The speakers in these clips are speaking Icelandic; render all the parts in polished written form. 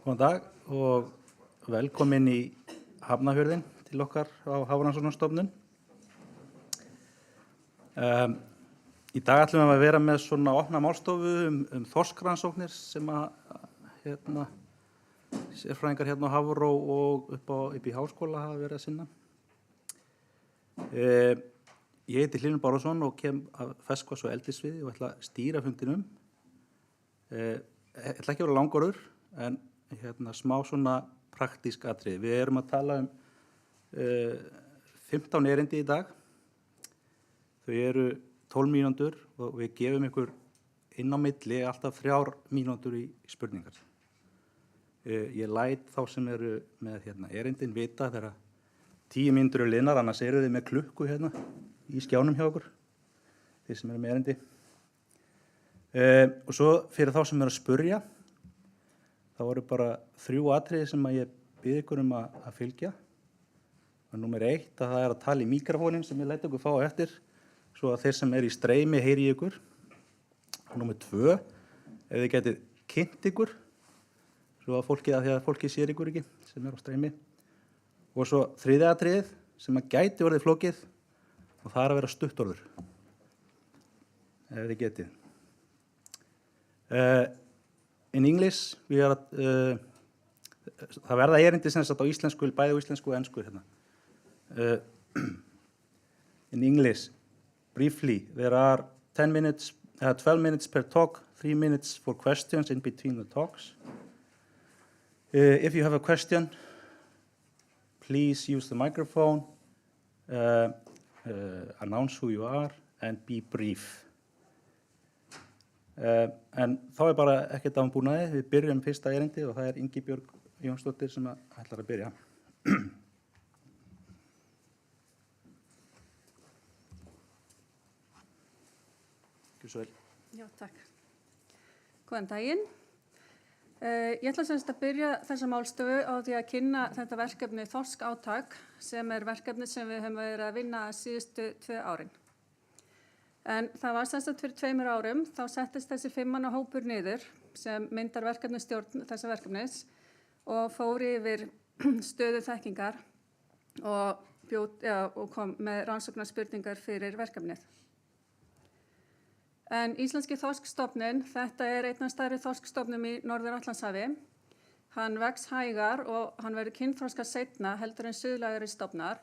Góðan dag og velkomin í Hafnarfjörðinn til okkar á Hafrannsóknastofnun. Í dag ætlum við að vera með svona opna málstofu þorskrannsóknir sem sérfræðingar hérna á Hafró og upp í háskóla hafa verið að sinna. Ég heiti Hlynur Bárðarson og kem af ferskvatns- og eldissviði og ætla að stýra fundinum. Ætla ekki að vera langorður, en smá svona praktísk atriði. Við erum að tala 15 erindi í dag. Þau eru 12 mínútur og við gefum ykkur inn á milli alltaf 3 mínútur í spurningar. Ég læt þá sem eru með erindin vita þegar 10 mínútur eru liðnar, annars eru þið með klukku í skjánum hjá okkur, þeir sem eru með erindi. Og svo fyrir þá sem eru að spurja, þá eru bara 3 atriði sem ég bið ykkur að fylgja. Og númer 1, að það er að tala í míkrafónin sem ég læt ykkur fá á eftir, svo að þeir sem eru í streymi heyri í ykkur. Og númer 2, ef þið getið kynnt ykkur, svo að fólkið sér ykkur ekki, sem er á streymi. Og svo 3. atriðið, sem að gæti orðið flókið, og það er að vera stuttorður, ef þið getið. In English, það verða erindi sem sagt á íslensku, bæði á íslensku og ensku hérna. In English, briefly, there are 12 minutes per talk, 3 minutes for questions in between the talks. If you have a question, please use the microphone, announce who you are, and be brief. En þá bara ekkert ábúnaði. Við byrjum fyrsta erindi og það er Ingibjörg Jónsdóttir sem ætlar að byrja. Gjörðu svo vel. Já, takk. Góðan daginn. Ég ætla semst að byrja þessa málstofu á því að kynna þetta verkefni þorskátak, sem er verkefni sem við höfum verið að vinna síðustu 2 árin. En það var semst fyrir 2 árum, þá settist þessi 5 manna hópur niður sem myndar verkefnastjórn þessa verkefnis og fór yfir stöðu þekkingar og kom með rannsóknarspurningar fyrir verkefnið. En Íslenski þorskstofninn, þetta er einn af stærri þorskstofnum í Norður-Atlantshafi. Hann vex hægar og hann verður kynþroska seinna heldur en suðlægari stofnar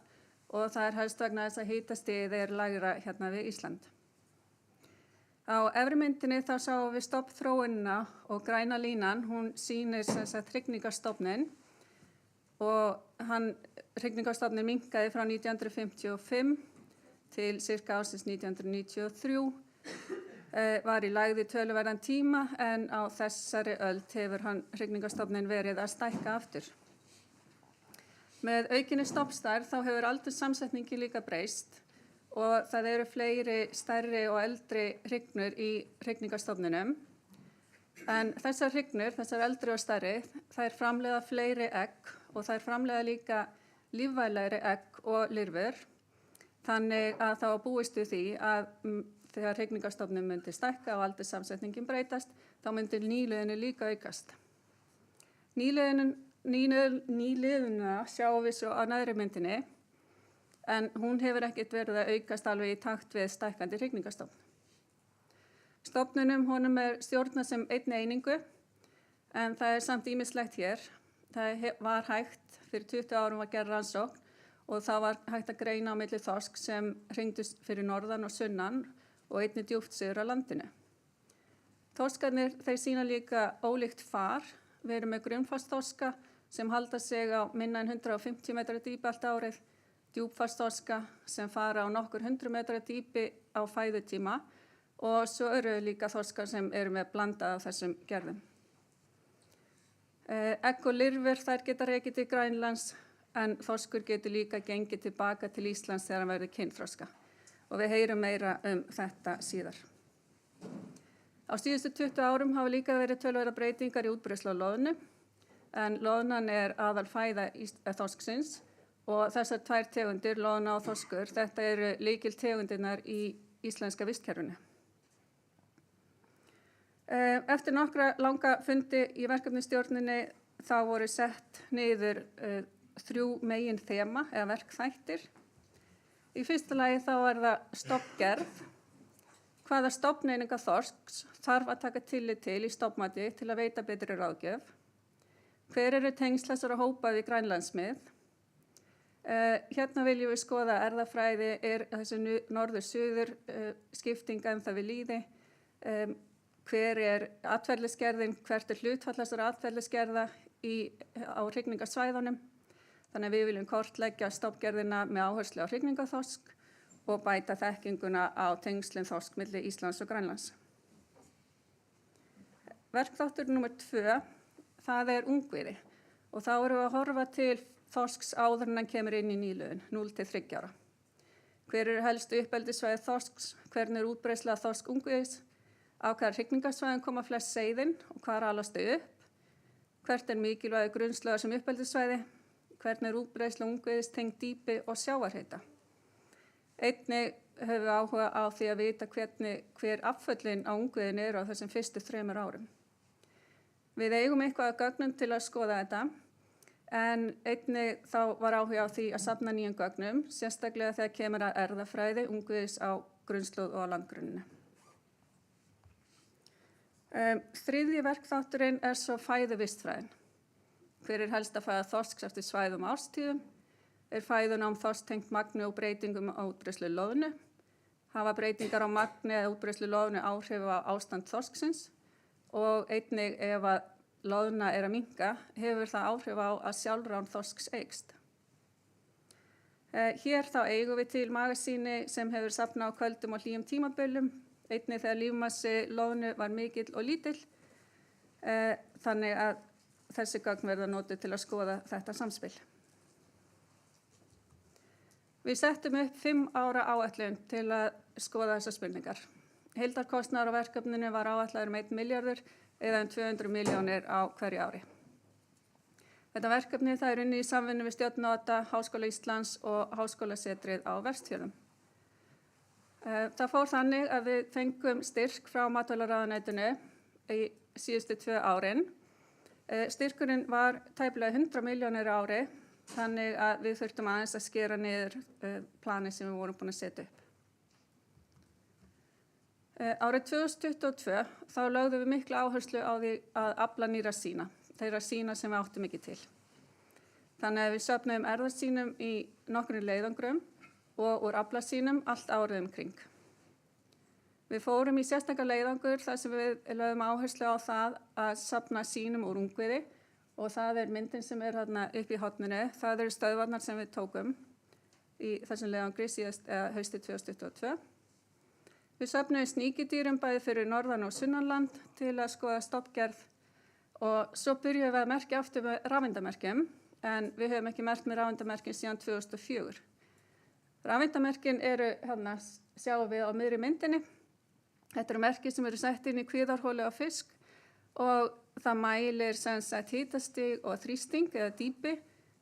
og það er helst vegna þess að hitastigið er lægra hérna við Ísland. Á efri myndinni þá sáum við stofnþróunina og græna línan, hún sýnir hrygningarstofninn og hrygningarstofninn minnkaði frá 1955 til sirka ársins 1993. Var í lægð í töluverðan tíma en á þessari öld hefur hrygningarstofninn verið að stækka aftur. Með aukinni stofnstærð þá hefur aldurssamsetningin líka breyst og það eru fleiri stærri og eldri hrygnur í hrygningarstofninum. En þessar hrygnur, þessar eldri og stærri, þær framleiða fleiri egg og þær framleiða líka lífvænlegri egg og lirfur. Þannig að það var búist við því að þegar hrygningarstofninn myndi stækka og aldurssamsetningin breytast, þá myndi nýliðinu líka aukast. Nýliðuna sjáum við svo á neðri myndinni, en hún hefur ekkert verið að aukast alveg í takt við stækkandi hrygningarstofn. Stofnunum honum er stjórnað sem einn einingu, en það er samt ýmislegt hér. Það var hægt fyrir 20 árum að gera rannsókn og það var hægt að greina á milli þorsk sem hringdust fyrir norðan og sunnan og einnig djúpt suður á landinu. Þorskarnir, þeir sýna líka ólíkt far. Við erum með grunnfastþorska sem halda sig á minna en 150 metra dýpi allt árið, djúpfastþorska sem fara á nokkur 100 metra dýpi á fæðutíma og svo eru líka þorskar sem eru með blanda af þessum gerðum. Egg og lirfur þær geta rekið til Grænlands en þorskur getur líka gengið tilbaka til Íslands þegar hann verður kynþroska og við heyrum meira þetta síðar. Á síðustu 20 árum hafa líka verið töluverðar breytingar í útbreiðslu á loðnu en loðnan er aðal fæða þorsksins og þessar 2 tegundir, loðna og þorskur, þetta eru lykiltegundirnar í íslenska vistkerfinu. Eftir nokkra langa fundi í verkefnastjórninni þá voru sett niður 3 megin þema eða verkþættir. Í fyrsta lagi þá það stofngerð. Hvaða stofneininga þorsks þarf að taka tillit til í stofnmati til að veita betri ráðgjöf? Hver eru tengsl þessara hópa við grænlandsmið? Hérna viljum við skoða erfðafræði, þessi norður-suður skiptinga það við lýði. Hver atferlisgerðin, hvert hlutfall þessara atferlisgerða á hrygningasvæðunum. Þannig að við viljum kortleggja stofngerðina með áherslu á hrygningaþorsk og bæta þekkinguna á tengslum þorsk milli Íslands og Grænlands. Verkþáttur númer 2, það ungviði og þá erum við að horfa til þorsks áður en hann kemur inn í nýliðun, 0-3 ára. Hver eru helstu uppeldissvæði þorsks, hvernig útbreiðsla þorsk ungviðis, á hvaða hrygningasvæðum koma flest seiðin og hvar alastu upp, hvert mikilvægi grunnslóðar sem uppeldissvæði, hvernig útbreiðsla ungviðis tengd dýpi og sjávarhita. Einnig höfum við áhuga á því að vita hver afföllin á ungviðin á þessum fyrstu 3 árum. Við eigum eitthvað að gögnum til að skoða þetta, en einnig þá var áhuga á því að safna nýjum gögnum, sérstaklega þegar kemur að erfðafræði ungviðis á grunnslóð og á landgrunninu. Þriðji verkþátturinn svo fæðuvistfræðin. Hver helsta fæða þorsks eftir svæðum og árstíðum? Fæðunám þorsk tengt magni og breytingum á útbreiðslu loðnu? Hafa breytingar á magni eða útbreiðslu loðnu áhrif á ástand þorsksins? Og einnig ef að loðna að minnka, hefur það áhrif á að sjálfrán þorsks eykst. Hér þá eigum við til magasíni sem hefur safnað á köldum og hlýjum tímabölum, einnig þegar lífmassi loðnu var mikill og lítill, þannig að þessi gögn verða notuð til að skoða þetta samspil. Við settum upp 5 ára áætlun til að skoða þessar spurningar. Heildarkostnaður á verkefninu var áætlaður 1 milljarður eða 200 milljónir á hverju ári. Þetta verkefni það unnið í samvinnu við stjórnarnota, Háskóla Íslands og Háskólasetrið á Vestfjörðum. Það fór þannig að við fengum styrk frá matvælaráðuneytinu í síðustu 2 árin. Styrkurinn var tæplega 100 milljónir á ári, þannig að við þurftum aðeins að skera niður plani sem við vorum búin að setja upp. Árið 2022 þá lögðum við mikla áherslu á því að afla nýra sýna, þeirra sýna sem við áttum ekki til. Þannig að við söfnuðum erfðasýnum í nokkrum leiðangrum og úr aflasýnum allt árið kring. Við fórum í sérstaka leiðangur þar sem við lögðum áherslu á það að safna sýnum úr ungviði og það myndin sem þarna upp í horninu. Það eru stöðvarnar sem við tókum í þessum leiðangri haustið 2022. Við söfnuðum sníkjudýrum bæði fyrir norðan og sunnanland til að skoða stofngerð og svo byrjuðum við að merkja aftur með rafeindamerkjum, en við höfum ekki merkt með rafeindamerkjum síðan 2004. Rafeindamerkin hérna sjáum við á miðri myndinni. Þetta eru merki sem eru sett inn í kviðarholu á fisk og það mælir hitastig og þrýsting eða dýpi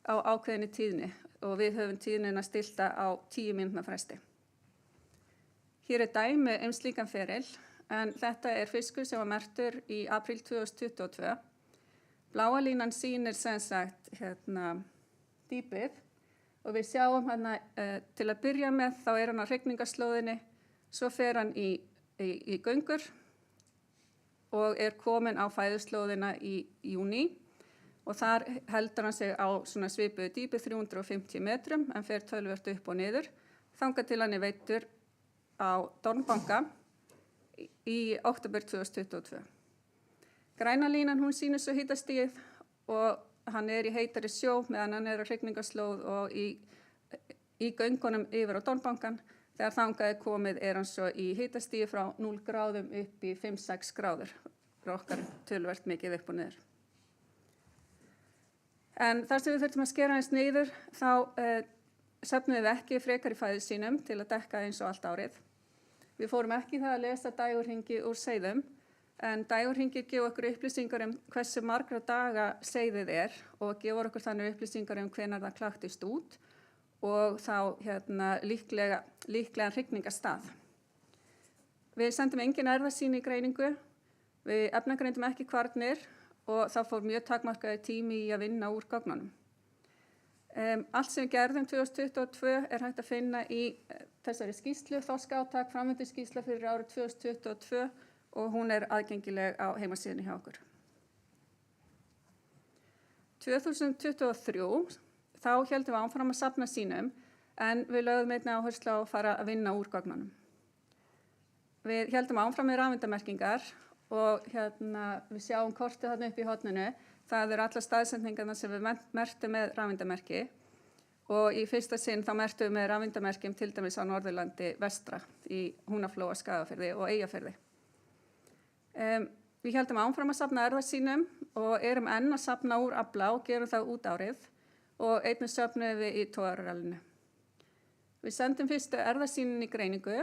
á ákveðinni tíðni og við höfum tíðnina stilta á 10 mínútna fresti. Hér dæmi slíkan feril, en þetta fiskur sem var merktur í apríl 2022. Bláa línan sýnir dýpið og við sjáum til að byrja með þá hann á hrygningaslóðinni, svo fer hann í göngur og komin á fæðuslóðina í júní og þar heldur hann sig á svona svipuðu dýpi 350 metrum en fer töluvert upp og niður, þangað til hann veiddur á Dornbanka í október 2022. Græna línan hún sýnir svo hitastigið og hann í heitari sjó meðan hann á hrygningaslóð og í göngunum yfir á Dornbankan. Þegar þangað komið hann svo í hitastigi frá 0 gráðum upp í 5-6 gráður. Rokkar töluvert mikið upp og niður. En þar sem við þurftum að skera aðeins niður þá söfnuðum við ekki frekar í fæðusýnum til að dekka eins og allt árið. Við fórum ekki það að lesa dægurhringi úr seiðum, en dægurhringir gefa okkur upplýsingar hversu margra daga seiðið og gefa okkur þannig upplýsingar hvenær það klaktist út og þá líklega hrygningarstað. Við sendum engin erfðasýni í greiningu, við efnagreindum ekki kvarnir og það fór mjög takmarkaður tími í að vinna úr gögnunum. Allt sem við gerðum 2022 hægt að finna í þessari skýrslu, þorskátak, framvinduskýrsla fyrir árið 2022 og hún aðgengileg á heimasíðunni hjá okkur. 2023 þá héldum við áfram að safna sýnum en við lögðum einnig áherslu á að fara að vinna úr gögnunum. Við héldum áfram með rafeindamerkingar og við sjáum kortið þarna upp í horninu. Það allar staðsendingarnar sem við merktum með rafeindamerki og í fyrsta sinn þá merktum við með rafeindamerkjum til dæmis á Norðurlandi vestra í Húnaflóa, Skagafirði og Eyjafirði. Við héldum áfram að safna erfðasýnum og enn að safna úr afla og gerum það út árið og einnig söfnuðum við í togararallinu. Við sendum fyrstu erfðasýnin í greiningu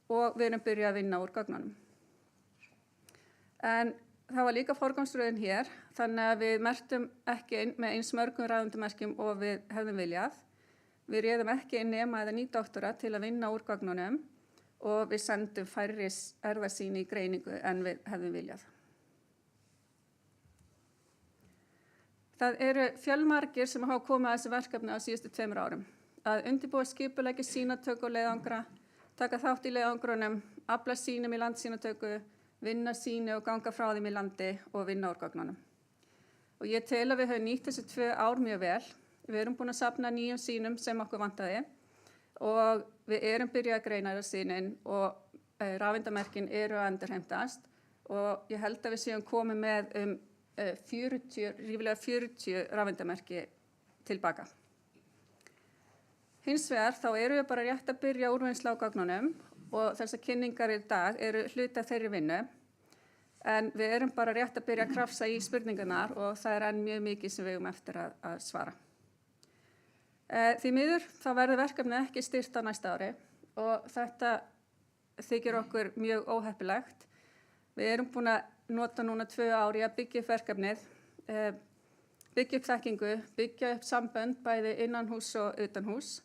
og við byrjað að vinna úr gögnunum. En það var líka forgangsröðin hér, þannig að við merktum ekki með eins mörgum rafeindamerkjum og við hefðum viljað. Við réðum ekki nema eða nýdoktora til að vinna úr gögnunum og við sendum færri erfðasýni í greiningu en við hefðum viljað. Það fjölmargir sem hafa komið að þessu verkefni á síðustu 2 árum. Að undirbúa skipuleggja sýnatöku og leiðangra, taka þátt í leiðangrunum, afla sýnum í landsýnatöku, vinna sýni og ganga frá þeim í landi og vinna úr gögnunum. Og ég tel að við höfum nýtt þessi 2 ár mjög vel. Við búin að safna 9 sýnum sem okkur vantaði og við byrjað að greina þessa sýnin og rafeindamerkin að endurheimtast og ég held að við séum komið með ríflega 40 rafeindamerki tilbaka. Hins vegar þá við bara rétt að byrja úrvinnslu á gögnunum og þessar kynningar í dag hluti af þeirri vinnu, en við bara rétt að byrja að krafsa í spurningarnar og það enn mjög mikið sem við eftir að svara. Því miður þá verður verkefnið ekki styrkt á næsta ári og þetta þykir okkur mjög óheppilegt. Við búin að nota núna 2 ár í að byggja upp verkefnið, byggja upp þekkingu, byggja upp sambönd bæði innan hús og utan hús.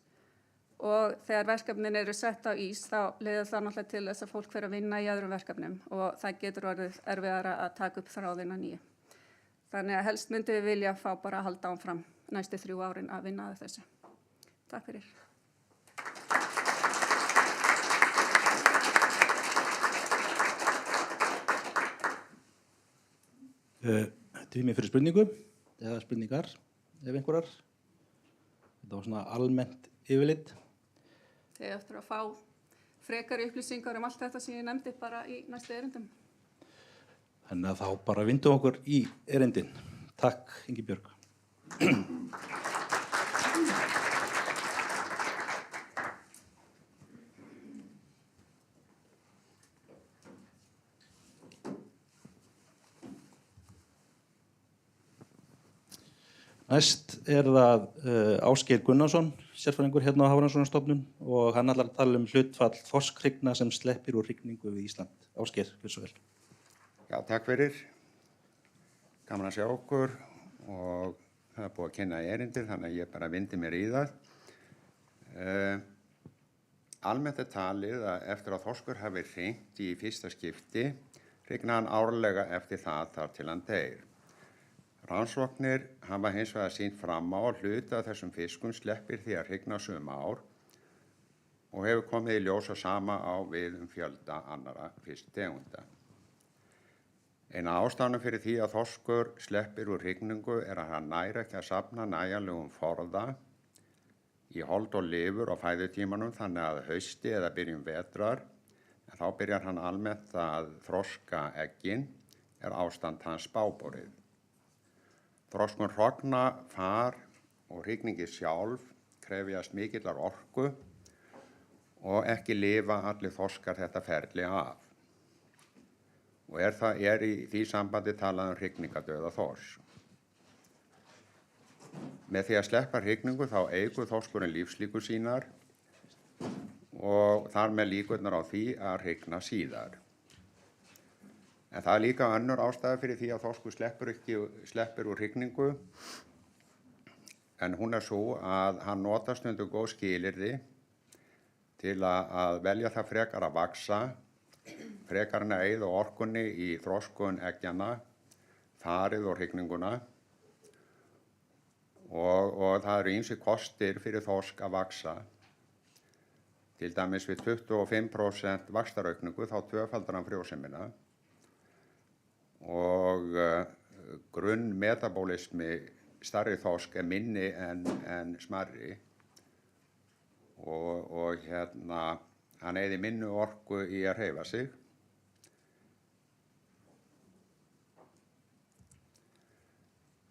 Og þegar verkefnin sett á ís þá leiðir það náttúrulega til þess að fólk fer að vinna í öðrum verkefnum og það getur orðið erfiðara að taka upp þráðinn að nýju. Þannig að helst myndum við vilja fá bara að halda áfram næstu 3 árin að vinna að þessu. Takk fyrir. Tími fyrir spurningu eða spurningar ef einhverjar. Þetta var svona almennt yfirlit. Þið eftir að fá frekari upplýsingar allt þetta sem ég nefndi bara í næstu erindum. Þannig að þá bara vindum okkur í erindin. Takk, Ingibjörg. Næst það Ásgeir Gunnarsson, sérfræðingur hérna á Hafrannsóknastofnunum og hann ætlar að tala hlutfall þorskhrygna sem sleppir úr hrygningu við Ísland. Ásgeir, gjörðu svo vel. Já, takk fyrir. Gaman að sjá okkur og það búið að kynna erindir þannig að ég bara vindi mér í það. Almennt talið að eftir að þorskur hafi hringt í fyrsta skipti hrygna hann árlega eftir það þar til hann deyr. Rannsóknir hafa hins vegar sýnt fram á að hluti af þessum fiskum sleppir því að hrygna sum ár og hefur komið í ljós að sama á við fjölda annarra fisktegunda. Eina ástæðan fyrir því að þorskur sleppir úr hrygningu að hann nær ekki að safna nægjanlegum forða í hold og lifur á fæðutímanum þannig að hausti eða byrjun vetrar, en þá byrjar hann almennt að þroska eggin ástand hans báborið. Þroskun hrogna, far og hrygningi sjálf krefjast mikillar orku og ekki lifa allir þorskar þetta ferli af. Og í því sambandi talað hrygningadauða þorsks. Með því að sleppa hrygningu þá eykur þorskurinn lífslíkur sínar og þar með líkurnar á því að hrygna síðar. En það líka önnur ástæða fyrir því að þorskur sleppur úr hrygningu, en hún svo að hann notar stundum góð skilyrði til að velja það frekar að vaxa, frekar en að eyða orkunni í þroskun eggjana, farið og hrygninguna og það eru ýmsir kostir fyrir þorsk að vaxa. Til dæmis við 25% vaxtaraukningu þá tvöfaldar hann frjósemina og grunnmetabólismi stærri þorsk er minni en smærri og hann eyðir minni orku í að hreyfa sig.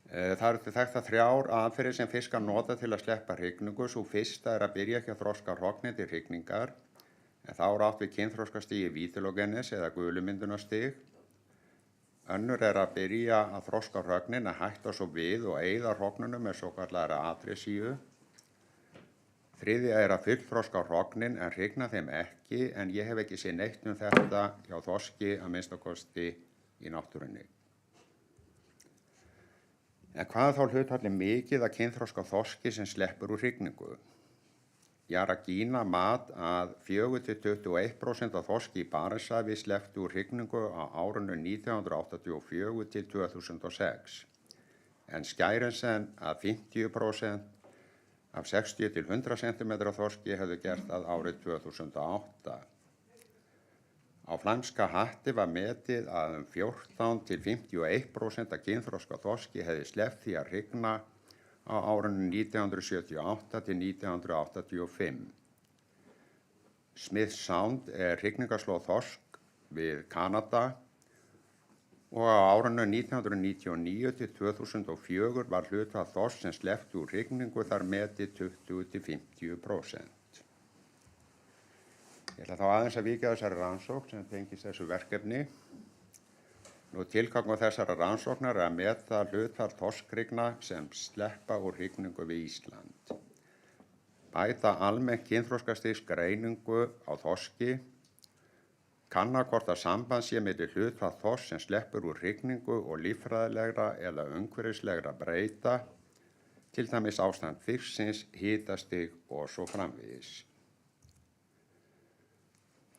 Það eru þekktar 3 aðferðir sem fiskar nota til að sleppa hrygningu. Sú fyrsta er að byrja ekki að þroska hrognin til hrygningar, en þá er átt við kynþroskastigi vítilógenes eða gulumyndunarstig. Önnur er að byrja að þroska hrognin að hætta svo við og eyða hrognunum með svokallaðri atresíu. Þriðja er að fullþroska hrognin en hrygna þeim ekki, en ég hef ekki séð neitt þetta hjá þorski að minnstakosti í náttúrunni. En hvað er þá hlutfallið mikið að kynþroska þorski sem sleppur úr hrygningu? Jaragína mat að 4–21% af þorski í Barentshafi slepptu úr hrygningu á árinu 1984 til 2006, en Skærensen að 50% af 60–100 cm þorski hefðu gert það árið 2008. Á flæmska hatti var metið að 14–51% af kynþroska þorski hefði sleppt því að hrygna á árinu 1978 til 1985. Smith Sound er hrygningarslóð þorsk við Kanada og á árinu 1999 til 2004 var hlutfall þorsk sem sleppti úr hrygningu þar metið 20–50%. Ég ætla þá aðeins að víkja þessari rannsókn sem tengist þessu verkefni. Tilgangur þessara rannsóknar er að meta hlutfall þorskrygna sem sleppa úr hrygningu við Ísland. Bæta almennt kynþroskastigs greiningu á þorski, kanna hvort að samband sé milli hlutfall þorsk sem sleppur úr hrygningu og líffræðilegra eða umhverfislegra breyta, til dæmis ástand fisksins, hitastig og svo framvegis.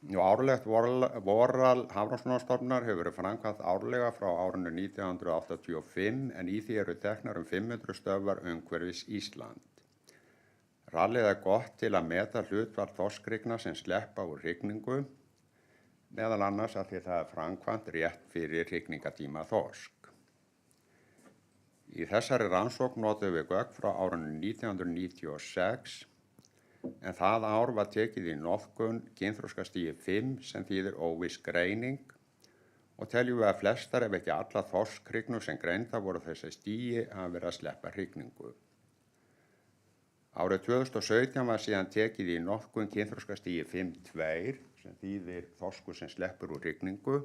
Árlegt vorral Hafrannsóknastofnunar hefur verið framkvæmt árlega frá árinu 1985 en í því eru teknar 500 stöðvar umhverfis Ísland. Rallið er gott til að meta hlutfall þorskrygna sem sleppa úr hrygningu, meðal annars að því það er framkvæmt rétt fyrir hrygningatíma þorsk. Í þessari rannsókn notum við gögn frá árinu 1996, en það ár var tekið í notkun kynþroskastigi 5 sem þýðir óviss greining og teljum við að flestar ef ekki alla þorskhrygnur sem greinda voru þessi stigi hafa verið að sleppa hrygningu. Árið 2017 var síðan tekið í notkun kynþroskastigi 5.2 sem þýðir þorskur sem sleppur úr hrygningu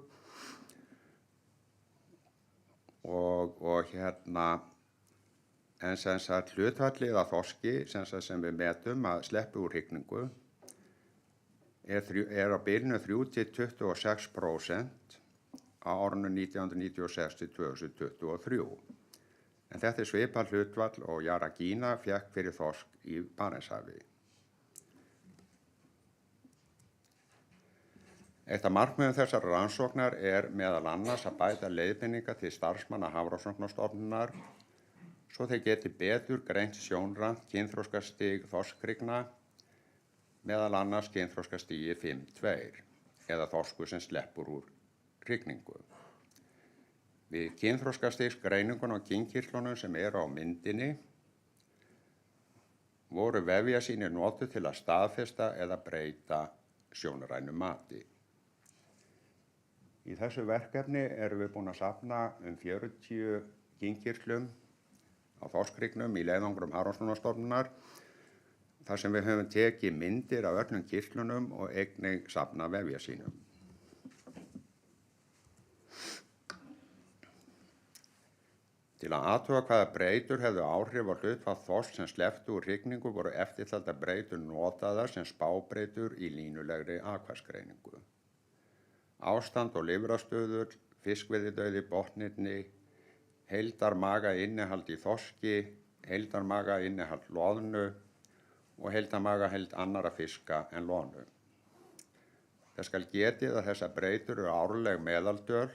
en sem sagt hlutfallið af þorski sem við metum að sleppi úr hrygningu er á bilinu 3–26% á árinu 1996 til 2023. En þetta er svipað hlutfall og Jaragína fékk fyrir þorsk í Barentshafi. Eitt af markmiðum þessar rannsóknar er meðal annars að bæta leiðbeiningar til starfsmanna Hafrannsóknastofnunar svo þeir geti betur greint sjónrænt kynþroskastig þorskrygna, meðal annars kynþroskastigi 5.2 eða þorskur sem sleppur úr hrygningu. Við kynþroskastigsgreiningun á kynkirtlunum sem eru á myndinni voru vefjasýnir notuð til að staðfesta eða breyta sjónrænu mati. Í þessu verkefni erum við búin að safna 40 kynkirtlum á þorskryggnum í leiðangrum Hafrannsóknastofnunar þar sem við höfum tekið myndir af öllum kirtlunum og einnig safna vefjasýnum. Til að athuga hvaða breytur hefðu áhrif á hlutfall þorsk sem slepptu úr hrygningu voru eftirtaldar breytur notaðar sem spábreytur í línulegri akvarsgreiningu. Ástand og lifrarstöður, fiskveiðidauði botnirni, heildarmaga innihald í þorski, heildarmaga innihald loðnu og heildarmaga annarra fiska en loðnu. Þess skal getið að þessar breytur eru árleg meðaldöl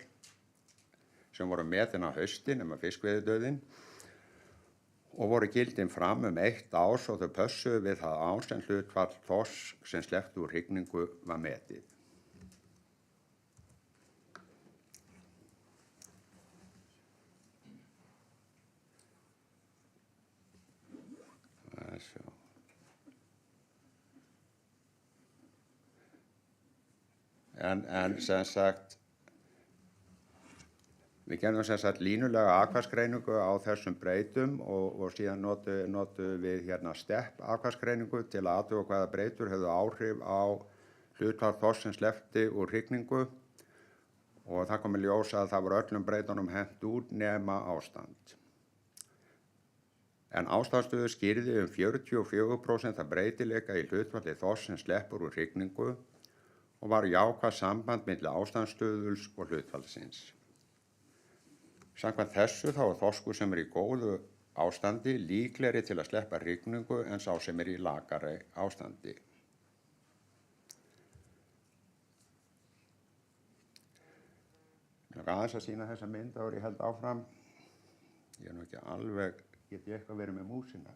sem voru metin á haustin fiskveiðidauðinn og voru gildin fram 1 ár svo þau pössuðu við það ár sem hlutfall þorsk sem sleppti úr hrygningu var metið. En sem sagt, við gerðum sem sagt línulega akvarsgreiningu á þessum breytum og síðan notuðum við hérna akvarsgreiningu til að athuga hvaða breytur höfðu áhrif á hlutfall þorsk sem sleppti úr hrygningu og það kom í ljós að það voru öllum breytunum hent út nema ástand. En ástandsstöðu skýrði 44% af breytileika í hlutfalli þorsk sem sleppur úr hrygningu og var jákvætt samband milli ástandsstöðuls og hlutfallsins. Samkvæmt þessu þá þorskur sem í góðu ástandi líklegri til að sleppa hrygningu en sá sem í lakari ástandi. Ég aðeins að sýna þessa mynd þá ég held áfram. Ég nú ekki alveg, get ég eitthvað verið með músina.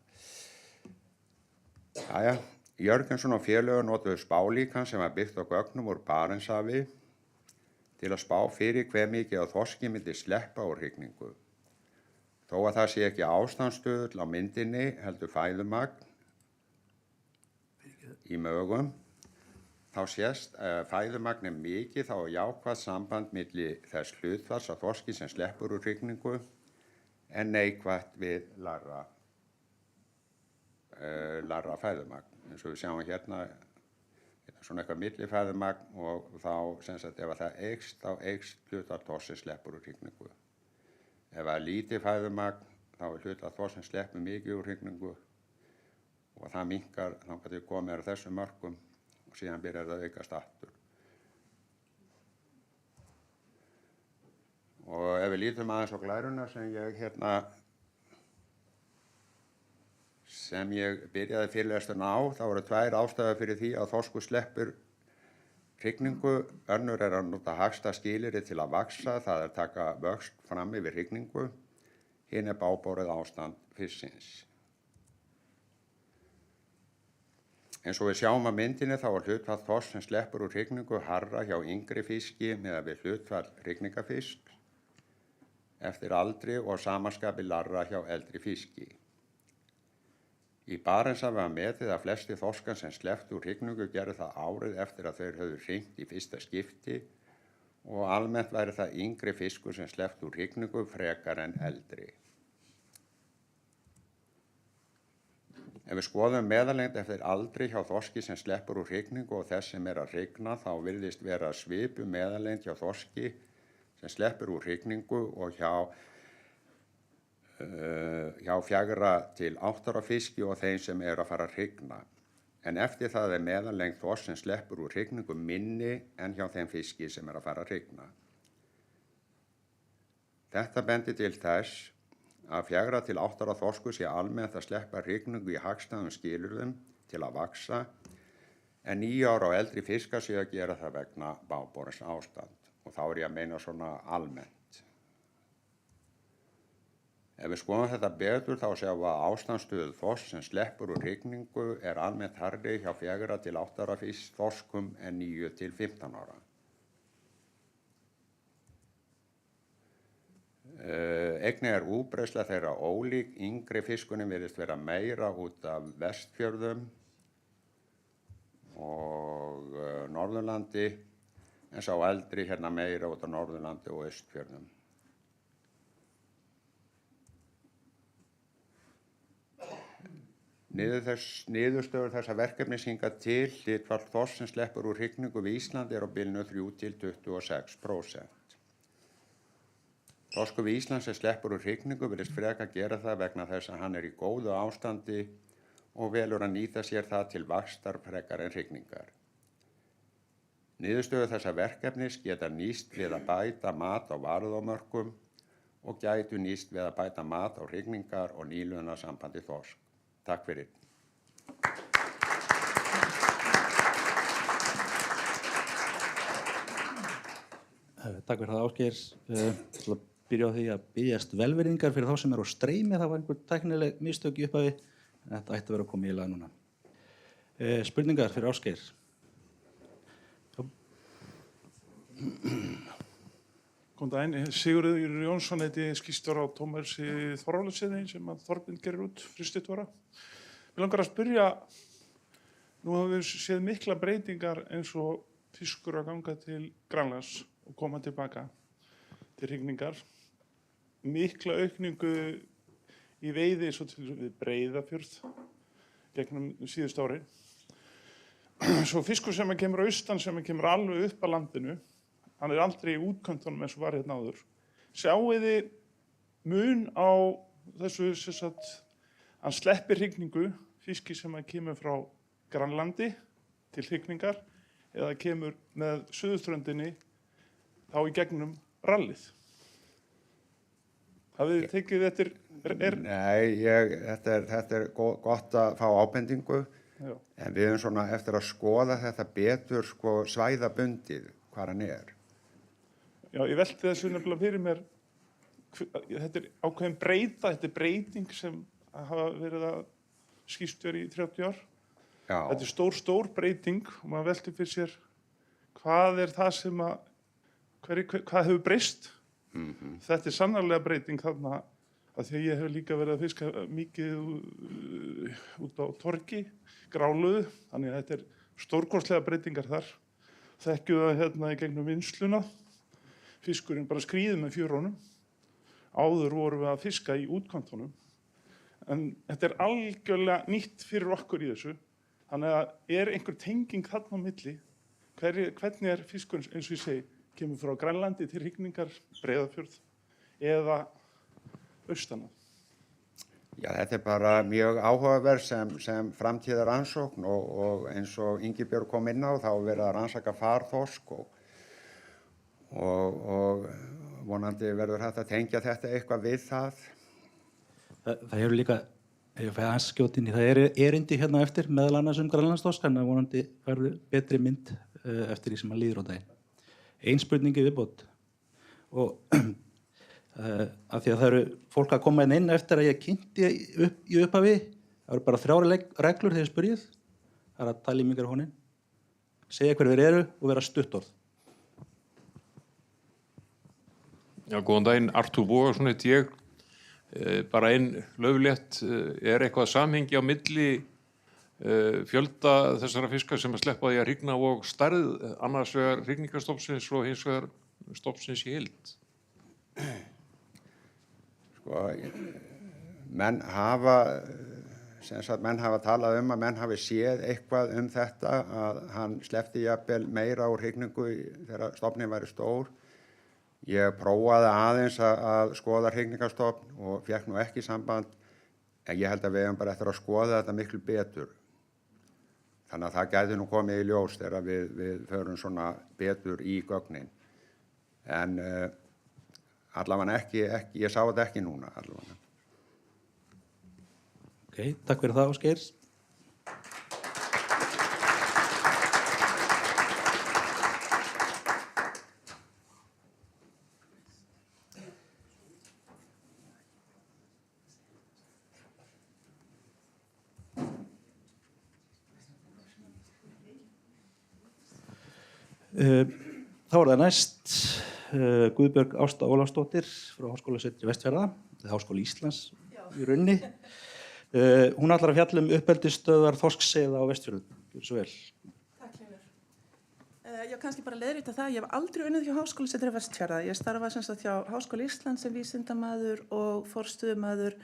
Jæja. Jörgensson og félögur notuðu spálíkan sem var byggt á gögnum úr Barentshafi til að spá fyrir hve mikið á þorski myndi sleppa úr hrygningu. Þó að það sé ekki ástandsstöðull á myndinni heldur fæðumagn í mögum, þá sést fæðumagn mikið þá jákvætt samband milli þess hlutfalls af þorski sem sleppur úr hrygningu en neikvætt við larra fæðumagn. Eins og við sjáum hérna svona eitthvað millifæðumagn og þá sem sagt ef það eykst þá eykst hlutfall þorsks sem sleppur úr hrygningu. Ef það lítið fæðumagn þá hlutfall þorsks sem sleppur mikið úr hrygningu og það minnkar þangað til komið að þessum mörkum og síðan byrjar það að aukast aftur. Og ef við lítum aðeins á glæruna sem ég byrjaði fyrirlesturinn á, þá eru 2 ástæður fyrir því að þorskur sleppur hrygningu. Önnur að nota hagsta skilyrði til að vaxa, það taka vöxt fram yfir hrygningu. Hinn bágborið ástand fisksins. Eins og við sjáum á myndinni þá hlutfall þorsks sem sleppur úr hrygningu hærra hjá yngri fiski miðað við hlutfall hrygningafisk eftir aldri og samanskapi larra hjá eldri fiski. Í Barentshafi var metið að flestir þorskar sem slepptu úr hrygningu gerðu það árið eftir að þeir höfðu hringt í fyrsta skipti og almennt væri það yngri fiskur sem slepptu úr hrygningu frekar en eldri. Ef við skoðum meðallengd eftir aldri hjá þorski sem sleppur úr hrygningu og þess sem að hrygna þá virðist vera svipuð meðallengd hjá þorski sem sleppur úr hrygningu og hjá 4 til 8 ára fiski og þeim sem að fara að hrygna. En eftir það meðallengd þorsks sem sleppur úr hrygningu minni en hjá þeim fiski sem að fara að hrygna. Þetta bendir til þess að 4 til 8 ára þorskur sé almennt að sleppa hrygningu í hagstæðum skilyrðum til að vaxa, en 9 ára og eldri fiskar sé að gera það vegna bágborins ástand. Og þá ég að meina svona almennt. Ef við skoðum þetta betur þá sjáum við að ástandsstöðu þorsks sem sleppur úr hrygningu almennt hærri hjá 4 til 8 ára þorskum en 9 til 15 ára. Einnig útbreiðsla þeirra ólík, yngri fiskunum virðist vera meira út af Vestfjörðum og Norðurlandi en sá eldri meira út af Norðurlandi og Austfjörðum. Niðurstöður þessa verkefnis hingað til hlutfall þorsks sem sleppur úr hrygningu við Íslandi á bilinu 3 til 26%. Þorskur við Ísland sem sleppur úr hrygningu virðist frekar gera það vegna þess að hann í góðu ástandi og velur að nýta sér það til vaxtar frekar en hrygningar. Niðurstöður þessa verkefnis geta nýst við að bæta mat á varúðarmörkum og gætu nýst við að bæta mat á hrygningar og nýliðunarsambandi þorsk. Takk fyrir. Takk fyrir það, Ásgeir. Til að byrja á því að byggjast velvirðingar fyrir þá sem á streymi. Það var einhver tæknileg mistök í upphafi, en þetta ætti að vera komið í lag núna. Spurningar fyrir Ásgeir. Góðan daginn, Sigurður Jónsson heiti skýrstjóri á Tómasi Þorvaldssyni sem að Þorbjörn gerir út frystitúra. Mig langar að spyrja, nú hafum við séð mikla breytingar eins og fiskur að ganga til Grænlands og koma tilbaka til hrygningar. Mikla aukningu í veiði eins og til við Breiðafjörð gegnum síðust ári. Svo fiskur sem kemur austan, sem kemur alveg upp að landinu, hann aldrei í útköntunum eins og var hérna áður. Sjáið þið mun á þessu, sem sagt, hann sleppir hrygningu, fiski sem kemur frá Grænlandi til hrygningar eða kemur með suðurströndinni þá í gegnum rallið. Hafið þið tekið þetta? Nei, þetta er gott að fá ábendingu, Já. en við höfum svona eftir að skoða þetta betur svæðabundið hvar hann er. Já, ég velti þessu nefnilega fyrir mér, þetta ákveðin breyta, þetta breyting sem hafa verið að skýst verið í 30 ár. Já. Þetta stór breyting og maður velti fyrir sér hvað það sem hvað hefur breyst. Þetta sannarlega breyting þarna að því að ég hef líka verið að fiska mikið út á torgi, gráluðu, þannig að þetta stórkostlega breytingar þar. Þekkju það hérna í gegnum vinnsluna, fiskurinn bara skríður með fjörunum, áður vorum við að fiska í útkantunum, en þetta algjörlega nýtt fyrir okkur í þessu, þannig að einhver tenging þarna á milli, hvernig fiskurinn, eins og ég segi, kemur frá Grænlandi til hrygningar, Breiðafjörð eða austanað. Já, þetta bara mjög áhugaverð sem framtíðar rannsókn og eins og Ingibjörg kom inn á, þá verið að rannsaka farþorsk og vonandi verður hægt að tengja þetta eitthvað við það. Það eru líka, ef ég fæði aðeins skjóta inn í, það erindi hérna eftir meðal annars Grænlandsþorsk, þannig að vonandi verður betri mynd eftir því sem að líður á daginn. Ein spurningi viðbót og af því að það eru fólk að koma inn eftir að ég kynnti í upphafi, það eru bara 3 reglur þegar spyrjið, það að tala í mikrofóninn, segja hver þeir eru og vera stuttorð. Já, góðan daginn, Artúr Bogason heiti ég. Bara ein lauflétt, eitthvað samhengi á milli fjölda þessara fiska sem að sleppa því að hrygna og stærð, annars vegar hrygningarstofnsins og hins vegar stofnsins í heild? Menn hafa talað að menn hafi séð eitthvað þetta, að hann sleppti jafnvel meira úr hrygningu þegar stofninn væri stór. Ég prófaði aðeins að skoða hrygningarstofn og fékk nú ekki samband, en ég held að við höfum bara eftir að skoða þetta miklu betur. Þannig að það gæti nú komið í ljós þegar við förum svona betur í gögnin. En allavega ekki, ég sá þetta ekki núna allavega. Ok, takk fyrir það, Ásgeir. Þá það næst Guðbjörg Ásta Ólafsdóttir frá Háskólasetri Vestfjarða, Háskóli Íslands í rauninni. Hún ætlar að fjalla uppeldisstöðvar þorskseiða á Vestfjörðum. Gjörðu svo vel. Takk, Hlynur. Ég kannski bara leiðrétta það, ég hef aldrei unnið hjá Háskólasetri Vestfjarða. Ég starfa sem sagt hjá Háskóli Íslands sem vísindamaður og forstöðumaður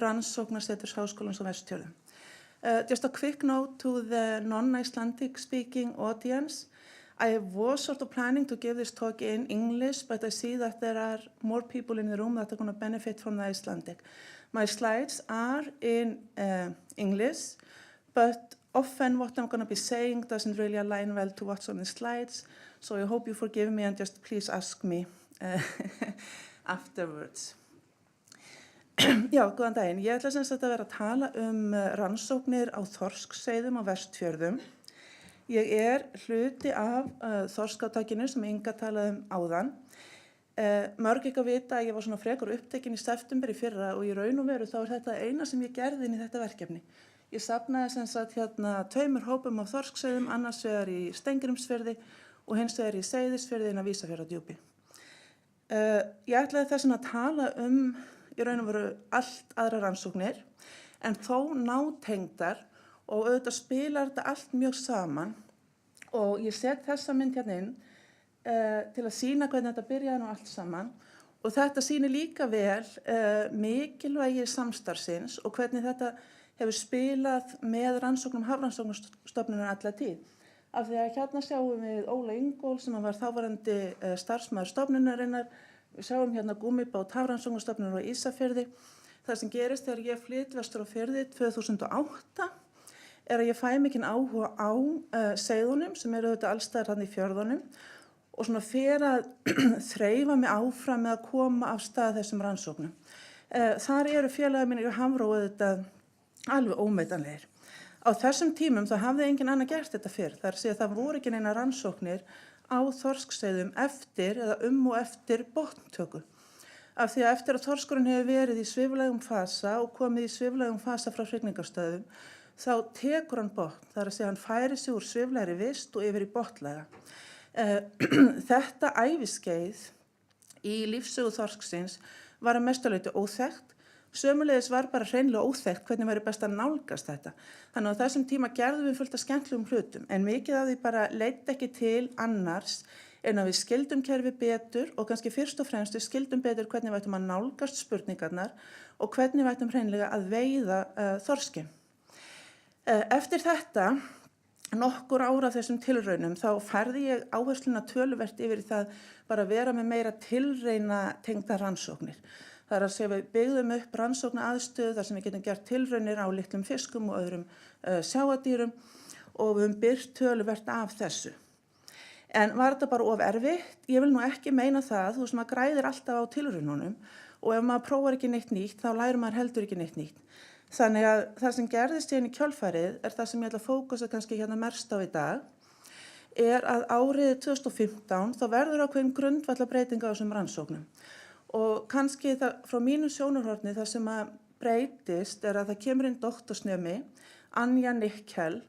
Rannsóknaseturs Háskólans á Vestfjörðum. Just a quick note to the non-Icelandic speaking audience. I was sort of planning to give this talk in English, but I see that there are more people in the room that are going to benefit from the Icelandic. My slides are in English, but often what I'm going to be saying doesn't really align well to what's on the slides, so I hope you forgive me and just please ask me afterwards. Já, góðan daginn. Ég ætla sem sagt að vera að tala rannsóknir á þorskseiðum á Vestfjörðum. Ég hluti af þorskáttakinu sem Inga talaði áðan. Mörg ekki að vita að ég var svona frekar upptekin í september í fyrra og í raun og veru þá þetta eina sem ég gerði inn í þetta verkefni. Ég safnaði sem sagt tveimur hópum af þorskseiðum, annars vegar í Steingrímsfirði og hins vegar í Seyðisfirði inn á Ísafjarðardjúpi. Ég ætlaði þess að tala í raun og veru allt aðra rannsóknir en þó nátengdar og auðvitað spilar þetta allt mjög saman og ég set þessa mynd hérna inn til að sýna hvernig þetta byrjaði nú allt saman og þetta sýnir líka vel mikilvægi samstarfsins og hvernig þetta hefur spilað með rannsóknum Hafrannsóknastofnunum alla tíð. Af því að hérna sjáum við Óla Ingól sem var þáverandi starfsmaður stofnunarinnar, við sjáum hérna gúmmíbát Hafrannsóknastofnunar á Ísafirði. Það sem gerist þegar ég flyt vestur á firði 2008 að ég fæ mikinn áhuga á seiðunum sem eru auðvitað allstaðar hann í fjörðunum og svona fer að þreifa mig áfram með að koma af stað þessum rannsóknum. Þar eru félagar mínir í Hafró auðvitað alveg ómetanlegir. Á þessum tímum þá hafði engin annar gert þetta fyrr. Það að segja það voru ekki neina rannsóknir á þorskseiðum eftir eða og eftir botntöku. Af því að eftir að þorskurinn hefur verið í sviflægum fasa og komið í sviflægum fasa frá hrygningarstöðum, þá tekur hann botn. Það að segja hann færi sig úr sviflægri vist og yfir í botnlæga. Þetta æviskeið í lífssögu þorsksins var að mestu leyti óþekkt. Sömuleiðis var bara hreinlega óþekkt hvernig væri best að nálgast þetta. Þannig að á þessum tíma gerðum við fullt af skemmtilegum hlutum en mikið af því bara leiddi ekki til annars en að við skildum kerfi betur og kannski fyrst og fremst við skildum betur hvernig við ættum að nálgast spurningarnar og hvernig við ættum hreinlega að veiða þorskinn. Eftir þetta nokkur ára af þessum tilraunum þá færði ég áhersluna töluvert yfir það bara að vera með meira tilrauna tengda rannsóknir. Það að segja við byggðum upp rannsókna aðstöðu þar sem við getum gert tilraunir á litlum fiskum og öðrum sjáadýrum og við höfum birt töluvert af þessu. En var þetta bara of erfitt? Ég vil nú ekki meina það, þú veist maður græðir alltaf á tilraununum og ef maður prófar ekki neitt nýtt þá lærir maður heldur ekki neitt nýtt. Þannig að það sem gerðist hérna í kjölfarið það sem ég ætla að fókusa kannski hérna mest á í dag, að árið 2015 þá verður ákveðin grundvallarbreyting á þessum rannsóknum. Og kannski frá mínu sjónarhorni það sem að breytist að það kemur inn doktorsnemi, Anja Nikkel,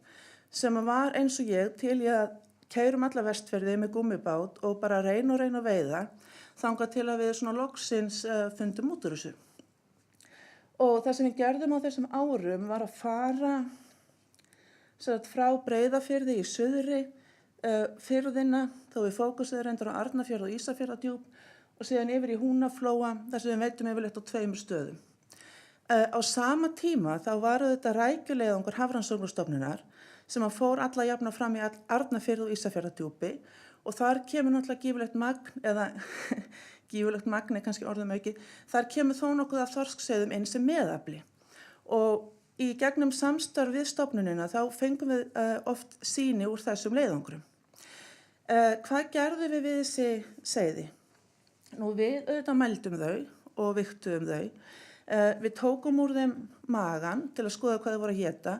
sem var eins og ég til að keyrum alla Vestfirði með gúmmíbát og bara reyna að veiða, þangað til að við svona loksins fundum út úr þessu. Og það sem við gerðum á þessum árum var að fara frá Breiðafirði í suðri firðina, þá við fókusuðum reyndar á Arnarfjörð og Ísafjarðardjúp og síðan yfir í Húnaflóa, þar sem við veitum yfirleitt á 2 stöðum. Á sama tíma þá var þetta rækjuleiðangur Hafrannsóknastofnunar sem að fór alla jafna fram í Arnarfjörð og Ísafjarðardjúpi og þar kemur náttúrulega gífurlegt magn eða gífurlegt magn kannski orðum ekki, þar kemur þó nokkuð af þorskseiðum inn sem meðafli. Og í gegnum samstarf við stofnunina þá fengum við oft sýni úr þessum leiðangrum. Hvað gerðum við þessi seiði? Nú við auðvitað mældum þau og vigtuðum þau. Við tókum úr þeim magan til að skoða hvað þau voru að héta.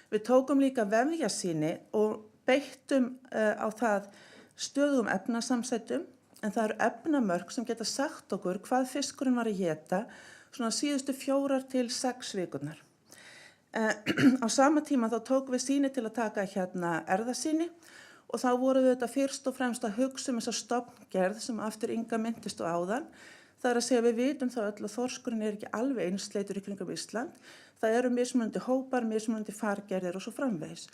Við tókum líka vefjasýni og beittum á það stöðugum efnasamsettum. En það eru efnamörk sem geta sagt okkur hvað fiskurinn var að héta svona síðustu 4 til 6 vikurnar. Á sama tíma þá tókum við sýni til að taka hérna erðasýni og þá vorum við þetta fyrst og fremst að hugsa þessa stofngerð sem aftur Inga minntist á áðan. Það að segja við vitum þá öll að þorskurinn ekki alveg einsleitur í kringum Ísland. Það eru mismunandi hópar, mismunandi fargerðir og svo framvegis.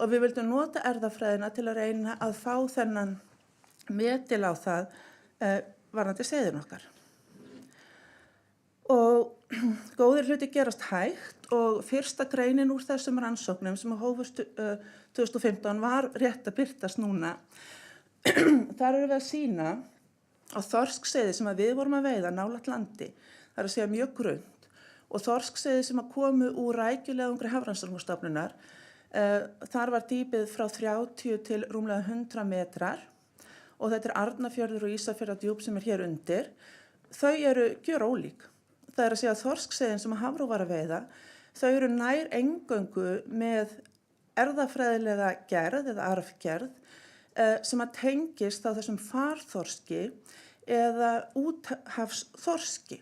Og við vildum nota erðafræðina til að reyna að fá þennan metil á það varðandi seiðin okkar. Og góðir hluti gerast hægt og fyrsta greinin úr þessum rannsóknum sem hófust 2015 var rétt að birtast núna. Þar erum við að sýna á þorskseiði sem við vorum að veiða nálægt landi. Það er að segja mjög grunnt og þorskseiði sem komu úr rækjuleiðangri Hafrannsóknastofnunar. Þar var dýpið frá 30 til rúmlega 100 metrar. Og þetta Arnarfjörður og Ísafjarðardjúp sem hér undir, þau eru gjörólík. Það er að segja að þorskseiðin sem Hafró var að veiða, þau eru nær eingöngu með erfðafræðilega gerð eða arfgerð sem að tengist á þessum farþorski eða úthafsþorski.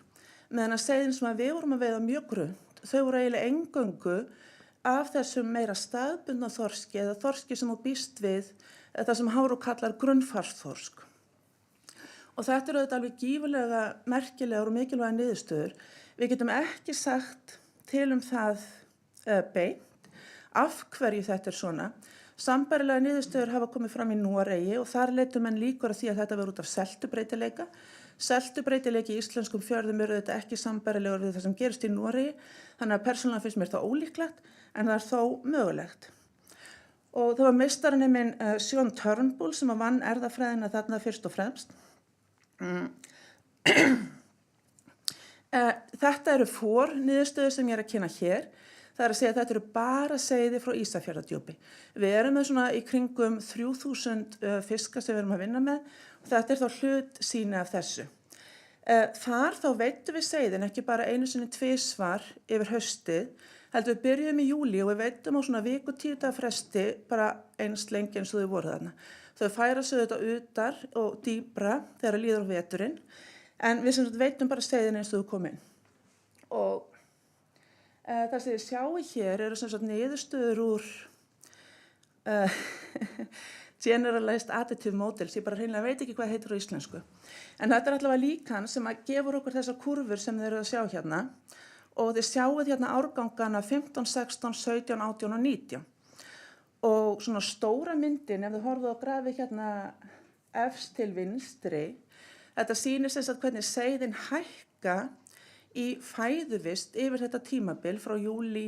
Meðan að seiðin sem við vorum að veiða mjög grunnt, þau voru eiginlega eingöngu af þessum meira staðbundna þorski eða þorski sem þú býst við, það sem Hafró kallar grunnfarsþorsk. Og þetta eru auðvitað alveg gífurlega merkilegar og mikilvægar niðurstöður. Við getum ekki sagt til það beint af hverju þetta svona. Sambærilega niðurstöður hafa komið fram í Noregi og þar leitu menn líkur að því að þetta verður út af seltubreytileika. Seltubreytileiki í íslenskum fjörðum eru þetta ekki sambærilegur við það sem gerist í Noregi, þannig að persónulega finnst mér það ólíklegt, en það þó mögulegt. Og það var meistarinn minn Sjón Turnbull sem vann erfðafræðina þarna fyrst og fremst. Þetta eru niðurstöður sem ég er að kynna hér. Það er að segja að þetta eru bara seiði frá Ísafjarðardjúpi. Við erum með svona í kringum 3000 fiska sem við erum að vinna með og þetta þá hlut síni af þessu. Þar þá veitum við seiðin ekki bara einu sinni tvisvar yfir haustið, heldur við byrjum í júlí og við veitum á svona viku 10 daga fresti bara eins lengi eins og þau voru þarna. Þau færa sig þetta utar og dýpra þegar líður á veturinn, en við sem veitum bara seiðin eins og þau kom inn. Og það sem þið sjáu hér eru sem sagt niðurstöður úr Generalized Additive Models, ég bara hreinlega veit ekki hvað heitir á íslensku. En þetta allavega líkan sem að gefur okkur þessar kurvur sem þið eru að sjá hérna og þið sjáuð hérna árgangana 15, 16, 17, 18 og 19. Og svona stóra myndin, ef þið horfðu á grafið hérna efst til vinstri, þetta sýnir sem sagt hvernig seiðin hækka í fæðuvist yfir þetta tímabil frá júlí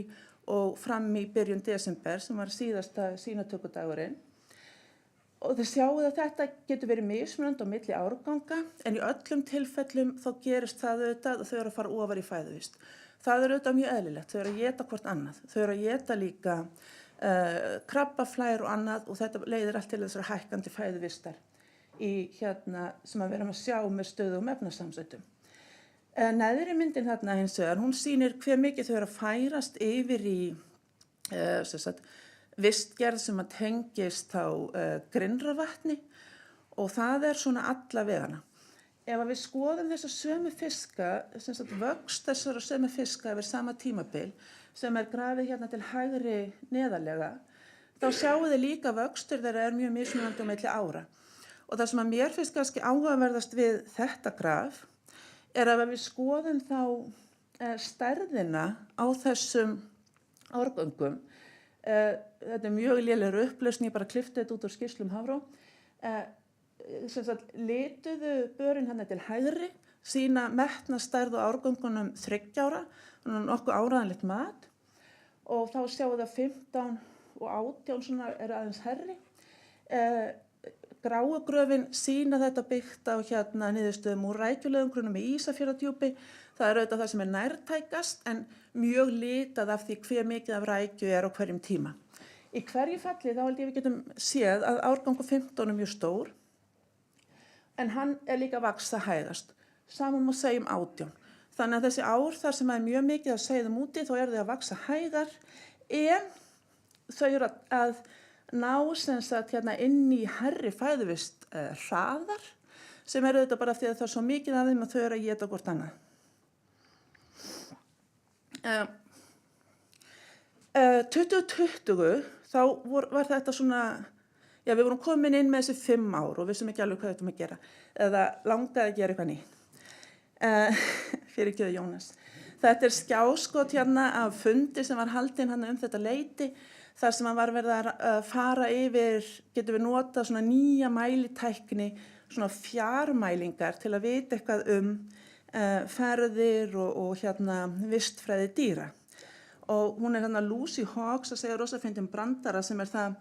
og fram í byrjun desember sem var síðasta sýnatökudagurinn. Og þið sjáuð að þetta getur verið mismunandi á milli árganga en í öllum tilfellum þá gerist það auðvitað og þau eru að fara ofar í fæðuvist. Það er auðvitað mjög eðlilegt, þau eru að éta hvort annað. Þau eru að éta líka krabbaflær og annað og þetta leiðir allt til þessari hækkandi fæðuvistar í hérna sem við erum að sjá með stöðugum efnasamsætum. Neðri myndin þarna hins vegar, hún sýnir hve mikið þau eru að færast yfir í vistgerð sem að tengist á Grynnravatni og það er svona alla vegana. Ef við skoðum þessa sömu fiska, vöxt þessara sömu fiska yfir sama tímabil sem er grafið hérna til hægri neðarlega, þá sjáum við líka vöxtur þeirra er mjög mismunandi á milli ára. Og það sem að mér finnst kannski áhugaverðast við þetta graf er að við skoðum þá stærðina á þessum árgöngum. Þetta er mjög lélegur upplausn, ég bara klippti þetta út úr skýrslum Hafró. Lituðu börin hérna til hægri, sýna metnastærð á árgöngunum 3 ára, nokkuð áræðanlegt mat og þá sjáum við að 15 og 18 svona eru aðeins herri. Gráu gröfin sýna þetta byggt á hérna niðurstöðum úr rækjuleiðangrunum í Ísafjarðardjúpi. Það er auðvitað það sem er nærtækast en mjög litað af því hve mikið af rækju er á hverjum tíma. Í hverju falli þá held ég við getum séð að árgangur 15 er mjög stór en hann er líka að vaxa hægast. Sama má segja 18. Þannig að þessi ár þar sem er mjög mikið að seiðum úti þá eru þau að vaxa hægar en þau eru að ná sem sagt hérna inn í hærri fæðuvist hraðar sem eru auðvitað bara því að það er svo mikið af þeim að þau eru að éta hvort annað. 2020 þá var þetta svona, já við vorum komin inn með þessi 5 ár og vissum ekki alveg hvað þetta að gera eða langaði að gera eitthvað nýtt. Fyrirgefðu Jónas. Þetta er skjáskot hérna af fundi sem var haldinn hérna þetta leyti þar sem var verið að fara yfir, getum við notað svona nýja mælitækni, svona fjarmælingar til að vita eitthvað ferðir og hérna vistfræði dýra. Og hún er hérna Lucy Hawks að segja rosa fyndin brandara sem er það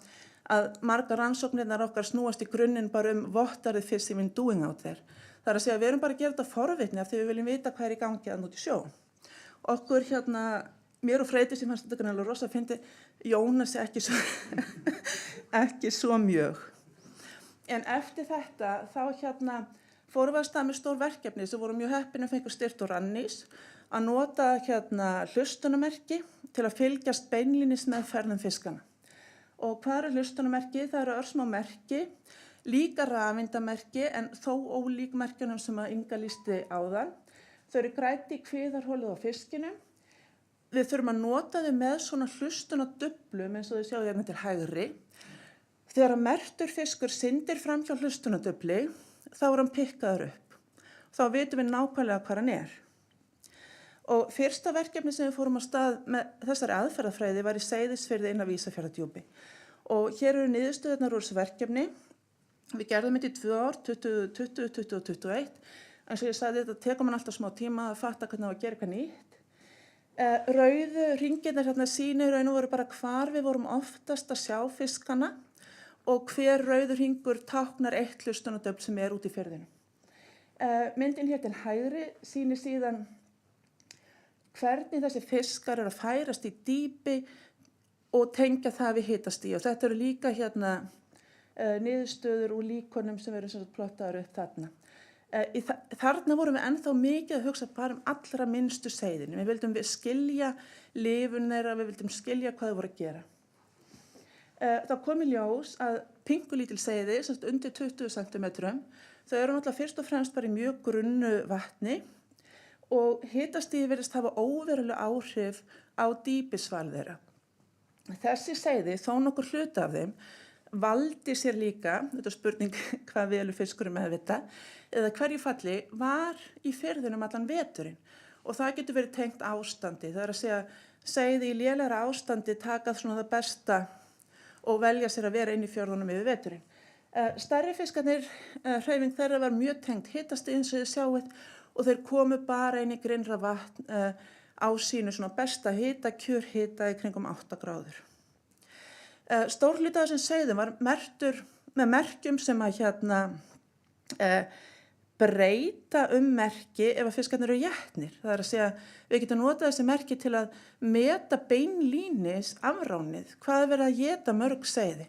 að margar rannsóknirnar okkar snúast í grunninn bara what are the fish even doing out there. Það er að segja að við erum bara að gera þetta forvitni af því við viljum vita hvað er í gangi að út í sjó. Okkur hérna, mér og Freydís sem fannst þetta greinlega rosa fyndi, Jónas ekki svo mjög. En eftir þetta þá hérna fórum við að stað með stór verkefni sem voru mjög heppin að fengu styrkt úr Annars að nota hérna hlustunamerki til að fylgjast beinlínis með ferðum fiskana. Og hvað eru hlustunamerki? Það eru örsmá merki líka rafeindamerki en þó ólík merkjunum sem að Inga lýsti áðan. Þau eru grædd í kviðarholið á fiskinum. Við þurfum að nota þau með svona hlustunardublum eins og þau sjáðu hérna til hægri. Þegar að merktur fiskur syndir fram hjá hlustunardubli, þá er hann pikkaður upp. Þá vitum við nákvæmlega hvað hann er. Og fyrsta verkefni sem við fórum á stað með þessari aðferðafræði var í Seyðisfirði inn á Ísafjarðardjúpi. Og hér eru niðurstöðurnar úr þessu verkefni. Við gerðum þetta í 2 ár, 2020, 2021. En svo ég sagði þetta tekur mann alltaf smá tíma að fatta hvernig það var að gera eitthvað nýtt. Rauðu hringirnir hérna sýnir raun og veru bara hvar við vorum oftast að sjá fiskana og hver rauður hringur táknar eitt hlustunardöfl sem er út í firðinu. Myndin hér til hægri sýnir síðan hvernig þessi fiskar eru að færast í dýpi og tengja það við hitastig. Og þetta eru líka hérna niðurstöður úr líkonum sem eru sem sagt plottaðar upp þarna. Þarna vorum við ennþá mikið að hugsa bara allra minnstu seiðinu. Við vildum skilja lifun þeirra, við vildum skilja hvað þau voru að gera. Það kom í ljós að pingulítil seiði, undir 20 cm, þau eru náttúrulega fyrst og fremst bara í mjög grunnu vatni og hitastigið virðist hafa óveruleg áhrif á dýpisval þeirra. Þessi seiði, þó nokkur hluti af þeim, valdi sér líka, þetta er spurning hvað velur fiskurinn meðvita, eða hverju falli var í firðinum allan veturinn og það getur verið tengt ástandi. Það er að segja, seiði í lélegra ástandi takað svona það besta og velja sér að vera inn í fjörðunum yfir veturinn. Stærri fiskarnir, hreyfing þeirra var mjög tengt hitastig eins og þið sjáið og þeir komu bara inn í grynnra vatn á sínu svona besta hita, kjörhita í kringum 8 gráður. Stór hluti af þessum seiðum var merktur með merkjum sem að breyta merki ef að fiskarnir eru étnir. Það er að segja, við getum notað þessi merki til að meta beinlínis afránið, hvað er verið að éta mörg seiði.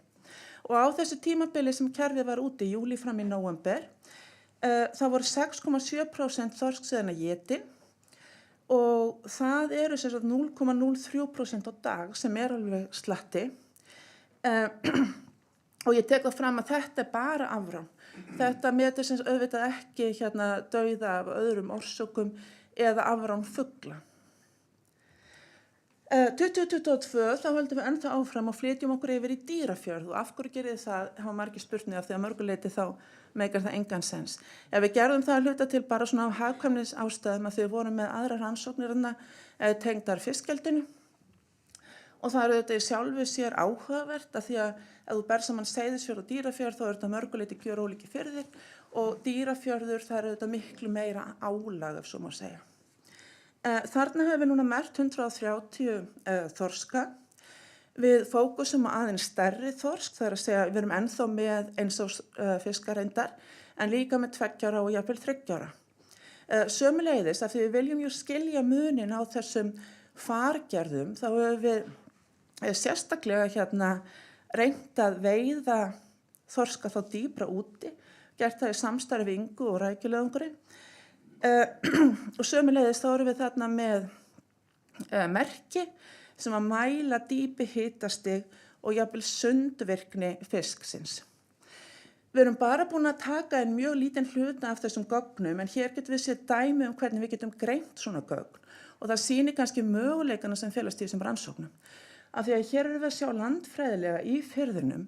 Og á þessu tímabili sem kerfið var úti, júlí fram í nóvember, það voru 6,7% þorskseiðanna étin og það eru 0,03% á dag sem er alveg slatti. Og ég tek það fram að þetta er bara afrán. Þetta metur sem auðvitað ekki dauða af öðrum orsökum eða afrán fugla. 2022 þá höldum við ennþá áfram og flytjum okkur yfir í Dýrafjörð og af hverju gerði það, hafa margir spurningar af því að mörguleiti þá meikar það engan sens. Við gerðum það að hluta til bara svona af hagkvæmnis ástæðum að þau vorum með aðrar rannsóknir tengdar fiskeldinu. Og það eru þetta í sjálfu sér áhugavert að því að ef þú ber saman Seyðisfjörð og Dýrafjörð þá eru þetta mörguleiti gjörólíkir firðir og Dýrafjörður það eru þetta miklu meira álag ef svo má segja. Þarna höfum við núna merkt 130 þorska. Við fókusum á aðeins stærri þorsk, það er að segja við erum ennþá með eins og fiskareyndar en líka með 2 ára og jafnvel 3 ára. Sömuleiðis að því við viljum ju skilja munin á þessum fargerðum þá höfum við sérstaklega reynt að veiða þorska þá dýpra úti, gert það í samstarfi við Ingu og rækjuleiðangurinn. Og sömuleiðis þá erum við þarna með merki sem að mæla dýpi hitastig og jafnvel sundvirkni fisksins. Við erum bara búin að taka en mjög lítinn hluta af þessum gögnum en hér getum við séð dæmi hvernig við getum greint svona gögn og það sýnir kannski möguleikana sem felast í þessum rannsóknum. Af því að hér erum við að sjá landfræðilega í firðinum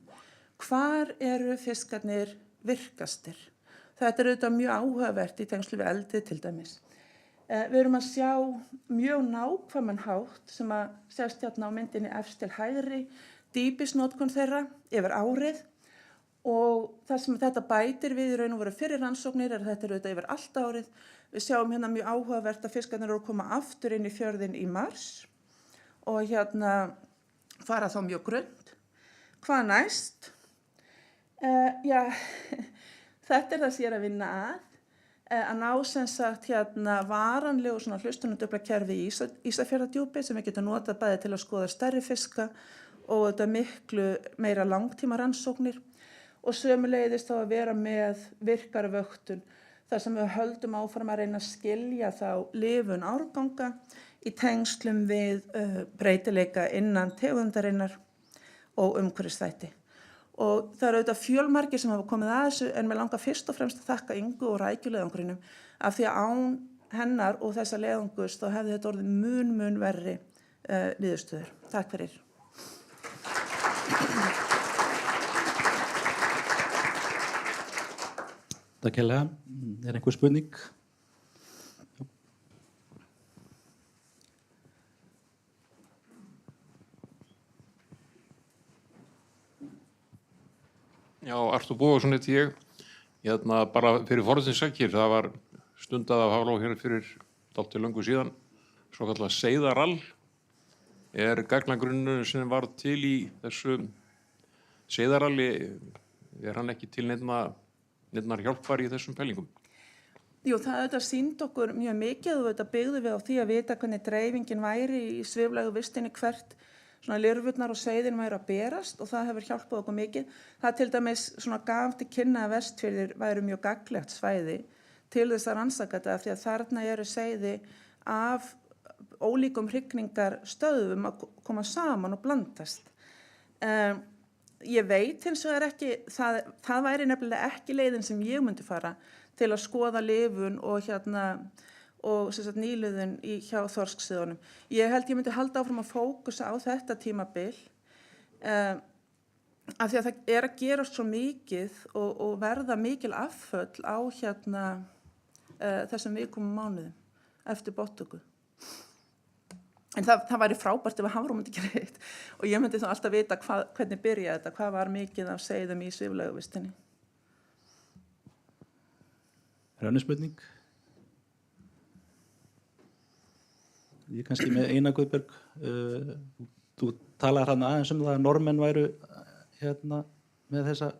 hvar eru fiskarnir virkastir. Þetta er auðvitað mjög áhugavert í tengslu við eldið til dæmis. Við erum að sjá mjög nákvæman hátt sem að sést hérna á myndinni efst til hægri, dýpisnotkun þeirra yfir árið og það sem þetta bætir við í raun og veru fyrir rannsóknir er að þetta er auðvitað yfir allt árið. Við sjáum hérna mjög áhugavert að fiskarnir eru að koma aftur inn í fjörðin í mars og fara þá mjög grunnt. Hvað næst? Þetta er það sem ég er að vinna að ná sem sagt varanlegu svona hlustunarduflakerfi í Ísafjarðardjúpi sem við getum notað bæði til að skoða stærri fiska og þetta miklu meira langtíma rannsóknir og sömuleiðis þá að vera með virkari vöktun þar sem við höldum áfram að reyna að skilja þá lifun árganga í tengslum við breytileika innan tegundarinnar og umhverfisþætti. Og það eru auðvitað fjölmargir sem hafa komið að þessu en mér langar fyrst og fremst að þakka Ingu og rækjuleiðangrinum af því að án hennar og þessa leiðangurs þá hefði þetta orðið mun verri niðurstöður. Takk fyrir. Takk hérlega. Einhver spurning? Já, Artur Bóðarsson heiti ég. Bara fyrir forðinsakir, það var stundað af Hafró hér fyrir dálítið löngu síðan, svo kallað seiðarall, gagnagrunnur sem var til í þessu seiðaralli, hann ekki til neinnar hjálpar í þessum pælingum? Jú, það auðvitað sýndi okkur mjög mikið og auðvitað byggðu við á því að vita hvernig dreifingin væri í sviflægu vistinni hvert svona lirfurnar og seiðin væri að berast og það hefur hjálpað okkur mikið. Það til dæmis svona gaf til kynna að Vestfirðir væru mjög gagnlegt svæði til þess að rannsaka þetta því að þarna eru seiði af ólíkum hrygningarstöðum að koma saman og blandast. Ég veit hins vegar ekki, það væri nefnilega ekki leiðin sem ég myndi fara til að skoða lifun og og nýliðun hjá þorsksíðunum. Ég held ég myndi halda áfram að fókusa á þetta tímabil af því að það er að gerast svo mikið og verða mikil afföll á þessum vikum og mánuðum eftir bottöku. En það væri frábært ef Hafró myndi gera eitt og ég myndi þá alltaf vita hvernig byrjaði þetta, hvað var mikið af seiðum í sviflægu vistinni. Önnur spurning? Ég kannski með eina Guðberg. Þú talar hann aðeins það að Norðmenn væru með þessa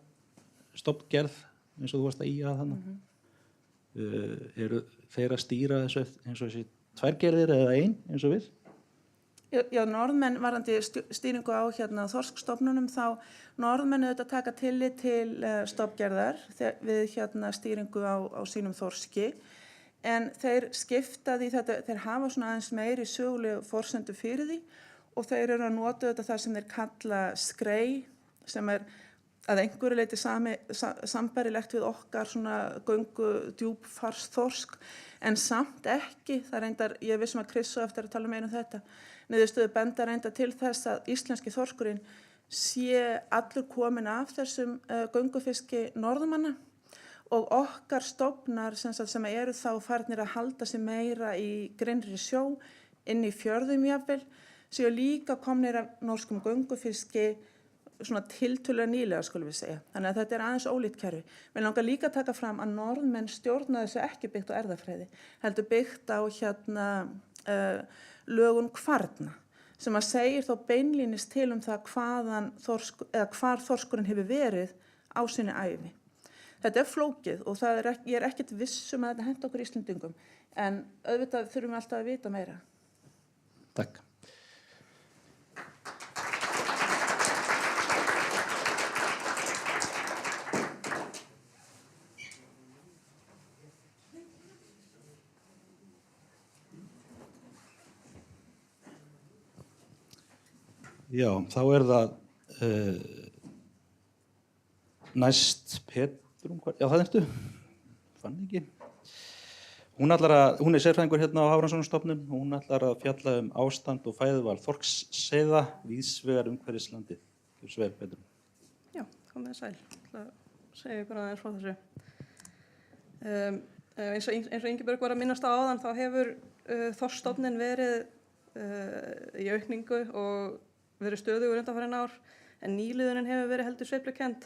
stofngerð eins og þú varst að ýja að hana. Eru þeir að stýra þessu eins og þessi tværgerðir eða ein eins og við? Já, Norðmenn varðandi stýringu á þorskstofnunum þá Norðmenn auðvitað taka tillit til stofngerðar við stýringu á sínum þorski. En þeir skiptaði þetta, þeir hafa svona aðeins meiri sögulegu forsendu fyrir því og þeir eru að nota þetta það sem þeir kalla skrei sem að einhverju leyti sambærilegt við okkar svona göngu djúpfarsþorsk en samt ekki, það reyndar, ég vissum að Chris og eftir að tala meira þetta, niðurstöður benda reyndar til þess að íslenski þorskurinn sé allur komin af þessum göngufiski norðmanna og okkar stofnar sem eru þá farnir að halda sig meira í grynnri sjó, inn í fjörðum jafnvel, séu líka komnir af norskum göngufiski svona tiltölulega nýlega, skulum við segja. Þannig að þetta er aðeins ólíkt kerfi. Mér langar líka að taka fram að Norðmenn stjórna þessu ekki byggt á erfðafræði, heldur byggt á lögun kvarna, sem að segir þó beinlínis til það hvar þorskurinn hefur verið á sinni ævi. Þetta er flókið og ég er ekkert viss að þetta henta okkur Íslendingum, en auðvitað þurfum við alltaf að vita meira. Takk. Já, þá það næst Petrum, já það ertu, fann ekki. Hún er sérfræðingur á Hafrannsóknastofnunum, hún ætlar að fjalla ástand og fæðuval þorskseiða víðs vegar umhverfis landið. Gjörðu vel, Petrum. Já, komið sæl. Það segja ykkur aðeins frá þessu. Eins og Ingibjörg var að minnast á áðan, þá hefur þorskstofninn verið í aukningu og verið stöðugur undanfarin ár, en nýliðunin hefur verið heldur sveiflukennd.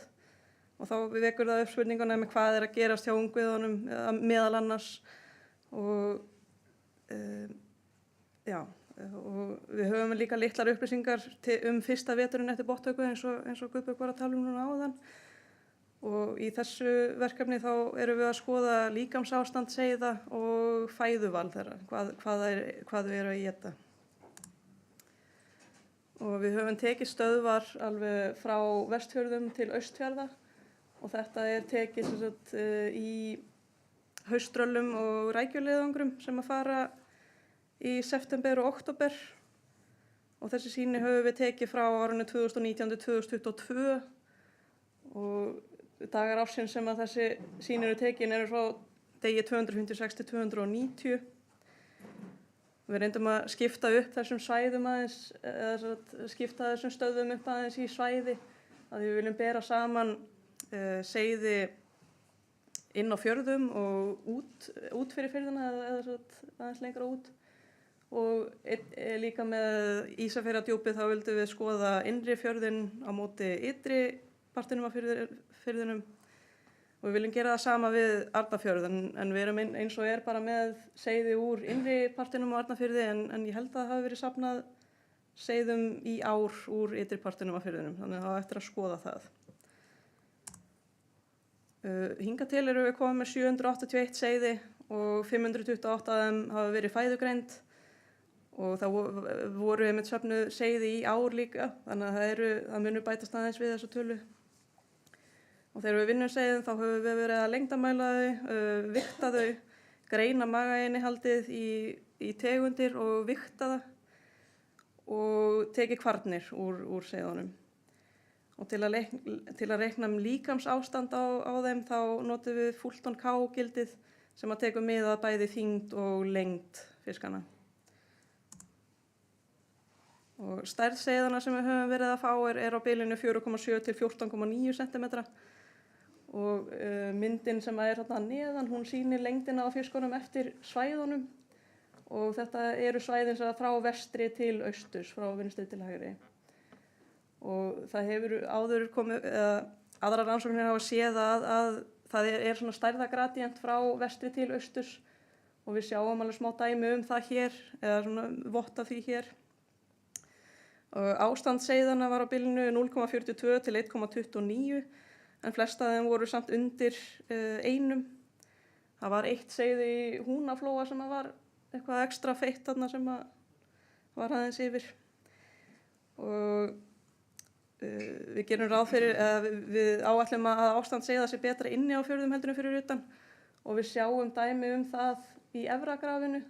Og þá vekur það upp spurninguna með hvað er að gerast hjá ungviðunum meðal annars. Og við höfum líka litlar upplýsingar fyrsta veturinn eftir bottöku eins og Guðbjörg var að tala núna áðan. Og í þessu verkefni þá erum við að skoða líkamsástand seiða og fæðuval þeirra, hvað við erum að éta. Og við höfum tekið stöðvar alveg frá Vestfjörðum til Austfjarða og þetta er tekið í hauströllum og rækjuleiðangrum sem að fara í september og október. Og þessi sýni höfum við tekið frá árinu 2019 til 2022 og dagar ársins sem að þessi sýni eru tekin eru frá degi 256 til 290. Við reyndum að skipta upp þessum svæðum aðeins, eða skipta þessum stöðum upp aðeins í svæði, að við viljum bera saman seiði inn á fjörðum og út fyrir firðina eða aðeins lengra út. Og líka með Ísafjarðardjúpið þá vildum við skoða innri fjörðin á móti ytri partinum af firðinum. Og við viljum gera það sama við Arnarfjörð, en við erum eins og bara með seiði úr innri partinum á Arnarfirði, en ég held að það hafi verið safnað seiðum í ár úr ytri partinum af firðinum, þannig að það á eftir að skoða það. Hingað til erum við komið með 781 seiði og 528 af þeim hafa verið fæðugreind og það voru einmitt söfnuð seiði í ár líka, þannig að það munur bætast aðeins við þessu tölu. Og þegar við vinnum seiðin þá höfum við verið að lengdamæla þau, vigta þau, greina magainnihaldið í tegundir og vigta það og tekið kvarnir úr seiðunum. Og til að reikna líkamsástand á þeim þá notum við Fulton K-gildið sem að tekur mið að bæði þyngd og lengd fiskana. Og stærð seiðana sem við höfum verið að fá er á bilinu 4,7 til 14,9 cm. Og myndin sem er þarna neðan, hún sýnir lengdina á fiskunum eftir svæðunum og þetta eru svæðin sem frá vestri til austurs, frá vinstri til hægri. Og það hefur áður komið, aðrar rannsóknir hafa séð að það er svona stærðagradient frá vestri til austurs og við sjáum alveg smá dæmi það hér, eða svona votta því hér. Og ástand seiðana var á bilinu 0,42 til 1,29 en flest af þeim voru samt undir einum. Það var eitt seiði í Húnaflóa sem var eitthvað ekstra feitt þarna sem var aðeins yfir. Og við gerum ráð fyrir, við áætlum að ástand seiða sé betra inni á fjörðum heldur en fyrir utan og við sjáum dæmi það í Efragrafinu.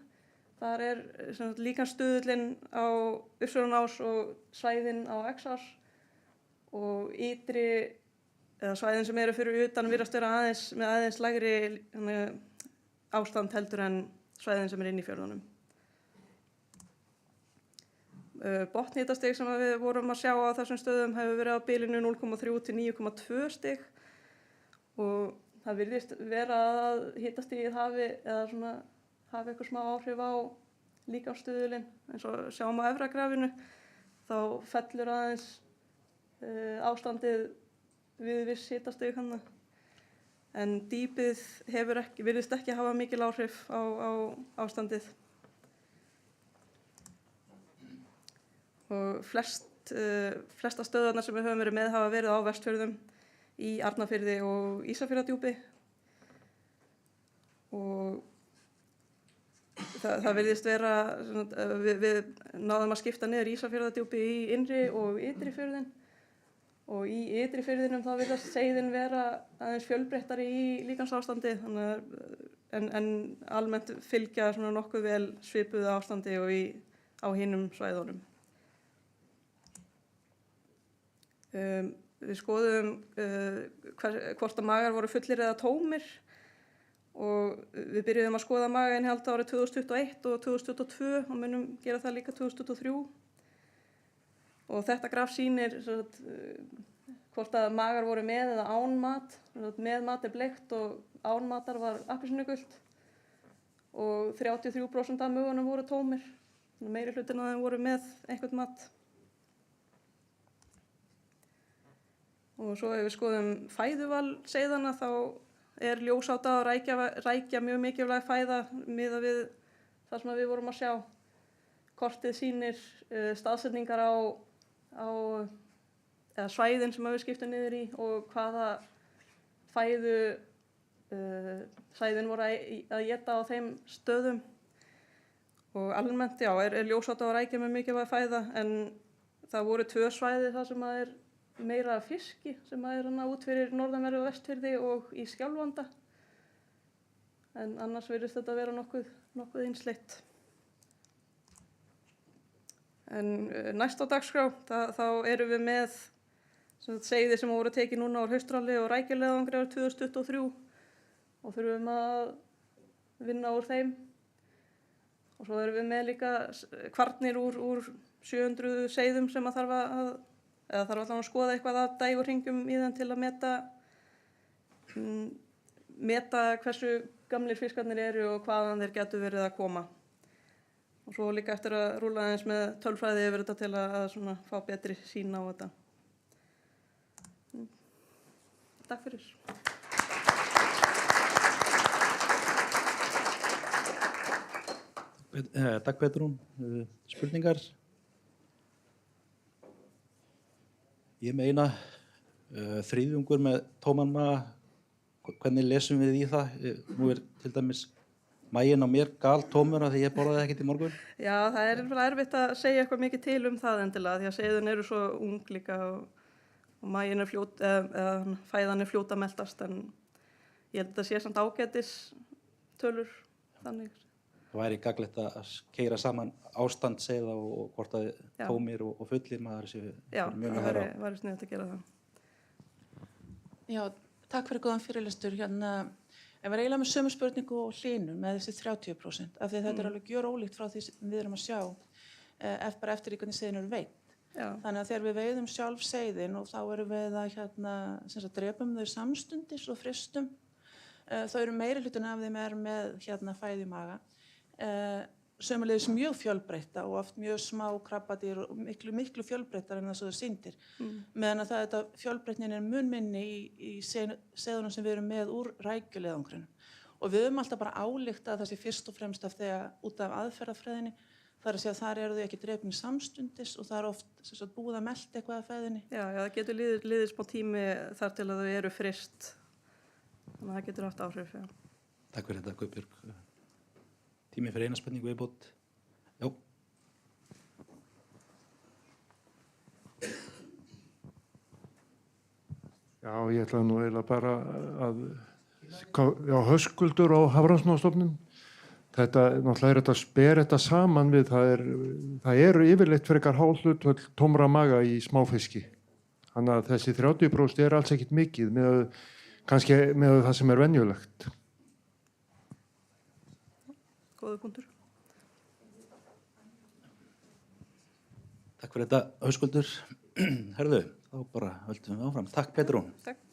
Þar er líkamsstuðullinn á Ufsarunás og svæðin á Exás og ytri eða svæðin sem eru fyrir utan virðast vera með aðeins lægri ástand heldur en svæðin sem inn í fjörðunum. Botnhitastig sem við vorum að sjá á þessum stöðum hefur verið á bilinu 0,3 til 9,2 stig og það virðist vera að hitastigið hafi eitthvað smá áhrif á líkamsstuðulinn. Eins og sjáum á Efragrafinu þá fellur aðeins ástandið við viss hitastig hann. En dýpið virðist ekki hafa mikil áhrif á ástandið. Og flesta stöðarnar sem við höfum verið með hafa verið á Vestfjörðum, í Arnarfirði og Ísafjarðardjúpi. Og það virðist vera, við náðum að skipta niður Ísafjarðardjúpi í innri og ytri fjörðin. Og í ytri firðinum þá virðast seiðin vera aðeins fjölbreyttari í líkamsástandi, en almennt fylgja nokkuð vel svipuðu ástandi og á hinum svæðunum. Við skoðum hvort að magar voru fullir eða tómir og við byrjuðum að skoða magainnihald árið 2021 og 2022 og munum gera það líka 2023. Og þetta graf sýnir hvort að magar voru með eða án mat. Með mat er bleikt og án matar var appelsínugult og 33% af mögunum voru tómir. Meiri hlutin af þeim voru með einhvern mat. Og svo ef við skoðum fæðuval seiðana þá er ljósáta og rækja mjög mikilvæg fæða miðað við það sem við vorum að sjá. Kortið sýnir staðsetningar eða svæðin sem við skiptum niður í og hvaða fæðu svæðin voru að éta á þeim stöðum. Og almennt er ljósáta og rækja með mikilvæg fæða en það voru 2 svæði þar sem er meira fiski sem er út fyrir norðanverðu og vestfirði og í Skjálfanda. En annars virðist þetta vera nokkuð einsleitt. En næst á dagskrá þá erum við með seiði sem voru tekið núna úr haustralli og rækjuleiðangri árið 2023 og þurfum að vinna úr þeim. Og svo erum við með líka kvarnir úr 700 seiðum sem að þarf allan að skoða eitthvað af dægurhringjum í þeim til að meta hversu gamlir fiskarnir eru og hvaðan þeir getur verið að koma. Og svo líka eftir að rúlla aðeins með tölfræði yfir þetta til að svona fá betri sýn á þetta. Takk fyrir. Takk Petrún. Spurningar? Ég meina þriðjungur með tóman maga. Hvernig lesum við í það? Nú til dæmis maginn á mér galtómur af því ég borðaði ekkert í morgun. Já, það er erfitt að segja eitthvað mikið til það endilega því að seiðin eru svo ung líka og maginn fæðan fljót að meltast en ég held að sé samt ágætis tölur þannig. Það væri gagnlegt að keyra saman ástand seiða og hvort að tómir og fullir maður séu mjög að vera á. Já, það væri sniðugt að gera það. Já, takk fyrir góðan fyrirlestur. Ég var eiginlega með sömu spurningu og Hlynur með þessi 30% af því að þetta alveg gjörólíkt frá því sem við erum að sjá bara eftir hvernig seiðin eru veidd. Þannig að þegar við veiðum sjálf seiðin og þá erum við að drepum þau samstundis og fristum, þá eru meiri hlutin af þeim með fæði í maga. Sömulegis mjög fjölbreytta og oft mjög smá krabbadýr og miklu fjölbreyttar en það svo það sýndir. Meðan að þetta fjölbreytnin er mun minni í seiðunum sem við erum með úr rækjuleiðangrinu. Og við höfum alltaf bara álykta að það sé fyrst og fremst af þegar út af aðferðafræðinni. Það er að segja að þar eru þau ekki drepin samstundis og það er oft búið að melta eitthvað af fæðinni. Já, það getur liðið smá tími þar til að þau eru fryst. Þannig að það getur haft áhrif, já. Takk fyrir þetta, Guðbjörg. Tími fyrir eina spurningu viðbót. Já. Já, ég ætla nú eiginlega bara að Höskuldur á Hafrannsóknastofnunum. Þetta náttúrulega þetta ber þetta saman við það eru yfirleitt frekar há hlutföll tómra maga í smáfiski. Þannig að þessi 30% alls ekkert mikið kannski með það sem venjulegt. Góður punktur. Takk fyrir þetta, Höskuldur. Herðu, þá bara höldum við áfram. Takk, Petrún. Takk.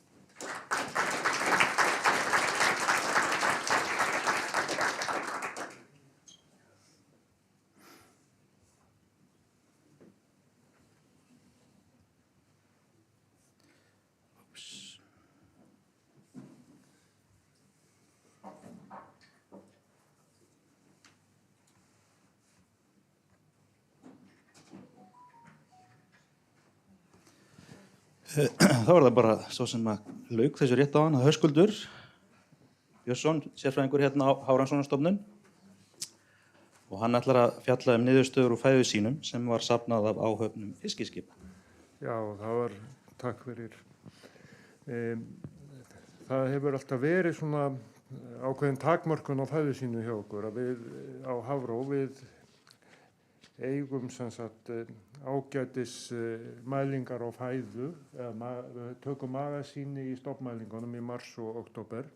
Þá það bara svo sem að lauk þessu rétt á hann, Höskuldur Björnsson, sérfræðingur hérna á Hafrannsóknastofnun og hann ætlar að fjalla niðurstöður úr fæðu sínum sem var safnað af áhöfnum fiskiskipa. Já, takk fyrir. Það hefur alltaf verið svona ákveðin takmörkun á fæðu sínu hjá okkur að við á Hafró eigum ágætis mælingar á fæðu, við tökum magasýni í stofnmælingunum í mars og október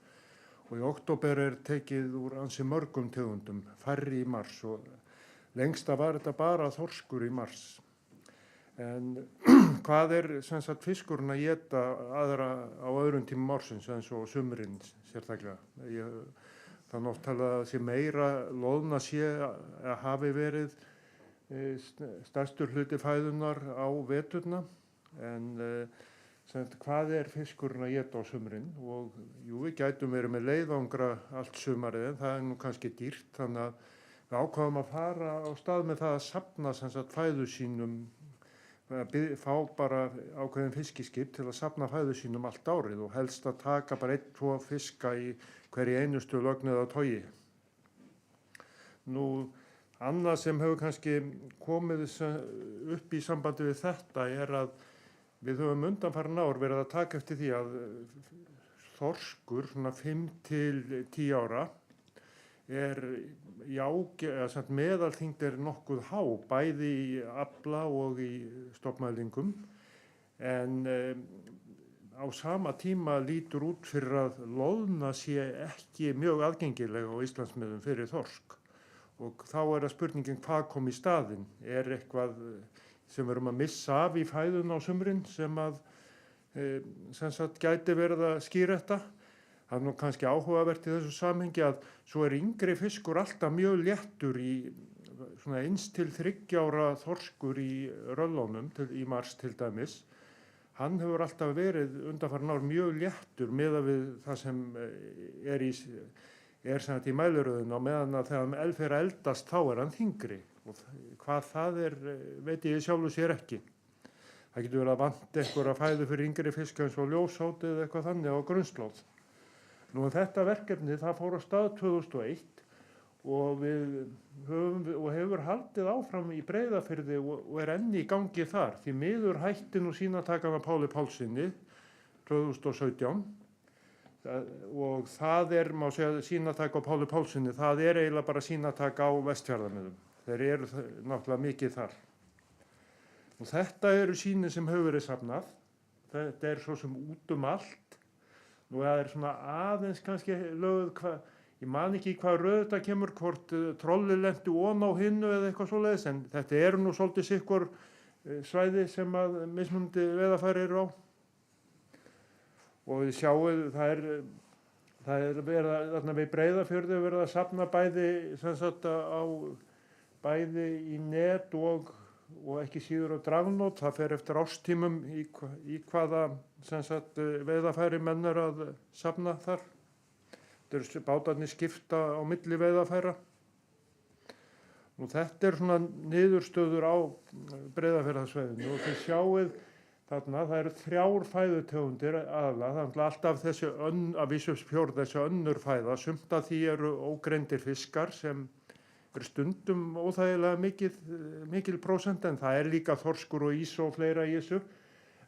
og í október tekið úr ansi mörgum tegundum, færri í mars og lengsta var þetta bara þorskur í mars. En hvað fiskurinn að éta aðra á öðrum tímum ársins eins og sumrin sérstaklega. Það er oft talað að sé meira loðna að hafi verið stærstur hluti fæðunar á veturna en hvað fiskurinn að éta á sumrin og við gætum verið með leiðangra allt sumarið en það nú kannski dýrt þannig að við ákváðum að fara á stað með það að safna fæðu sínum fá bara ákveðin fiskiskip til að safna fæðu sínum allt árið og helst að taka bara 1-2 fiska í hverju einustu lögn eða togi. Annað sem hefur kannski komið upp í sambandi við þetta að við höfum undanfarin ár verið að taka eftir því að þorskur, svona 5-10 ára, meðalþyngd nokkuð há, bæði í afla og í stofnmælingum. En á sama tíma lítur út fyrir að loðna sé ekki mjög aðgengileg á Íslandsmiðum fyrir þorsk. Og þá það spurningin hvað kom í staðinn. Eitthvað sem við erum að missa af í fæðun á sumrin sem að sem sagt gæti verið að skýra þetta. Það nú kannski áhugavert í þessu samhengi að svo yngri fiskur alltaf mjög léttur í svona 1 til 3 ára þorskur í röllunum í mars til dæmis. Hann hefur alltaf verið undanfarin ár mjög léttur miðað við það sem sem þetta í mæliröðinu, á meðan að þegar hann fer að eldast þá hann þyngri. Og hvað það veit ég sjálfu sér ekki. Það getur verið að vanta einhverja fæðu fyrir yngri fiska eins og ljósóti eða eitthvað þannig á grunnslóð. Nú þetta verkefni það fór á stað 2001 og hefur haldið áfram í Breiðafirði og enn í gangi þar. Því miður hætti nú sýnatakan af Páli Pálssyni 2017 og það má segja sýnataka á Páli Pálssyni, það eiginlega bara sýnataka á Vestfjarðamiðum. Þeir eru náttúrulega mikið þar. Og þetta eru sýni sem hefur verið safnað. Þetta svo sem út allt. Nú það svona aðeins kannski lögð ég man ekki hvað röð þetta kemur, hvort trolli lenti ofan á hinnu eða eitthvað svoleiðis, en þetta nú svolítið sikkur svæði sem að mismunandi veiðarfæri eru á. Og þið sjáuð, það verið þarna við Breiðafjörði verið að safna bæði, sem sagt, bæði í net og ekki síður á dragnót. Það fer eftir árstímum í hvaða, sem sagt, veiðarfæri menn að safna þar. Bátarnir skipta á milli veiðarfæra. Nú þetta svona niðurstöður á Breiðafjarðarsvæðinu og þið sjáið þarna, það eru 3 fæðutegundir aðalega, það alltaf þessi af vísu fjórða þessi önnur fæða, sumt af því eru ógreindir fiskar sem stundum óþægilega mikil prósent, en það líka þorskur og ís og fleira í þessu.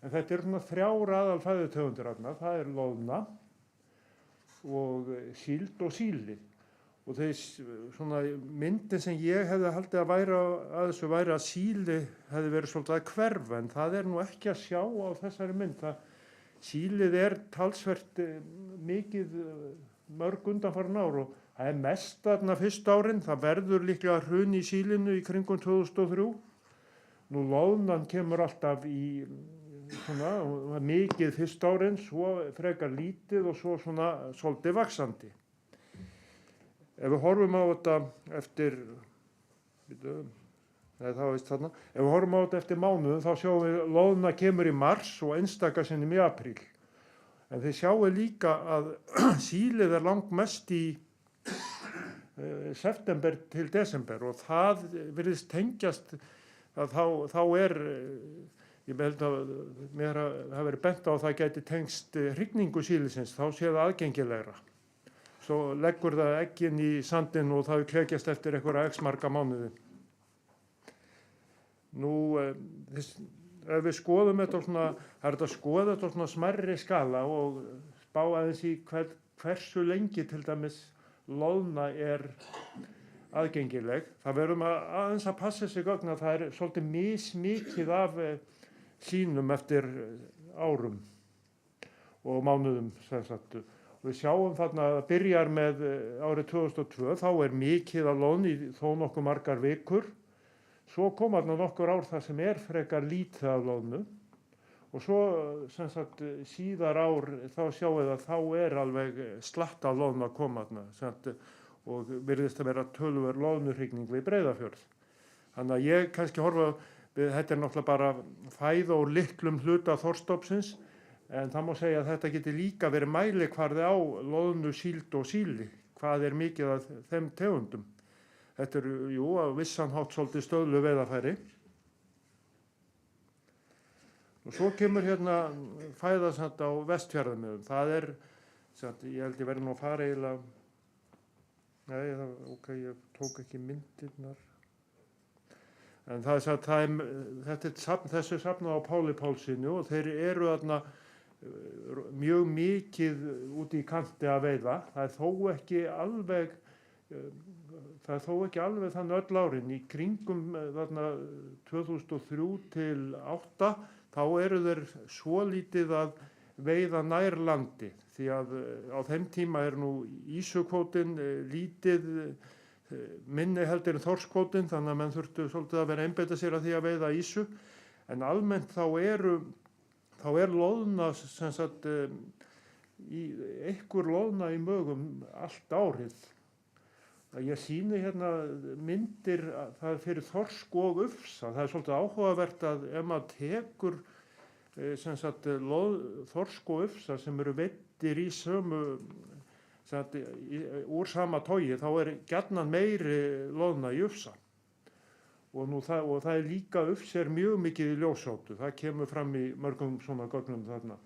En þetta svona 3 aðal fæðutegundir þarna, það loðna og síld og síli. Og svona myndin sem ég hefði haldið að þessu væri að síli hefði verið svolítið að hverfa, en það nú ekki að sjá á þessari mynd. Sílið talsvert mikið mörg undanfarin ár og það mest þarna fyrstu árin, það verður líklega hrun í sílinu í kringum 2003. Nú loðnan kemur alltaf í svona mikið fyrstu árin, svo frekar lítið og svo svona svolítið vaxandi. Ef við horfum á þetta eftir mánuðum þá sjáum við loðna kemur í mars og einstaka sinnum í apríl. En þið sjáum líka að sílið langmest í september til desember og það virðist tengjast að þá ég held að mér hafi verið bent á að það gæti tengst hrygningu sílisins, þá sé það aðgengilegra. Svo leggur það eggin í sandinn og það klekjast eftir einhverja x marga mánuði. Nú, ef við skoðum þetta svona, það þetta að skoða þetta svona smærri skala og spá aðeins í hversu lengi til dæmis loðna aðgengileg. Það verðum aðeins að passa sig að það svolítið mismikið af sýnum eftir árum og mánuðum, sem sagt. Við sjáum þarna að byrjar með árið 2002, þá mikið af loðnu í þó nokkuð margar vikur. Svo kom þarna nokkur ár þar sem frekar lítið af loðnu og svo, sem sagt, síðar ár þá sjáum við að þá alveg slatt af loðnu að koma þarna, og virðist að vera töluverð loðnuhrygning við Breiðafjörð. Þannig að ég kannski horfa þetta náttúrulega bara fæða úr litlum hluta þorskstofnsins, en það má segja að þetta geti líka verið mælikvarði á loðnu, síld og síli, hvað mikið af þeim tegundum. Þetta jú, á vissan hátt svolítið stöðlu veiðarfæri. Og svo kemur hérna fæða samt á Vestfjarðamiðum. Það ég held ég verið nú að fara eiginlega, ég tók ekki myndirnar. En þessu safnað á Páli Pálssyni og þeir eru þarna mjög mikið úti í kanti að veiða. Það er þó ekki alveg þannig öll árin. Í kringum þarna 2003 til 2008 þá eru þeir svolítið að veiða nær landi því að á þeim tíma nú ýsukvótinn lítið minni heldur en þorskvótinn þannig að menn þurftu svolítið að vera einbeita sér að því að veiða ýsu en almennt þá er loðna sem sagt einhver loðna í mögum allt árið. Ég sýni hérna myndir það fyrir þorsk og ufsa. Það svolítið áhugavert að ef maður tekur sem sagt þorsk og ufsa sem eru veiddir í sömu sagt, úr sama togi þá gjarnan meiri loðna í ufsa. Og það líka ufsi mjög mikið í ljósátu. Það kemur fram í mörgum svona gögnum þarna.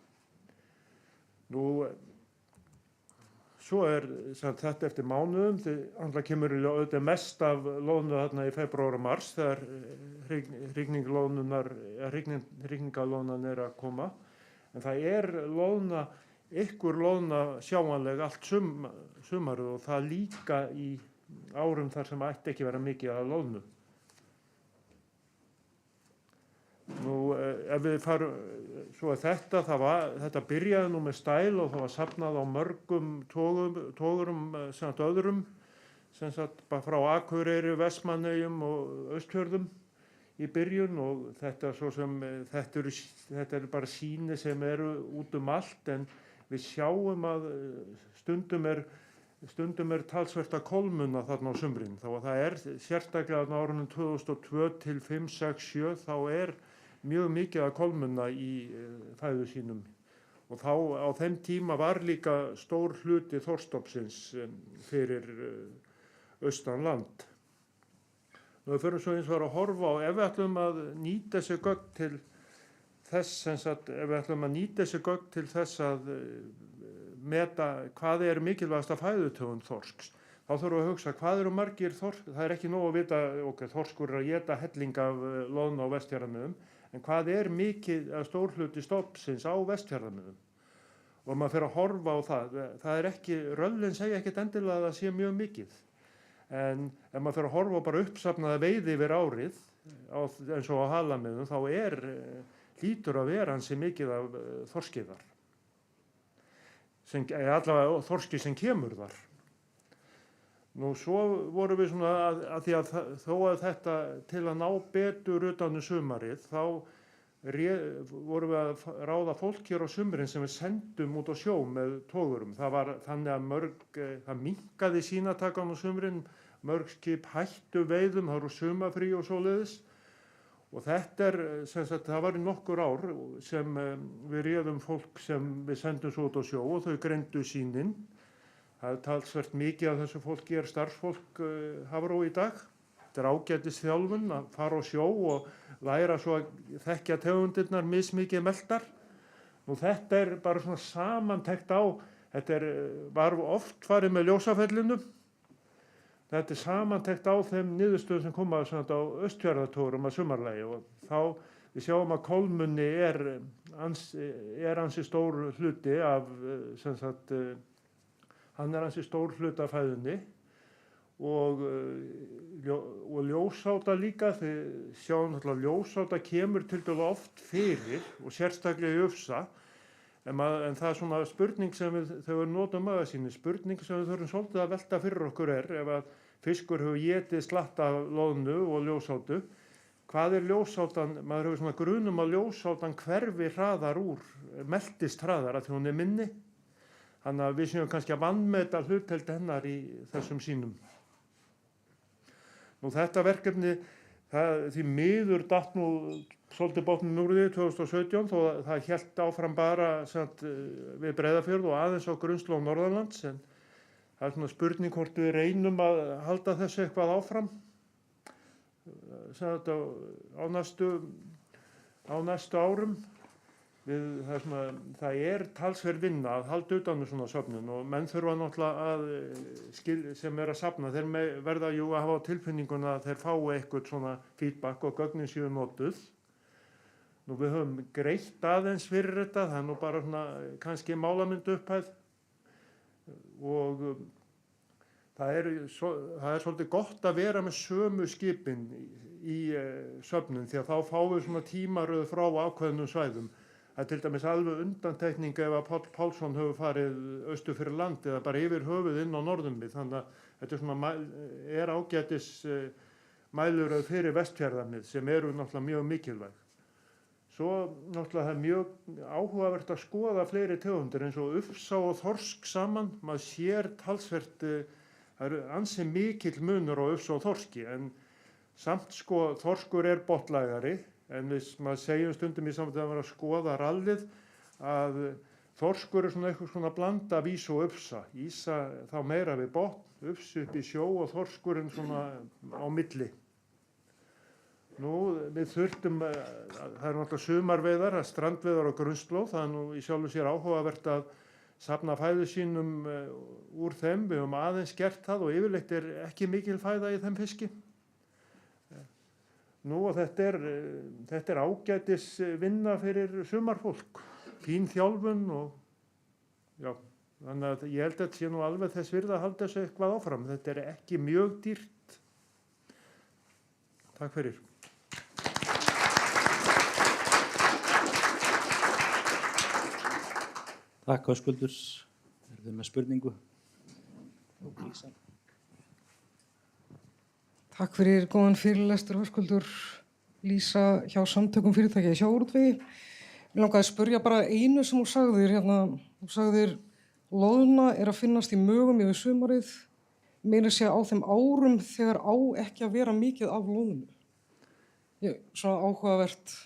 Svo þetta eftir mánuðum, annars kemur auðvitað mest af loðnu þarna í febrúar og mars þegar hrygningalóðnan að koma. En það loðna, ykkur loðna sjáanleg allt sumarið og það líka í árum þar sem ætti ekki vera mikið af loðnu. Ef við farum, svo þetta byrjaði nú með stæl og það var safnað á mörgum togurum samt öðrum, sem sagt bara frá Akureyri, Vestmannaeyjum og Austfjörðum í byrjun og þetta bara sýni sem eru út allt en við sjáum að stundum talsvert að kolmunna þarna á sumrin. Þá það sérstaklega á árunum 2002 til 5, 6, 7 þá mjög mikið að kolmunna í fæðu sínum og þá á þeim tíma var líka stór hluti þorskstofnsins fyrir austan land. Við förum svo eins og að horfa á ef við ætlum að nýta þessi gögn til þess að meta hvað mikilvægasta fæðutegund þorsks. Þá þurfum við að hugsa hvað eru margir þorsk, það ekki nóg að vita þorskur að éta helling af loðnu á Vestfjarðamiðum, en hvað mikið að stór hluti stofnsins á Vestfjarðamiðum. Og maður fer að horfa á það röllin segja ekkert endilega að það sé mjög mikið. En ef maður fer að horfa á bara uppsafnaða veiði yfir árið, eins og á halamiðum, þá hlýtur að vera ansi mikið af þorskiðar. Allavega þorski sem kemur þar. Svo vorum við svona að því að þó að þetta til að ná betur utan sumarið, þá vorum við að ráða fólk hér á sumrin sem við sendum út á sjó með togurum. Það var þannig að það minnkaði sýnatakan á sumrin, mörg skip hættu veiðum, það voru sumarfrí og svoleiðis. Og þetta sem sagt, það var í nokkur ár sem við réðum fólk sem við sendum svo út á sjó og þau greindu sýnin. Það talsvert mikið af þessu fólki starfsfólk Hafró í dag. Þetta ágætis þjálfun að fara á sjó og læra svo að þekkja tegundirnar mismikið meltar. Þetta bara svona samantekt á, var oft farið með ljósafellinu. Þetta samantekt á þeim niðurstöðum sem koma á Austfjarðartórum að sumarlagi og þá við sjáum að kolmunni ansi stór hluti af sem sagt hann ansi stór hluti af fæðunni og ljósáta líka, þið sjáum náttúrulega ljósáta kemur tiltölulega oft fyrir og sérstaklega í ufsa en það svona spurning sem þegar við notum magasíni, spurning sem við þurfum svolítið að velta fyrir okkur ef að fiskur hefur étið slatta af loðnu og ljósátu, hvað ljósátan, maður hefur svona grunum að ljósátan hverfi hraðar úr, meltist hraðar að því hún minni. Þannig að við séum kannski að vanmeta hlutdeild hennar í þessum sýnum. Þetta verkefni, því miður datt svolítið botninn úr því 2017 þó það hélt áfram bara við Breiðafjörð og aðeins á grunnslóð Norðurlands en það svona spurning hvort við reynum að halda þessu eitthvað áfram á næstu árum. Það talsverð vinna að halda utan svona söfnun og menn þurfa náttúrulega sem að safna, þeir verða að hafa á tilfinninguna að þeir fái eitthvað svona feedback og gögnin séu notuð. Við höfum greitt aðeins fyrir þetta, það bara svona kannski málamyndu upphæð og það svolítið gott að vera með sömu skipin í söfnun því að þá fáum við svona tímaröð frá ákveðnum svæðum. Það er til dæmis alveg undantekning ef að Páll Pálsson hefur farið austur fyrir land eða bara yfir höfuð inn á norðurmið. Þannig að þetta er ágætis mæluröð fyrir Vestfjarðamið sem eru náttúrulega mjög mikilvæg. Svo náttúrulega það er mjög áhugavert að skoða fleiri tegundir eins og ufsa og þorsk saman. Maður sér talsvert, það eru ansi mikill munur á ufsa og þorski en samt sko þorskur er botnlægari en maður segjum stundum í sambandi að vera að skoða rallið að þorskur er svona eitthvað svona blanda af ís og ufsa. Ísa þá meira við botn, ufsi upp í sjó og þorskurinn svona á milli. Nú, við þurftum, það eru náttúrulega sumarveiðar, strandveiðar og grunnslóð, það er nú í sjálfu sér áhugavert að safna fæðu sínum úr þeim. Við höfum aðeins gert það og yfirleitt er ekki mikil fæða í þeim fiski. Nú og þetta er ágætis vinna fyrir sumarfólk, fín þjálfun og já, þannig að ég held að þetta sé nú alveg þess virði að halda þessu eitthvað áfram. Þetta er ekki mjög dýrt. Takk fyrir. Takk Höskuldur. Er þið með spurningu? Takk fyrir góðan fyrirlestur, Höskuldur. Lísa hjá samtökum fyrirtækja í sjávarútvegi. Mér langaði að spyrja bara einu sem þú sagðir hérna. Þú sagðir loðna er að finnast í mögum yfir sumarið. Meira segja á þeim árum þegar á ekki að vera mikið af loðnu. Svona áhugavert.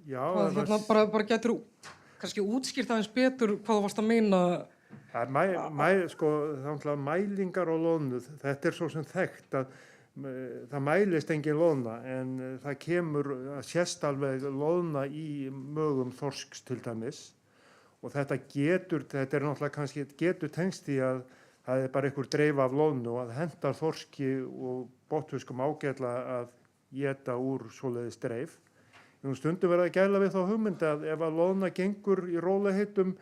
Já, hvað, hérna, bara getur kannski útskýrt aðeins betur hvað þú varst að meina. Sko, mælingar á loðnu, þetta er svo sem þekkt að það mælist engin loðna en það kemur að sést alveg loðna í mögum þorsks til dæmis og þetta er náttúrulega kannski getur tengst í að það er bara einhver dreif af loðnu og að hendar þorski og botnfiskum ágætlega að éta úr svoleiðis dreif. Stundum verða að gæla við þá hugmynd að ef að loðna gengur í rólegheitum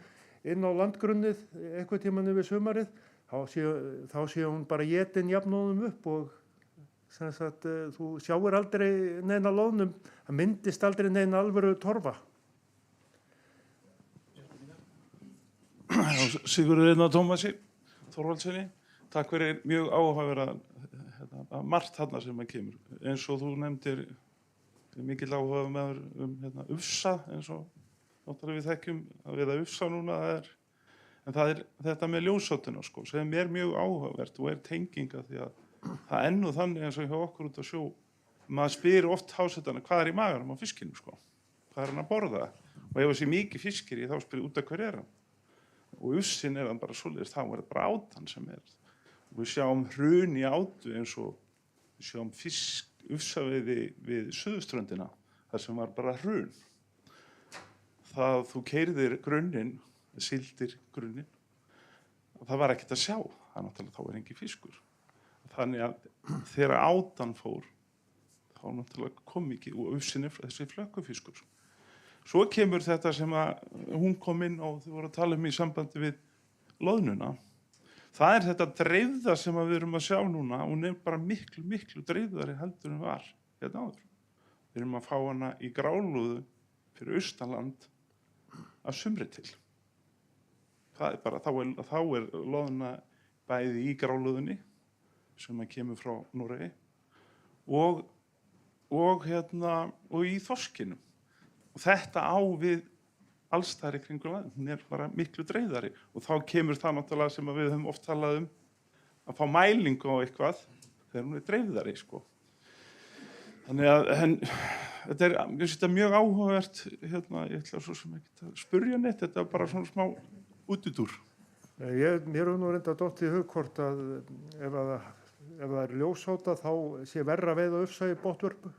inn á landgrunnið einhvern tímann yfir sumarið þá sé hún bara étin jafnóðum upp og þú sjáir aldrei neina loðnum, það myndist aldrei neina alvöru torfa. Sigurður Tómasi Þorvaldssoni, takk fyrir mjög áhugaverða margt þarna sem að kemur. Eins og þú nefndir mikill áhugaverður ufsa, eins og náttúrulega við þekkjum að við ufsa núna en það er þetta með ljósátuna sko, sem er mjög áhugavert og er tenginga því að það er nú þannig eins og hjá okkur út á sjó. Maður spyr oft hásetana hvað er í maganum á fiskinu sko, hvað er hann að borða og ef þessi mikið fiskir í þá spyr út af hver er hann. Og ufsin er hann bara svoleiðis, þá er það bara átan sem er. Og við sjáum hrun í átu eins og við sjáum ufsaveiði við suðurströndina, þar sem var bara hrun. Það þú keyrðir grunninn, sildir grunninn, og það var ekkert að sjá, það náttúrulega þá er engin fiskur. Þannig að þegar átan fór, þá náttúrulega kom ekki og ufsin er þessi flökkufiskur. Svo kemur þetta sem að hún kom inn og þau voru að tala um í sambandi við loðnuna. Það er þetta dreifða sem við erum að sjá núna, hún er bara miklu, miklu dreifðari heldur en var hérna áður. Við erum að fá hana í grálúðu fyrir austanland að sumri til. Það er bara, þá er loðna bæði í grálúðunni, sem að kemur frá Noregi og í þorskinum. Og þetta á við alls þar í kringum land, hún er bara miklu dreifðari og þá kemur það náttúrulega sem við höfum oft talað um að fá mælingu á eitthvað þegar hún er dreifðari sko. Þannig að mér finnst þetta mjög áhugavert ég ætla svo sem ekki að spyrja neitt, þetta er bara svona smá útúrdúr. Mér hefur nú reynda dottið í hug hvort að ef það er ljósáta þá sé verra veiða ufsa í botnvörpu.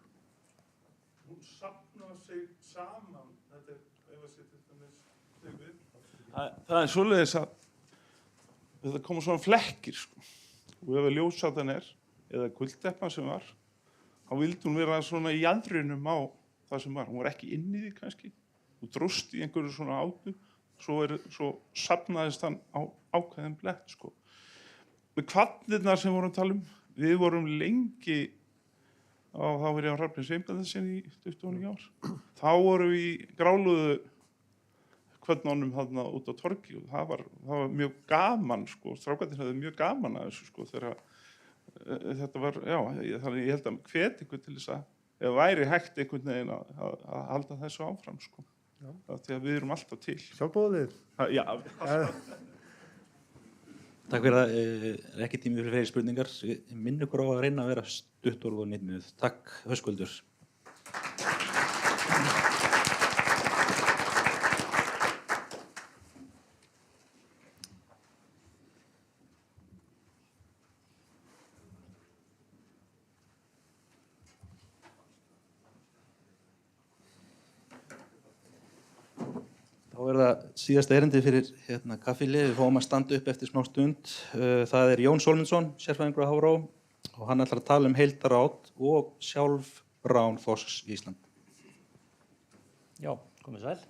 Hún safnar sig saman, þetta ef að sé til dæmis við. Það er svoleiðis að þetta koma svona flekkir sko. Og ef ljósátan eða kulddeppan sem var, þá vildi hún vera svona í jaðrinum á það sem var. Hún var ekki inn í því kannski. Hún dróst í einhverju svona átu. Svo safnaðist hann á ákveðin blett sko. Með kvarnirnar sem vorum að tala um, við vorum lengi og þá var ég á Hrafni Sveinbjarnarsyni í 29 ár. Þá vorum við í gráluðu kvöldnánum þarna út á torgi og það var mjög gaman, sko. Strákarnir höfðu mjög gaman að þessu, sko, þegar þetta var, já, þannig ég held að hvet ykkur til þess að, ef væri hægt einhvern veginn að halda þessu áfram, sko. Því að við erum alltaf til. Sjálfboðið? Já. Takk fyrir það. Ekki tími fyrir fleiri spurningar. Ég minn ykkur á að reyna að vera stuttorð og nýtmið. Takk, Höskuldur. Þá það síðasta erindi fyrir kaffilið. Við fáum að standa upp eftir smá stund. Það Jón Sólmundsson, sérfræðingur á Hafró, og hann ætlar að tala heildarát og sjálfbrán þorsks í Ísland. Já, komið sæl.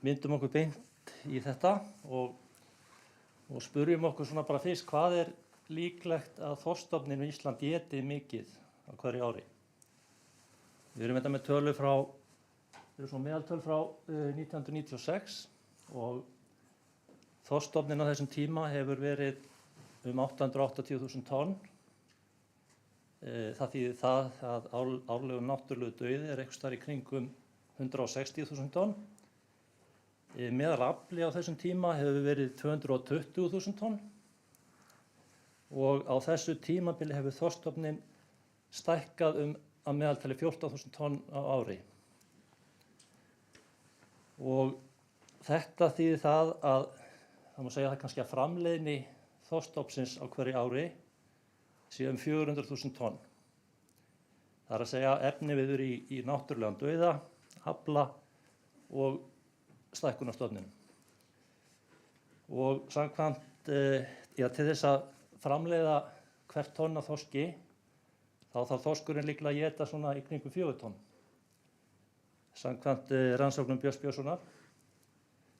Myndum okkur beint í þetta og spurjum okkur svona bara fyrst hvað líklegt að þorskstofninn í Ísland éti mikið á hverju ári. Við erum þetta með tölu frá meðaltöl frá 1996 og þorskstofninn á þessum tíma hefur verið 880.000 tonn. Það þýðir það að árlegur náttúrlegur dauði einhvers staðar í kringum 160.000 tonn. Meðalafli á þessum tíma hefur verið 220.000 tonn og á þessu tímabili hefur þorskstofninn stækkað að meðaltali 14.000 tonn á ári. Og þetta þýðir það að, það má segja það kannski að framleiðni þorskstofnsins á hverju ári sé 400.000 tonn. Það að segja efniviður í náttúrulegan dauða, afla og stækkunarstofninum. Og samkvæmt, til þess að framleiða hvert tonn af þorski, þá þarf þorskurinn líklega að éta svona í kringum 4 tonn. Samkvæmt rannsóknum Björns Björnssonar,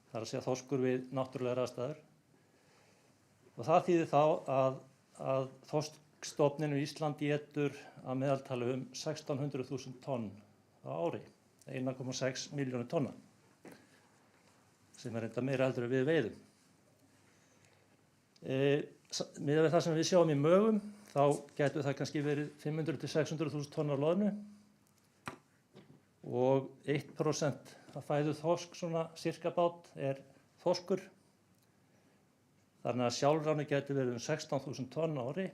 það að segja þorskur við náttúrulegar aðstæður. Og það þýðir þá að þorskstofninn í Íslandi étur að meðaltali 1600.000 tonn á ári, 1,6 milljónir tonna, sem reynda meira heldur en við veiðum. Miðað við það sem við sjáum í mögum, þá gætu það kannski verið 500 til 600.000 tonn á loðnu og 1% af fæðu þorsk, svona cirka bát, þorskur. Þannig að sjálfráni gæti verið 16.000 tonn á ári,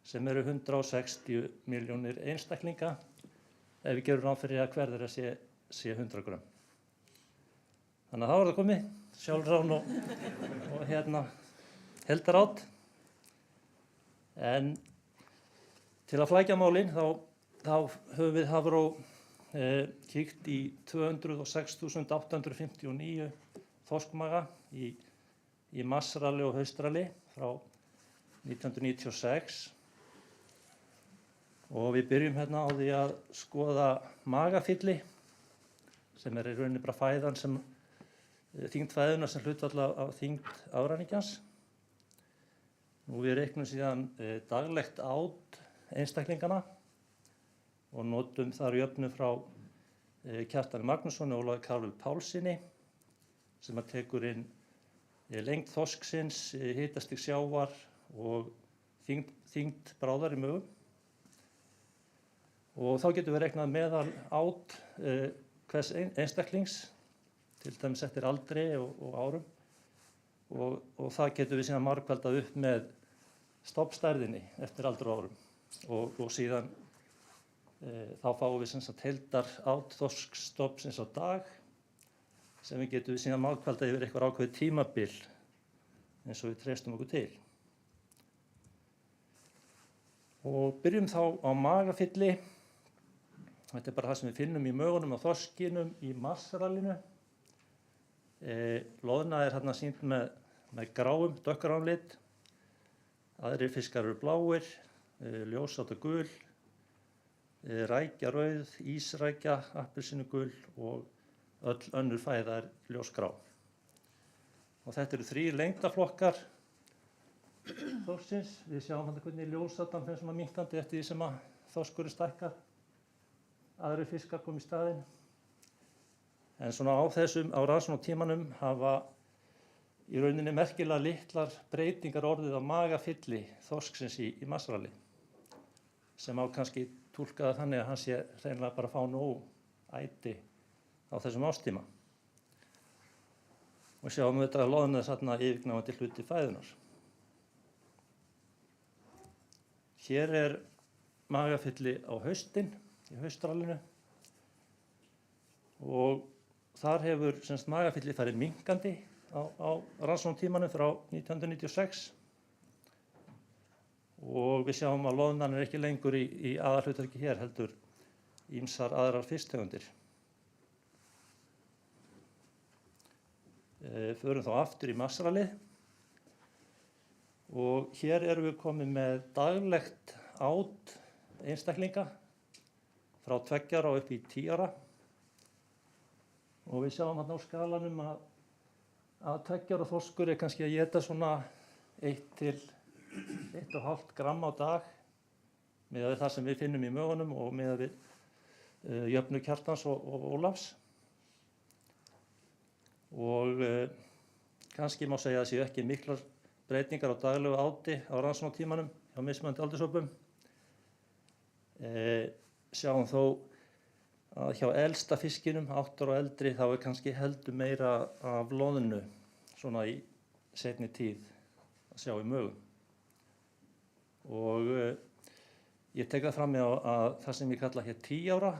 sem eru 160 milljónir einstaklinga, ef við gerum ráð fyrir að hver þeirra sé 100 grömm. Þannig að þá það komið, sjálfrán og heildarát. En til að flækja málin, þá höfum við Hafró kíkt í 206.859 þorskmaga í massrali og haustrali frá 1996. Og við byrjum á því að skoða magafylli, sem í rauninni bara fæðan sem þyngd fæðuna sem hlutfall af þyngd afræningjans. Nú við reiknum síðan daglegt át einstaklingana og notum þar jöfnu frá Kjartani Magnússoni og Ólafi Karvel Pálssyni, sem tekur inn lengd þorsksins, hitastig sjávar og þyngd bráðar í mögum. Og þá getum við reiknað meðal át hvers einstaklings, til dæmis eftir aldri og árum. Og það getum við síðan margfaldað upp með stofnstærðinni eftir aldur og árum. Og síðan þá fáum við heildar át þorskstofnsins á dag, sem við getum síðan margfaldað yfir eitthvað ákveðið tímabil, eins og við treystum okkur til. Og byrjum þá á magafylli. Þetta bara það sem við finnum í mögunum á þorskinum í massralinu. Loðna þarna sýnd með gráum, dökkgráum lit. Aðrir fiskar eru bláir, ljósáta gul, rækja rauð, ísrækja, appelsínugul og öll önnur fæða ljósgrá. Og þetta eru 3 lengdaflokkar þorsksins. Við sjáum hann hvernig ljósatan fyrir svona minnkandi eftir því sem að þorskur stækkar. Aðrir fiskar kom í staðinn. En svona á rannsóknartímanum hafa í rauninni merkilega litlar breytingar orðið á magafylli þorsksins í massarali, sem á kannski túlkaða þannig að hann sé hreinlega bara að fá nóg æti á þessum ástíma. Og sjáum við þetta að loðna þarna yfirgnæfandi hluti fæðunar. Hér er magafylli á haustin, í haustralinu, og þar hefur magafylli farið minnkandi á rannsóknartímanum frá 1996 og við sjáum að loðnan er ekki lengur í aðalhlutverki hér, heldur ýmsar aðrar fisktegundir. Förum þá aftur í massaralið og hér erum við komin með daglegt át einstaklinga frá 2 ára og upp í 10 ára og við sjáum hérna á skalanum að 2 ára þorskur er kannski að éta svona 1 til 1,5 gramm á dag miðað við það sem við finnum í mögunum og miðað við jöfnu Kjartans og Ólafs. Og kannski má segja að það séu ekki miklar breytingar á daglegu áti á rannsóknartímanum hjá mismunandi aldurshópum. Sjáum þó að hjá elsta fiskinum, 8 ára og eldri, þá er kannski heldur meira af loðnu svona í seinni tíð að sjá í mögum. Og ég tek það fram að það sem ég kalla hér 10 ára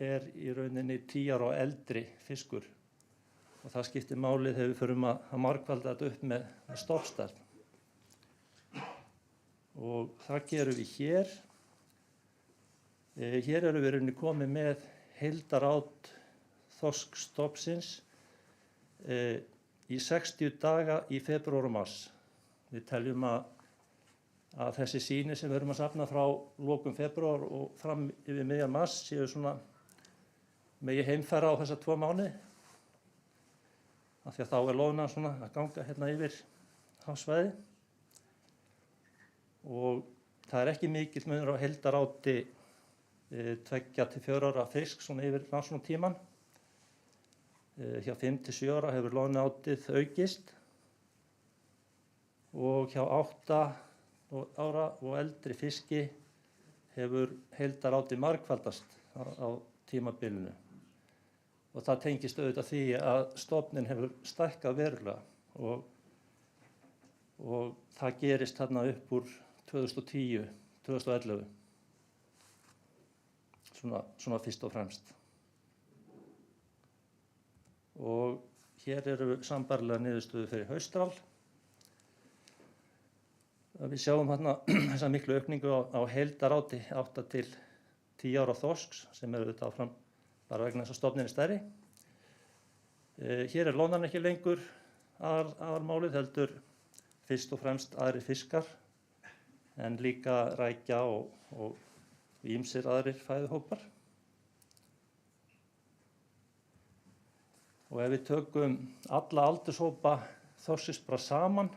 er í rauninni 10 ára og eldri fiskur. Og það skiptir málið þegar við förum að margfalda þetta upp með stofnstærð. Og það gerum við hér. Hér erum við rauninni komið með heildarát þorskstofnsins í 60 daga í febrúar og mars. Við teljum að þessi sýni sem við erum að safna frá lokum febrúar og fram yfir miðjan mars séu svona megi heimfæra á þessa 2 mánuði. Af því að þá er loðnan svona að ganga hérna yfir hafsvæði. Og það er ekki mikill munur á heildaráti 2 til 4 ára fisk svona yfir rannsóknartímann. Hjá 5 til 7 ára hefur loðnuátið aukist og hjá 8 ára og eldri fiski hefur heildarátið margfaldast á tímabilinu. Og það tengist auðvitað því að stofninn hefur stækkað verulega og það gerist þarna upp úr 2010, 2011. Svona fyrst og fremst. Og hér eru sambærilega niðurstöður fyrir haustral. Við sjáum hérna þessa miklu aukningu á heildaráti 8 til 10 ára þorsks sem eru þetta áfram bara vegna þess að stofninn er stærri. Hér er loðnan ekki lengur aðalmálið, heldur fyrst og fremst aðrir fiskar en líka rækja og ýmsir aðrir fæðuhópar. Og ef við tökum alla aldurshópa þorsks bara saman,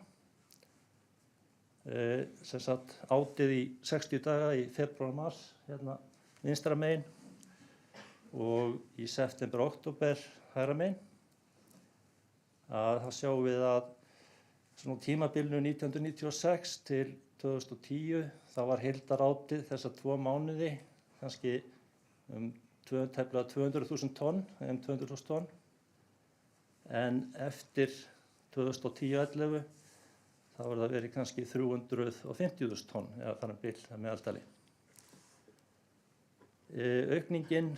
sem sagt átið í 60 daga í febrúar og mars, hérna vinstra megin, og í september og október hægra megin, að þá sjáum við að svona tímabilinu 1996 til 2010 þá var heildarátið þessa 2 mánuði kannski tæplega 200.000 tonn, 200.000 tonn, en eftir 2010-11 þá var það verið kannski 350.000 tonn, eða þannig bil með meðaltali. Aukningin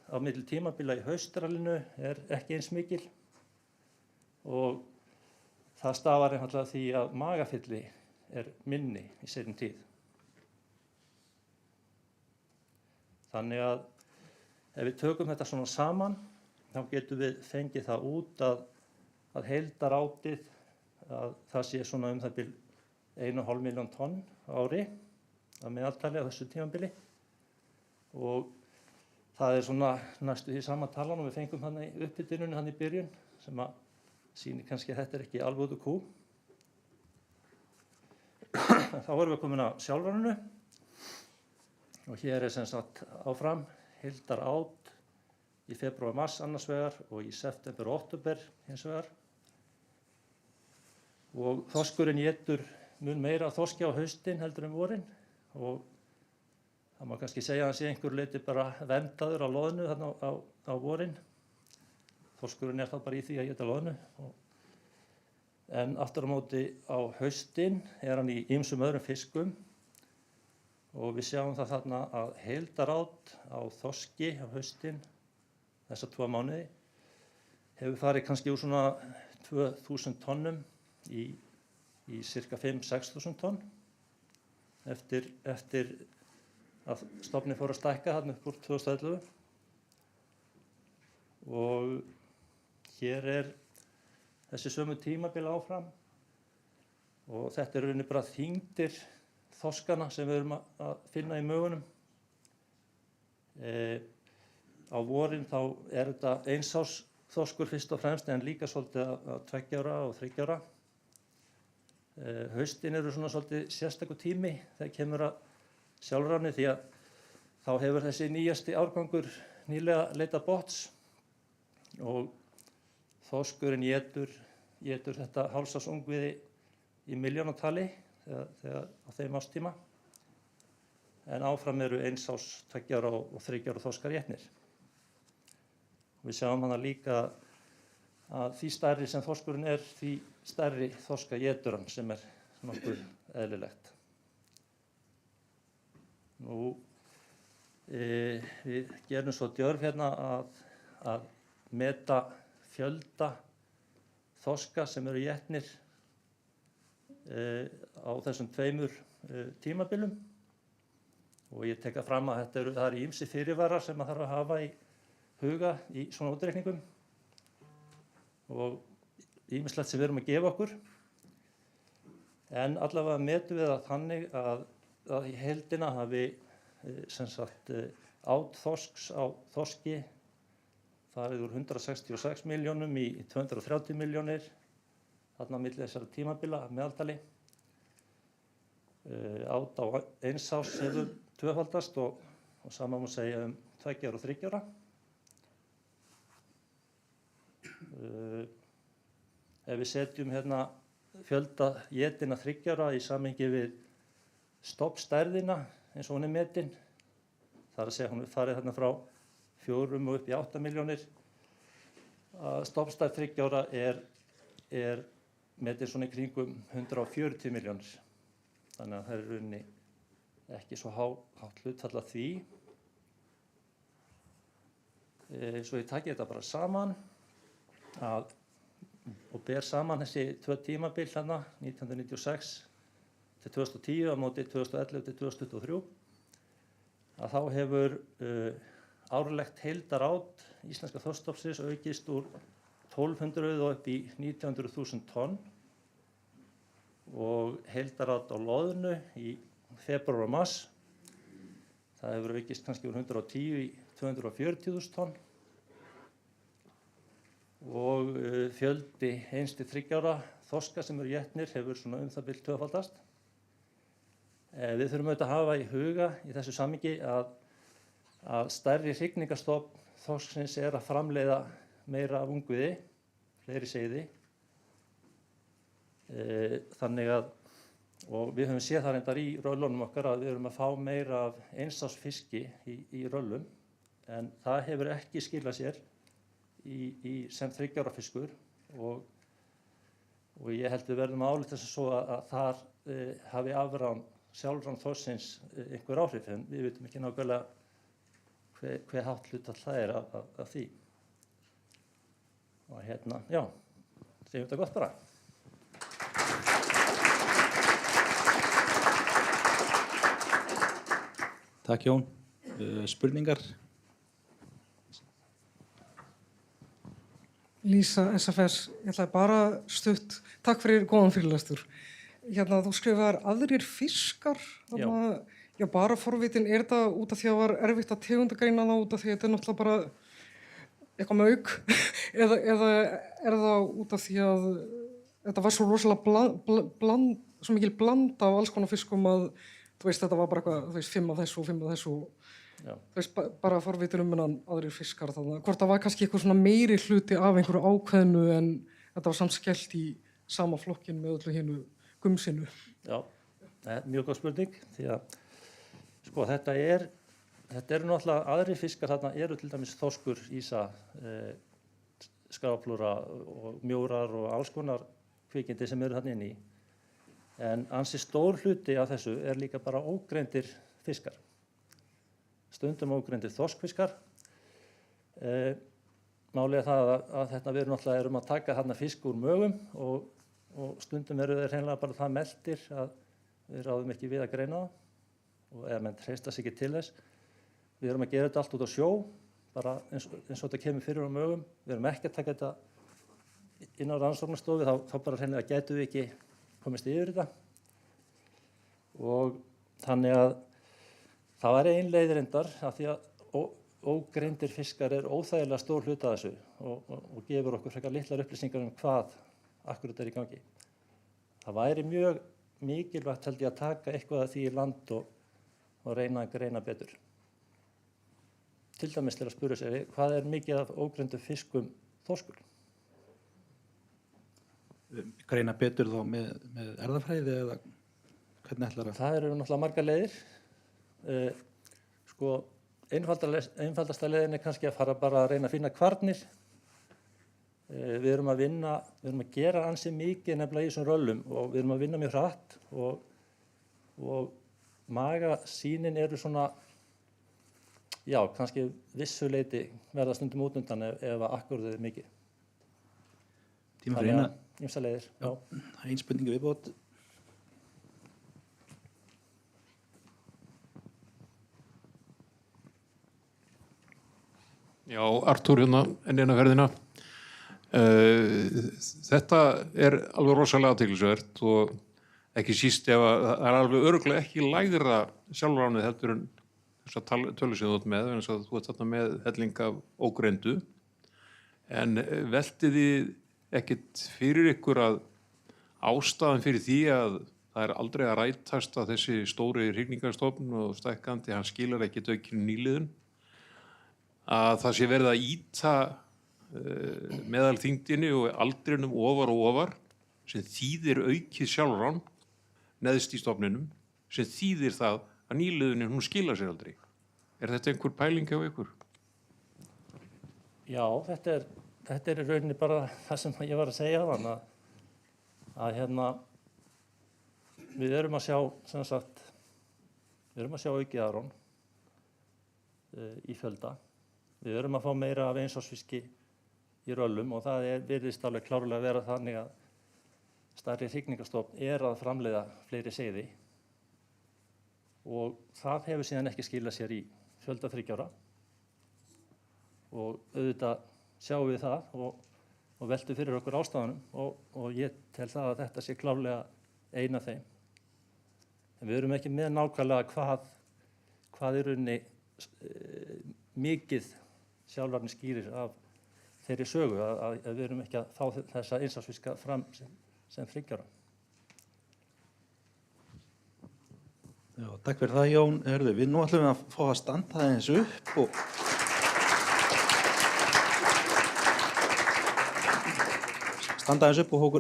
á milli tímabila í haustralinu er ekki eins mikil og það stafar einfaldlega því að magafylli er minni í seinni tíð. Þannig að ef við tökum þetta svona saman, þá getum við fengið það út að heildarátið að það sé svona það bil 1,5 milljón tonn á ári að meðaltali á þessu tímabili og það er svona næstu því sama talan og við fengum hann í upphituninni hann í byrjun sem að sýnir kannski að þetta er ekki alveg út úr kú. þá erum við komin að sjálfráninu og hér sem sagt áfram heildar át í febrúar, mars annars vegar og í september og október hins vegar. Og þorskurinn étur mun meira þorski á haustin heldur en vorin og það má kannski segja að hann sé einhver leyti bara verndaður á loðnu þarna á vorin. Þorskurinn þá bara í því að éta loðnu. En aftur á móti á haustin hann í ýmsum öðrum fiskum og við sjáum það þarna að heildarát á þorski á haustin þessa 2 mánuði hefur farið kannski úr svona 2000 tonnum í cirka 5-6.000 tonn eftir að stofninn fór að stækka þarna upp úr 2011 og hér þessi sömu tímabil áfram og þetta rauninni bara þyngdir þorskana sem við erum að finna í mögunum. Á vorin þá þetta einsás þorskur fyrst og fremst en líka svolítið að 2 ára og 3 ára. Haustin eru svona svolítið sérstakur tími þegar kemur að sjálfráni því að þá hefur þessi nýjasti árgangur nýlega leitað botns og þorskurinn étur þetta hálfsársungviði í milljónatali þegar á þeim ástíma en áfram eru einsás 2 ára og 3 ára þorskar étnir. Við sjáum hana líka að því stærri sem þorskurinn því stærri þorska étur hann sem nokkuð eðlilegt. Við gerum svo djörf hérna að meta fjölda þorska sem eru étnir á þessum 2 tímabilum og ég tek það fram að það eru ýmsir fyrirvarar sem maður þarf að hafa í huga í svona útreikningum og ýmislegt sem við erum að gefa okkur en allavega metum við það þannig að í heildina hafi sem sagt át þorsks á þorski farið úr 166 milljónum í 230 milljónir þarna á milli þessara tímabila að meðaltali. Át á einsás hefur tvöfaldast og sama má segja 2 ára og 3 ára. Ef við setjum hérna fjölda étinna 3 ára í samhengi við stofnstærðina eins og hún metin, þar að segja hún farið þarna frá 4 og upp í 8 milljónir. Stofnstærð 3 ára er metin svona í kringum 140 milljónir. Þannig að það er rauninni ekki svo hátt hlutfall af því. Svo ég taki þetta bara saman og ber saman þessi 2 tímabil hérna 1996 til 2010 á móti 2011 til 2023 að þá hefur árlegt heildarát íslenska þorskstofnsins aukist úr 1200 og upp í 1900.000 tonn og heildarát á loðnu í febrúar og mars það hefur aukist kannski úr 110 í 240.000 tonn og fjöldi 1-3 ára þorska sem eru étnir hefur svona það bil tvöfaldast. Við þurfum auðvitað að hafa í huga í þessu samhengi að stærri hrygningarstofn þorsksins að framleiða meira af ungviði, fleiri seiði. Þannig að, og við höfum séð það reyndar í röllunum okkar að við erum að fá meira af einsás fiski í röllum, en það hefur ekki skilað sér sem 3 ára fiskur og ég held við verðum að álíta þessu svo að þar hafi sjálfrán þorsksins einhver áhrif, en við vitum ekki nákvæmlega hve hátt hlutfall það af því. Og hérna, já, segjum þetta gott bara. Takk Jón. Spurningar? Lísa, SFS, ég ætlaði bara stutt. Takk fyrir góðan fyrirlestur. Hérna, þú skrifaðar aðrir fiskar. Já, bara forvitin, þetta út af því að var erfitt að tegundagreina það út af því að þetta náttúrulega bara eitthvað mauk eða það út af því að þetta var svo rosalega svo mikil blanda af alls konar fiskum að, þú veist, þetta var bara eitthvað, þú veist, 5 af þessu og 5 af þessu og þú veist, bara forvitin meðan aðrir fiskar þarna. Hvort það var kannski eitthvað svona meiri hluti af einhverju ákveðnu en þetta var samt skellt í sama flokkin með öllu hinu gumsinu. Já, mjög góð spurning, því að sko þetta eru náttúrulega aðrir fiskar þarna eru til dæmis þorskur, ýsa, skraflúra og mjórar og alls konar kvikindi sem eru þarna inn í. En ansi stór hluti af þessu er líka bara ógreindir fiskar. Stundum ógreindir þorskfiskar. Málið er það að þetta við náttúrulega erum að taka þarna fisk úr mögum og stundum eru þeir hreinlega bara það meltir að við ráðum ekki við að greina það og ef menn treysta sig ekki til þess. Við erum að gera þetta allt út á sjó, bara eins og þetta kemur fyrir á mögum. Við erum ekki að taka þetta inn á rannsóknastofu, þá bara hreinlega getum við ekki komist yfir þetta. Og þannig að það var ein leið reyndar af því að ógreindir fiskar er óþægilega stór hluti af þessu og gefur okkur frekar litlar upplýsingar hvað akkur þetta í gangi. Það væri mjög mikilvægt held ég að taka eitthvað af því í land og reyna að greina betur. Til dæmis til að spyrja sig, hvað er mikið af ógreindu fiskum þorskur? Greina betur þá með erfðafræði eða hvernig ætlar að? Það eru náttúrulega margar leiðir. Sko, einfaldasta leiðin er kannski að fara bara að reyna að finna kvarnir. Við erum að gera ansi mikið nefnilega í þessum röllum og við erum að vinna mjög hratt og magasýnin eru svona, já, kannski vissu leyti verða stundum út undan ef akkurðið er mikið. Tíma fyrir eina. Ýmsar leiðir, já. Ein spurningu viðbót. Já, Artúr hérna enn eina ferðina. Þetta er alveg rosalega athyglisvert og ekki síst ef að það er alveg örugglega ekki lægra sjálfránið heldur en þessar tölur sem þú ert með, eins og þú ert þarna með helling af ógreindu. En veltið þið ekkert fyrir ykkur að ástæðan fyrir því að það er aldrei að rætast að þessi stóri hrygningarstofn og stækkandi, hann skilar ekki aukinu nýliðun, að það sé verið að ýta meðalþyngdinni og aldrinum ofar og ofar sem þýðir aukið sjálfrán neðst í stofninum, sem þýðir það að nýliðunin hún skilar sér aldrei. Er þetta einhver pæling hjá ykkur? Já, þetta er í rauninni bara það sem ég var að segja þarna að hérna við erum að sjá sem sagt aukið afrán í fjölda. Við erum að fá meira af einsásfiski í röllum og það virðist alveg klárlega að vera þannig að stærri hrygningarstofn er að framleiða fleiri seiði og það hefur síðan ekki skilað sér í fjölda 3 ára og auðvitað sjáum við það og veltum fyrir okkur ástafanum og ég tel það að þetta sé klárlega ein af þeim. En við erum ekki með nákvæmlega hvað í rauninni mikið sjálfránið skýrir af þeirri sögu að við erum ekki að fá þessa einsásfiska fram sem 3 ára. Já, takk fyrir það Jón. Við nú ætlum við að fá að standa aðeins upp og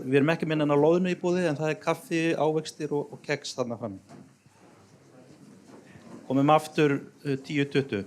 við erum ekki minna á loðnu í búði en það er kaffi, ávextir og keks þarna fram. Komum aftur 10:20.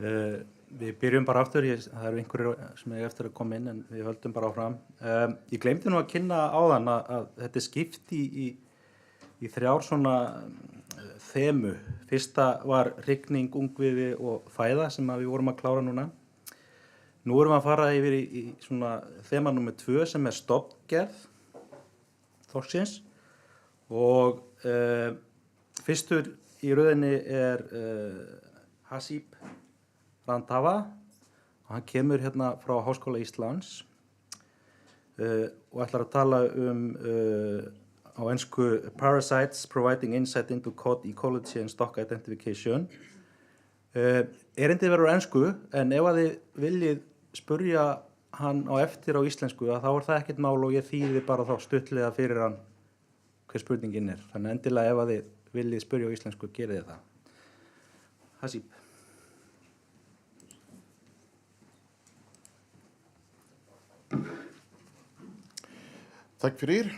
Við byrjum bara aftur, það eru einhverjir sem er eftir að koma inn en við höldum bara áfram. Ég gleymdi nú að kynna áðan að þetta er skipt í þrjár svona þemu. Fyrsta var hrygning, ungviði og fæða sem við vorum að klára núna. Nú erum við að fara yfir í svona þema nummer 2 sem er stofngerð þorsksins og fyrstur í röðinni er Hasib Randava og hann kemur hérna frá Háskóla Íslands og ætlar að tala á ensku Parasites Providing Insight into Cod Ecology and Stock Identification. Erindið verður á ensku en ef að þið viljið spurja hann á eftir á íslensku þá er það ekkert mál og ég þýði bara þá stuttlega fyrir hann hver spurningin er. Þannig endilega ef að þið viljið spurja á íslensku gerið þið það. Hasib. Tack fyrir.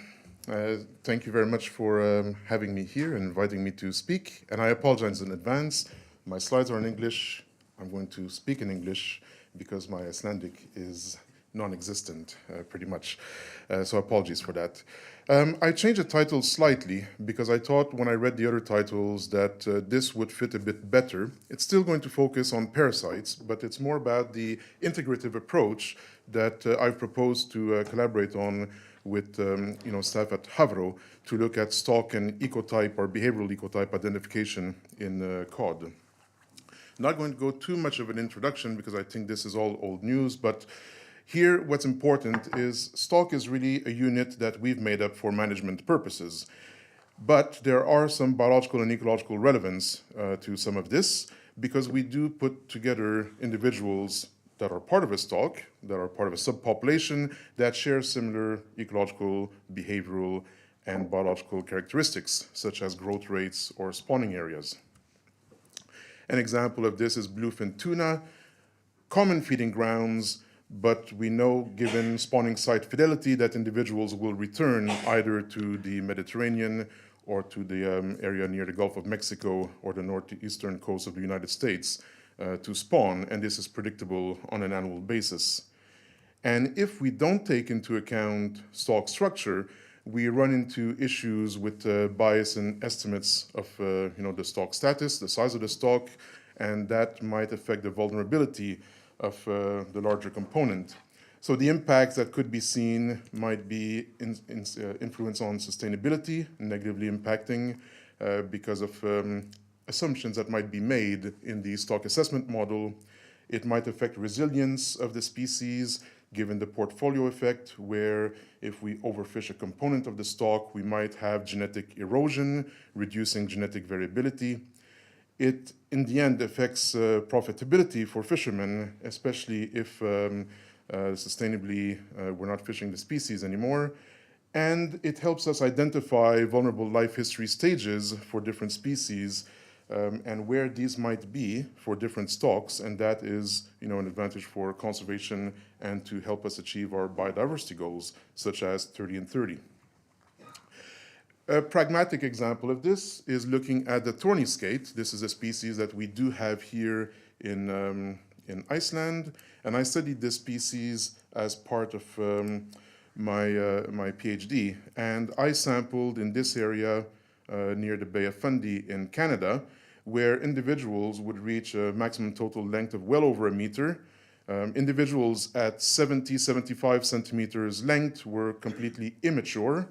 Thank you very much for having me here and inviting me to speak. And I apologize in advance. My slides are in English. I'm going to speak in English because my Icelandic is non-existent, pretty much. So apologies for that. I changed the title slightly because I thought when I read the other titles that this would fit a bit better. It's still going to focus on parasites, but it's more about the integrative approach that I've proposed to collaborate on with staff at Havro to look at stock and ecotype or behavioral ecotype identification in cod. Not going to go too much of an introduction because I think this is all old news, but here what's important is stock is really a unit that we've made up for management purposes. But there are some biological and ecological relevance to some of this because we do put together individuals that are part of a stock, that are part of a subpopulation, that share similar ecological, behavioral, and biological characteristics, such as growth rates or spawning areas. An example of this is bluefin tuna, common feeding grounds, but we know, given spawning site fidelity, that individuals will return either to the Mediterranean or to the area near the Gulf of Mexico or the northeastern coast of the United States to spawn, and this is predictable on an annual basis. And if we don't take into account stock structure, we run into issues with bias in estimates of the stock status, the size of the stock, and that might affect the vulnerability of the larger component. So the impacts that could be seen might be influence on sustainability, negatively impacting because of assumptions that might be made in the stock assessment model. It might affect resilience of the species, given the portfolio effect, where if we overfish a component of the stock, we might have genetic erosion, reducing genetic variability. It, in the end, affects profitability for fishermen, especially if sustainably we're not fishing the species anymore. And it helps us identify vulnerable life history stages for different species and where these might be for different stocks, and that is an advantage for conservation and to help us achieve our biodiversity goals, such as 30 and 30. A pragmatic example of this is looking at the thorny skate. This is a species that we do have here in Iceland, and I studied this species as part of my PhD, and I sampled in this area near the Bay of Fundy in Canada, where individuals would reach a maximum total length of well over a meter. Individuals at 70-75 centimeters length were completely immature,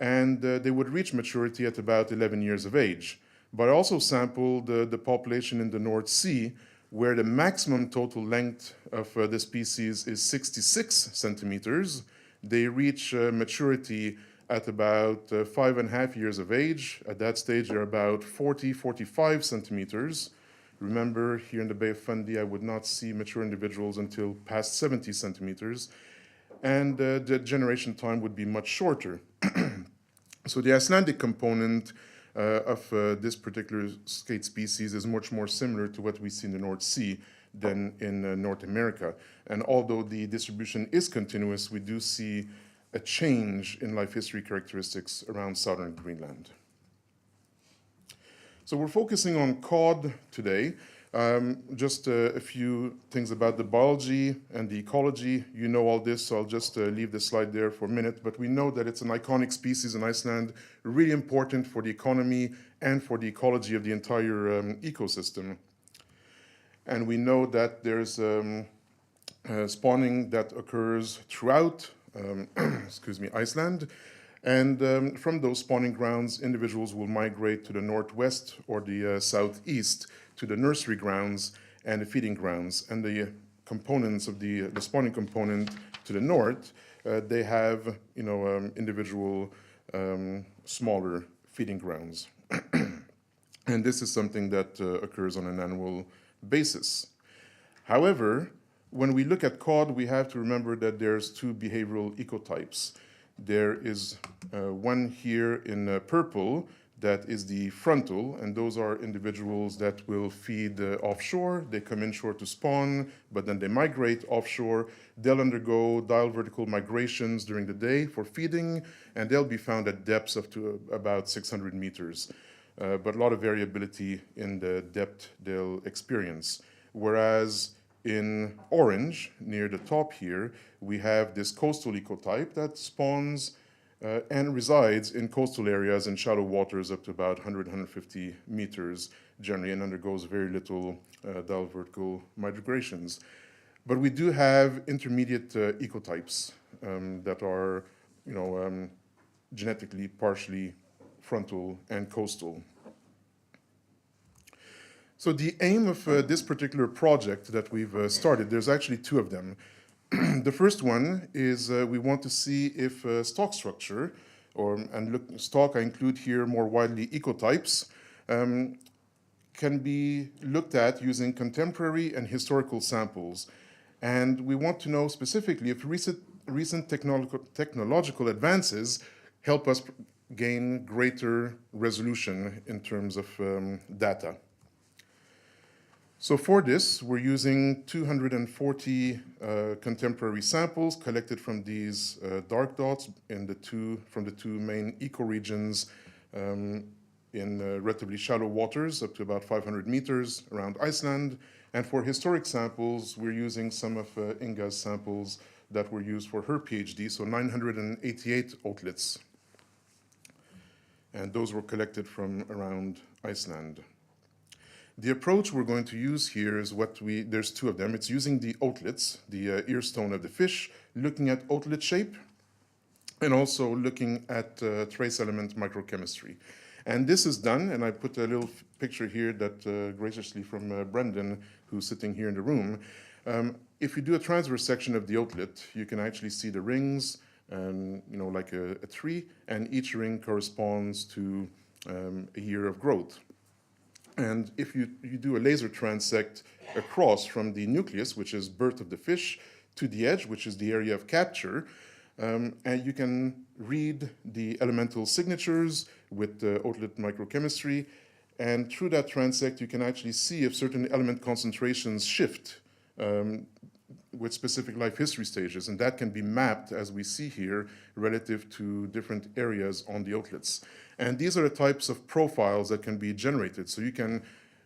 and they would reach maturity at about 11 years of age. But I also sampled the population in the North Sea, where the maximum total length of the species is 66 centimeters. They reach maturity at about 5.5 years of age. At that stage, they're about 40-45 centimeters. Remember, here in the Bay of Fundy, I would not see mature individuals until past 70 centimeters, and the generation time would be much shorter. So the Icelandic component of this particular skate species is much more similar to what we see in the North Sea than in North America. And although the distribution is continuous, we do see a change in life history characteristics around southern Greenland. So we're focusing on cod today, Just a few things about the biology and the ecology. You know all this, so I'll just leave this slide there for a minute. But we know that it's an iconic species in Iceland, really important for the economy and for the ecology of the entire ecosystem. And we know that there's spawning that occurs throughout Iceland. And from those spawning grounds, individuals will migrate to the northwest or the southeast to the nursery grounds and the feeding grounds. And the components of the spawning component to the north, they have individual smaller feeding grounds. And this is something that occurs on an annual basis. However, when we look at cod, we have to remember that there's two behavioral ecotypes. There is one here in purple that is the frontal, and those are individuals that will feed offshore. They come inshore to spawn, but then they migrate offshore. They'll undergo diel vertical migrations during the day for feeding, and they'll be found at depths up to about 600 meters. But a lot of variability in the depth they'll experience. Whereas in orange, near the top here, we have this coastal ecotype that spawns and resides in coastal areas in shallow waters up to about 100-150 meters generally, and undergoes very little diel vertical migrations. But we do have intermediate ecotypes that are, genetically partially frontal and coastal. So the aim of this particular project that we've started, there's actually two of them. The first one is we want to see if stock structure, stock I include here more widely ecotypes, can be looked at using contemporary and historical samples. And we want to know specifically if recent technological advances help us gain greater resolution in terms of data. So for this, we're using 240 contemporary samples collected from these dark dots from the two main ecoregions in relatively shallow waters up to about 500 meters around Iceland. And for historic samples, we're using some of Inga's samples that were used for her PhD, so 988 oatlets. And those were collected from around Iceland. The approach we're going to use here is there's two of them. It's using the oatlets, the ear stone of the fish, looking at oatlet shape, and also looking at trace element microchemistry. And this is done, and I put a little picture here that graciously from Brendan, who's sitting here in the room. If you do a transverse section of the oatlet, you can actually see the rings, like a tree, and each ring corresponds to a year of growth. And if you do a laser transect across from the nucleus, which is birth of the fish, to the edge, which is the area of capture, and you can read the elemental signatures with the oatlet microchemistry. And through that transect, you can actually see if certain element concentrations shift with specific life history stages. And that can be mapped, as we see here, relative to different areas on the oatlets. And these are the types of profiles that can be generated. So you can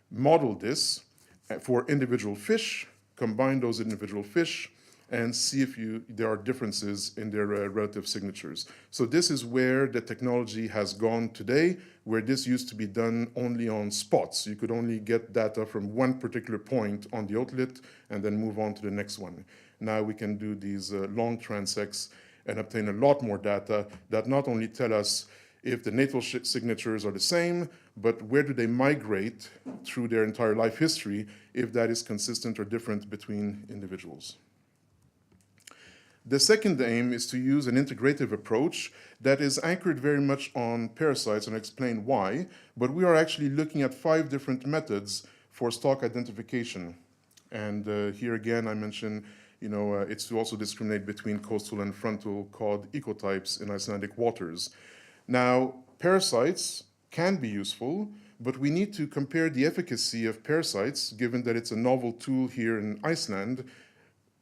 model this for individual fish, combine those individual fish, and see if there are differences in their relative signatures. So this is where the technology has gone today, where this used to be done only on spots. You could only get data from one particular point on the oatlet and then move on to the next one. Now we can do these long transects and obtain a lot more data that not only tell us if the natal signatures are the same, but where do they migrate through their entire life history, if that is consistent or different between individuals. The second aim is to use an integrative approach that is anchored very much on parasites, and I'll explain why, but we are actually looking at 5 different methods for stock identification. And here again, I mentioned, it's to also discriminate between coastal and frontal cod ecotypes in Icelandic waters. Now, parasites can be useful, but we need to compare the efficacy of parasites, given that it's a novel tool here in Iceland,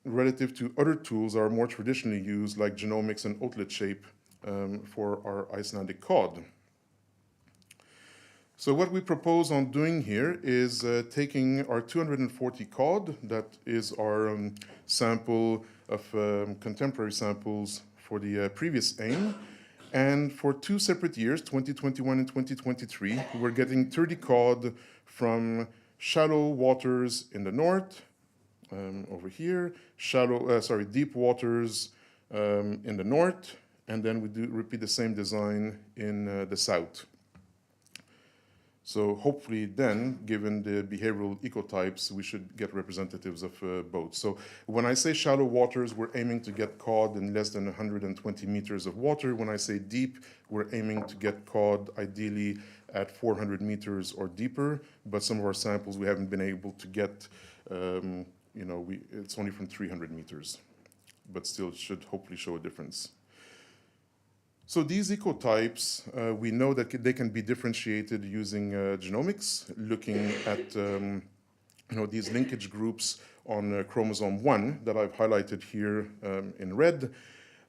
relative to other tools that are more traditionally used, like genomics and oatlet shape for our Icelandic cod. So what we propose on doing here is taking our 240 cod, that is our sample of contemporary samples for the previous aim, and for 2 separate years, 2021 and 2023, we're getting 30 cod from shallow waters in the north, over here, deep waters in the north, and then we do repeat the same design in the south. So hopefully then, given the behavioral ecotypes, we should get representatives of both. So when I say shallow waters, we're aiming to get cod in less than 120 meters of water. When I say deep, we're aiming to get cod ideally at 400 meters or deeper, but some of our samples we haven't been able to get, it's only from 300 meters, but still it should hopefully show a difference. So these ecotypes, we know that they can be differentiated using genomics, looking at these linkage groups on chromosome 1 that I've highlighted here in red.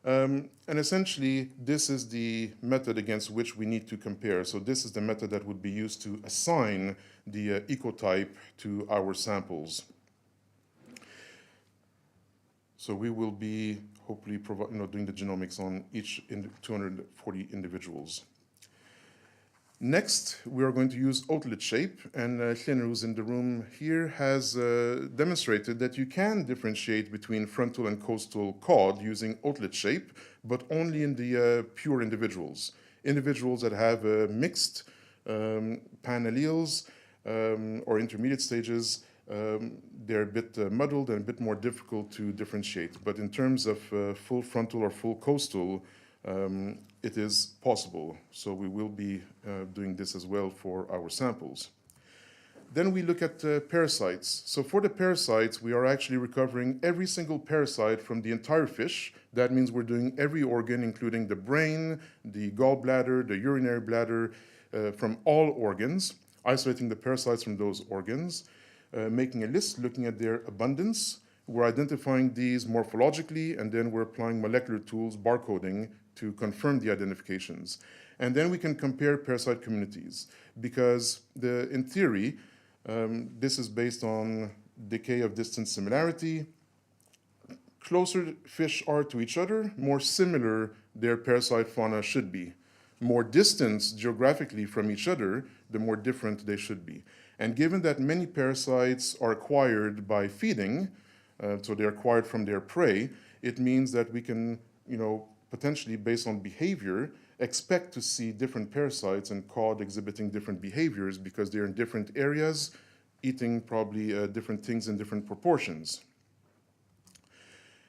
And essentially, this is the method against which we need to compare. So this is the method that would be used to assign the ecotype to our samples. So we will be hopefully doing the genomics on each 240 individuals. Next, we are going to use outlet shape, and Hlynur, who's in the room here, has demonstrated that you can differentiate between frontal and coastal cod using outlet shape, but only in the pure individuals. Individuals that have mixed pan-alleles or intermediate stages, they're a bit muddled and a bit more difficult to differentiate. But in terms of full frontal or full coastal, it is possible. So we will be doing this as well for our samples. Then we look at parasites. So for the parasites, we are actually recovering every single parasite from the entire fish. That means we're doing every organ, including the brain, the gallbladder, the urinary bladder, from all organs, isolating the parasites from those organs. Making a list, looking at their abundance. We're identifying these morphologically, and then we're applying molecular tools, barcoding, to confirm the identifications. And then we can compare parasite communities, because in theory, this is based on decay of distance similarity. Closer fish are to each other, more similar their parasite fauna should be. More distance geographically from each other, the more different they should be. And given that many parasites are acquired by feeding, so they're acquired from their prey, it means that we can, potentially based on behavior, expect to see different parasites and cod exhibiting different behaviors because they're in different areas, eating probably different things in different proportions.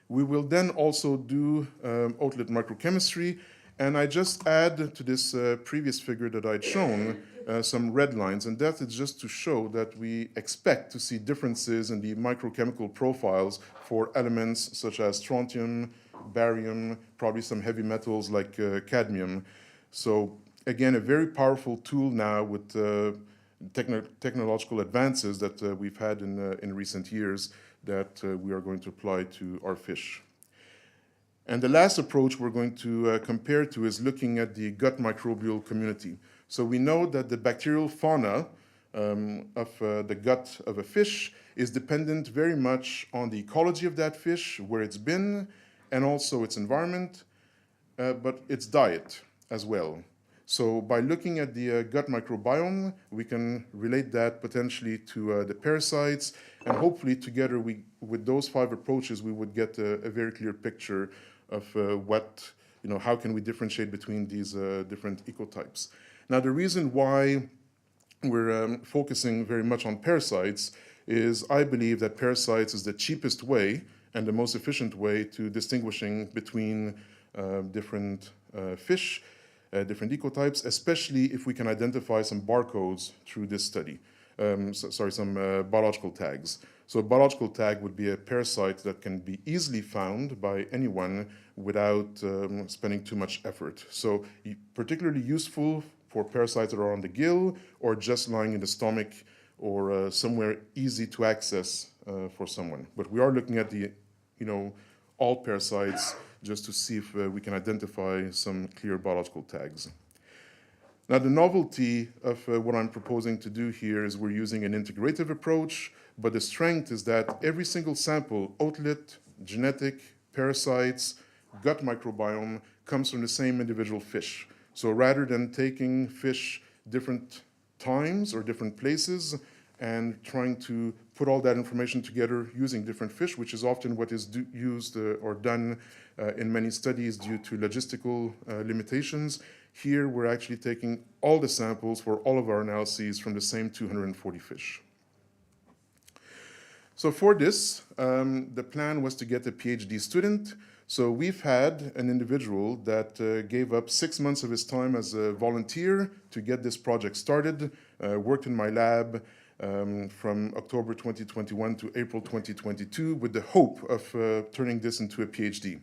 We will then also do outlet microchemistry, and I just add to this previous figure that I'd shown some red lines, and that is just to show that we expect to see differences in the microchemical profiles for elements such as strontium, barium, probably some heavy metals like cadmium. So again, a very powerful tool now with technological advances that we've had in recent years that we are going to apply to our fish. And the last approach we're going to compare to is looking at the gut microbial community. So we know that the bacterial fauna of the gut of a fish is dependent very much on the ecology of that fish, where it's been, and also its environment, but its diet as well. So by looking at the gut microbiome, we can relate that potentially to the parasites, and hopefully together with those 5 approaches, we would get a very clear picture of how can we differentiate between these different ecotypes. Now, the reason why we're focusing very much on parasites is I believe that parasites is the cheapest way and the most efficient way to distinguishing between different fish, different ecotypes, especially if we can identify some barcodes through this study. Some biological tags. So a biological tag would be a parasite that can be easily found by anyone without spending too much effort. So particularly useful for parasites that are on the gill or just lying in the stomach or somewhere easy to access for someone. But we are looking at the, all parasites just to see if we can identify some clear biological tags. Now, the novelty of what I'm proposing to do here is we're using an integrative approach, but the strength is that every single sample, otolith, genetic, parasites, gut microbiome, comes from the same individual fish. So rather than taking fish different times or different places and trying to put all that information together using different fish, which is often what is used or done in many studies due to logistical limitations, here we're actually taking all the samples for all of our analyses from the same 240 fish. So for this, the plan was to get a PhD student. So we've had an individual that gave up 6 months of his time as a volunteer to get this project started, worked in my lab from October 2021 to April 2022 with the hope of turning this into a PhD.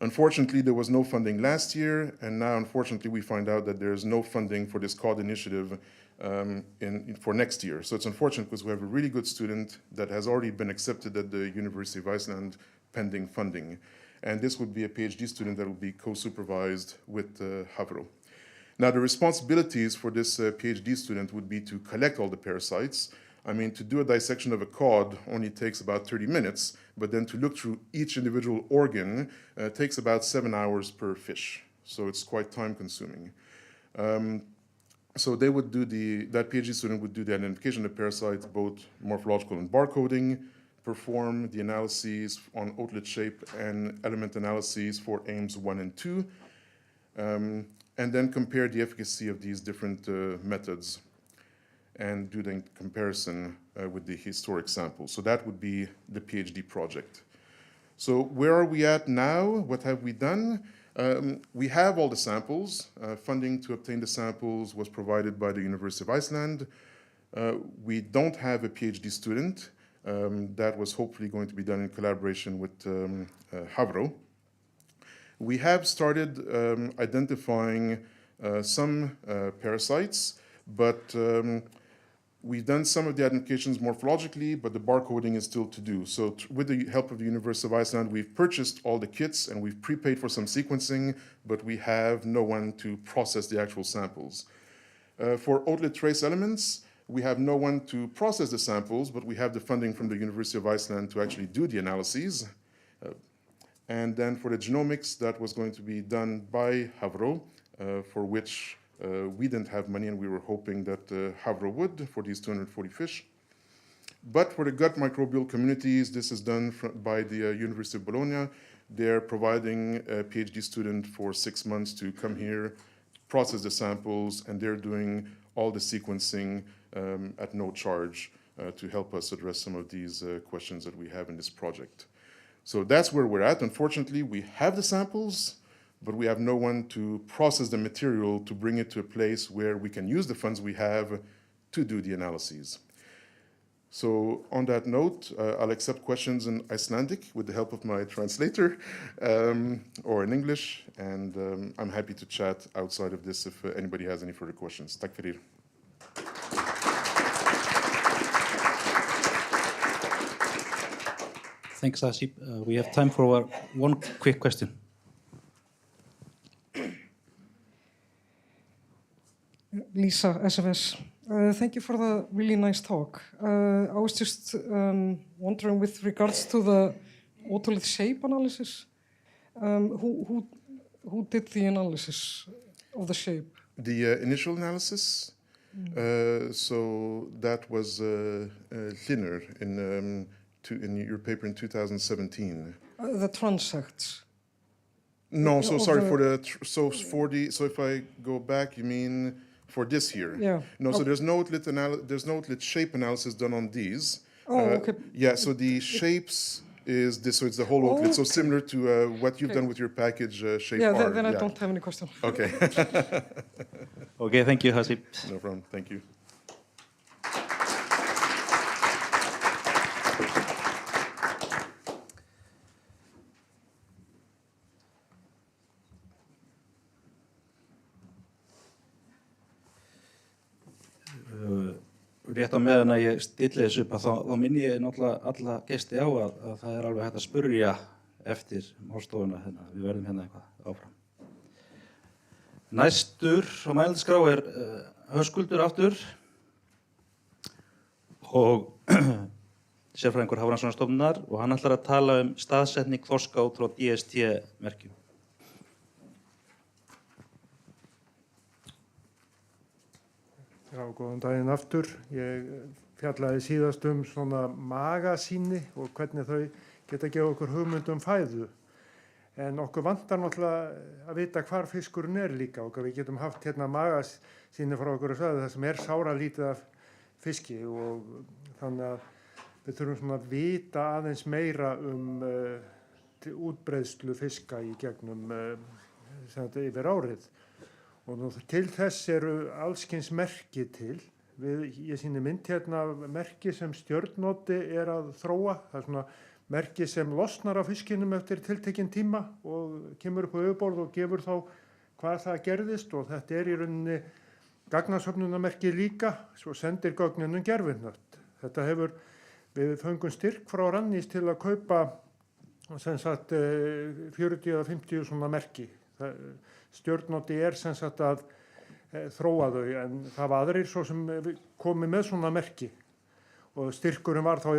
Unfortunately, there was no funding last year, and now unfortunately we find out that there's no funding for this COD initiative for next year. So it's unfortunate because we have a really good student that has already been accepted at the University of Iceland pending funding. And this would be a PhD student that will be co-supervised with Havro. Now, the responsibilities for this PhD student would be to collect all the parasites. I mean, to do a dissection of a cod only takes about 30 minutes, but then to look through each individual organ takes about 7 hours per fish. So it's quite time-consuming. So they would do that PhD student would do the identification of parasites, both morphological and barcoding, perform the analyses on otolith shape and element analyses for aims 1 and 2, and then compare the efficacy of these different methods and do the comparison with the historic samples. So that would be the PhD project. So where are we at now? What have we done? We have all the samples. Funding to obtain the samples was provided by the University of Iceland. We don't have a PhD student. That was hopefully going to be done in collaboration with Havro. We have started identifying some parasites, but we've done some of the identifications morphologically, but the barcoding is still to do. So with the help of the University of Iceland, we've purchased all the kits and we've prepaid for some sequencing, but we have no one to process the actual samples. For otolith trace elements, we have no one to process the samples, but we have the funding from the University of Iceland to actually do the analyses. And then for the genomics, that was going to be done by Havro, for which we didn't have money, and we were hoping that Havro would for these 240 fish. But for the gut microbial communities, this is done by the University of Bologna. They're providing a PhD student for 6 months to come here, process the samples, and they're doing all the sequencing at no charge to help us address some of these questions that we have in this project. So that's where we're at. Unfortunately, we have the samples, but we have no one to process the material to bring it to a place where we can use the funds we have to do the analyses. So on that note, I'll accept questions in Icelandic with the help of my translator, or in English, and I'm happy to chat outside of this if anybody has any further questions. Takk fyrir. Thanks, Asip. We have time for one quick question. Lisa, SFS. Thank you for the really nice talk. I was just wondering with regards to the otolith shape analysis, who did the analysis of the shape? The initial analysis, so that was thinner in your paper in 2017. The transects. No, so sorry for so if I go back, you mean for this year? Yeah. No, so there's no otolith shape analysis done on these. Oh, okay. Yeah, so the shapes is this, so it's the whole otolith. Okay. So similar to what you've done with your package shape. Yeah, R. then I don't have any question. Okay. Okay, thank you, Hasip. No problem. Thank you. Rétt á meðan að ég stilli þessu upp að þá minni ég náttúrulega alla gesti á að það er alveg hægt að spurja eftir málstofuna, við verðum hérna eitthvað áfram. Næstur á mælendaskrá Höskuldur aftur og sérfræðingur Hafrannsóknastofnunar og hann ætlar að tala staðsetning þorska út frá DST-merkjum. Já, góðan daginn aftur. Ég fjallaði síðast svona magasýni og hvernig þau geta gefið okkur hugmynd fæðu. En okkur vantar náttúrulega að vita hvar fiskurinn líka og við getum haft hérna magasýni frá okkur og það sem sáralítið af fiski og þannig að við þurfum svona að vita aðeins meira útbreiðslu fiska í gegnum yfir árið. Og nú, til þess eru allskyns merki til. Ég sýni mynd hérna merki sem stjörnóti að þróa. Það svona merki sem losnar af fiskinum eftir tiltekinn tíma og kemur upp á yfirborð og gefur þá hvað það gerðist og þetta í rauninni gagnasöfnunarmerki líka, svo sendir gögnunum gervihnött. Við fengum styrk frá Annars til að kaupa 40 eða 50 svona merki. Stjörnóti sem sagt að þróa þau en það var aðrir svo sem komið með svona merki. Og styrkurinn var þá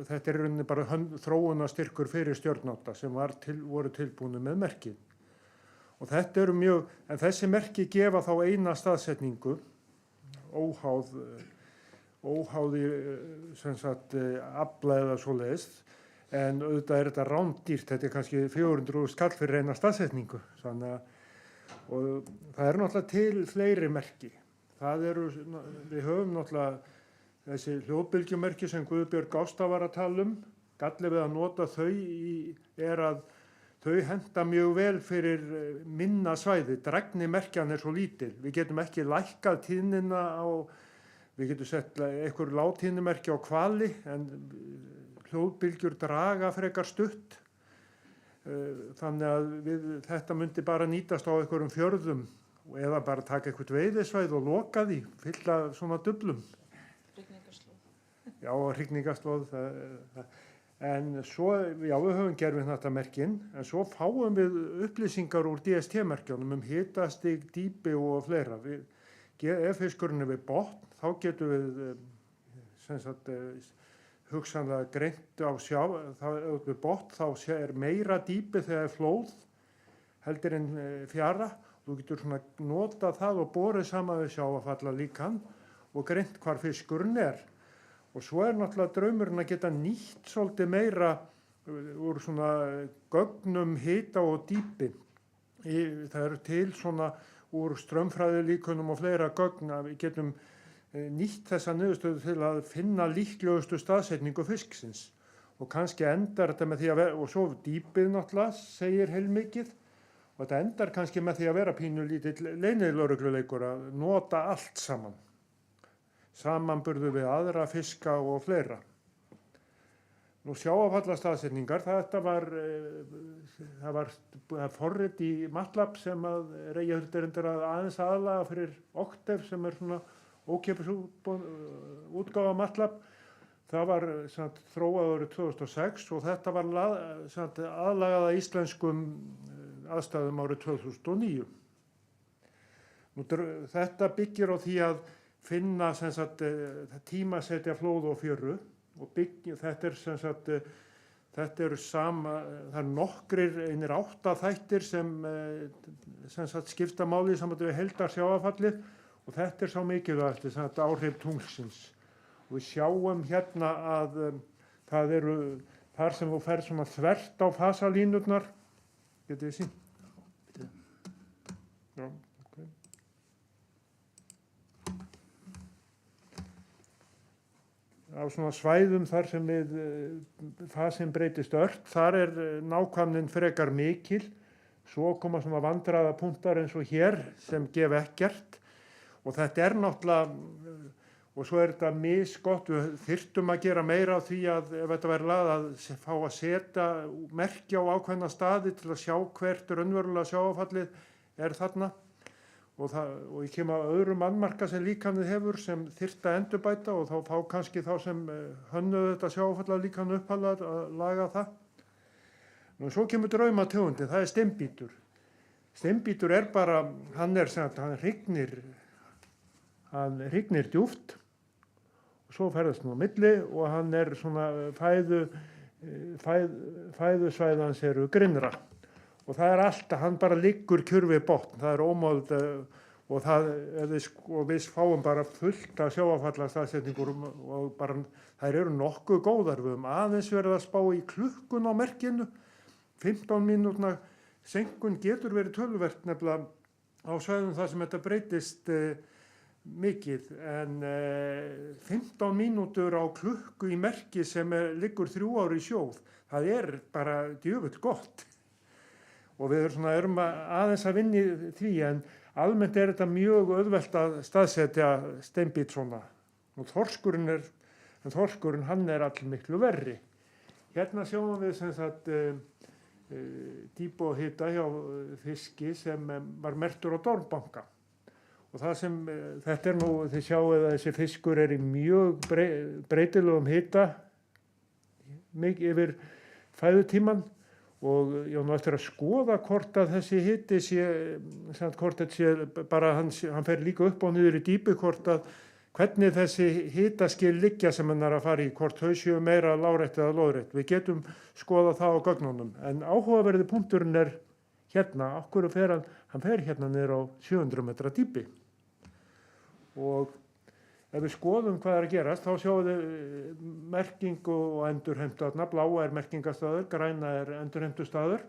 þetta í rauninni bara þróunarstyrkur fyrir stjörnóta sem voru tilbúinu með merki. Og þetta en þessi merki gefa þá eina staðsetningu, óháði afla eða svoleiðis, en auðvitað þetta rándýrt, þetta kannski 400.000 kall fyrir eina staðsetningu. Og það náttúrulega til fleiri merki. Við höfum náttúrulega þessi hljóðbylgjumerki sem Guðbjörg Ásta var að tala gallið við að nota þau að þau henta mjög vel fyrir minna svæði. Drægnimerkjan svo lítil. Við getum ekki lækkað tíðnina við getum sett einhver lágtíðnimerki á hvali en hljóðbylgjur draga frekar stutt. Þannig að þetta myndi bara nýtast á einhverjum fjörðum eða bara taka eitthvað veiðisvæð og loka því, fylla svona dublum. Já, hrygningarslóð. En svo, já, við höfum gervihnattarmerkin, en svo fáum við upplýsingar úr DST-merkjunum hitastig, dýpi og fleira. Ef fiskurinn við botn, þá getum við hugsanlega greint á við botn, þá meira dýpi þegar flóð, heldur en fjara. Þú getur svona notað það og borið saman við sjávarfallalíkan og greint hvar fiskurinn Og svo náttúrulega draumurinn að geta nýtt svolítið meira úr svona gögnum hita og dýpi. Það til svona úr straumfræðilíkunum og fleira gögn að við getum nýtt þessa niðurstöðu til að finna líklegustu staðsetningu fisksins. Og kannski endar þetta með því að og svo dýpið náttúrulega segir heilmikið og þetta endar kannski með því að vera pínulítill leynilögregluleikur að nota allt saman. Samanburðu við aðra fiska og fleira. Nú sjávarfallastaðsetningar, það var forrit í MATLAB sem að reyðhöldur aðeins aðlaga fyrir Octave sem svona ókeypis útgáfa MATLAB. Það var þróað árið 2006 og þetta var aðlagað að íslenskum aðstæðum árið 2009. Nú, þetta byggir á því að finna tímasetja flóð og fjöru og þetta það nokkrir einir 8 þættir sem skipta máli í sambandi við heildarsjávarfallið og þetta sá mikilvægt áhrif tunglsins. Og við sjáum hérna að það þar sem þú ferð svona þvert á fasalínurnar, getið þið sýnt? Já. Á svona svæðum þar sem fasinn breytist ört, þar nákvæmnin frekar mikil, svo koma svona vandræðapunktar eins og hér sem gef ekkert og þetta náttúrulega, og svo þetta misgott, við þyrftum að gera meira af því að ef þetta væri að fá að setja merki á ákveðna staði til að sjá hvert raunverulega sjávarfallið þarna. Og ég kem að öðrum annmarka sem líkanið hefur sem þyrfti að endurbæta og þá fá kannski þá sem hönnuðu þetta sjávarfallalíkan upphaflega að laga það. Nú svo kemur draumategundin, það steinbítur. Steinbítur bara, hann hrygnir djúpt og svo ferðast hann á milli og hann svona fæðusvæði hans eru grynnra. Og það alltaf, hann bara liggur kjur við botn, það ómáld og við fáum bara fullt af sjávarfallastaðsetningur og bara þær eru nokkuð góðar. Við höfum aðeins verið að spá í klukkun á merkinu, 15 mínútna senkun getur verið töluvert nefnilega á svæðum þar sem þetta breytist mikið, en 15 mínútur á klukku í merki sem liggur 3 ár í sjóð, það bara djöfull gott. Og við erum aðeins að vinna í því, en almennt þetta mjög auðvelt að staðsetja steinbít svona. Og þorskurinn hann allmiklu verri. Hérna sjáum við sem sagt dýpu og hita hjá fiski sem var merktur á dormbanka. Og þetta nú, þið sjáu að þessi fiskur í mjög breytilegum hita yfir fæðutíman. Og ég á nú eftir að skoða hvort að þessi hiti hvort þetta sé bara, hann fer líka upp og niður í dýpi, hvernig þessi hitaskil liggja sem hann að fara í, hvort þau séu meira lárétt eða lóðrétt. Við getum skoðað það á gögnunum, en áhugaverði punkturinn hérna, af hverju hann fer hérna niður á 700 metra dýpi. Og ef við skoðum hvað að gerast, þá sjáum við merkingu og endurheimtu. Bláa merkingastaður, græna endurheimtustaður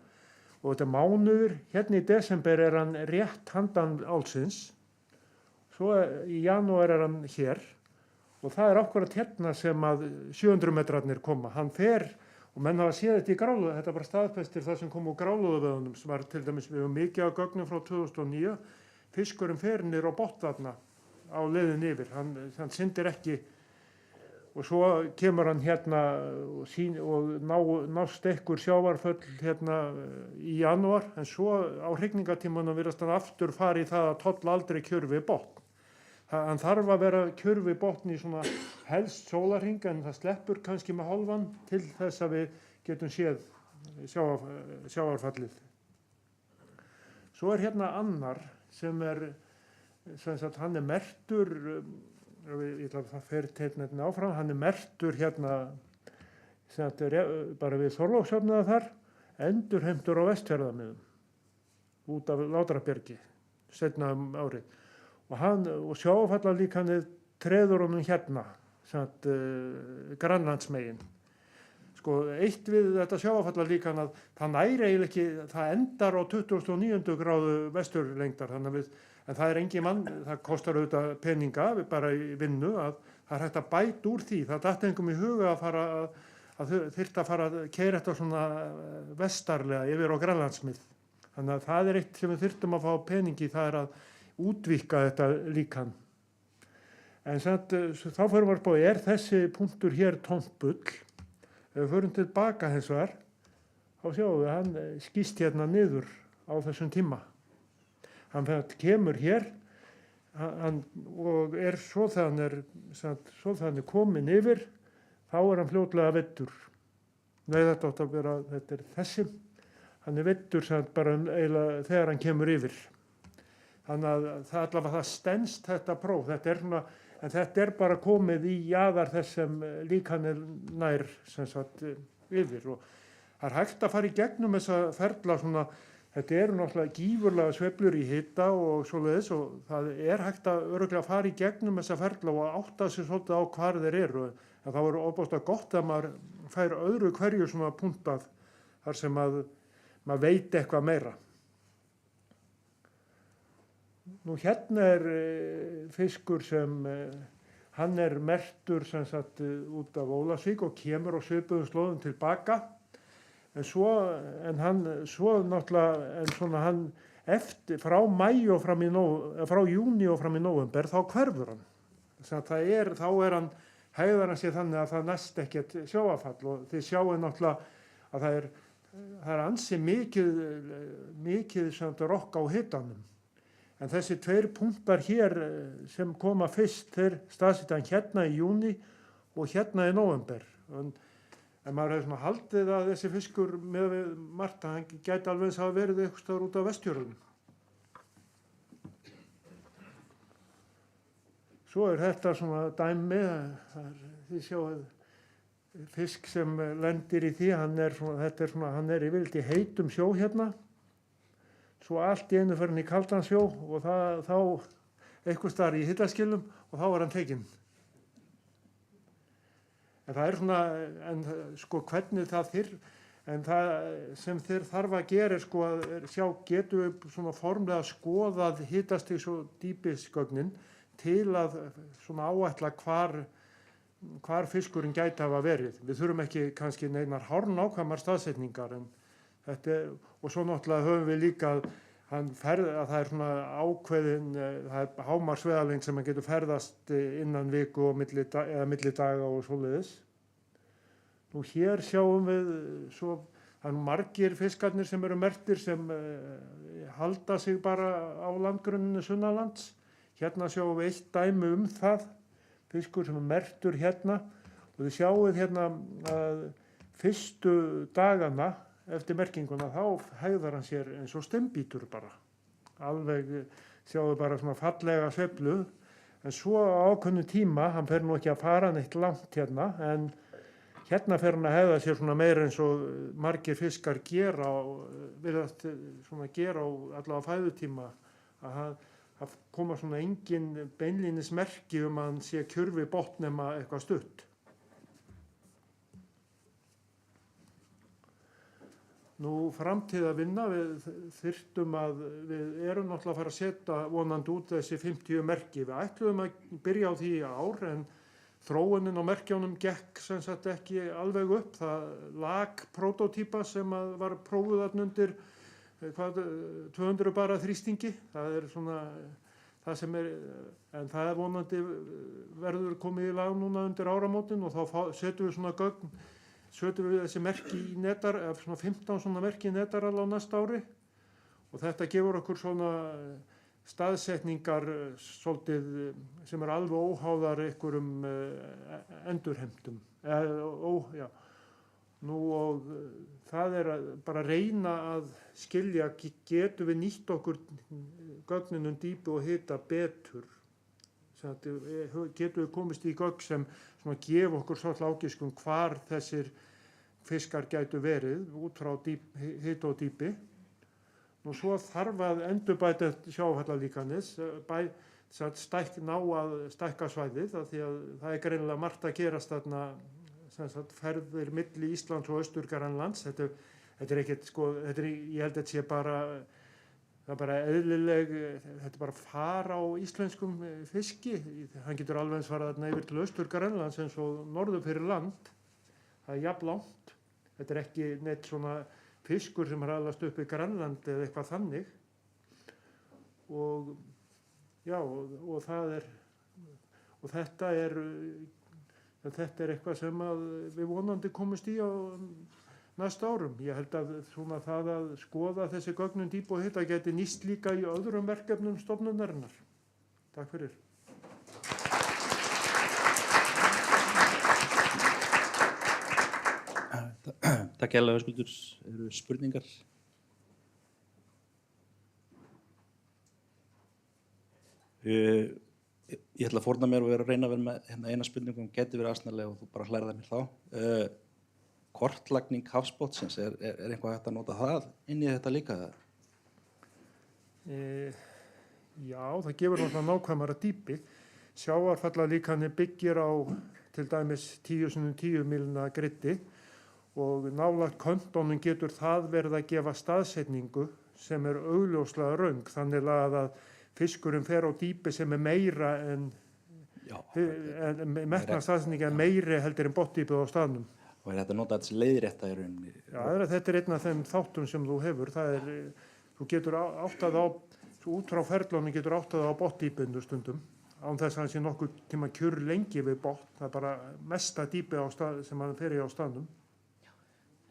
og þetta mánuður. Hérna í desember hann rétt handan álsins, svo í janúar hann hér og það akkúrat hérna sem að 700 metrarnir koma. Hann fer, og menn hafa séð þetta í gráluðu, þetta bara staðfestir það sem kom úr gráluðuvöðunum, sem var til dæmis, við höfum mikið af gögnum frá 2009, fiskurinn fer niður á botnvarna á leiðin yfir, hann syndir ekki og svo kemur hann hérna og nást ekkur sjávarföll hérna í janúar, en svo á hrygningatímanum virðast hann aftur fara í það að tolla aldrei kjör við botn. Hann þarf að vera kjör við botn í svona helst sólarhring, en það sleppur kannski með hálfan til þess að við getum séð sjávarfallið. Svo hérna Annar sem hann merktur, ég ætla að það fer teiknirinn áfram, hann merktur hérna bara við Þorlákshöfn þar, endurheimtur á Vestfjarðamiðum, út af Látrabjargi, seinna árið. Og sjávarfallalíkanið treður honum hérna, Grænlandsmegin. Sko, eitt við þetta sjávarfallalíkan að það næri eiginlega ekki, það endar á 29. gráðu vesturlengdar, en það engin mann, það kostar auðvitað peninga, bara í vinnu, að það hægt að bæta úr því. Það datt engum í huga að þyrfti að fara að keyra þetta svona vestarlega yfir á Grænlandsmið. Þannig að það eitt sem við þyrftum að fá peningi, það að útvíkka þetta líkan. En þá fyrir við að spá, þessi punktur hér tómt bull? Ef við förum tilbaka hins vegar, þá sjáum við hann skýst hérna niður á þessum tíma. Hann kemur hér og svo þegar hann komin yfir, þá hann fljótlega veiddur. Nei, þetta átt að vera, þetta þessi. Hann veiddur bara eiginlega þegar hann kemur yfir. Þannig að það allavega það stenst þetta próf. En þetta bara komið í jaðar þess sem líkan nær yfir. Og það hægt að fara í gegnum þessa ferla svona. Þetta náttúrulega gífurlega sveiflur í hita og svoleiðis, og það hægt að örugglega fara í gegnum þessa ferla og átta sig svolítið á hvar þeir eru. En það ofboðslega gott að maður fær öðru hverju svona punktað þar sem maður veit eitthvað meira. Nú hérna fiskur sem hann merktur út af Ólafsvík og kemur á svipuðum slóðum tilbaka. Frá júní og fram í nóvember þá hverfur hann. Þá hann hegðar hann sér þannig að það næst ekkert sjávarfall, og þið sjáu náttúrulega að það ansi mikið rokk á hitanum. En þessi 2 punktar hér sem koma fyrst, þeir staðsetja hann hérna í júní og hérna í nóvember. En maður hefði svona haldið að þessi fiskur með við margt, hann gæti alveg eins hafa verið eitthvað staðar út á Vestfjörðum. Svo þetta svona dæmi, þið sjáum fisk sem lendir í því, hann er yfirleitt í heitum sjó hérna, svo allt í einu fer hann í kaldan sjó og þá eitthvað staðar í hitaskilum og þá er hann tekinn. En það svona, en sko hvernig en það sem þeir þarf að gera sko að sjá, getum við svona formlega skoðað hitastigs- og dýpisgögnin til að svona áætla hvar fiskurinn gæti hafa verið. Við þurfum ekki kannski neinar hárnákvæmar staðsetningar, en og svo náttúrulega höfum við líka að það er svona ákveðin, það er hámarksvegalengd sem hann getur ferðast innan viku og milli daga og svoleiðis. Nú hér sjáum við svo, það margir fiskarnir sem eru merktir sem halda sig bara á landgrunninu sunnanlands. Hérna sjáum við eitt dæmi það, fiskur sem merktur hérna, og þið sjáum hérna að fyrstu dagana eftir merkinguna þá hegðar hann sér eins og steinbítur bara. Alveg sjáum við bara svona fallega sveiflu, en svo á ákveðnum tíma, hann fer nú ekki að fara neitt langt hérna, en hérna fer hann að hegða sér svona meira eins og margir fiskar gera á allavega fæðutíma, að koma svona engin beinlínis merki að hann sé kjörfi botn nema eitthvað stutt. Nú framtíðarvinna, við erum náttúrulega að fara að setja vonandi út þessi 50 merki. Við ætluðum að byrja á því í ár, en þróunin á merkjunum gekk sem sagt ekki alveg upp. Það lag prótótýpa sem var prófuð þarna undir 200 bara þrýstingi. Það er svona það sem en það vonandi verður komið í lag núna undir áramótin, og þá setjum við svona gögn. Setjum við þessi merki í netar, svona 15 svona merki í netar alveg á næsta ári, og þetta gefur okkur svona staðsetningar svolítið sem alveg óháðar einhverjum endurheimtum. Nú og það bara reyna að skilja, getum við nýtt okkur gögnin dýpi og hita betur. Getum við komist í gögn sem gefa okkur svolítið ágiskun hvar þessir fiskar gætu verið út frá hita og dýpi. Nú svo þarf að endurbæta sjávarfallalíkanið, ná að stækka svæðið, því að það er greinilega margt að gerast þarna, ferðir milli Íslands og Austur-Grænlands. Þetta er ekkert, ég held að þetta sé bara, það er bara eðlileg, þetta er bara fara á íslenskum fiski. Hann getur alveg eins farið þarna yfir til Austur-Grænlands eins og norður fyrir land. Það er jafn langt. Þetta er ekki neitt svona fiskur sem alast upp í Grænland eða eitthvað þannig. Og þetta er eitthvað sem við vonandi komumst í á næsta árum. Ég held að það að skoða þessi gögn dýpi og hita geti nýst líka í öðrum verkefnum stofnunarinnar. Takk fyrir. Takk hérlega, Höskuldur. Eru spurningar? Ég ætla að fórna mér og vera að reyna að vera með eina spurningum, geti verið asnalega og þú bara hlærðar mér þá. Kortlagning hafsbotnsins, er eitthvað hægt að nota það inn í þetta líka? Já, það gefur nákvæmara dýpi. Sjávarfallalíkanið byggir á til dæmis 10x10 mílna gryddi, og nálægt köntunum getur það verið að gefa staðsetningu sem er augljóslega röng, þannig að fiskurinn fer á dýpi sem er meira en metna staðsetninga meiri heldur en botndýpið á staðnum. Og þetta nota þessi leiðrétta í rauninni? Já, þetta einn af þeim þáttum sem þú hefur. Þú getur áttað á, út frá ferlunum getur áttað á botndýpinu stundum, án þess að hann sé nokkuð tíma kjur lengi við botn. Það er bara mesta dýpi sem hann fer í á staðnum.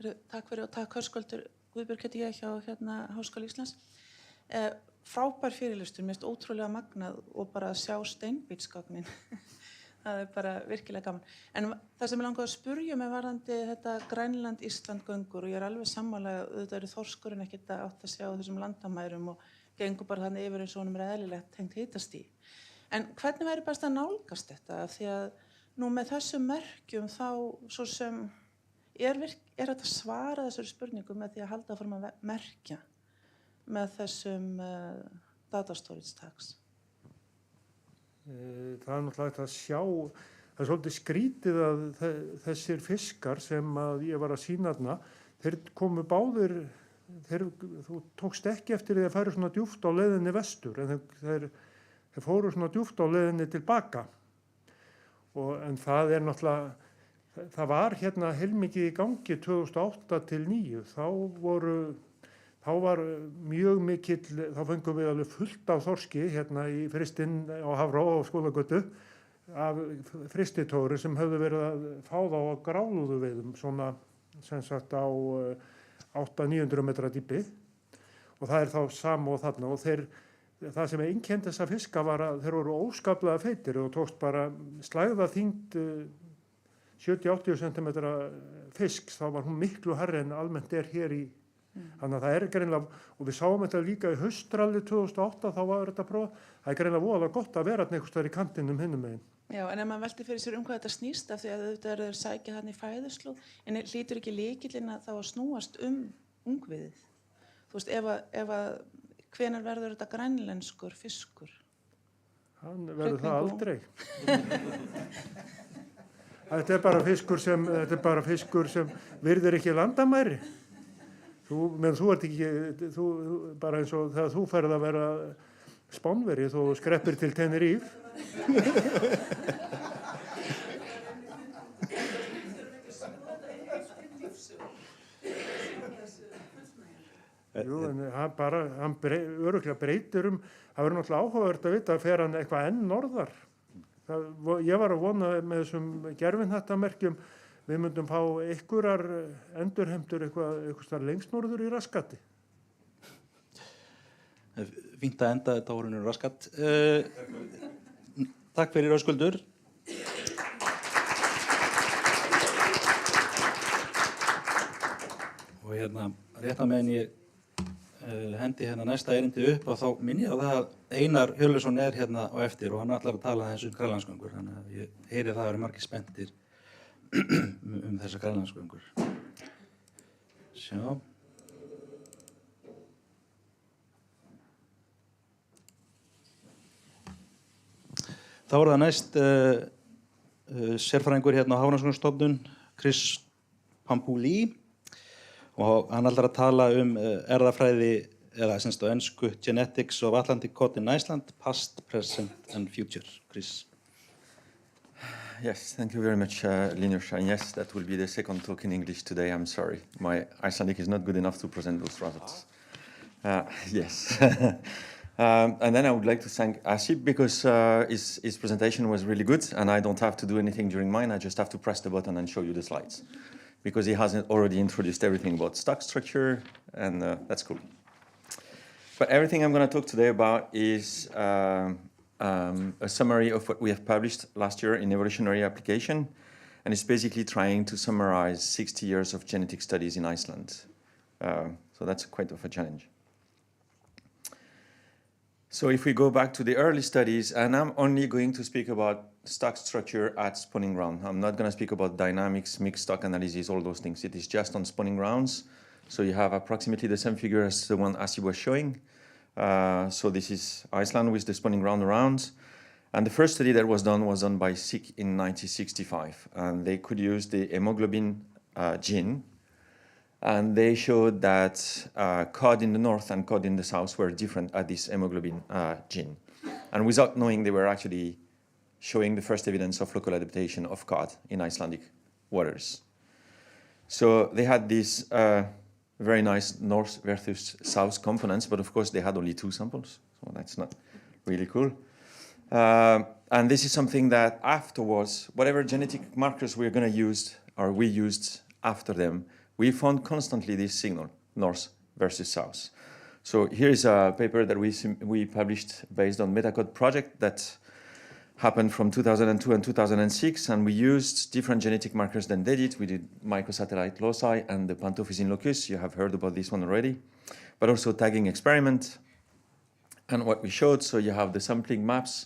Takk fyrir og takk Höskuldur. Guðbjörg heiti ég hjá Háskóla Íslands. Frábær fyrirlestur, mér finnst ótrúlega magnað og bara að sjá steinbítsgögnin. Það bara virkilega gaman. En það sem ég langaði að spurja með varðandi þetta Grænland-Ísland göngur og ég alveg sammála, auðvitað eru þorskurinn ekkert að átt að sjá þessum landamærum og gengur bara þannig yfir eins og honum eðlilegt tengt hitastig. En hvernig væri best að nálgast þetta? Því að nú með þessum merkjum þá svo sem er þetta að svara þessari spurningum með því að halda fram að merkja með þessum data storage tags? Það náttúrulega hægt að sjá, það svolítið skrítið að þessir fiskar sem að ég var að sýna þarna, þeir komu báðir, þú tókst ekki eftir því að færu svona djúpt á leiðinni vestur, en þeir fóru svona djúpt á leiðinni tilbaka. En það náttúrulega, það var hérna heilmikið í gangi 2008 til 2009, þá var mjög mikill, þá fengum við alveg fullt af þorski hérna í fristinn á Hafró og Skólagötu af fristitóri sem höfðu verið að fá þá á grálúðu veiðum, svona sem sagt á 800-900 metra dýpi og það er þá sama og þarna og það sem einkenndi þessa fiska var að þeir voru óskaplega feitir og tókst bara slægða þyngd 70-80 cm fisk, þá var hún miklu hærri en almennt er hér í. Þannig að það er greinilega, og við sáum þetta líka í haustralli 2008, þá var þetta prófa, það er greinilega voðalega gott að vera einhvers staðar í kantinum hinum megin. Já, en ef maður velti fyrir sér hvað þetta snýst af því að auðvitað eru þeir sækja þarna í fæðuslóð, en hlýtur ekki lykillinn að þá að snúast ungviðið? Þú veist, ef að hvenær verður þetta grænlenskur fiskur? Hann verður það aldrei. Þetta er bara fiskur sem virðir ekki landamæri. Þú ert ekki, bara eins og þegar þú ferð að vera Spánverji, þú skreppir til Tenerife. Jú, en hann örugglega breytir það verður náttúrulega áhugavert að vita að fer hann eitthvað enn norðar. Ég var að vona með þessum gerfinhattamerkjum við myndum fá einhverjar endurheimtur eitthvað starf lengst norður í Raskati. Fínt að enda þetta árinu Raskat. Takk fyrir Höskuldur. Og hérna, rétt að meðan ég hendi hérna næsta erindi upp og þá minni ég á það að Einar Hjörleifsson er hérna á eftir og hann ætlar að tala þessu Grænlandsgöngur. Þannig að ég heyri það að vera margir spenntir þessa Grænlandsgöngur. Sjá. Þá er það næst sérfræðingur hérna á Hafrannsóknastofnun, Pambúli, og hann ætlar að tala erfðafræði, eða semst á ensku, Genetics of Atlantic Cod in Iceland, Past, Present and Future. Chris. Yes, thank you very much, Linus. And yes, that will be the second talk in English today. I'm sorry. My Icelandic is not good enough to present those results. Yes. And then I would like to thank Asip because his presentation was really good and I don't have to do anything during mine. I just have to press the button and show you the slides because he has already introduced everything about stock structure and that's cool. But everything I'm going to talk today about is a summary of what we have published last year in Evolutionary Application, and it's basically trying to summarize 60 years of genetic studies in Iceland. So that's quite of a challenge. So if we go back to the early studies, and I'm only going to speak about stock structure at spawning ground. I'm not going to speak about dynamics, mixed stock analysis, all those things. It is just on spawning grounds. So you have approximately the same figure as the one Asip was showing. So this is Iceland with the spawning ground around. And the first study that was done by SIC in 1965. And they could use the hemoglobin gene. And they showed that cod in the north and cod in the south were different at this hemoglobin gene. And without knowing, they were actually showing the first evidence of local adaptation of cod in Icelandic waters. So they had these very nice north versus south components, but of course they had only 2 samples, so that's not really cool. And this is something that afterwards, whatever genetic markers we're going to use, or we used after them, we found constantly this signal, north versus south. So here is a paper that we published based on Metacode project that happened from 2002 and 2006, and we used different genetic markers than they did. We did microsatellite loci and the Pantophysine locus. You have heard about this one already, but also tagging experiment. And what we showed, so you have the sampling maps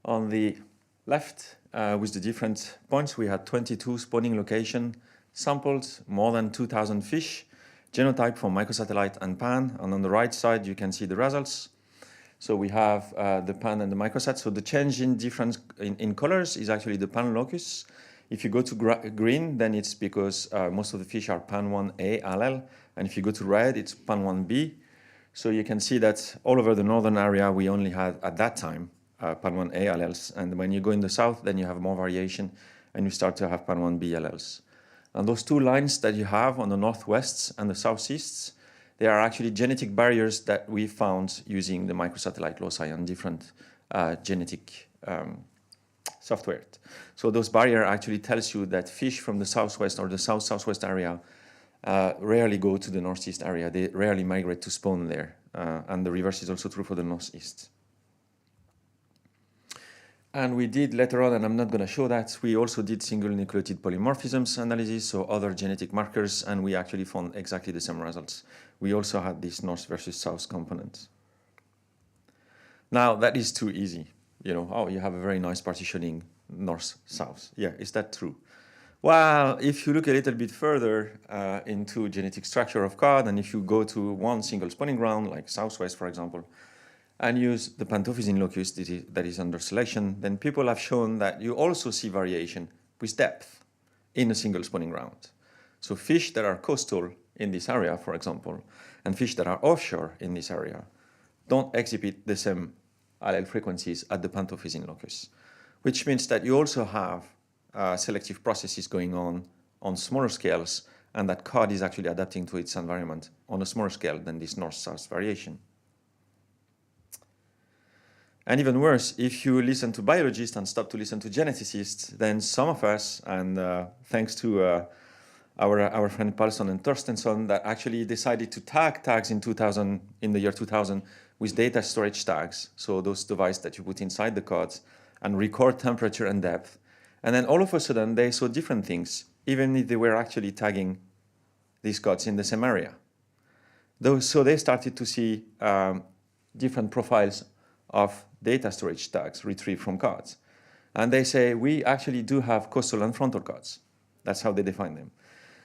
on the left with the different points. We had 22 spawning location sampled, more than 2,000 fish, genotype for microsatellite and pan. And on the right side, you can see the results. So we have the pan and the microsat. So the change in difference in colors is actually the pan locus. If you go to green, then it's because most of the fish are pan 1A allele. And if you go to red, it's pan 1B. So you can see that all over the northern area, we only had, at that time, pan 1A alleles. And when you go in the south, then you have more variation, and you start to have pan 1B alleles. And those two lines that you have on the northwests and the southeasts, they are actually genetic barriers that we found using the microsatellite loci and different genetic software. So those barriers actually tells you that fish from the southwest or the south-southwest area rarely go to the northeast area. They rarely migrate to spawn there. And the reverse is also true for the northeast. And we did later on, and I'm not going to show that, we also did single nucleotide polymorphisms analysis, so other genetic markers, and we actually found exactly the same results. We also had this north versus south component. Now, that is too easy. You know, oh, you have a very nice partitioning north-south. Yeah, is that true? Well, if you look a little bit further into genetic structure of cod, and if you go to one single spawning ground, like southwest, for example, and use the Pantophysine locus that is under selection, then people have shown that you also see variation with depth in a single spawning ground. So fish that are coastal in this area, for example, and fish that are offshore in this area don't exhibit the same allele frequencies at the Pantophysine locus, which means that you also have selective processes going on smaller scales, and that cod is actually adapting to its environment on a smaller scale than this north-south variation. And even worse, if you listen to biologists and stop to listen to geneticists, then some of us, and thanks to our friend Paulson and Torstensson, that actually decided to tag tags in the year 2000 with data storage tags, so those devices that you put inside the cods and record temperature and depth. And then all of a sudden, they saw different things, even if they were actually tagging these cods in the same area. So they started to see different profiles of data storage tags retrieved from cods. And they say, we actually do have coastal and frontal cods. That's how they define them.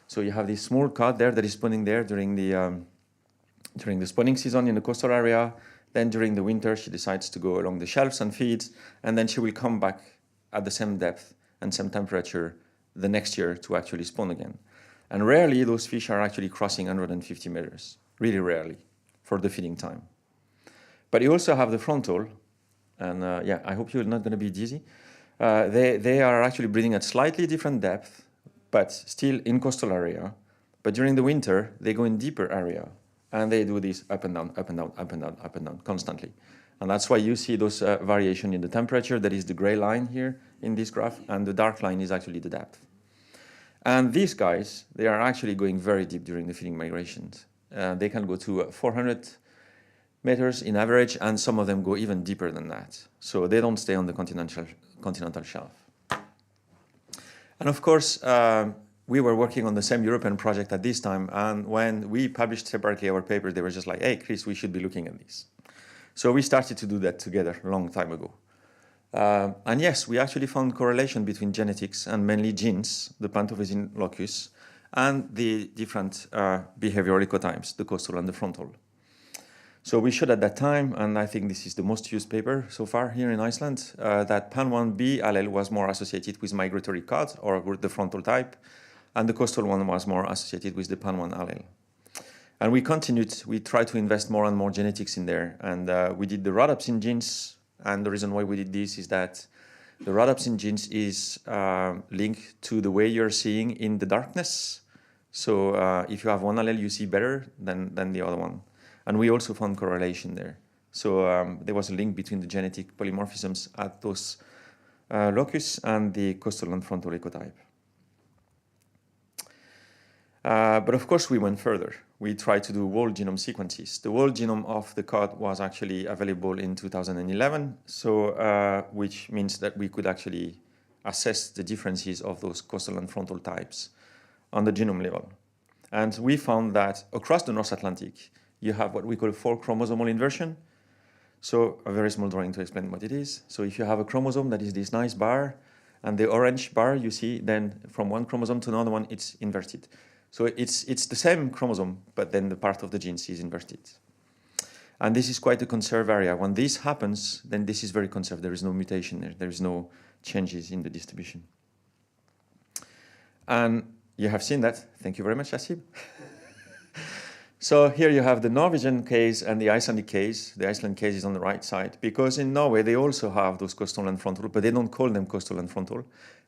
So you have this small cod there that is spawning there during the spawning season in the coastal area. Then during the winter, she decides to go along the shelves and feeds, and then she will come back at the same depth and same temperature the next year to actually spawn again. And rarely those fish are actually crossing 150 meters, really rarely, for the feeding time. But you also have the frontal, and yeah, I hope you're not going to be dizzy. They are actually breeding at slightly different depth, but still in coastal area. But during the winter, they go in deeper area, and they do this up and down, up and down, up and down, up and down constantly. And that's why you see those variation in the temperature. That is the gray line here in this graph, and the dark line is actually the depth. And these guys, they are actually going very deep during the feeding migrations. They can go to 400 meters in average, and some of them go even deeper than that. So they don't stay on the continental shelf. And of course, we were working on the same European project at this time, and when we published separately our paper, they were just like, hey, Chris, we should be looking at this. So we started to do that together a long time ago. And yes, we actually found correlation between genetics and mainly genes, the Pantophysine locus, and the different behavioral ecotypes, the coastal and the frontal. So we showed at that time, and I think this is the most used paper so far here in Iceland, that pan1b allele was more associated with migratory cod, or with the frontal type, and the coastal one was more associated with the pan1 allele. And we continued, we tried to invest more and more genetics in there, and we did the rhodopsin genes, and the reason why we did this is that the rhodopsin genes is linked to the way you're seeing in the darkness. So if you have one allele, you see better than the other one. And we also found correlation there. So there was a link between the genetic polymorphisms at those locus and the coastal and frontal ecotype. But of course, we went further. We tried to do whole genome sequences. The whole genome of the cod was actually available in 2011, so which means that we could actually assess the differences of those coastal and frontal types on the genome level. And we found that across the North Atlantic, you have what we call 4 chromosomal inversion. So a very small drawing to explain what it is. So if you have a chromosome that is this nice bar, and the orange bar you see, then from one chromosome to another one, it's inverted. So it's the same chromosome, but then the part of the genes is inverted. And this is quite a conserved area. When this happens, then this is very conserved. There is no mutation there. There is no changes in the distribution. And you have seen that. Thank you very much, Asib. So here you have the Norwegian case and the Icelandic case. The Iceland case is on the right side, because in Norway they also have those coastal and frontal, but they don't call them coastal and frontal.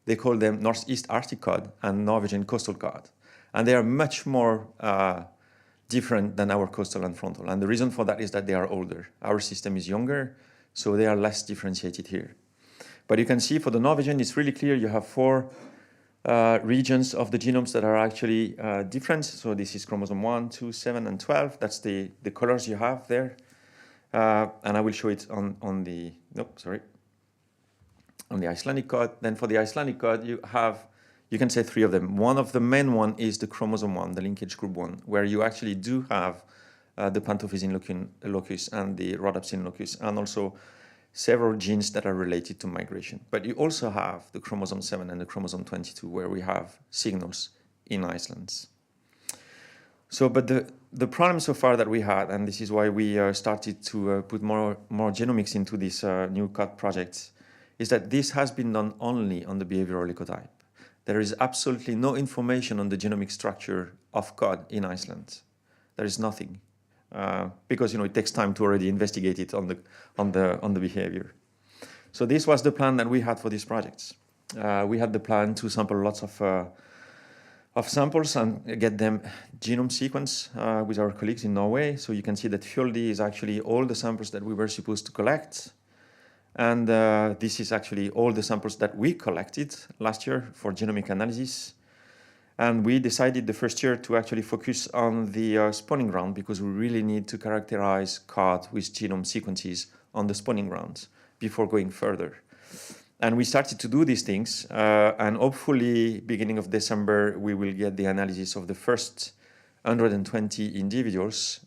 They call them Northeast Arctic cod and Norwegian coastal cod. And they are much more different than our coastal and frontal. And the reason for that is that they are older. Our system is younger, so they are less differentiated here. But you can see for the Norwegian, it's really clear. You have 4 regions of the genomes that are actually different. So this is chromosome 1, 2, 7, and 12. That's the colors you have there. And I will show it on the Icelandic cod. Then for the Icelandic cod, you can say 3 of them. One of the main one is the chromosome 1, the linkage group 1, where you actually do have the pantophysin locus and the rhodopsin locus, and also several genes that are related to migration. But you also have the chromosome 7 and the chromosome 22, where we have signals in Iceland. So, but the problem so far that we had, and this is why we started to put more genomics into this new cod project, is that this has been done only on the behavioral ecotype. There is absolutely no information on the genomic structure of cod in Iceland. There is nothing. Because it takes time to already investigate it on the behavior. So this was the plan that we had for these projects. We had the plan to sample lots of samples and get them genome sequence with our colleagues in Norway. So you can see that Fjoldi is actually all the samples that we were supposed to collect. And this is actually all the samples that we collected last year for genomic analysis. And we decided the first year to actually focus on the spawning ground, because we really need to characterize cod with genome sequences on the spawning grounds before going further. And we started to do these things, and hopefully beginning of December, we will get the analysis of the first 120 individuals.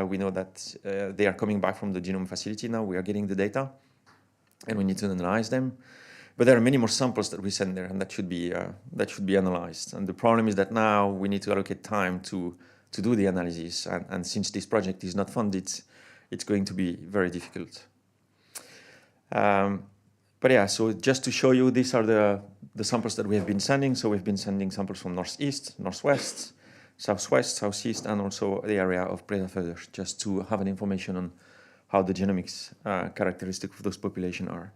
We know that they are coming back from the genome facility now. We are getting the data, and we need to analyze them. But there are many more samples that we send there, and that should be analyzed. And the problem is that now we need to allocate time to do the analysis. And since this project is not funded, it's going to be very difficult. But yeah, so just to show you, these are the samples that we have been sending. So we've been sending samples from northeast, northwest, southwest, southeast, and also the area of Breiðafjörður, just to have an information on how the genomics characteristics of those populations are.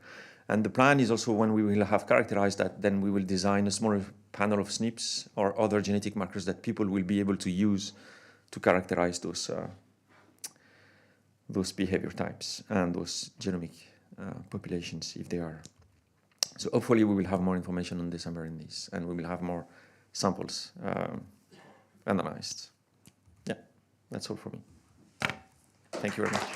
And the plan is also, when we will have characterized that, then we will design a smaller panel of SNPs or other genetic markers that people will be able to use to characterize those behavior types and those genomic populations, if they are. So hopefully we will have more information on December in this, and we will have more samples analyzed. Yeah, that's all for me. Thank you very much.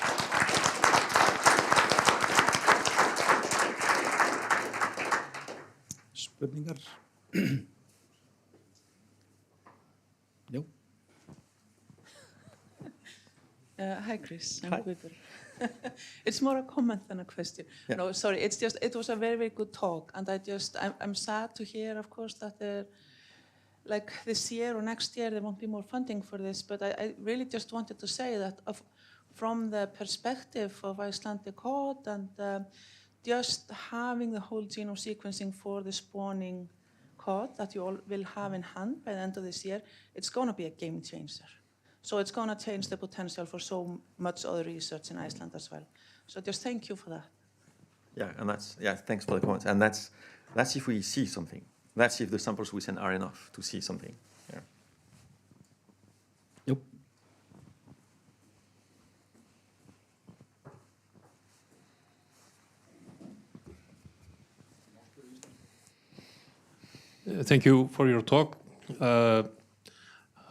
Spurningar? Jú. Hi, Chris. Hi. It's more a comment than a question. Yeah. No, sorry. It's just, it was a very, very good talk, and I'm sad to hear, of course, that like this year or next year there won't be more funding for this. But I really just wanted to say that from the perspective of Icelandic cod and just having the whole genome sequencing for the spawning cod that you all will have in hand by the end of this year, it's going to be a game changer. So it's going to change the potential for so much other research in Iceland as well. So just thank you for that. Yeah, and thanks for the comments. And that's if we see something. That's if the samples we send are enough to see something. Yeah. Yep. Thank you for your talk.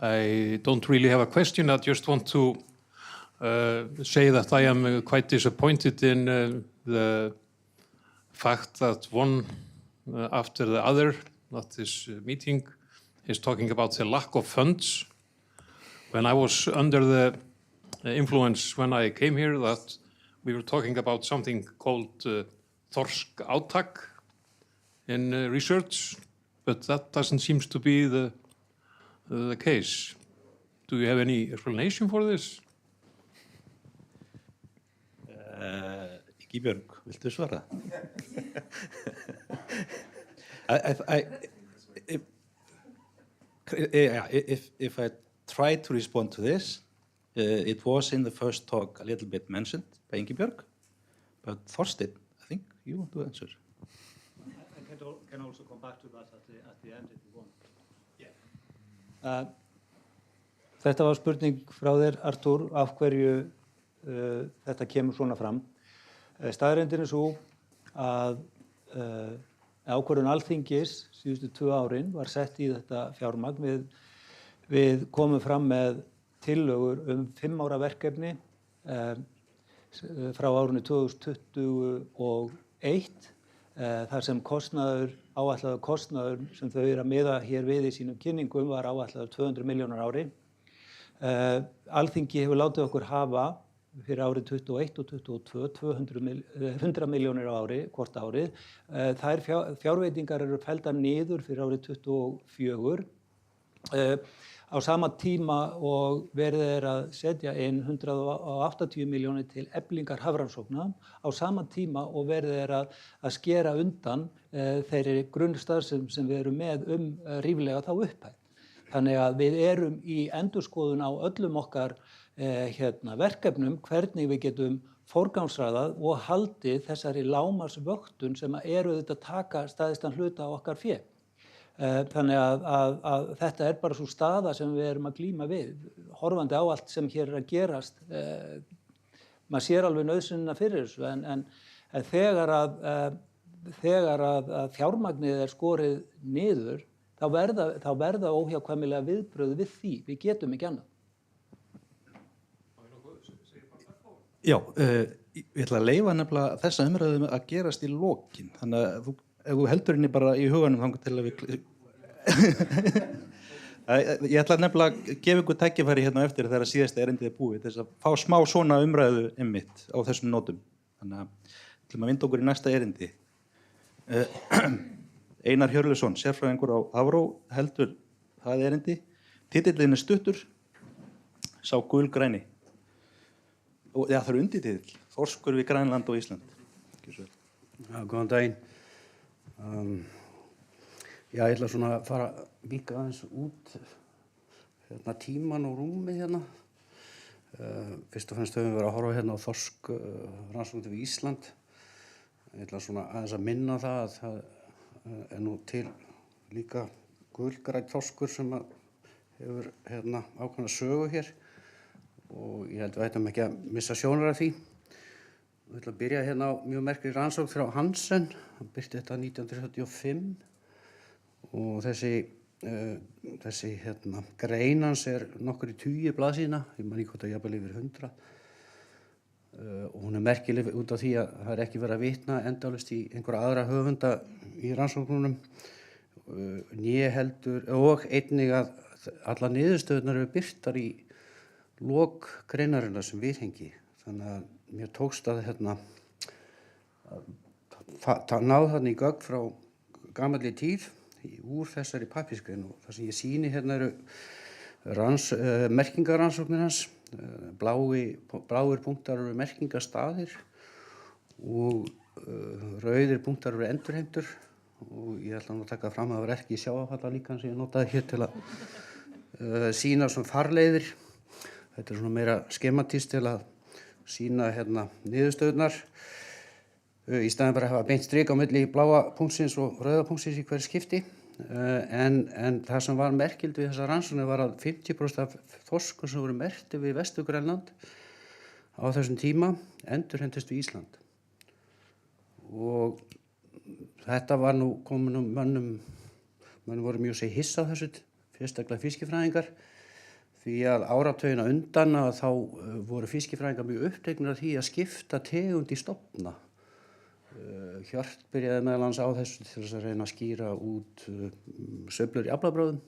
I don't really have a question. I just want to say that I am quite disappointed in the fact that one after the other at this meeting is talking about the lack of funds. When I was under the influence when I came here that we were talking about something called þorsk átak in research, but that doesn't seem to be the case. Do you have any explanation for this? Ingibjörg, viltu svara? If I try to respond to this, it was in the first talk a little bit mentioned by Ingibjörg, but Þorsteinn, I think you want to answer. I can also come back to that at the end if you want. Yeah. Þetta var spurning frá þér, Artúr, af hverju þetta kemur svona fram. Staðreyndin svo að ákvörðun Alþingis síðustu 2 árin var sett í þetta fjármagn. Við komum fram með tillögur 5 ára verkefni frá árinu 2021 þar sem áætlaður kostnaður sem þau eru að miða hér við í sínum kynningum var áætlaður 200 milljónar ári. Alþingi hefur látið okkur hafa fyrir árið 21 og 22 100 milljónir á ári, hvort árið. Þær fjárveitingar eru felldar niður fyrir árið 24 á sama tíma og verið að setja inn 180 milljónir til eflingar hafrannsókna á sama tíma og verið að skera undan þeirri grunnstarfsemi sem við erum með ríflega þá upphæð. Þannig að við erum í endurskoðun á öllum okkar verkefnum hvernig við getum forgangsraðað og haldið þessari lágmarksvöktun sem eru þetta taka stæðstan hluta á okkar fé. Þannig að þetta bara sú staða sem við erum að glíma við, horfandi á allt sem hér að gerast. Maður sér alveg nauðsynina fyrir þessu en þegar að fjármagnið skorið niður, þá verða óhjákvæmilega viðbrögð við því. Við getum ekki annað. Já, ég ætla að leyfa nefnilega þessa umræðu að gerast í lokin. Þannig að ef þú heldur henni bara í huganum þangað til að við... Ég ætla nefnilega að gefa ykkur tækifæri hérna eftir þegar síðasta erindið búið til þess að fá smá svona umræðu einmitt á þessum nótum. Þannig að ætlum að vinda okkur í næsta erindi. Einar Hjörleifsson, sérfræðingur á Hafró, heldur það erindi. Titillinn stuttur, sá gulgræni. Og það er undirtitill, Þorskur við Grænland og Ísland. Já, góðan daginn. Já, ég ætla svona að fara að víkka aðeins út tíman og rúmið hérna. Fyrst og fremst höfum við verið að horfa hérna á þorskrannsóknir við Ísland. Ég ætla svona aðeins að minna það að það nú til líka gulgrænn þorskur sem hefur ákveðna sögu hér. Og ég held við ættum ekki að missa sjónar af því. Við ætlum að byrja hérna á mjög merkri rannsókn frá Hansen. Hann birti þetta 1935 og þessi grein hans nokkur í 20 blaðsíðna. Ég man ekki hvort að jafnvel yfir 100. Og hún merkileg út af því að það ekki verið að vitna endalaust í einhverja aðra höfunda í rannsóknunum. Né heldur og einnig að allar niðurstöðurnar eru birtar í lok greinarinnar sem viðhengi. Þannig að mér tókst að náð þarna í gögn frá gamalli tíð úr þessari pappírsgrein og það sem ég sýni hérna eru merkingarannsóknir hans. Bláir punktar eru merkingastaðir og rauðir punktar eru endurheimtur og ég ætla nú að taka fram að það var ekki sjávarfalla líkan sem ég notaði hér til að sýna svona farleiðir. Þetta svona meira skematískt til að sýna niðurstöðurnar í staðinn bara að hafa beint strik á milli bláa punktsins og rauða punktsins í hverju skipti. En það sem var merkild við þessa rannsóknir var að 50% af þorskum sem voru merktir við Vestur-Grænland á þessum tíma endurheimtust við Ísland. Og þetta var nú komin mönnum voru mjög hissa á þessu, sérstaklega fiskifræðingar. Því að áratugina undan að þá voru fiskifræðingar mjög uppteknir af því að skipta tegund í stofna. Hjört byrjaði meðal annars á þessu til þess að reyna að skýra út sveiflur í aflabrögðum.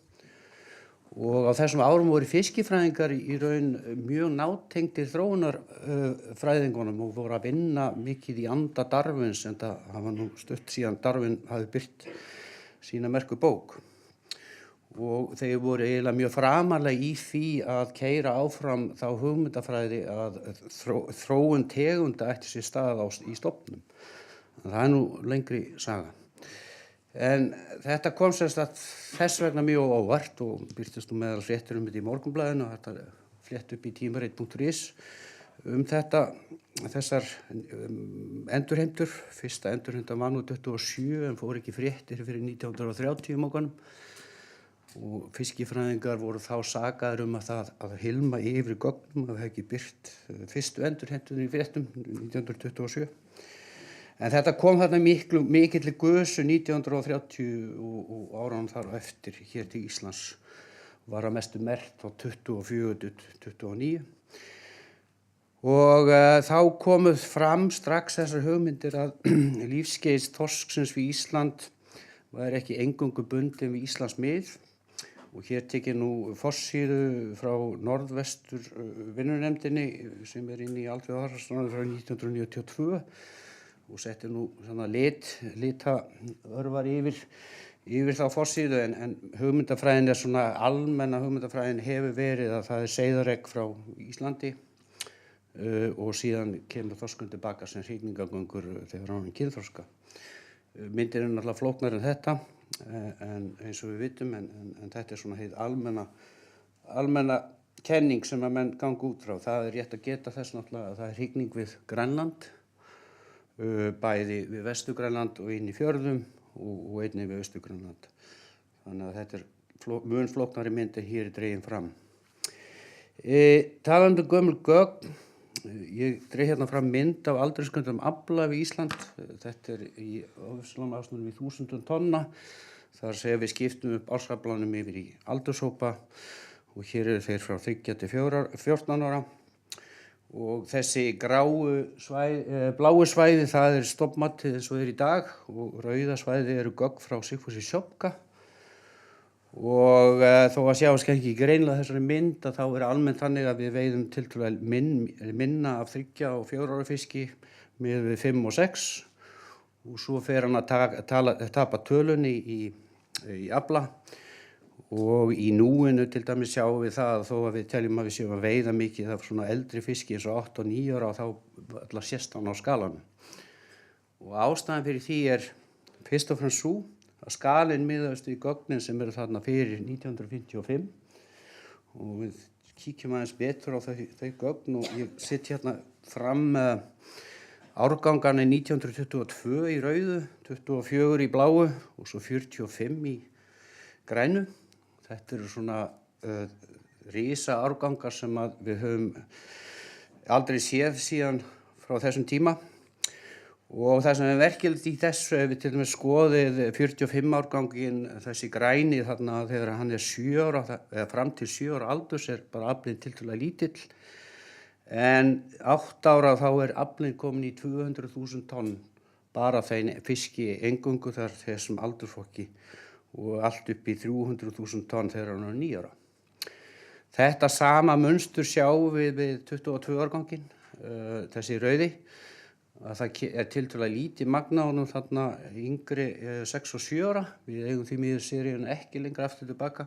Og á þessum árum voru fiskifræðingar í raun mjög nátengdir þróunarfræðingunum og voru að vinna mikið í anda Darwins, en það hafa nú stutt síðan Darwin hafi birt sína merku bók. Og þeir voru eiginlega mjög framarlega í því að keyra áfram þá hugmyndafræði að þróun tegunda ætti sér stað í stofnum. Það er nú lengri saga. En þetta kom sem sagt þess vegna mjög óvart og birtist nú meðal fréttir þetta í Morgunblaðinu og þetta flétt upp í tímarit.is þessar endurheimtur. Fyrsta endurheimta var nú 27 en fór ekki fréttir fyrir 1930 mókanum. Og fiskifræðingar voru þá sakaðir að hilma yfir gögnum að það hefði ekki birt fyrstu endurheimtunni í fréttum 1927. En þetta kom þarna mikilli gusu 1930 og áranum þar á eftir hér til Íslands var að mestu merkt frá 24 til 29. Og þá komuð fram strax þessar hugmyndir að lífskeiðs þorsksins við Ísland var ekki eingöngu bundin við Íslands mið. Og hér tek ég nú forsíðu frá norðvestur vinnunefndinni sem inn í Alþjóðahafrannsóknastofnunum frá 1992 og setti nú svona litaörvar yfir þá forsíðu en hugmyndafræðin er svona almenna hugmyndafræðin hefur verið að það er seiðaregg frá Íslandi og síðan kemur þorskurinn tilbaka sem hrygningargöngur þegar hann er kynþroska. Myndin er náttúrulega flóknari en þetta. En eins og við vitum, en þetta er svona heið almenna kenning sem að menn ganga út frá. Það er rétt að geta þess náttúrulega að það er hrygning við Grænland, bæði við Vestur-Grænland og inn í fjörðum og einnig við Austur-Grænland. Þannig að þetta er mun flóknari mynd en hér er dregin fram. Talandi gömul gögn, ég dreg hérna fram mynd af aldursgreinum afla við Ísland. Þetta er í ásnum við 1000 tonna. Þar segja við skiptum upp ársaflanum yfir í aldurshópa og hér eru þeir frá 3 til 14 ára. Og þessi bláu svæði það er stofnmatið eins og er í dag og rauða svæði eru gögn frá Sigfúsi Sjópka. Og þó að sjást ekki greinilega þessari mynd að þá er almennt þannig að við veiðum tiltölulega minna af 3 og 4 ára fiski með við 5 og 6 og svo fer hann að tapa tölunni í afla og í núinu til dæmis sjáum við það að þó að við teljum að við séum að veiða mikið af svona eldri fiski eins og 8 og 9 ára og þá allar sést hann á skalanum. Og ástæðan fyrir því er fyrst og fremst sú að skalinn miðast í gögnin sem eru þarna fyrir 1955 og við kíkjum aðeins betur á þau gögn og ég sitt hérna fram árgangarna 1922 í rauðu, 24 í bláu og svo 45 í grænu. Þetta eru svona risa árgangar sem að við höfum aldrei séð síðan frá þessum tíma. Og það sem er merkilegt í þessu, ef við til dæmis skoðið 45 árgangin, þessi græni þarna þegar hann er 7 ára, eða fram til 7 ára aldurs er bara aflinn tiltölulega lítill. En 8 ára þá er aflinn komin í 200.000 tonn bara þeim fiski eingöngu þessum aldursflokki og allt upp í 300.000 tonn þegar hann er 9 ára. Þetta sama munstur sjáum við 22 árgangin, þessi rauði. Að það er tiltölulega lítið magna honum þarna yngri 6 og 7 ára. Við eigum því miður seríun ekki lengra aftur tilbaka.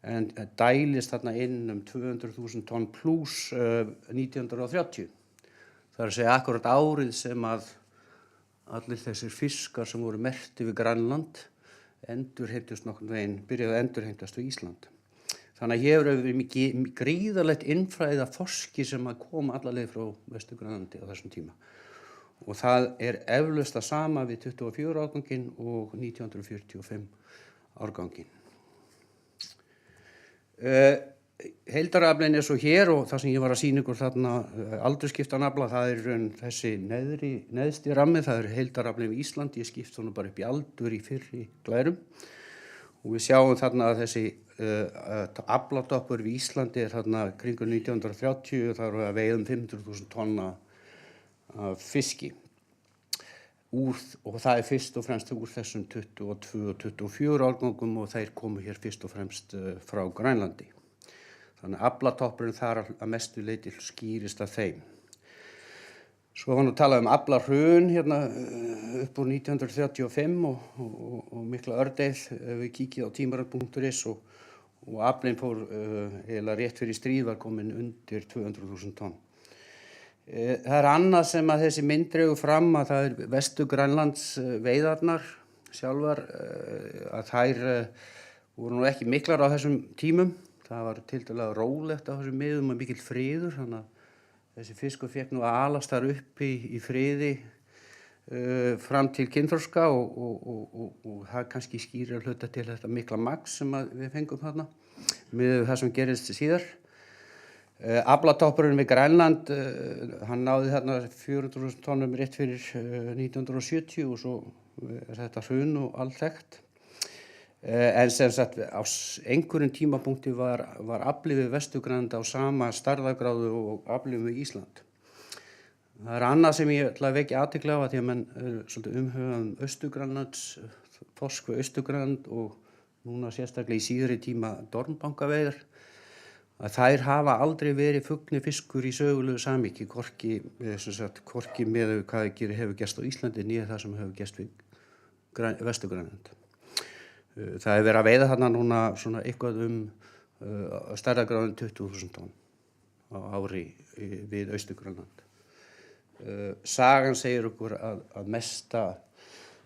En dælist þarna inn 200.000 tonn pluss 1930. Það er að segja akkurat árið sem að allir þessir fiskar sem voru merktir við Grænland endurheimtust nokkurn veginn, byrjaði að endurheimtast við Ísland. Þannig að hér hefur við gríðarlegt innfræði af þorski sem að koma alla leið frá Vestur-Grænlandi á þessum tíma. Og það er eflaust það sama við 24 árganginn og 1945 árganginn. Heildaraflinn er svo hér og það sem ég var að sýna ykkur þarna aldursskiptan afla, það er þessi neðsti rammi, það er heildaraflinn við Ísland. Ég skipt honum bara upp í aldur í fyrri glærum. Og við sjáum þarna að þessi aflatoppur við Íslandi þarna kringu 1930, þar var að veiða 500.000 tonna af fiski. Og það fyrst og fremst úr þessum 22 og 24 árgangum og þeir komu hér fyrst og fremst frá Grænlandi. Þannig að aflatoppurinn þar að mestu leyti skýrist af þeim. Svo var nú talað aflahrun hérna upp úr 1935 og mikla ördeið ef við kíkið á tímarit.is og aflinn fór eiginlega rétt fyrir stríð var komin undir 200.000 tonn. Það annað sem að þessi mynd dregur fram að það Vestur-Grænlands veiðarnar sjálfar að þær voru nú ekki miklar á þessum tímum. Það var tiltölulega rólegt á þessum miðum og mikill friður, þannig að þessi fiskur fékk nú að alast þar uppi í friði fram til kynþroska og það kannski skýrir að hluta til þetta mikla magn sem við fengum þarna með það sem gerist síðar. Aflatoppurinn við Grænland, hann náði þarna 400.000 tonnum rétt fyrir 1970 og svo þetta hrun og allt þekkt. En sem sagt á einhverjum tímapunkti var aflið við Vestur-Grænland á sama stærðargráðu og aflið við Ísland. Það annað sem ég ætla að vekja athygli á því að menn svolítið umhugað Austur-Grænlands, þorsk við Austur-Grænland og núna sérstaklega í síðari tíma dormbankaveiðar, að þær hafa aldrei verið fuglifiskur í sögulegu samhengi, hvorki með hvað hefur gerst á Íslandi né það sem hefur gerst við Vestur-Grænland. Það verið að veiða þarna núna svona eitthvað stærðargráðum 20.000 tonn á ári við Austur-Grænland. Sagan segir okkur að mesta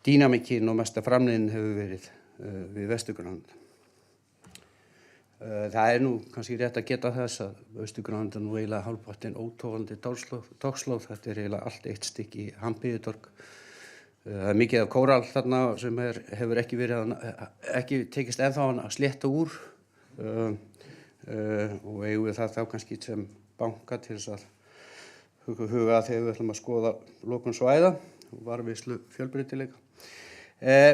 dýnamikinn og mesta framleiðnin hefur verið við Vestur-Grænland. Það nú kannski rétt að geta þess að Austur-Grænland nú eiginlega hálfpartinn ótofandi togslóð. Þetta eiginlega allt eitt stykki hampiðutorg. Það mikið af kórall þarna sem hefur ekki tekist ennþá að slétta úr og eigum við það þá kannski sem banka til þess að huga að þegar við ætlum að skoða lokun svæða og varðveislu fjölbreytileika.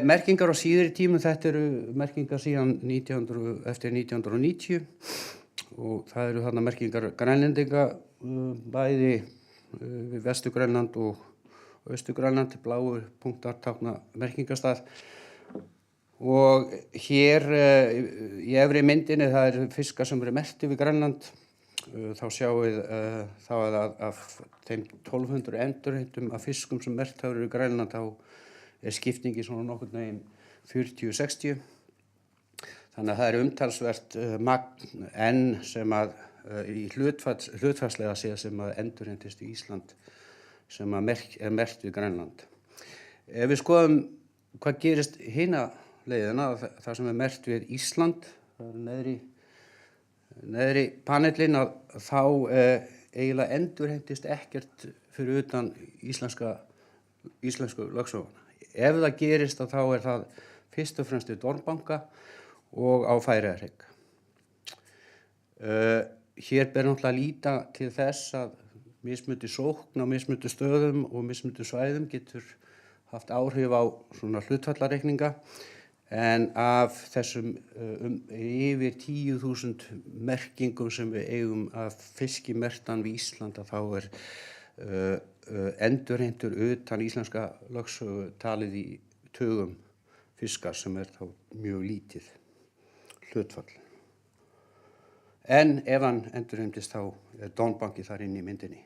Merkingar á síðari tímum, þetta eru merkingar síðan eftir 1990 og það eru þarna merkingar grænlendinga bæði við Vestur-Grænland og Austur-Grænland, bláu punktar tákna merkingarstað og hér í efri myndinni það fiskar sem eru merktir við Grænland. Þá sjáum við þá að af þeim 1200 endurheimtum af fiskum sem merkt hafa verið við Grænland þá skiptingi svona nokkurn veginn 40-60. Þannig að það umtalsvert magn enn sem að í hlutfallslega séð sem að endurheimtist í Ísland sem merkt við Grænland. Ef við skoðum hvað gerist hina leiðina, það sem merkt við Ísland, það neðri panelinn, þá eiginlega endurheimtist ekkert fyrir utan íslensku lögsöguna. Ef það gerist þá það fyrst og fremst við dormbanka og á Færeyjahrygg. Hér ber náttúrulega að líta til þess að mismunandi sókn á mismunandi stöðum og mismunandi svæðum getur haft áhrif á svona hlutfallareikninga en af þessum yfir 10.000 merkingum sem við eigum af fiskimerktan við Íslanda þá endurheimtur utan íslenska lögsögu talið í tugum fiskar sem þá mjög lítið hlutfall. En ef hann endurheimtist þá dónbanki þar inn í myndinni.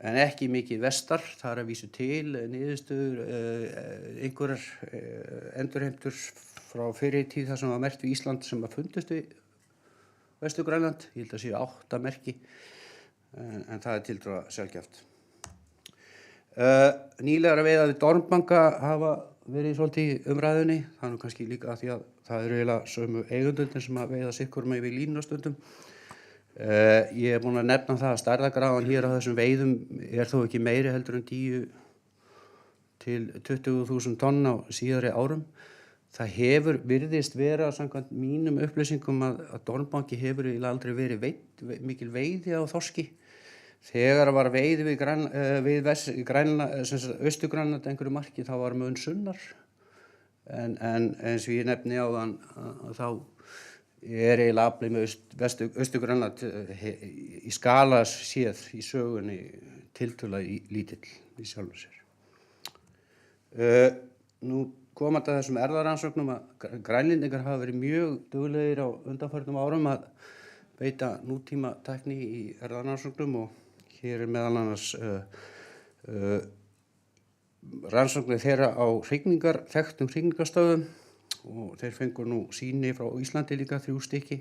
En ekki mikið vestar, það að vísu til niðurstöður, einhverjar endurheimtur frá fyrri tíð þar sem var merkt við Ísland sem að fundust við Vestur-Grænland. Ég held að séu 8 merki, en það tiltölulega sjaldgæft. Nýlegar veiðar við dormbanka hafa verið svolítið í umræðunni. Það nú kannski líka því að það eru eiginlega sömu eigendurnir sem að veiða sikkur með við línustundum. Ég búinn að nefna það að stærðargráðan hér á þessum veiðum þó ekki meiri heldur en 10 til 20.000 tonn á síðari árum. Það virðist vera samkvæmt mínum upplýsingum að dormbanki hefur aldrei verið mikil veiði á þorski. Þegar var veiði við Austur-Grænland einhverju marki þá var mun sunnar. En eins og ég nefni áðan þá eiginlega aflið með Austur-Grænland í skala séð í sögunni tiltölulega lítill í sjálfu sér. Nú komandi að þessum erfðarannsóknum að Grænlendingar hafa verið mjög duglegir á undanförnum árum að beita nútíma tækni í erfðarannsóknum og hér meðal annars rannsóknir þeirra á þekktum hrygningarstöðum og þeir fengu nú sýni frá Íslandi líka 3 stykki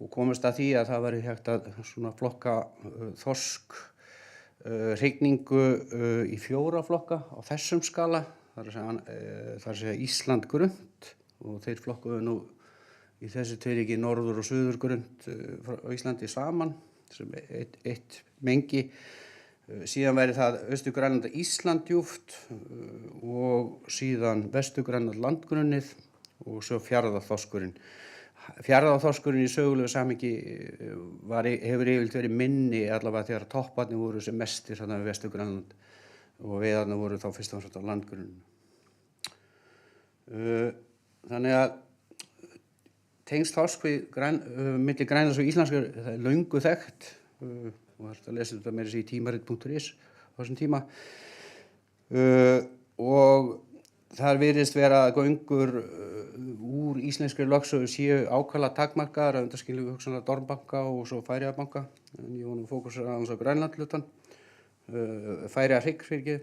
og komast að því að það væri hægt að svona flokka þorsk hrygningu í 4 flokka á þessum skala, það er að segja Ísland grund og þeir flokkuðu nú í þessu tilviki norður og suður grund á Íslandi saman sem eitt mengi. Síðan væri það Austur-Grænland Ísland djúpt og síðan Vestur-Grænland landgrunnið og svo fjarðaþorskurinn. Fjarðaþorskurinn í sögulegu samhengi hefur yfirleitt verið minni allavega þegar topparnir voru sem mestir þarna við Vestur-Grænland og veiðarnar voru þá fyrst og fremst á landgrunninu. Þannig að tengsl þorsk milli Grænlands og Íslands það er löngu þekkt og það er að lesa þetta meira í tímarit.is á þessum tíma og þar virðist vera að göngur úr íslenskri lögsögu séu ákaflega takmarkaðar að undanskilju hugsanlega Dormbanka og svo Færeyjabanka en ég var nú fókusera aðeins á Grænlandhlutann Færeyjahryggfylgið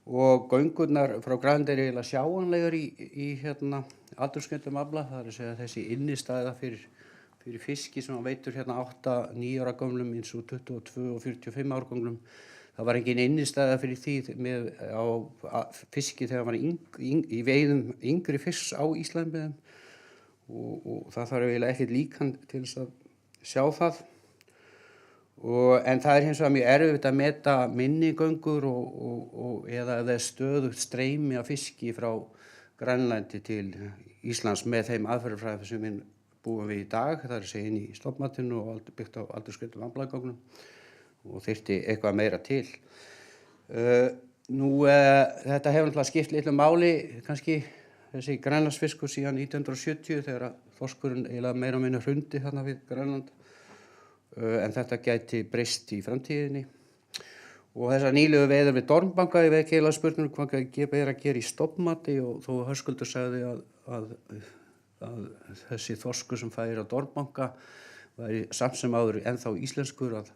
og göngurnar frá Grænlandi eru eiginlega sjáanlegar í aldursskemmtum afla, það er að segja þessi innistæða fyrir fiski sem veitur 8-9 ára gömlum eins og 22 og 45 ára gömlum. Það var engin innistæða fyrir því á fiski þegar var í veiðum yngri fisks á Íslandi og það þarf eiginlega ekkert líkan til þess að sjá það. En það er hins vegar mjög erfitt að meta minni göngur eða ef það er stöðugt streymi af fiski frá Grænlandi til Íslands með þeim aðferðafræðum sem við búum við í dag, það er að segja inn í stofnmatinu og byggt á aldursskemmtum aflagögnum og þyrfti eitthvað meira til. Þetta hefur náttúrulega skipt litlu máli, kannski þessi grænlandsfiskur síðan 1970 þegar þorskurinn eiginlega meira og minna hrundi þarna við Grænland, en þetta gæti breyst í framtíðinni. Og þessar nýlegu veiðar við Dormbanka, ég veit ekki eiginlega spurningu hvað er að gera í stofnmati og þó Höskuldur sagði að þessi þorskur sem færir á Dormbanka væri samt sem áður ennþá íslenskur að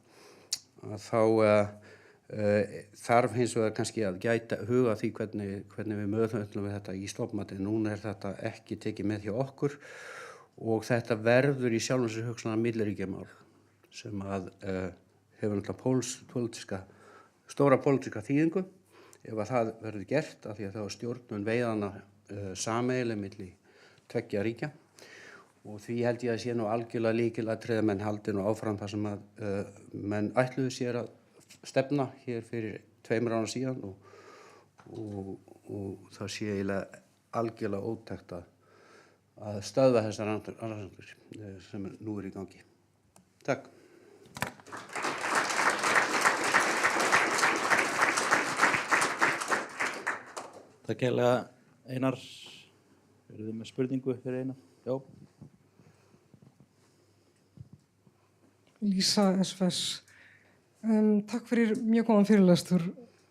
þá þarf hins vegar kannski að huga því hvernig við möðum við þetta í stofnmati. Núna er þetta ekki tekið með hjá okkur og þetta verður í sjálfum sér hugsanlega milliríkjamál sem að hefur náttúrulega stóra pólitíska þýðingu ef að það verður gert af því að þá er stjórnun veiðanna sameiginleg milli 2 ríkja og því held ég að sé nú algjörlega lykilatriði að menn haldi nú áfram þar sem að menn ætluðu sér að stefna hér fyrir 2 ára síðan og það sé eiginlega algjörlega ótækt að stöðva þessar rannsóknir sem nú er í gangi. Takk. Takk heilega Einar. Eruð þið með spurningu fyrir Einar? Já. Lísa SFS. Takk fyrir mjög góðan fyrirlestur.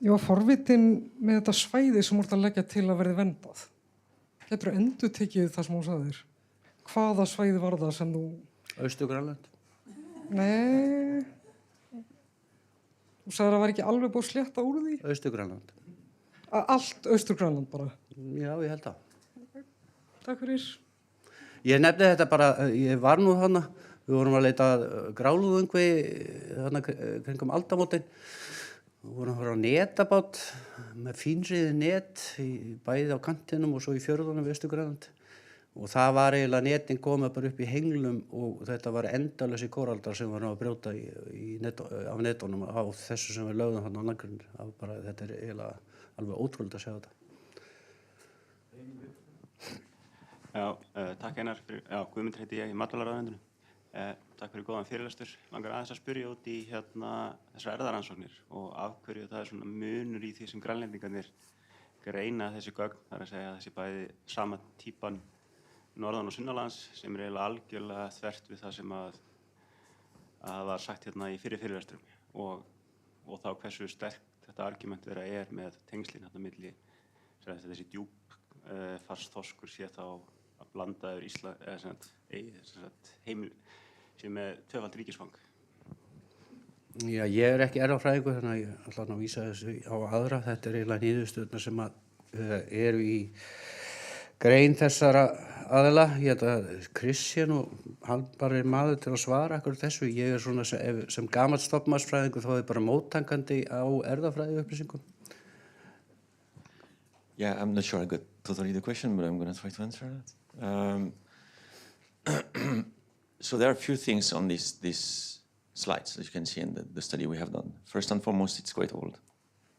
Ég var forvitin með þetta svæði sem voru að leggja til að verði verndað. Geturðu endurtekið það sem þú sagðir? Hvaða svæði var það sem þú... Austur-Grænland. Nei. Þú sagðir að það var ekki alveg búið slétta úr því? Austur-Grænland. Allt Austur-Grænland bara? Já, ég held það. Takk fyrir. Ég nefndi þetta bara, ég var nú þarna, við vorum að leita grálúðungvi þarna kringum aldamótin. Við vorum að fara á netabát með fínriði net bæði á kantinum og svo í fjörðunum við Austur-Grænland. Og það var eiginlega netin komið bara upp í henglum og þetta var endalösi kóraldar sem var að brjóta af netunum á þessu sem við lögðum þarna á landgrunnir. Þetta er eiginlega alveg ótrúlega að sjá þetta. Já, takk Einar fyrir, Guðmundur heiti ég í matvælaráðuneytinu. Takk fyrir góðan fyrirlestur. Langar aðeins að spyrja út í þessar erfðarannsóknir og af hverju það er svona munur í því sem grænlendingarnir greina þessi gögn, það er að segja þessi bæði sama típan norðan og sunnanlands sem eiginlega algjörlega þvert við það sem að var sagt hérna í fyrirlesturum og þá hversu sterkt þetta argument þeirra með tengslin hérna milli þessi djúpfars þorskur sé þá að blanda yfir heimil sem með tvöfald ríkisfang. Já, ég ekki erfðafræðingur þannig að ég ætla að vísa þessu á aðra. Þetta eiginlega niðurstöðurnar sem eru í grein þessara aðila. Ég held að Kristján og hann bara maður til að svara akkur þessu. Ég svona sem gamall stofnmaðsfræðingur þá bara móttangandi á erfðafræði upplýsingum. Yeah, I'm not sure I got totally the question, but I'm going to try to answer that. So there are a few things on these slides, as you can see in the study we have done. First and foremost, it's quite old.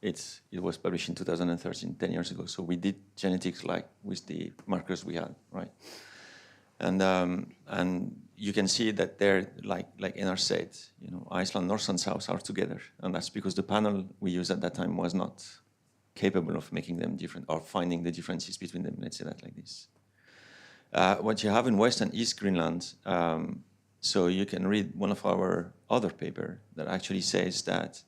It was published in 2013, 10 years ago. So we did genetics like with the markers we had, right? And you can see that they're like Annars said, Iceland, North and South are together, and that's because the panel we used at that time was not capable of making them different or finding the differences between them. Let's say that like this. What you have in West and East Greenland, so you can read one of our other paper that actually says that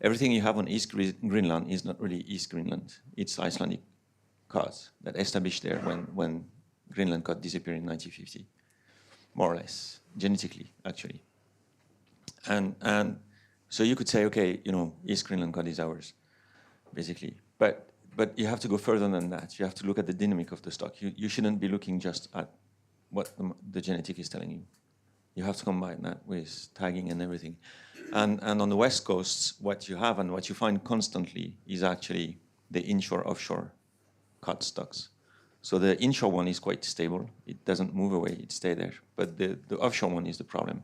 everything you have on East Greenland is not really East Greenland. It's Icelandic cod that established there when Greenland cod disappeared in 1950, more or less, genetically, actually. And so you could say, okay, East Greenland cod is ours, basically. But you have to go further than that. You have to look at the dynamic of the stock. You shouldn't be looking just at what the genetic is telling you. You have to combine that with tagging and everything. And on the West Coast, what you have and what you find constantly is actually the inshore-offshore cod stocks. So the inshore one is quite stable. It doesn't move away. It stays there. But the offshore one is the problem.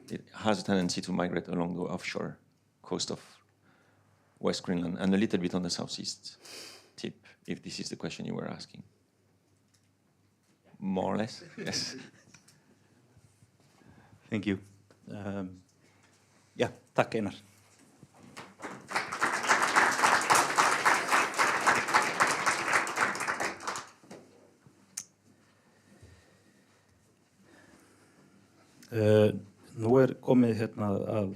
It has a tendency to migrate along the offshore coast of West Greenland and a little bit on the southeast tip, if this is the question you were asking. More or less, yes. Thank you. Yeah, takk Einar. Nú komið að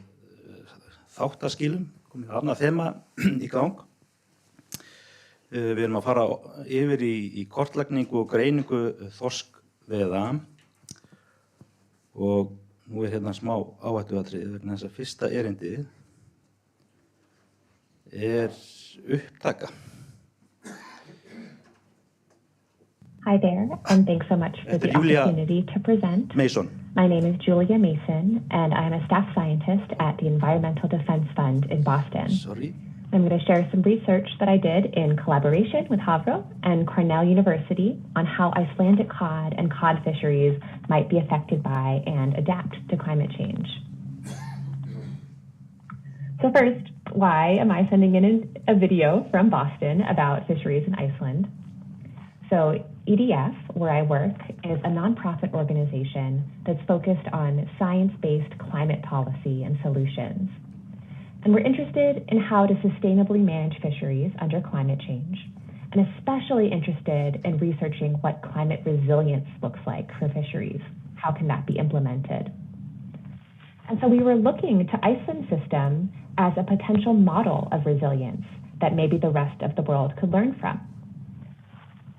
þáttaskilum, komið annað þema í gang. Við erum að fara yfir í kortlagningu og greiningu þorskveiða og nú smá áhættuatriði vegna þess að fyrsta erindið upptaka. Hi there, and thanks so much for the opportunity to present. Mason. My name is Julia Mason, and I'm a staff scientist at the Environmental Defense Fund in Boston. Sorry. I'm going to share some research that I did in collaboration with Hafró and Cornell University on how Icelandic cod and cod fisheries might be affected by and adapt to climate change. So first, why am I sending in a video from Boston about fisheries in Iceland? So EDF, where I work, is a nonprofit organization that's focused on science-based climate policy and solutions. And we're interested in how to sustainably manage fisheries under climate change, and especially interested in researching what climate resilience looks like for fisheries. How can that be implemented? And so we were looking to Iceland's system as a potential model of resilience that maybe the rest of the world could learn from.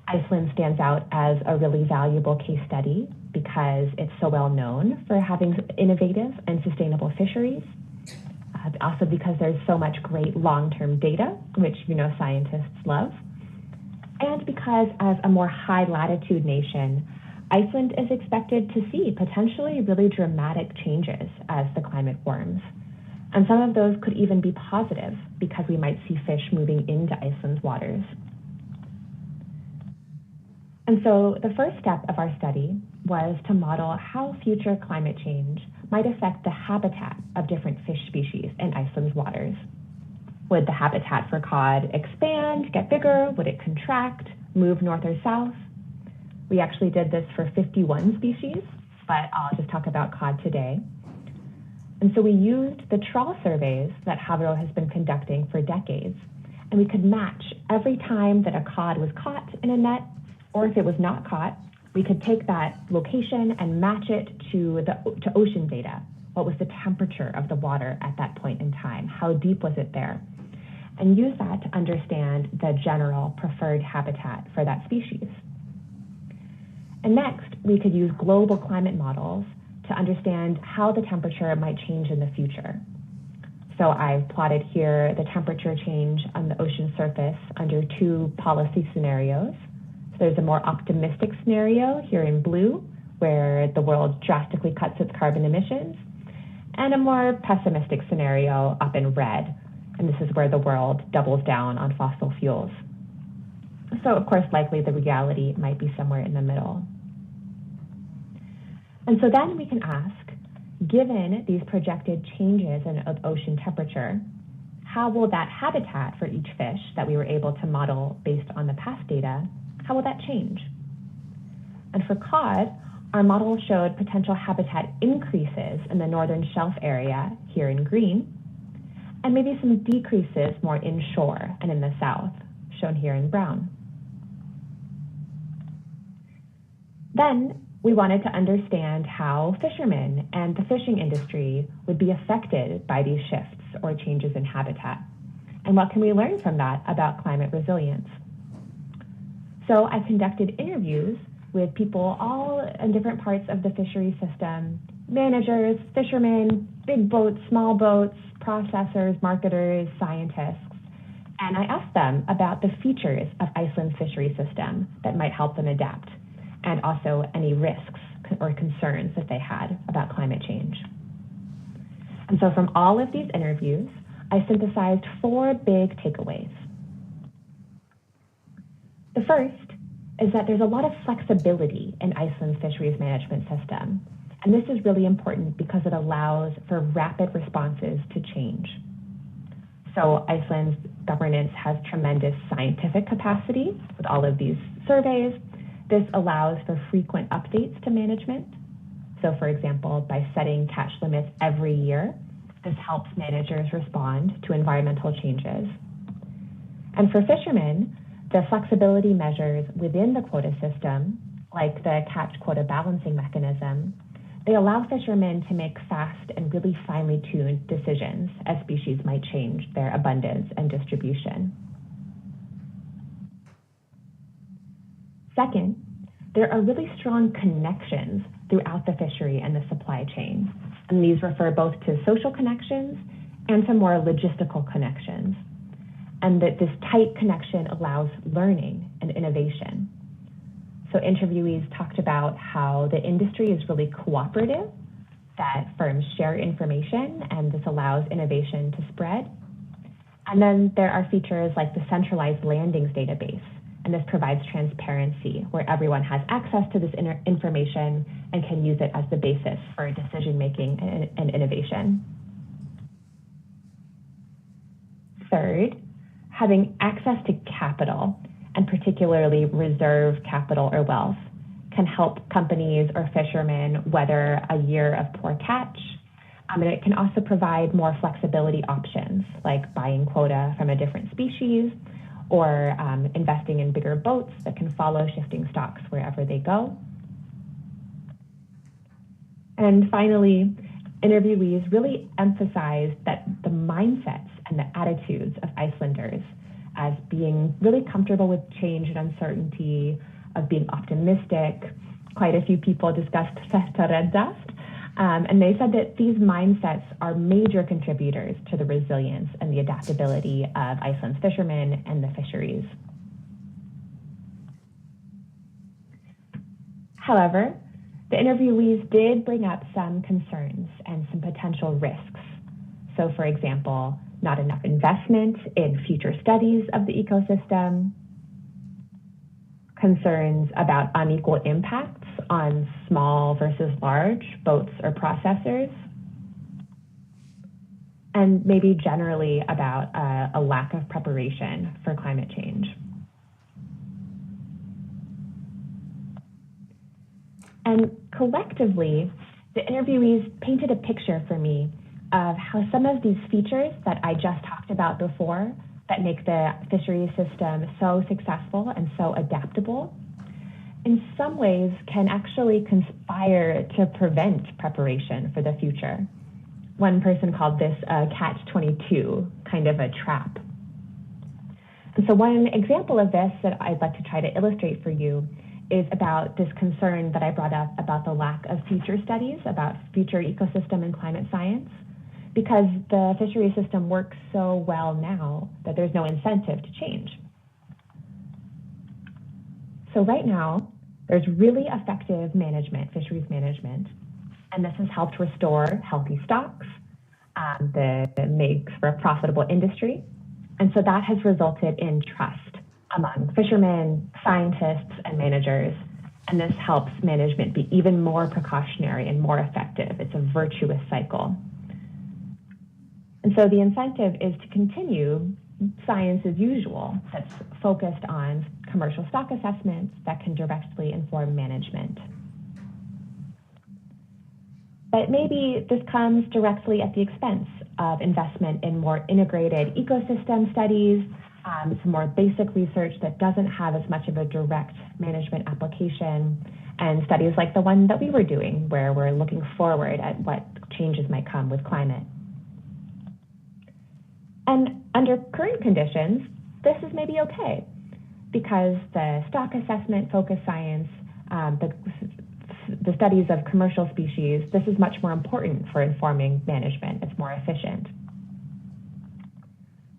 Iceland stands out as a really valuable case study because it's so well known for having innovative and sustainable fisheries. Also because there's so much great long-term data, which scientists love. And because as a more high-latitude nation, Iceland is expected to see potentially really dramatic changes as the climate warms. And some of those could even be positive because we might see fish moving into Iceland's waters. And so the first step of our study was to model how future climate change might affect the habitat of different fish species in Iceland's waters. Would the habitat for cod expand, get bigger? Would it contract, move north or south? We actually did this for 51 species, but I'll just talk about cod today. And so we used the trawl surveys that Hafró has been conducting for decades, and we could match every time that a cod was caught in a net, or if it was not caught, we could take that location and match it to ocean data. What was the temperature of the water at that point in time? How deep was it there? And use that to understand the general preferred habitat for that species. And next, we could use global climate models to understand how the temperature might change in the future. So I've plotted here the temperature change on the ocean surface under two policy scenarios. So there's a more optimistic scenario here in blue, where the world drastically cuts its carbon emissions, and a more pessimistic scenario up in red, and this is where the world doubles down on fossil fuels. So of course, likely the reality might be somewhere in the middle. And so then we can ask, given these projected changes of ocean temperature, how will that habitat for each fish that we were able to model based on the past data, how will that change? And for cod, our model showed potential habitat increases in the northern shelf area here in green, and maybe some decreases more inshore and in the south, shown here in brown. Then we wanted to understand how fishermen and the fishing industry would be affected by these shifts or changes in habitat. And what can we learn from that about climate resilience? So I conducted interviews with people all in different parts of the fishery system, managers, fishermen, big boats, small boats, processors, marketers, scientists. And I asked them about the features of Iceland's fishery system that might help them adapt, and also any risks or concerns that they had about climate change. And so from all of these interviews, I synthesized 4 big takeaways. The first is that there's a lot of flexibility in Iceland's fisheries management system. And this is really important because it allows for rapid responses to change. So Iceland's governance has tremendous scientific capacity with all of these surveys. This allows for frequent updates to management. So for example, by setting catch limits every year, this helps managers respond to environmental changes. And for fishermen, the flexibility measures within the quota system, like the catch quota balancing mechanism, they allow fishermen to make fast and really finely tuned decisions as species might change their abundance and distribution. Second, there are really strong connections throughout the fishery and the supply chain. And these refer both to social connections and to more logistical connections. And that this tight connection allows learning and innovation. So interviewees talked about how the industry is really cooperative, that firms share information, and this allows innovation to spread. And then there are features like the centralized landings database, and this provides transparency where everyone has access to this information and can use it as the basis for decision-making and innovation. Third, having access to capital, and particularly reserve capital or wealth, can help companies or fishermen weather a year of poor catch. And it can also provide more flexibility options, like buying quota from a different species, or investing in bigger boats that can follow shifting stocks wherever they go. And finally, interviewees really emphasized that the mindsets and the attitudes of Icelanders as being really comfortable with change and uncertainty, of being optimistic. Quite a few people discussed þetta, and they said that these mindsets are major contributors to the resilience and the adaptability of Iceland's fishermen and the fisheries. However, the interviewees did bring up some concerns and some potential risks. So for example, not enough investment in future studies of the ecosystem, concerns about unequal impacts on small versus large boats or processors, and maybe generally about a lack of preparation for climate change. And collectively, the interviewees painted a picture for me of how some of these features that I just talked about before that make the fisheries system so successful and so adaptable, in some ways can actually conspire to prevent preparation for the future. One person called this a catch-22, kind of a trap. And so one example of this that I'd like to try to illustrate for you is about this concern that I brought up about the lack of future studies about future ecosystem and climate science, because the fishery system works so well now that there's no incentive to change. So right now, there's really effective management, fisheries management, and this has helped restore healthy stocks that makes for a profitable industry. And so that has resulted in trust among fishermen, scientists, and managers. And this helps management be even more precautionary and more effective. It's a virtuous cycle. And so the incentive is to continue science as usual that's focused on commercial stock assessments that can directly inform management. But maybe this comes directly at the expense of investment in more integrated ecosystem studies, some more basic research that doesn't have as much of a direct management application, and studies like the one that we were doing, where we're looking forward at what changes might come with climate. And under current conditions, this is maybe okay, because the stock assessment focused science, the studies of commercial species, this is much more important for informing management. It's more efficient.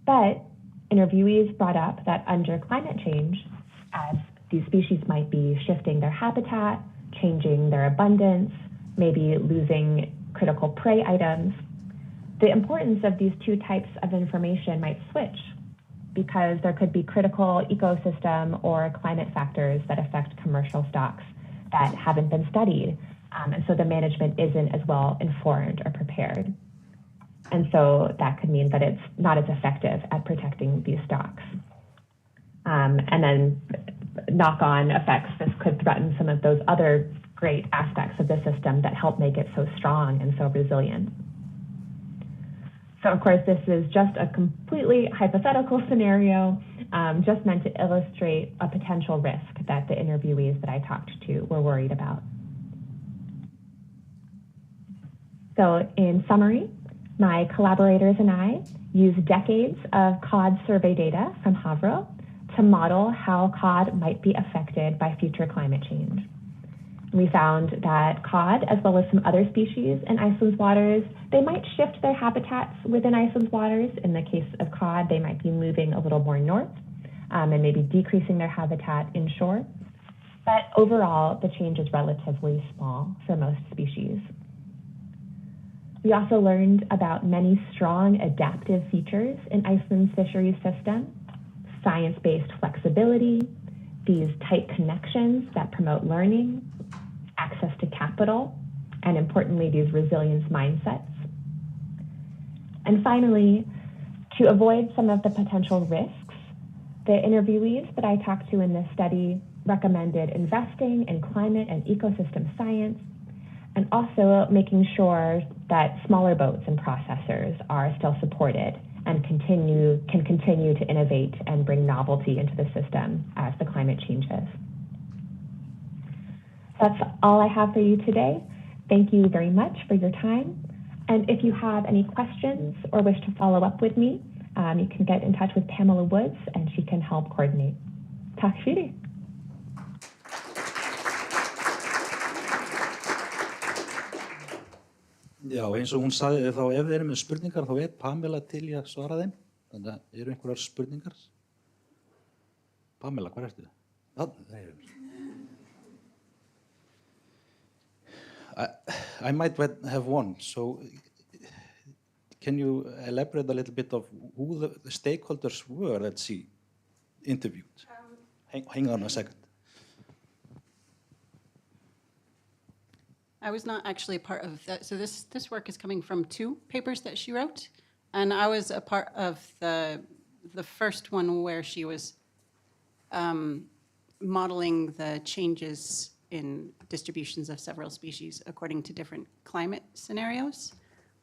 But interviewees brought up that under climate change, as these species might be shifting their habitat, changing their abundance, maybe losing critical prey items, the importance of these two types of information might switch, because there could be critical ecosystem or climate factors that affect commercial stocks that haven't been studied. And so the management isn't as well informed or prepared. And so that could mean that it's not as effective at protecting these stocks. And then knock-on effects, this could threaten some of those other great aspects of the system that help make it so strong and so resilient. So of course, this is just a completely hypothetical scenario, just meant to illustrate a potential risk that the interviewees that I talked to were worried about. So in summary, my collaborators and I used decades of cod survey data from Havro to model how cod might be affected by future climate change. We found that cod, as well as some other species in Iceland's waters, they might shift their habitats within Iceland's waters. In the case of cod, they might be moving a little more north and maybe decreasing their habitat inshore. But overall, the change is relatively small for most species. We also learned about many strong adaptive features in Iceland's fisheries system: science-based flexibility, these tight connections that promote learning, access to capital, and importantly, these resilience mindsets. And finally, to avoid some of the potential risks, the interviewees that I talked to in this study recommended investing in climate and ecosystem science, and also making sure that smaller boats and processors are still supported and can continue to innovate and bring novelty into the system as the climate changes. That's all I have for you today. Thank you very much for your time. And if you have any questions or wish to follow up with me, you can get in touch with Pamela Woods and she can help coordinate. Takk fyrir. Já, eins og hún sagði, þá ef þið eru með spurningar, þá Pamela til í að svara þeim. Þannig að eru einhverjar spurningar? Pamela, hvað ertu? I might have one. So can you elaborate a little bit of who the stakeholders were that she interviewed? Hang on a second. I was not actually a part of that. So this work is coming from two papers that she wrote, and I was a part of the first one where she was modeling the changes in distributions of several species according to different climate scenarios.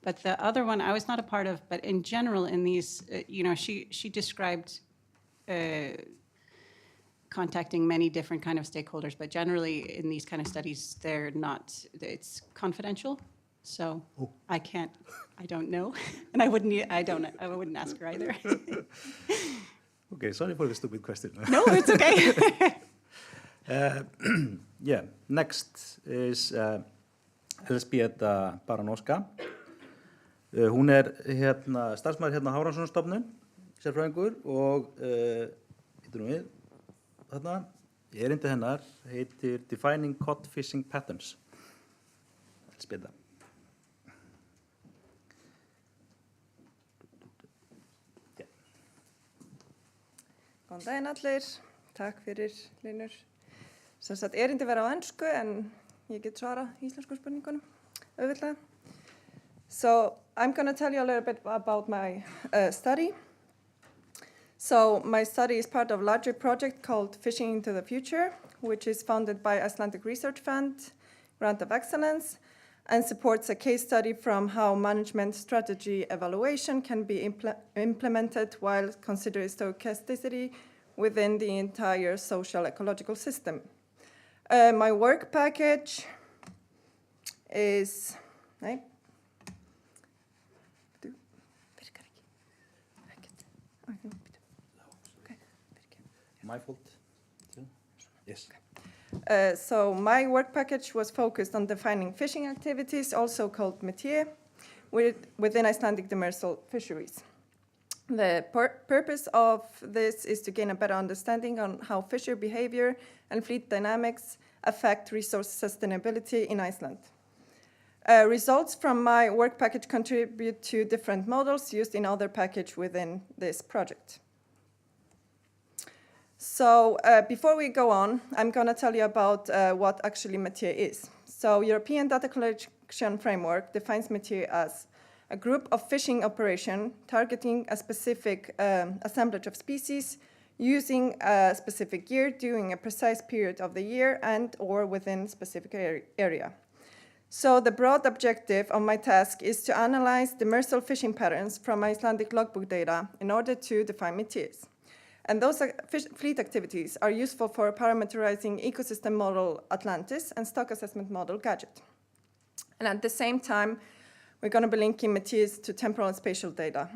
But the other one I was not a part of, but in general in these, she described contacting many different kind of stakeholders, but generally in these kind of studies, it's confidential. So I don't know, and I wouldn't ask her either. Okay, sorry for the stupid question. No, it's okay. Yeah, next is Elżbieta Baranowska. Hún starfsmaður Hafrannsóknastofnun, sérfræðingur og erindi hennar heitir Defining Cod Fishing Patterns. Elżbieta. Góðan daginn allir, takk fyrir Linur. Sem sagt erindi verða á ensku en ég get svara íslensku spurningunum auðvitað. So I'm going to tell you a little bit about my study. So my study is part of a larger project called Fishing into the Future, which is funded by Icelandic Research Fund, Grant of Excellence, and supports a case study from how management strategy evaluation can be implemented while considering stochasticity within the entire social ecological system. My work package is... My fault. Yes. So my work package was focused on defining fishing activities, also called métier, within Icelandic demersal fisheries. The purpose of this is to gain a better understanding on how fisher behavior and fleet dynamics affect resource sustainability in Iceland. Results from my work package contribute to different models used in other packages within this project. So before we go on, I'm going to tell you about what actually métier is. So European Data Collection Framework defines métier as a group of fishing operation targeting a specific assemblage of species using a specific gear during a precise period of the year and or within a specific area. So the broad objective of my task is to analyze demersal fishing patterns from Icelandic logbook data in order to define métiers. And those fleet activities are useful for parameterizing ecosystem model Atlantis and stock assessment model Gadget. And at the same time, we're going to be linking métiers to temporal and spatial data.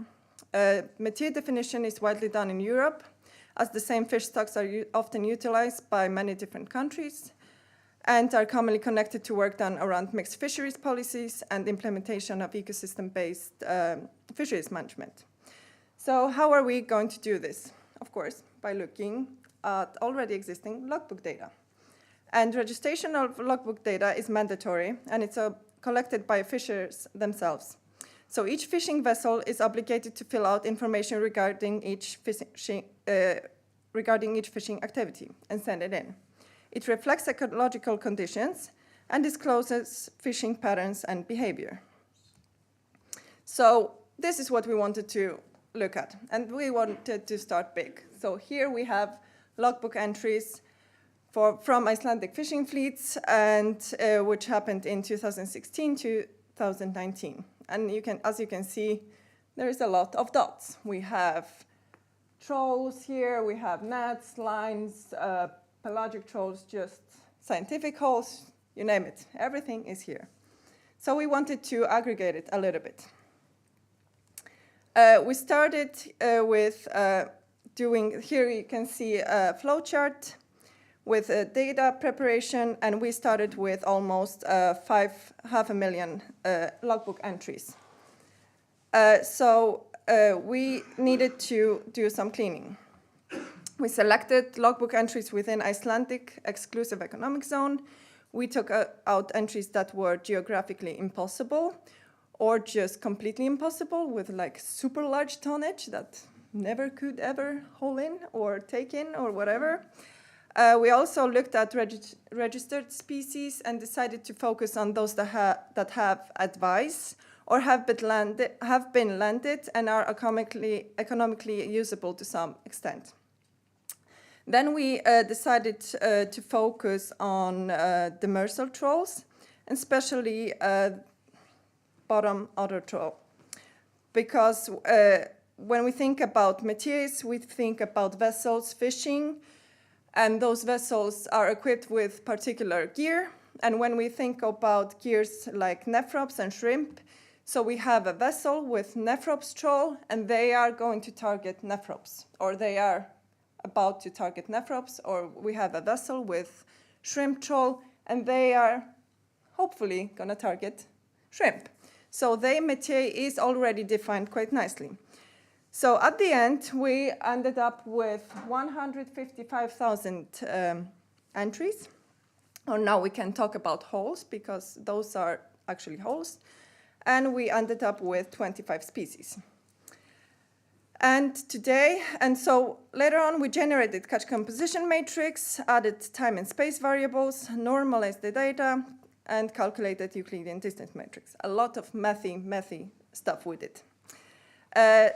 Métier definition is widely done in Europe, as the same fish stocks are often utilized by many different countries and are commonly connected to work done around mixed fisheries policies and implementation of ecosystem-based fisheries management. So how are we going to do this? Of course, by looking at already existing logbook data. And registration of logbook data is mandatory, and it's collected by fishers themselves. So each fishing vessel is obligated to fill out information regarding each fishing activity and send it in. It reflects ecological conditions and discloses fishing patterns and behavior. So this is what we wanted to look at, and we wanted to start big. So here we have logbook entries from Icelandic fishing fleets, and which happened in 2016 to 2019. And as you can see, there is a lot of dots. We have trolls here, we have nets, lines, pelagic trolls, just scientific holes, you name it. Everything is here. So we wanted to aggregate it a little bit. We started with doing, here you can see a flowchart with data preparation, and we started with almost 500,000 logbook entries. So we needed to do some cleaning. We selected logbook entries within Icelandic exclusive economic zone. We took out entries that were geographically impossible, or just completely impossible with like super large tonnage that never could ever haul in or take in or whatever. We also looked at registered species and decided to focus on those that have advice or have been landed and are economically usable to some extent. Then we decided to focus on demersal trolls, and especially bottom outer troll, because when we think about métiers, we think about vessels fishing, And those vessels are equipped with particular gear. And when we think about gears like nephrops and shrimp, so we have a vessel with nephrops trawl, and they are going to target nephrops, or they are about to target nephrops, or we have a vessel with shrimp trawl, and they are hopefully going to target shrimp. So their métier is already defined quite nicely. So at the end, we ended up with 155,000 entries. Or now we can talk about holes, because those are actually holes. And we ended up with 25 species. And so later on, we generated catch composition matrix, added time and space variables, normalized the data, and calculated Euclidean distance matrix. A lot of mathy stuff we did.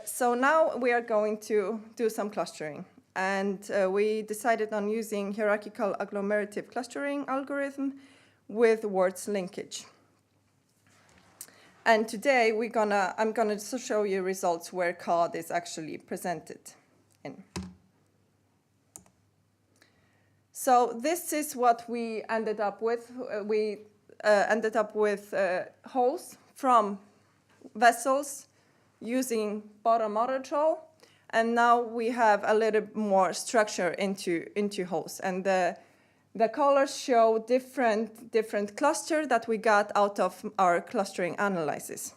So now we are going to do some clustering. And we decided on using hierarchical agglomerative clustering algorithm with words linkage. And today I'm gonna show you results where cod is actually presented in. So this is what we ended up with. We ended up with holes from vessels using bottom motor trawl. And now we have a little more structure into holes. And the colors show different cluster that we got out of our clustering analysis.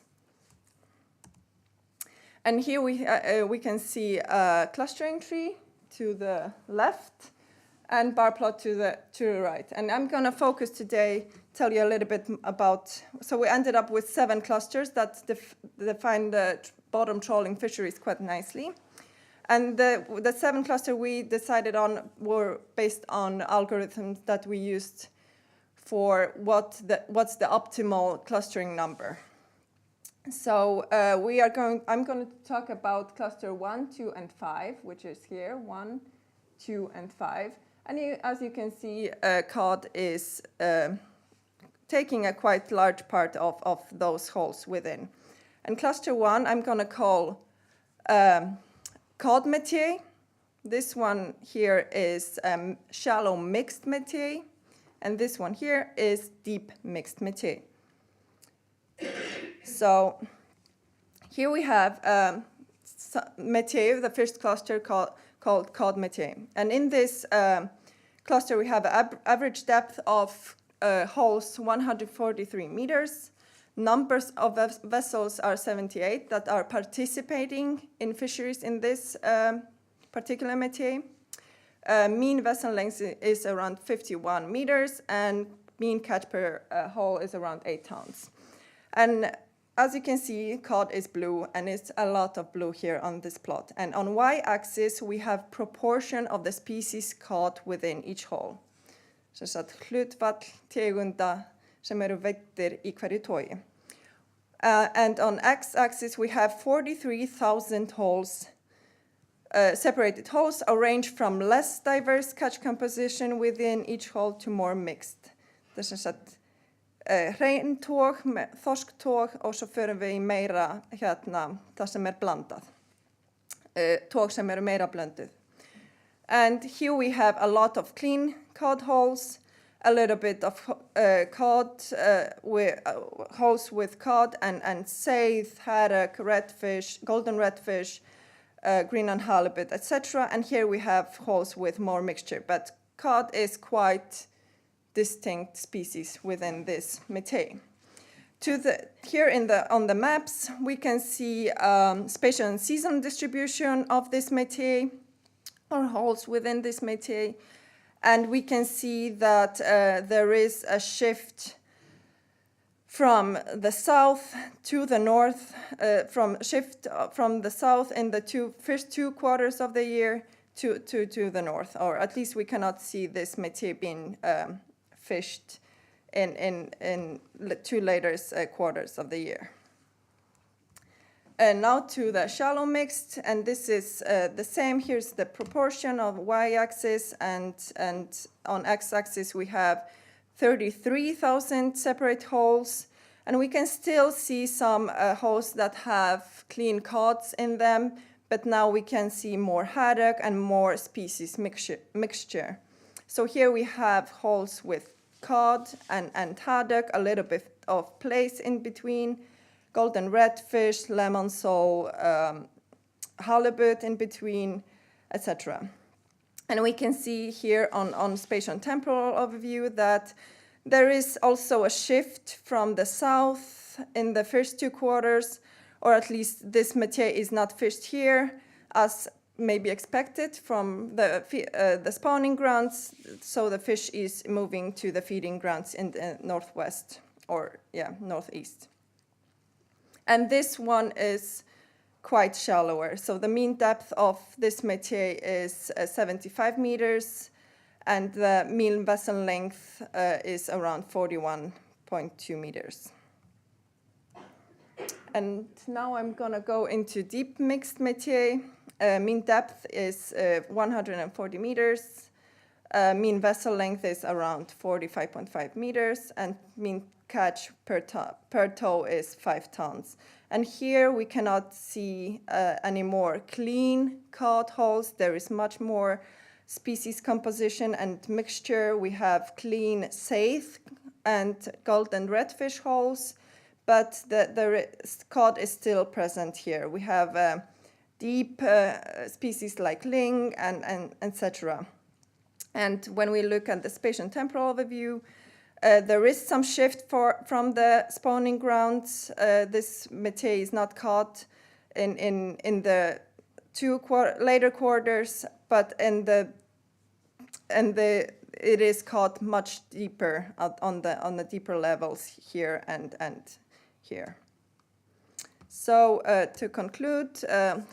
And here we can see a clustering tree to the left and bar plot to the right. And I'm going to focus today, tell you a little bit about, so we ended up with 7 clusters that define the bottom trawling fisheries quite nicely. And the 7 clusters we decided on were based on algorithms that we used for what's the optimal clustering number. So I'm going to talk about cluster 1, 2, and 5, which is here, 1, 2, and 5. And as you can see, cod is taking a quite large part of those holes within. And cluster 1, I'm going to call cod métier. This one here is shallow mixed métier, and this one here is deep mixed métier. So here we have métier, the first cluster called cod métier. And in this cluster we have an average depth of holes 143 meters. Numbers of vessels are 78 that are participating in fisheries in this particular métier. Mean vessel length is around 51 meters, and mean catch per hole is around 8 tons. And as you can see, cod is blue, and it's a lot of blue here on this plot. And on y-axis, we have proportion of the species caught within each hole. Sem sagt hlutfall tegunda sem eru veiddir í hverju togi. And on x-axis, we have 43,000 holes, separated holes, arranged from less diverse catch composition within each hole to more mixed. Það er sem sagt hrein tog, þorsktog, og svo förum við í meira það sem blandað. Tog sem eru meira blönduð. And here we have a lot of clean cod holes, a little bit of cod, holes with cod and saithe, haddock, redfish, golden redfish, Greenland halibut, etc. And here we have holes with more mixture. But cod is quite distinct species within this métier. Here on the maps, we can see spatial and seasonal distribution of this métier, or holes within this métier. And we can see that there is a shift from the south to the north, from the south in the first two quarters of the year to the north, or at least we cannot see this métier being fished in 2 later quarters of the year. And now to the shallow mixed, and this is the same. Here's the proportion of y-axis, and on x-axis we have 33,000 separate holes, and we can still see some holes that have clean cods in them, but now we can see more haddock and more species mixture. So here we have holes with cod and haddock, a little bit of place in between, golden redfish, lemon sole, halibut in between, etc. And we can see here on spatial and temporal overview that there is also a shift from the south in the first 2 quarters, or at least this material is not fished here as may be expected from the spawning grounds, so the fish is moving to the feeding grounds in the northwest, or northeast. And this one is quite shallower. So the mean depth of this métier is 75 meters, and the mean vessel length is around 41.2 meters. And now I'm gonna go into deep mixed métier. Mean depth is 140 meters. Mean vessel length is around 45.5 meters, and mean catch per tow is 5 tons. And here we cannot see any more clean cod holes. There is much more species composition and mixture. We have clean saithe and golden redfish holes, but the cod is still present here. We have deep species like ling and etc. And when we look at the spatial and temporal overview, there is some shift from the spawning grounds. This métier is not caught in the later quarters, but it is caught much deeper on the deeper levels here and here. So to conclude,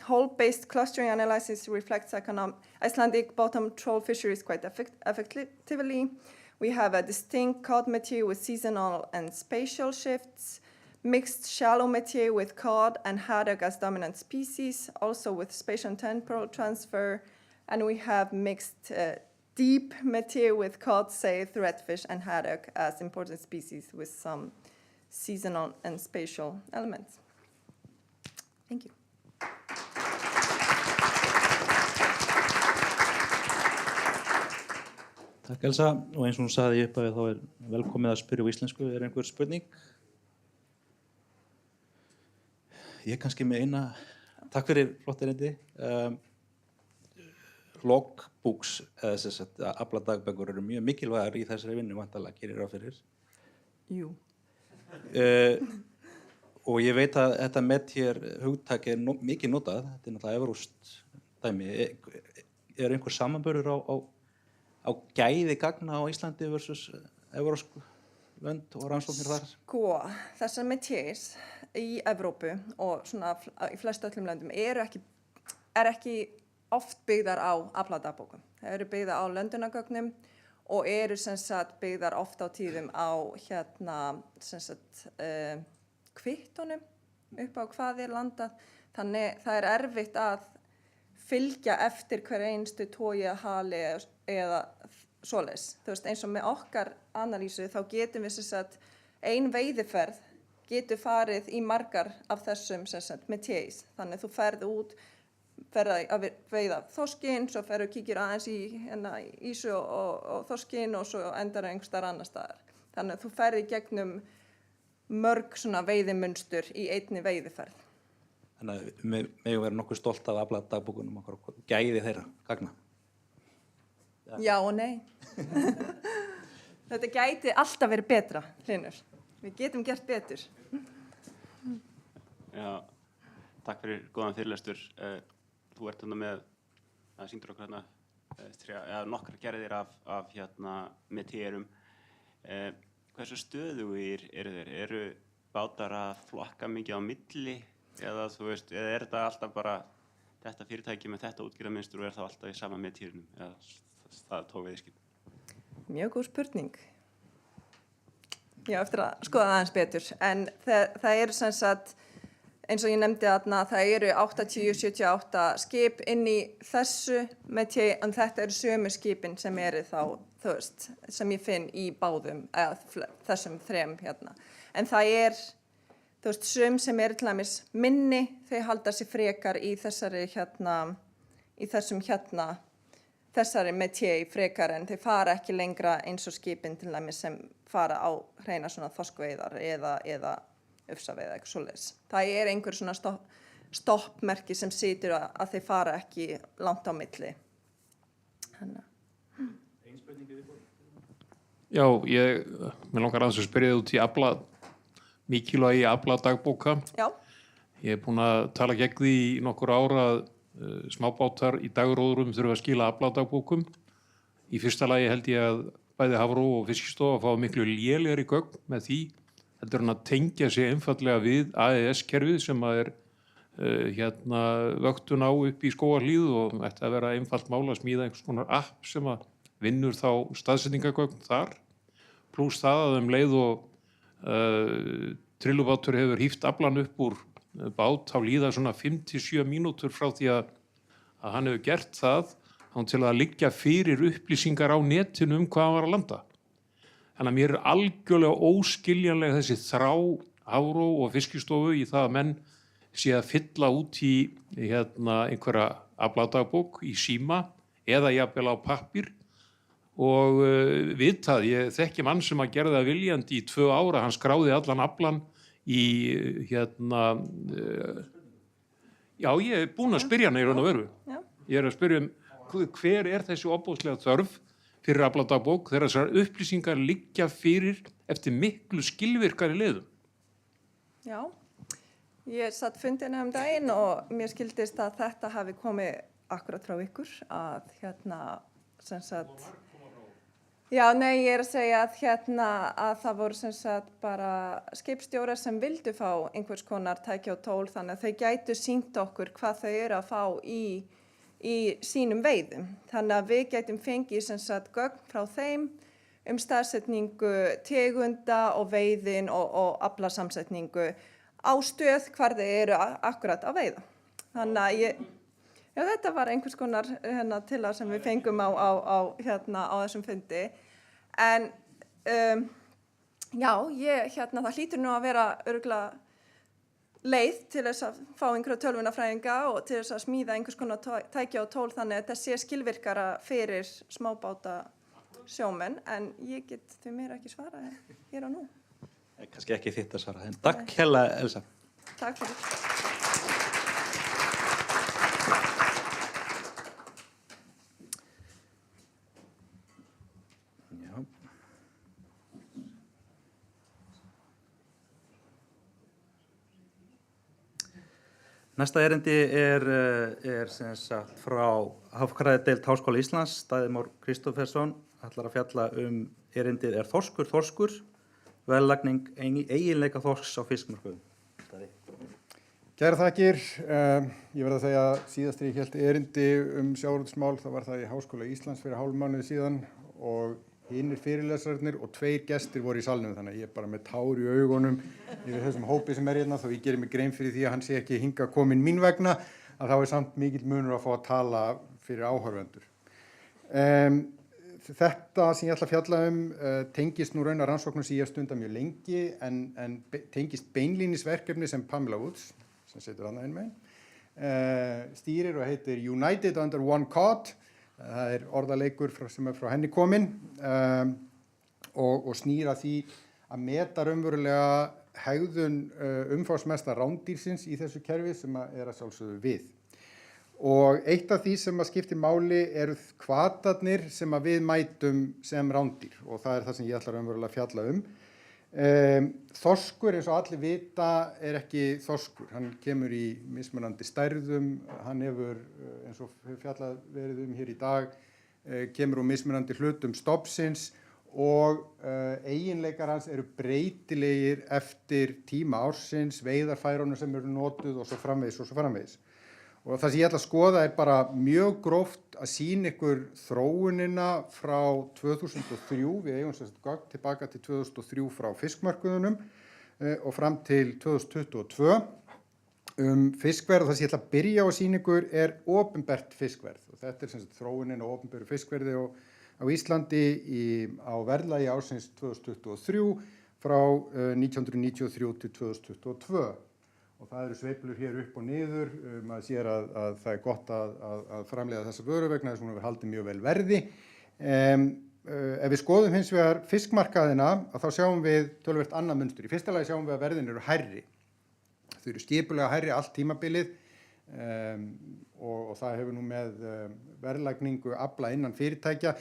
hole-based clustering analysis reflects Icelandic bottom troll fisheries quite effectively. We have a distinct cod métier with seasonal and spatial shifts, mixed shallow métier with cod and haddock as dominant species, also with spatial and temporal transfer, and we have mixed deep métier with cod, saithe, redfish, and haddock as important species with some seasonal and spatial elements. Thank you. Takk Elsa, og eins og hún sagði upp að þá velkomið að spyrja á íslensku. Einhver spurning? Ég kannski með eina. Takk fyrir flott erindi. Logbooks, eða afladagbækur eru mjög mikilvægar í þessari vinnu, væntanlega gerir ráð fyrir. Jú. Og ég veit að þetta métier hugtak mikið notað, þetta náttúrulega evrópskt dæmi. Einhver samanburður á gæði gagna á Íslandi versus evrópsk lönd og rannsóknir þar? Sko, þessar métiers í Evrópu og svona í flestu öllum löndum er ekki oft byggðar á afladagbókum. Það eru byggðar á löndunargögnum og eru sem sagt byggðar oft á tíðum á kvittunum upp á hvað er landað. Þannig það er erfitt að fylgja eftir hver einstu togi að hali eða svoleiðis. Þú veist, eins og með okkar analýsu þá getum við sem sagt ein veiðiferð getur farið í margar af þessum sem sagt métiers. Þannig að þú ferð að veiða þorskinn, svo ferðu og kíkir aðeins í ísu og þorskinn og svo endar einhvers staðar annar staðar. Þannig að þú ferð í gegnum mörg svona veiðimunstur í einni veiðiferð. Þannig að við megum vera nokkuð stolt af afladagbókunum okkar og gæði þeirra gagna. Já og nei. Þetta gæti alltaf verið betra, Hlynur. Við getum gert betur. Já, takk fyrir góðan fyrirlestur. Þú ert þarna með, það sýndur okkur þarna nokkrar gerðir af métierum. Hversu stöðugir eru þeir? Eru bátar að flokka mikið á milli? Eða þú veist, eða er þetta alltaf bara þetta fyrirtæki með þetta útgerðarmynstur og er það alltaf í sama métierunum? Eða það tók veiðiskip? Mjög góð spurning. Já, eftir að skoða það aðeins betur. En það eru sem sagt, eins og ég nefndi þarna, það eru 80-78 skip inn í þessu métier, en þetta eru sömu skipin sem eru þá, þú veist, sem ég finn í báðum, eða þessum þrem hérna. En það þú veist, sum sem eru til dæmis minni, þau halda sér frekar í þessum þessari métier frekar en þeir fara ekki lengra eins og skipin til dæmis sem fara á hreina svona þorskveiðar eða ufsaveiða, eitthvað svoleiðis. Það einhver svona stoppmerki sem situr að þeir fara ekki langt á milli. Já, mér langar aðeins að spyrja út í mikilvægi afladagbóka. Já. Ég búin að tala gegn því í nokkur ára að smábátar í dagróðrum þurfa að skila afladagbókum. Í fyrsta lagi held ég að bæði Hafró og Fiskistofa fá miklu lélegri gögn með því heldur en að tengja sig einfallega við AES-kerfið sem að vöktun á upp í Skógarhlíð og ætti að vera einfalt mál að smíða einhvers konar app sem að vinnur þá staðsetningagögn þar, pluss það að leið og trillubátur hefur híft aflan upp úr bát, þá líða svona 5-7 mínútur frá því að hann hefur gert það, hann til að liggja fyrir upplýsingar á netinu hvað hann var að landa. Þannig að mér algjörlega óskiljanlega þessi þrá Hafró og Fiskistofu í það að menn sé að fylla út í einhverja afladagbók í síma eða jafnvel á pappír og vitað, ég þekki mann sem að gera það viljandi í 2 ára, hann skráði allan aflan í já, ég búin að spyrja hann í raun og veru. Ég að spyrja hver þessi opbóðslega þörf fyrir afladagbók þegar þessar upplýsingar liggja fyrir eftir miklu skilvirkari leiðum. Já, ég satt fundina daginn og mér skildist að þetta hafi komið akkurat frá ykkur að sem sagt Já, nei, ég að segja að það voru sem sagt bara skipstjórar sem vildu fá einhvers konar tæki og tól þannig að þau gætu sýnt okkur hvað þau eru að fá í sínum veiðum. Þannig að við gætum fengið sem sagt gögn frá þeim staðsetningu tegunda og veiðin og aflasamsetningu á stöð hvar þau eru akkurat að veiða. Þannig að Já, þetta var einhvers konar til að sem við fengum á þessum fundi. En já, það hlýtur nú að vera örugglega leið til þess að fá einhverja tölvunarfræðinga og til þess að smíða einhvers konar tækja og tól þannig að þetta sé skilvirkara fyrir smábáta sjómenn. En ég get því meira ekki svara hér og nú. Kannski ekki þitt að svara. En takk hella, Elsa. Takk fyrir. Næsta erindi er sem sagt frá Hafrannsóknadeild Háskóla Íslands, Daði Már Kristófersson, ætlar að fjalla erindið er þorskur, verðlagning eiginleika þorsks á fiskmörkuðum. Kæra þakkir, ég verð að segja síðast þegar ég hélt erindi sjávarútvegsmál, það var það í Háskóla Íslands fyrir hálfum mánuði síðan og hinnir fyrirlesararnir og 2 gestir voru í salnum þannig að ég er bara með tár í augunum yfir þessum hópi sem hérna þó ég gerir mig grein fyrir því að hann sé ekki hingað kominn mín vegna að þá er samt mikill munur að fá að tala fyrir áhorfendur. Þetta sem ég ætla að fjalla tengist nú raunar rannsóknum sem ég hef stundað mjög lengi en tengist beinlínisverkefni sem Pamela Woods, sem situr annað megin, stýrir og heitir United Under One Cod. Það er orðaleikur sem er frá henni kominn og snýr að því að meta raunverulega hegðun umfangsmesta rándýrsins í þessu kerfi sem er að sjálfsögðu við. Og eitt af því sem að skiptir máli eru hvatarnir sem að við mætum sem rándýr og það er það sem ég ætla raunverulega að fjalla Þorskur, eins og allir vita, er ekki þorskur. Hann kemur í mismunandi stærðum, hann hefur, eins og fjallað verið hér í dag, kemur úr mismunandi hlutum stofnsins og eiginleikar hans eru breytilegir eftir tíma ársins, veiðarfærunum sem eru notuð og svo framvegis. Og það sem ég ætla að skoða er bara mjög gróft að sýna ykkur þróunina frá 2003, við eigum sem sagt gögn tilbaka til 2003 frá fiskmörkuðunum og fram til 2022 fiskverð og það sem ég ætla að byrja á að sýna ykkur er opinbert fiskverð og þetta er sem sagt þróunin á opinberu fiskverði á Íslandi á verðlagi ársins 2023 frá 1993 til 2022. og það eru sveiflur hér upp og niður. Maður sér að það er gott að framleiða þessa vöru vegna þess að hún hefur haldið mjög vel verði. Ef við skoðum hins vegar fiskmarkaðina þá sjáum við töluvert annað munstur. Í fyrsta lagi sjáum við að verðin eru hærri. Þau eru skipulega hærri allt tímabilið og það hefur nú með verðlagningu afla innan fyrirtækja.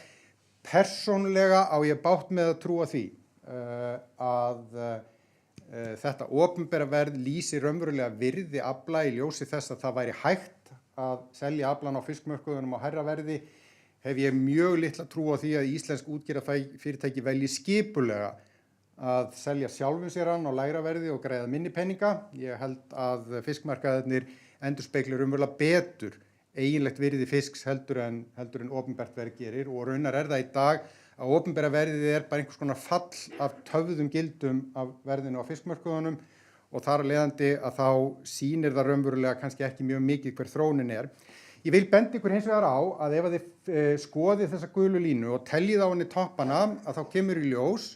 Persónulega á ég bágt með að trúa því að þetta opinbera verð lýsir raunverulega virði afla í ljósi þess að það væri hægt að selja aflan á fiskmörkuðunum á hærra verði. Hef ég mjög litla trú á því að íslensk útgerðarfyrirtæki velji skipulega að selja sjálfum sér hann á lægra verði og greiða minni peninga. Ég held að fiskmarkaðirnir endurspeglar raunverulega betur eiginlegt virði fisks heldur en opinbert verð gerir og raunar það í dag að opinbera verðið bara einhvers konar fall af töfðum gildum af verðinu á fiskmörkuðunum og þar af leiðandi að þá sýnir það raunverulega kannski ekki mjög mikið hver þróunin er. Ég vil benda ykkur hins vegar á að ef þið skoðið þessa gulu línu og teljið á henni toppana að þá kemur í ljós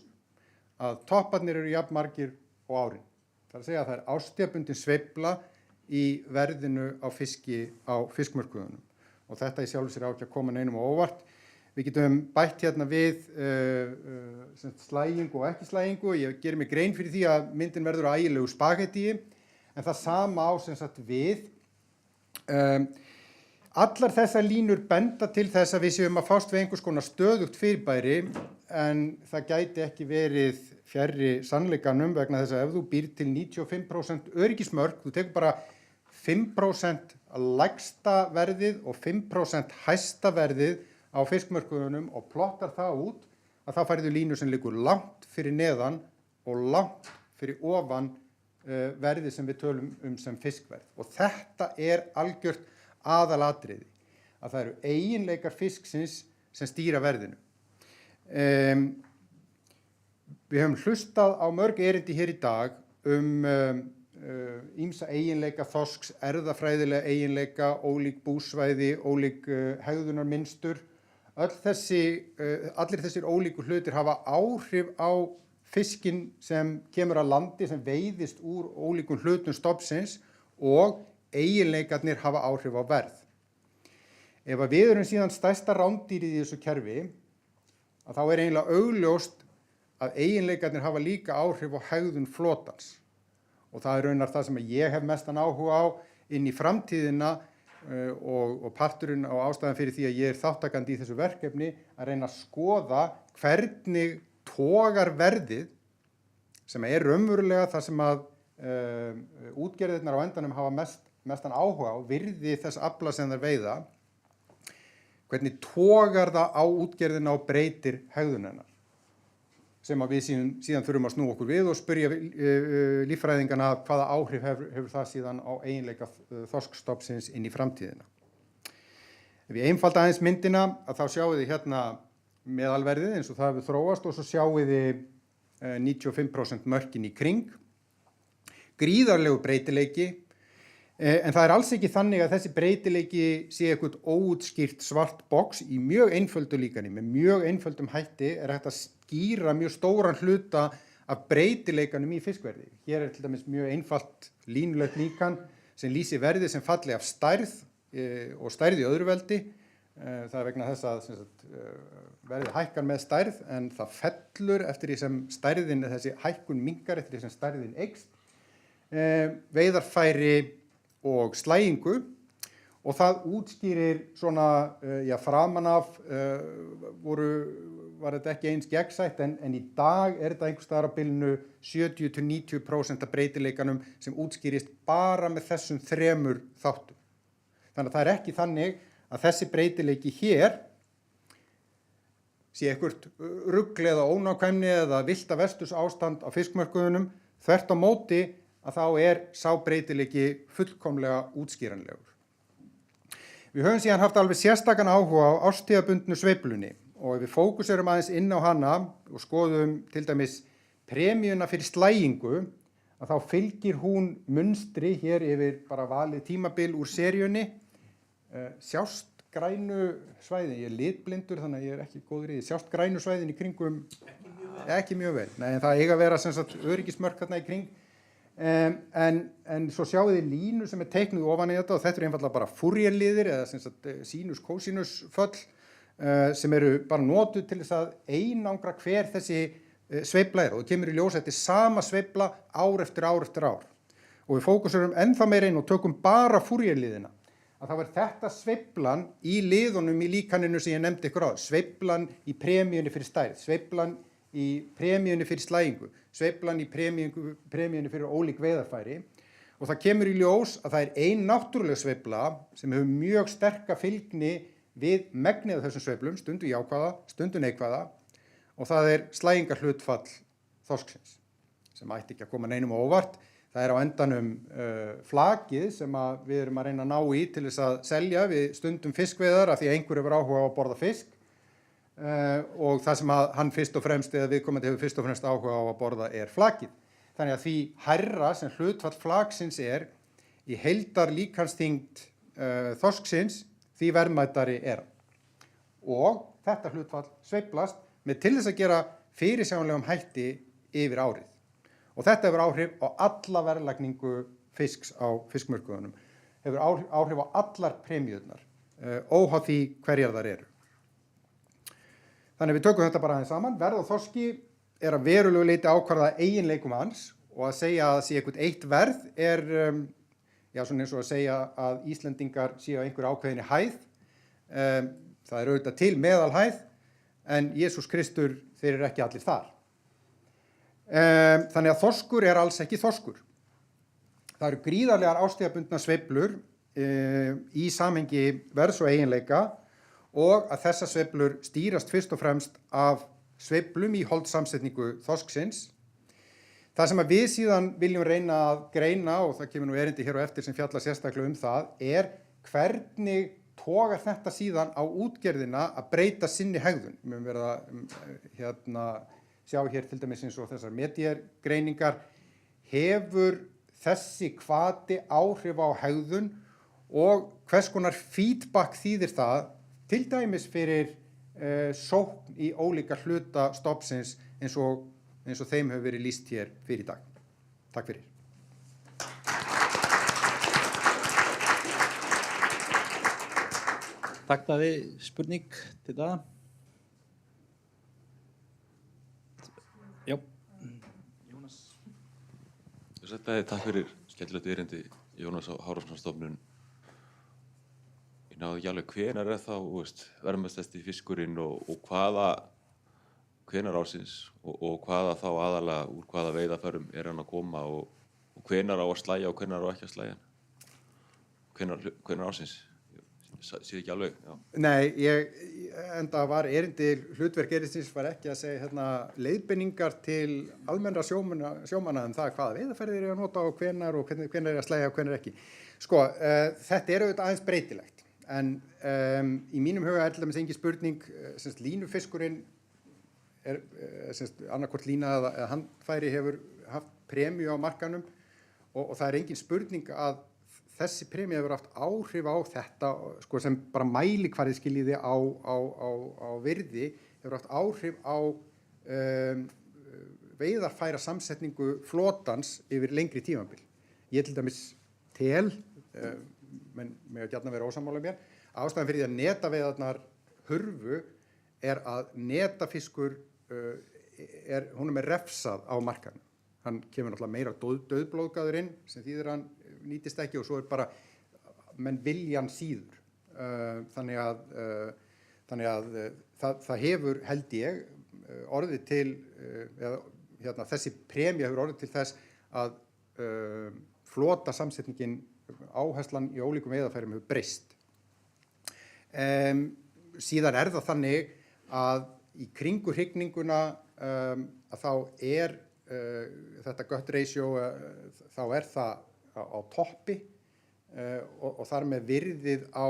að topparnir eru jafn margir á árin. Það er að segja að það er árstíðabundin sveifla í verðinu á fiski á fiskmörkuðunum og þetta í sjálfu sér á ekki að koma neinum á óvart. Við getum bætt hérna við slægingu og ekki slægingu. Ég gerir mig grein fyrir því að myndin verður á ægilegu spagettíi en það sama á sem sagt við. Allar þessar línur benda til þess að við séum að fást við einhvers konar stöðugt fyrirbæri en það gæti ekki verið fjarri sannleikanum vegna þess að ef þú býr til 95% öryggismörk, þú tekur bara 5% lægsta verðið og 5% hæsta verðið á fiskmörkuðunum og plottar það út að það færðu línu sem liggur langt fyrir neðan og langt fyrir ofan verðið sem við tölum sem fiskverð. Og þetta algjört aðalatriði, að það eru eiginleikar fisksins sem stýra verðinu. Við höfum hlustað á mörg erindi hér í dag ýmsa eiginleika þorsks, erfðafræðilega eiginleika, ólík búsvæði, ólík hegðunarmynstur. Allir þessir ólíku hlutir hafa áhrif á fiskinn sem kemur að landi, sem veiðist úr ólíkum hlutum stofnsins og eiginleikarnir hafa áhrif á verð. Ef við erum síðan stærsta rándýrið í þessu kerfi, að þá eiginlega augljóst að eiginleikarnir hafa líka áhrif á hegðun flotans. Og það raunar það sem ég hef mestan áhuga á inn í framtíðina og parturinn á ástæðan fyrir því að ég þáttakandi í þessu verkefni að reyna að skoða hvernig togar verðið sem raunverulega það sem að útgerðirnar á endanum hafa mestan áhuga á, virði þess afla sem þær veiða, hvernig togar það á útgerðina og breytir hegðun hennar, sem að við síðan þurfum að snúa okkur við og spyrja líffræðingana hvaða áhrif hefur það síðan á eiginleika þorskstofnsins inn í framtíðina. Ef ég einfalda aðeins myndina að þá sjáum við hérna meðalverðið eins og það hefur þróast og svo sjáum við 95% mörkin í kring, gríðarlegu breytileiki. En það alls ekki þannig að þessi breytileiki sé eitthvað óútskýrt svart box í mjög einföldu líkani. Með mjög einföldum hætti hægt að skýra mjög stóran hluta af breytileikanum í fiskverði. Hér til dæmis mjög einfalt línulegt líkan sem lýsir verði sem falli af stærð og stærð í öðru veldi. Það vegna þess að verðið hækkar með stærð en það fellur eftir því sem stærðin, þessi hækkun minnkar eftir því sem stærðin eykst. Veiðarfæri og slægingu og það útskýrir svona, framan af var þetta ekki eins gegnsætt en í dag þetta einhvers staðar á bilinu 70-90% af breytileikanum sem útskýrist bara með þessum þremur þáttum. Þannig að það ekki þannig að þessi breytileiki hér sé eitthvað rugl eða ónákvæmni eða villta vesturs ástand á fiskmörkuðunum, þvert á móti að þá sá breytileiki fullkomlega útskýranlegur. Við höfum síðan haft alveg sérstakan áhuga á árstíðabundnu sveiflunni og ef við fókuserum aðeins inn á hana og skoðum til dæmis premíuna fyrir slægingu, að þá fylgir hún munstri hér yfir bara valið tímabil úr seríunni. Sjást grænu svæðin, ég litblindur þannig að ég ekki góður í því, sjást grænu svæðin í kringum, ekki mjög vel. Nei, en það eiga að vera sem sagt öryggismörk þarna í kring. En svo sjáu þið línu sem teiknuð ofan í þetta og þetta einfallega bara Fourier-liðir eða sem sagt sínus-kósínus-föll sem eru bara notuð til þess að einangra hver þessi sveifla og það kemur í ljós, þetta sama sveifla ár eftir ár eftir ár. Og við fókusurum ennþá meira inn og tökum bara Fourier-liðina. Að þá þetta sveiflan í liðunum í líkaninu sem ég nefndi ykkur á, sveiflan í premíunni fyrir stærð, sveiflan í premíunni fyrir slægingu, sveiflan í premíunni fyrir ólík veiðarfæri og það kemur í ljós að það ein náttúruleg sveifla sem hefur mjög sterka fylgni við megnið af þessum sveiflum, stundum jákvæða, stundum neikvæða og það slægingarhlutfall þorsksins sem ætti ekki að koma neinum á óvart. Það á endanum flakið sem við erum að reyna að ná í til þess að selja við stundum fiskveiðar af því að einhver hefur áhuga á að borða fisk og það sem hann fyrst og fremst eða viðkomandi hefur fyrst og fremst áhuga á að borða flakið. Þannig að því hærra sem hlutfall flaksins í heildar líkansþyngd þorsksins því verðmætari hann. Og þetta hlutfall sveiflast með til þess að gera fyrirsjáanlegum hætti yfir árið. Og þetta hefur áhrif á alla verðlagningu fisks á fiskmörkuðunum, hefur áhrif á allar premíurnar, óháð því hverjar þar eru. Þannig við tökum þetta bara aðeins saman. Verð á þorski að verulegu leyti ákvarða eiginleikum hans og að segja að sé eitthvað eitt verð svona eins og að segja að Íslendingar séu á einhver ákveðinni hæð. Það auðvitað til meðalhæð en Jesús Kristur þeir eru ekki allir þar. Þannig að þorskur alls ekki þorskur. Það eru gríðarlegar árstíðabundnar sveiflur í samhengi verðs og eiginleika og að þessar sveiflur stýrast fyrst og fremst af sveiflum í holdsamsetningu þorsksins. Það sem við síðan viljum reyna að greina, og það kemur nú erindi hér á eftir sem fjallar sérstaklega það, hvernig togar þetta síðan á útgerðina að breyta sinni hegðun. Við höfum verið að sjá hér til dæmis eins og þessar medíargreiningar, hefur þessi hvati áhrif á hegðun og hvers konar feedback þýðir það til dæmis fyrir sókn í ólíka hluta stofnsins eins og þeim hefur verið lýst hér fyrir í dag. Takk fyrir. Takk Daði, spurning til það. Já. Jónas. Takk fyrir skemmtilegt erindi Jónas á Hafrannsóknastofnun. Ég náði ekki alveg hvenær þá verðmætasti fiskurinn og hvenær ársins og hvaða þá aðalega úr hvaða veiðarfærum hann að koma og hvenær á að slægja og hvenær á ekki að slægja. Hvenær ársins? Sér ekki alveg, já. Nei, enda var erindi hlutverk erindisins var ekki að segja leiðbeiningar til almennra sjómanna það hvaða veiðarfæri að nota og hvenær að slægja og hvenær ekki. Sko, þetta auðvitað aðeins breytilegt, en í mínum huga til dæmis engin spurning, línufiskurinn annarkvort lína eða handfæri hefur haft premíu á markanum og það engin spurning að þessi premíu hefur haft áhrif á þetta, sem bara mælikvarði skiljiði á virði, hefur haft áhrif á veiðarfæra samsetningu flotans yfir lengri tímabil. Ég til dæmis menn með að gjarnan vera ósammála mér, ástæðan fyrir því að netaveiðarnar hurfu að netafiskur honum refsað á markanum. Hann kemur náttúrulega meira dauðblóðgaður inn sem þýðir hann nýtist ekki og svo bara menn viljan síður. Þannig að það hefur, held ég, orðið til, þessi premía hefur orðið til þess að flota samsetningin áherslan í ólíkum veiðarfærum hefur breyst. Síðan það þannig að í kringu hrygninguna að þá þetta gut ratio, þá það á toppi og þar með virðið á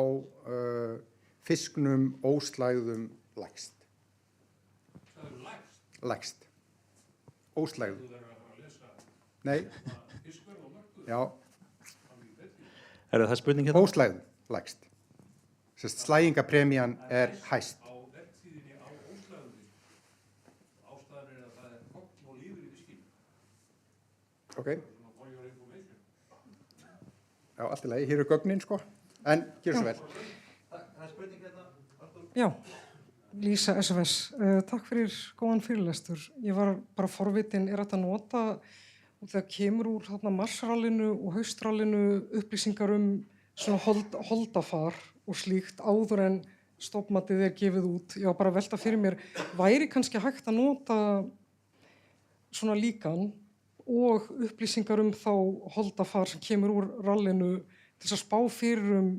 fisknum óslægðum lægst. Lægst. Óslægðum. Nei. Já. Það spurning hérna? Óslægðum lægst. Slægingapremían hæst. Á vertíðinni á óslægðum ástæðan að það hogn og líður í fiskinn. Ok. Já, allt í lagi, hér gögnin, sko. En, gjör svo vel. Það spurning hérna, Artur. Já, Lísa SFS, takk fyrir góðan fyrirlestur. Ég var bara forvitin, hægt að nota þegar kemur úr marsrallinu og haustrallinu upplýsingar svona holdafar og slíkt áður en stofnmatið gefið út. Ég var bara að velta fyrir mér, væri kannski hægt að nota svona líkan og upplýsingar þá holdafar sem kemur úr rallinu til að spá fyrir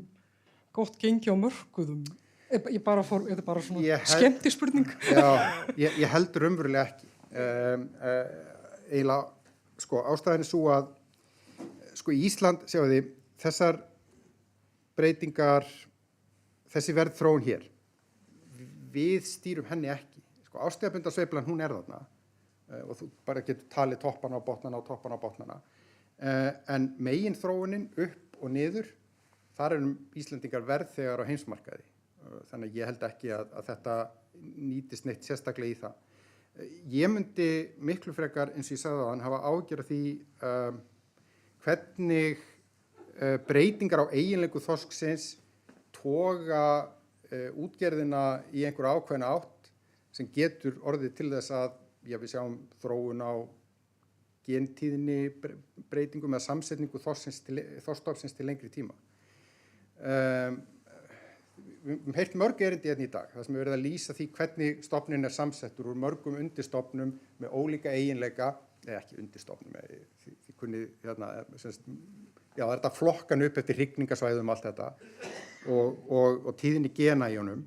gott gengi á mörkuðum. Þetta er bara svona skemmtispurning. Já, ég held raunverulega ekki. Eiginlega, sko, ástæðan svo að, sko, í Ísland, sjáu þið, þessar breytingar, þessi verðþróun hér, við stýrum henni ekki. Sko, árstíðabundasveiflan, hún þarna og þú bara getur talið toppana og botnana og toppana og botnana. En megin þróunin upp og niður, þar Íslendingar verðþegar á heimsmarkaði. Þannig að ég held ekki að þetta nýtist neitt sérstaklega í það. Ég myndi miklu frekar, eins og ég sagði áðan, hafa áhyggjur af því hvernig breytingar á eiginleikum þorsksins toga útgerðina í einhver ákveðna átt sem getur orðið til þess að við sjáum þróun á gentíðni breytingum eða samsetningu þorskstofnsins til lengri tíma. Við höfum heyrt mörg erindi hérna í dag, það sem verið að lýsa því hvernig stofnin samsettur úr mörgum undirstofnum með ólíka eiginleika, eða ekki undirstofnum, því kunnið hérna, það þetta flokkan upp eftir hrygningasvæðum allt þetta og tíðinni gena í honum.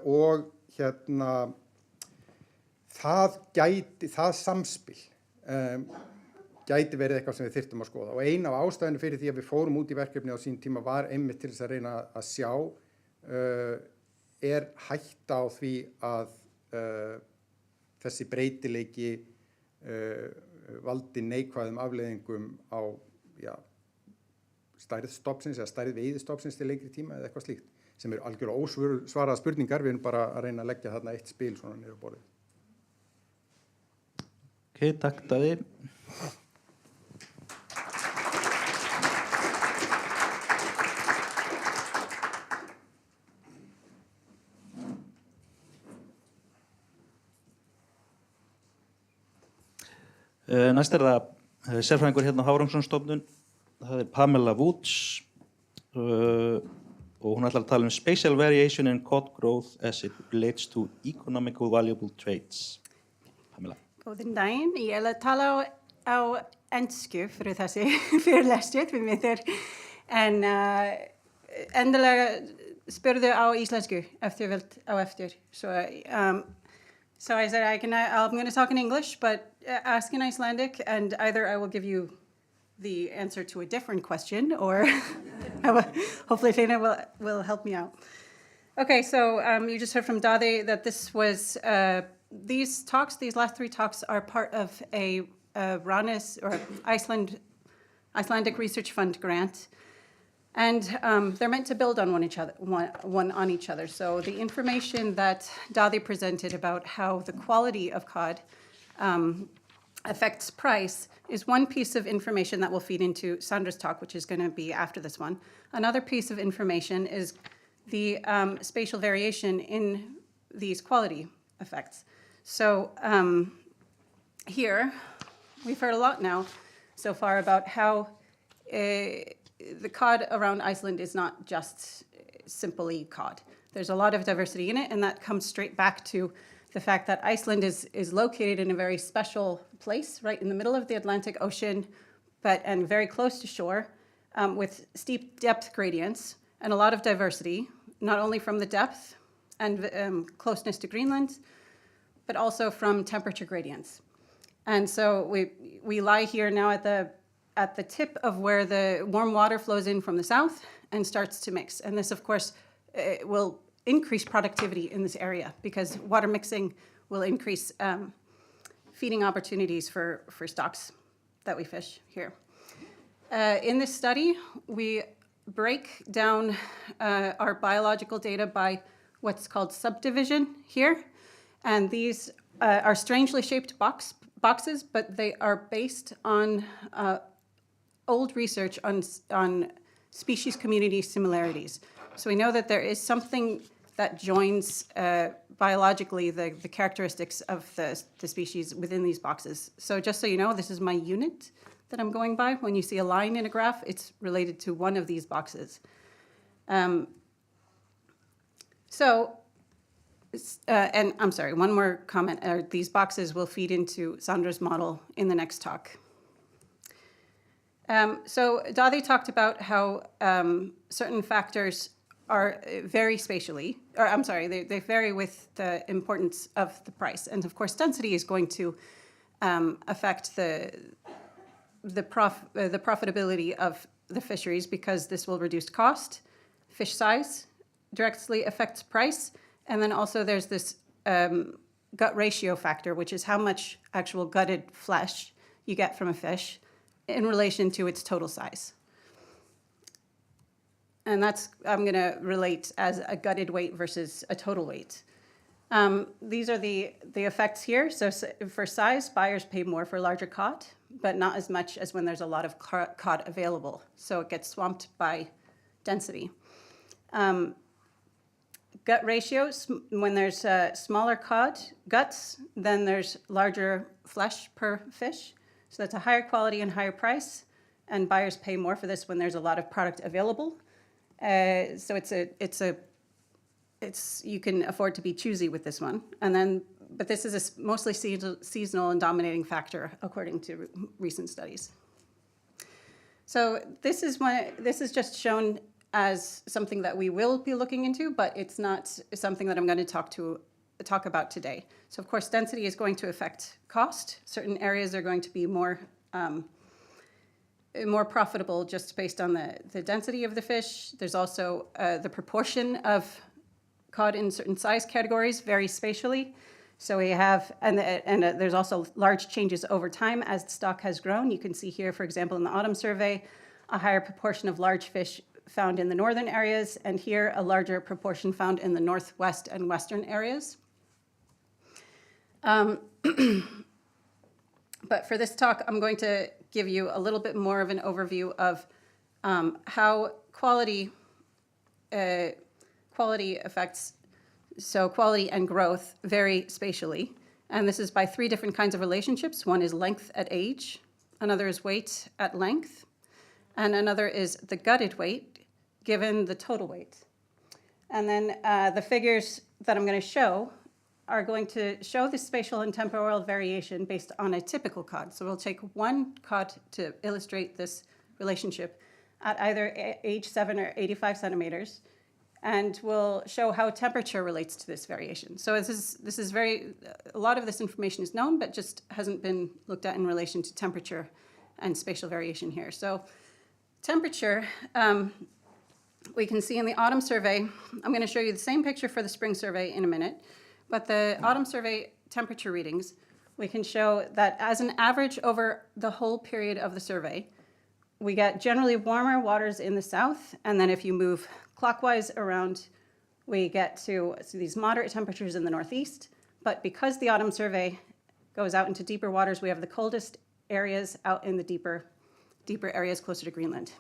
Og hérna, það samspil gæti verið eitthvað sem við þyrftum að skoða og ein af ástæðinu fyrir því að við fórum út í verkefni á sín tíma var einmitt til þess að reyna að sjá hætta á því að þessi breytileiki valdi neikvæðum afleiðingum á stærð stofnsins eða stærð veiðistofnsins til lengri tíma eða eitthvað slíkt sem algjörlega ósvaraða spurningar, við erum bara að reyna að leggja þarna eitt spil svona niður á borðið. Ok, takk Daði. Næst það sérfræðingur hérna á Hafrannsóknastofnun, það Pamela Woods og hún ætlar að tala spatial variation in cod growth as it relates to economically valuable traits. Pamela. Góðan daginn, ég ætla að tala á ensku fyrir þessi fyrirlestur fyrir mig en endilega spurðu á íslensku ef þú vilt á eftir. So I said I'm going to talk in English, but ask in Icelandic, and either I will give you the answer to a different question, or hopefully Fina will help me out. Okay, so you just heard from Daði that this was these last three talks are part of a RANIS or Icelandic Research Fund grant. And they're meant to build on one on each other. So the information that Daði presented about how the quality of cod affects price is one piece of information that will feed into Sandra's talk, which is going to be after this one. Another piece of information is the spatial variation in these quality effects. So here, we've heard a lot now so far about how the cod around Iceland is not just simply cod. There's a lot of diversity in it, and that comes straight back to the fact that Iceland is located in a very special place, right in the middle of the Atlantic Ocean, and very close to shore, with steep depth gradients and a lot of diversity, not only from the depth and closeness to Greenland, but also from temperature gradients. And so we lie here now at the tip of where the warm water flows in from the south and starts to mix. And this, of course, will increase productivity in this area because water mixing will increase feeding opportunities for stocks that we fish here. In this study, we break down our biological data by what's called subdivision here. And these are strangely shaped boxes, but they are based on old research on species community similarities. So we know that there is something that joins biologically the characteristics of the species within these boxes. So just so you know, this is my unit that I'm going by. When you see a line in a graph, it's related to one of these boxes. And I'm sorry, one more comment. These boxes will feed into Sandra's model in the next talk. So Daði talked about how certain factors vary spatially, or I'm sorry, they vary with the importance of the price. And of course, density is going to affect the profitability of the fisheries, because this will reduce cost. Fish size directly affects price. And then also there's this gut ratio factor, which is how much actual gutted flesh you get from a fish in relation to its total size. And that's, I'm going to relate as a gutted weight versus a total weight. These are the effects here. So for size, buyers pay more for larger cod, but not as much as when there's a lot of cod available. So it gets swamped by density. Gut ratio, when there's smaller cod guts, then there's larger flesh per fish. So that's a higher quality and higher price, and buyers pay more for this when there's a lot of product available. So you can afford to be choosy with this one. And then, but this is a mostly seasonal and dominating factor according to recent studies. So this is just shown as something that we will be looking into, but it's not something that I'm going to talk about today. So of course, density is going to affect cost. Certain areas are going to be more profitable just based on the density of the fish. There's also the proportion of cod in certain size categories vary spatially. So we have, and there's also large changes over time as the stock has grown. You can see here, for example, in the autumn survey, a higher proportion of large fish found in the northern areas, and here a larger proportion found in the northwest and western areas. But for this talk, I'm going to give you a little bit more of an overview of how quality affects, so quality and growth vary spatially. And this is by 3 different kinds of relationships. One is length at age, another is weight at length, and another is the gutted weight given the total weight. And then the figures that I'm going to show are going to show the spatial and temporal variation based on a typical cod. So we'll take one cod to illustrate this relationship at either age 7 or 85 centimeters, and we'll show how temperature relates to this variation. So this is a lot of this information is known, but just hasn't been looked at in relation to temperature and spatial variation here. So temperature, we can see in the autumn survey. I'm going to show you the same picture for the spring survey in a minute, but the autumn survey temperature readings, we can show that as an average over the whole period of the survey, we get generally warmer waters in the south, and then if you move clockwise around, we get to these moderate temperatures in the northeast. But because the autumn survey goes out into deeper waters, we have the coldest areas out in the deeper areas closer to Greenland.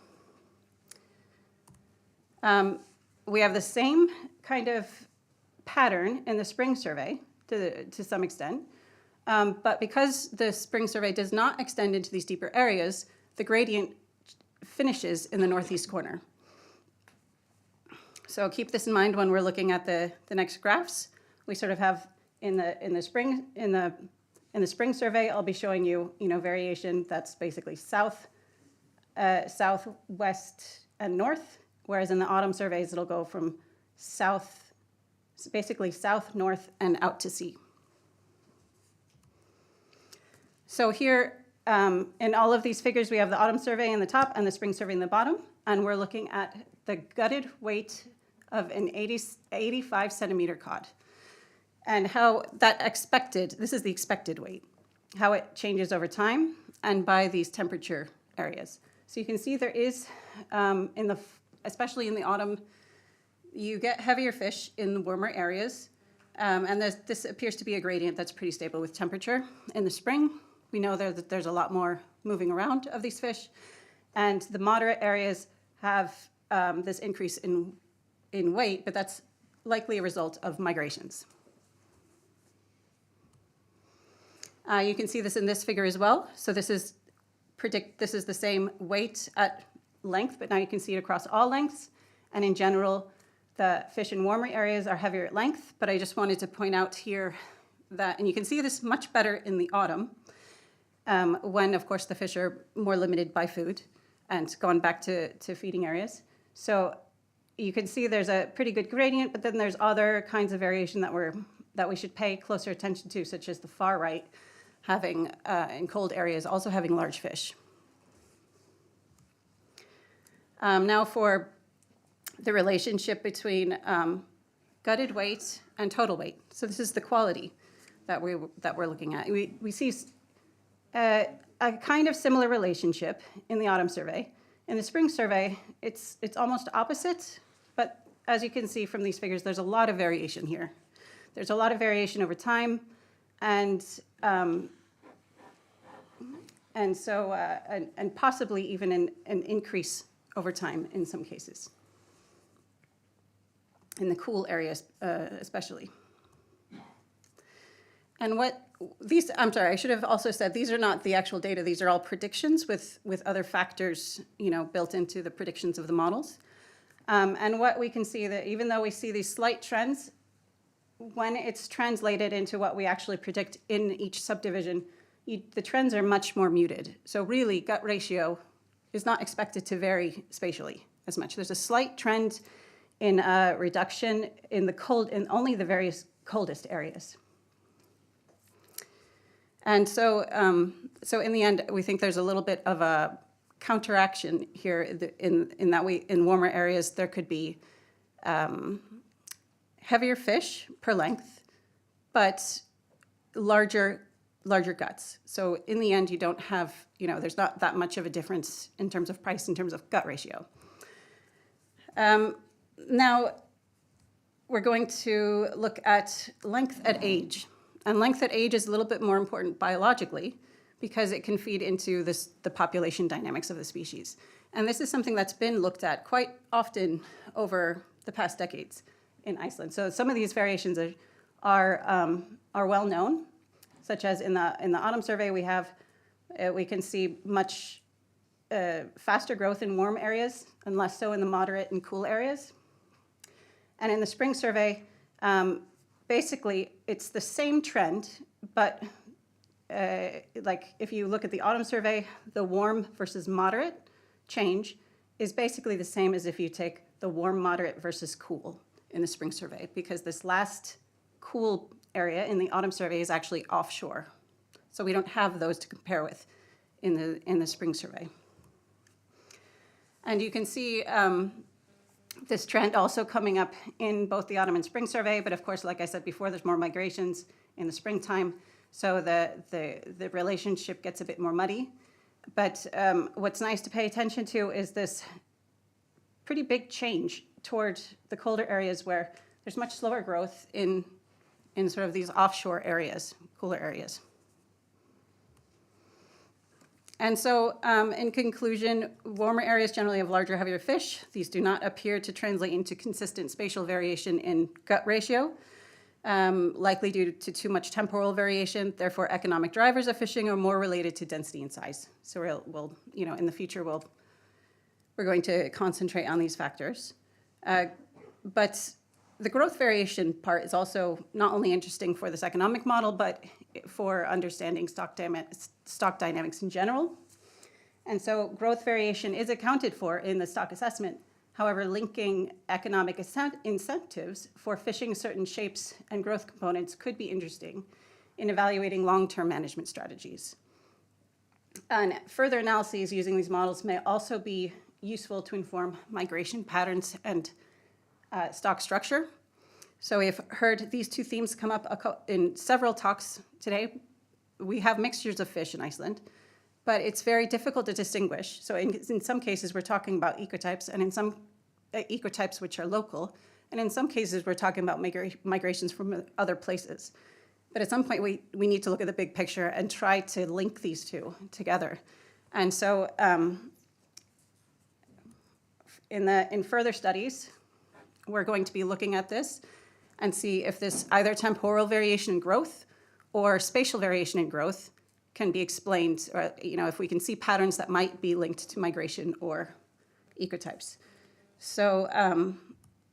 We have the same kind of pattern in the spring survey to some extent, but because the spring survey does not extend into these deeper areas, the gradient finishes in the northeast corner. So keep this in mind when we're looking at the next graphs. We sort of have in the spring survey, I'll be showing you variation that's basically south, southwest, and north. Whereas in the autumn surveys, it'll go from south, basically south, north, and out to sea. So here, in all of these figures, we have the autumn survey in the top and the spring survey in the bottom. And we're looking at the gutted weight of an 85 centimeter cod. And how that this is the expected weight, how it changes over time and by these temperature areas. So you can see there is, especially in the autumn, you get heavier fish in the warmer areas. And this appears to be a gradient that's pretty stable with temperature. In the spring, we know that there's a lot more moving around of these fish. And the moderate areas have this increase in weight, but that's likely a result of migrations. You can see this in this figure as well. So this is the same weight at length, but now you can see it across all lengths. And in general, the fish in warmer areas are heavier at length, but I just wanted to point out here that, and you can see this much better in the autumn, when, of course, the fish are more limited by food and gone back to feeding areas. So you can see there's a pretty good gradient, but then there's other kinds of variation that we should pay closer attention to, such as the far right, having, in cold areas, also having large fish. Now for the relationship between gutted weight and total weight. So this is the quality that we're looking at. We see a kind of similar relationship in the autumn survey. In the spring survey, it's almost opposite, but as you can see from these figures, there's a lot of variation here. There's a lot of variation over time, and possibly even an increase over time in some cases, in the cool areas especially. And I'm sorry, I should have also said these are not the actual data. These are all predictions with other factors, built into the predictions of the models. And what we can see that even though we see these slight trends, when it's translated into what we actually predict in each subdivision, the trends are much more muted. So really, gut ratio is not expected to vary spatially as much. There's a slight trend in reduction in only the various coldest areas. And so in the end, we think there's a little bit of a counteraction here in that in warmer areas, there could be heavier fish per length, but larger guts. So in the end, you don't have, there's not that much of a difference in terms of price, in terms of gut ratio. Now, we're going to look at length at age. And length at age is a little bit more important biologically because it can feed into the population dynamics of the species. And this is something that's been looked at quite often over the past decades in Iceland. So some of these variations are well known, such as in the autumn survey we can see much faster growth in warm areas and less so in the moderate and cool areas. And in the spring survey, basically, it's the same trend, but like if you look at the autumn survey, the warm versus moderate change is basically the same as if you take the warm, moderate versus cool in the spring survey, because this last cool area in the autumn survey is actually offshore. So we don't have those to compare with in the spring survey. And you can see this trend also coming up in both the autumn and spring survey, but of course, like I said before, there's more migrations in the springtime, so the relationship gets a bit more muddy. But what's nice to pay attention to is this pretty big change toward the colder areas where there's much slower growth in sort of these offshore areas, cooler areas. And so, in conclusion, warmer areas generally have larger, heavier fish. These do not appear to translate into consistent spatial variation in gut ratio, likely due to too much temporal variation. Therefore, economic drivers of fishing are more related to density and size. So we'll in the future, we're going to concentrate on these factors. But the growth variation part is also not only interesting for this economic model, but for understanding stock dynamics in general. And so growth variation is accounted for in the stock assessment. However, linking economic incentives for fishing certain shapes and growth components could be interesting in evaluating long-term management strategies. And further analyses using these models may also be useful to inform migration patterns and stock structure. So we've heard these two themes come up in several talks today. We have mixtures of fish in Iceland, but it's very difficult to distinguish. So in some cases, we're talking about ecotypes, and in some ecotypes which are local, and in some cases, we're talking about migrations from other places. But at some point, we need to look at the big picture and try to link these two together. And so in further studies, we're going to be looking at this and see if this either temporal variation in growth or spatial variation in growth can be explained, or if we can see patterns that might be linked to migration or ecotypes. So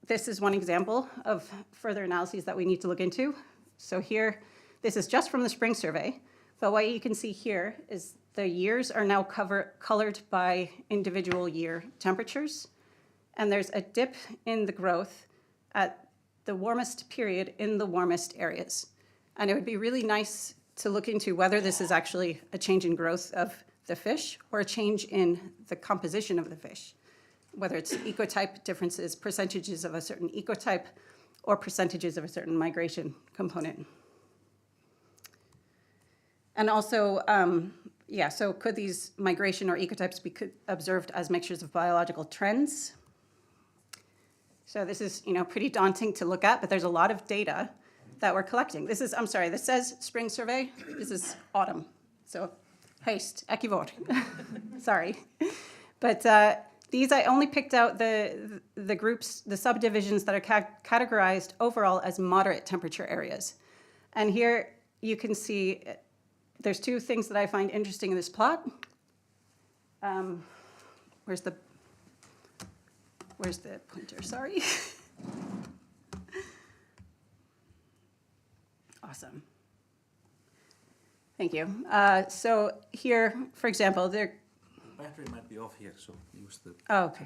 this is one example of further analyses that we need to look into. So here, this is just from the spring survey, but what you can see here is the years are now colored by individual year temperatures, and there's a dip in the growth at the warmest period in the warmest areas. And it would be really nice to look into whether this is actually a change in growth of the fish or a change in the composition of the fish, whether it's ecotype differences, percentages of a certain ecotype, or percentages of a certain migration component. And also, so could these migration or ecotypes be observed as mixtures of biological trends? So this is, pretty daunting to look at, but there's a lot of data that we're collecting. This says spring survey. This is autumn. So, haste, ekivor. Sorry. But these, I only picked out the groups, the subdivisions that are categorized overall as moderate temperature areas. And here you can see there's two things that I find interesting in this plot. Where's the pointer? Sorry. Awesome. Thank you. So here, for example, there. Battery might be off here, so use the. Oh, okay.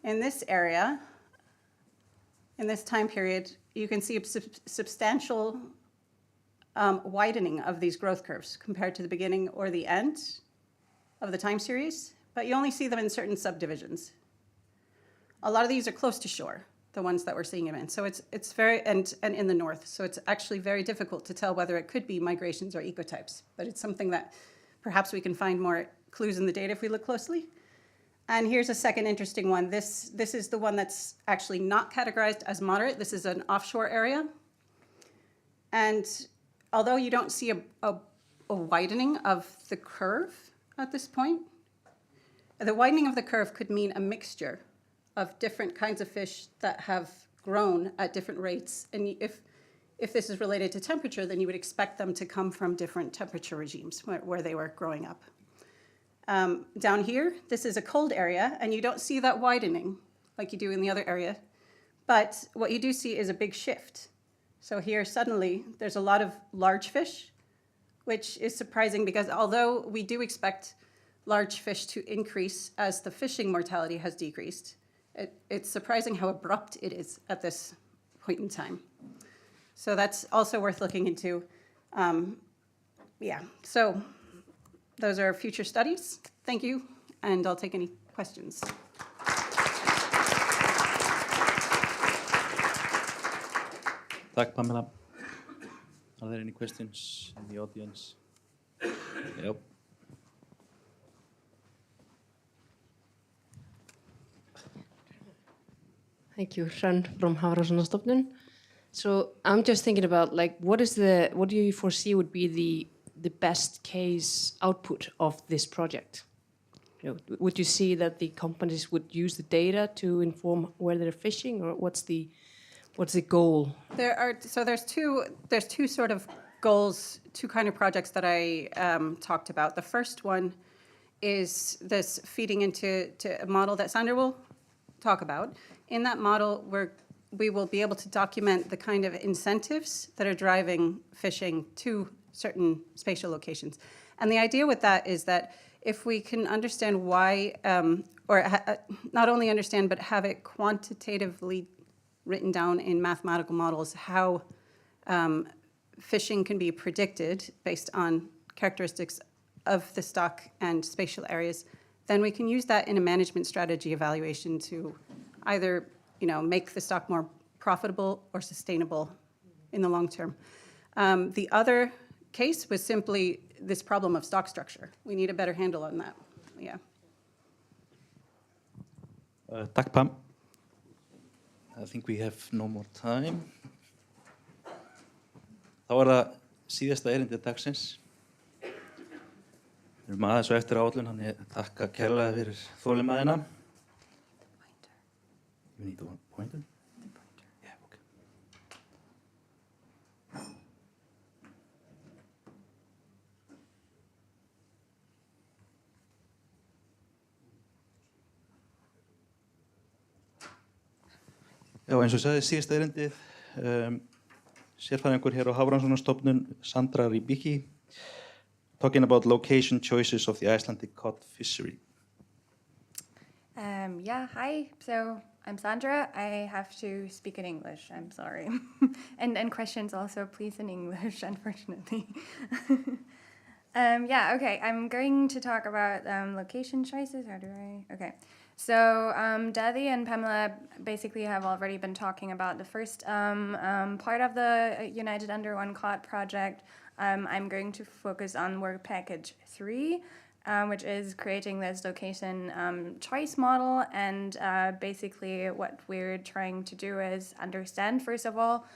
In this area, in this time period, you can see a substantial widening of these growth curves compared to the beginning or the end of the time series, but you only see them in certain subdivisions. A lot of these are close to shore, the ones that we're seeing them in. So it's very, and in the north. So it's actually very difficult to tell whether it could be migrations or ecotypes, but it's something that perhaps we can find more clues in the data if we look closely. And here's a second interesting one. This is the one that's actually not categorized as moderate. This is an offshore area. And although you don't see a widening of the curve at this point, the widening of the curve could mean a mixture of different kinds of fish that have grown at different rates. And if this is related to temperature, then you would expect them to come from different temperature regimes where they were growing up. Down here, this is a cold area, and you don't see that widening like you do in the other area. But what you do see is a big shift. So here, suddenly, there's a lot of large fish, which is surprising because although we do expect large fish to increase as the fishing mortality has decreased, it's surprising how abrupt it is at this point in time. So that's also worth looking into. So those are future studies. Thank you, and I'll take any questions. Thank Pamela. Are there any questions in the audience? Yep. Thank you, Hrönn from Hafrannsóknastofnunum. So I'm just thinking about what do you foresee would be the best case output of this project? Would you see that the companies would use the data to inform where they're fishing, or what's the goal? There's two sort of goals, two kind of projects that I talked about. The first one is this feeding into a model that Sandra will talk about. In that model, we will be able to document the kind of incentives that are driving fishing to certain spatial locations. And the idea with that is that if we can understand why, not only understand, but have it quantitatively written down in mathematical models, how fishing can be predicted based on characteristics of the stock and spatial areas, then we can use that in a management strategy evaluation to either make the stock more profitable or sustainable in the long term. The other case was simply this problem of stock structure. We need a better handle on that. Yeah. Takk Pam. I think we have no more time. Þá það síðasta erindi dagsins. Við erum aðeins og eftir áætlun, þannig þakka kærlega fyrir þolinmæðina. You need the one pointer? Yeah, okay. Já, eins og sagði síðast erindið, sérfræðingur hér á Hafrannsóknastofnun, Sandra Rybicki, talking about location choices of the Icelandic cod fishery. Yeah, hi. So I'm Sandra. I have to speak in English. I'm sorry. and questions also, please, in English, unfortunately. Yeah, okay. I'm going to talk about location choices. How do I? Okay. So Dadi and Pamela basically have already been talking about the first part of the United Under One Cod project. I'm going to focus on work package 3, which is creating this location choice model. And basically what we're trying to do is understand, first of all,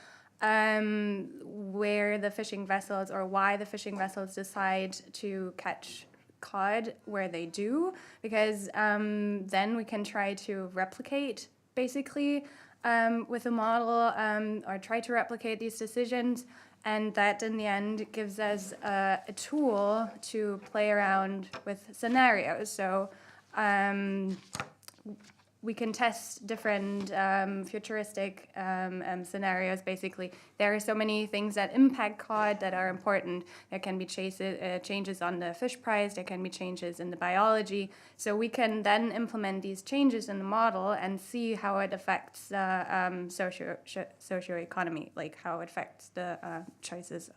where the fishing vessels or why the fishing vessels decide to catch cod where they do, because then we can try to replicate basically with a model or try to replicate these decisions, and that in the end gives us a tool to play around with scenarios. So we can test different futuristic scenarios, basically. There are so many things that impact cod that are important. There can be changes on the fish price, there can be changes in the biology. So we can then implement these changes in the model and see how it affects socioeconomy, like how it affects the choices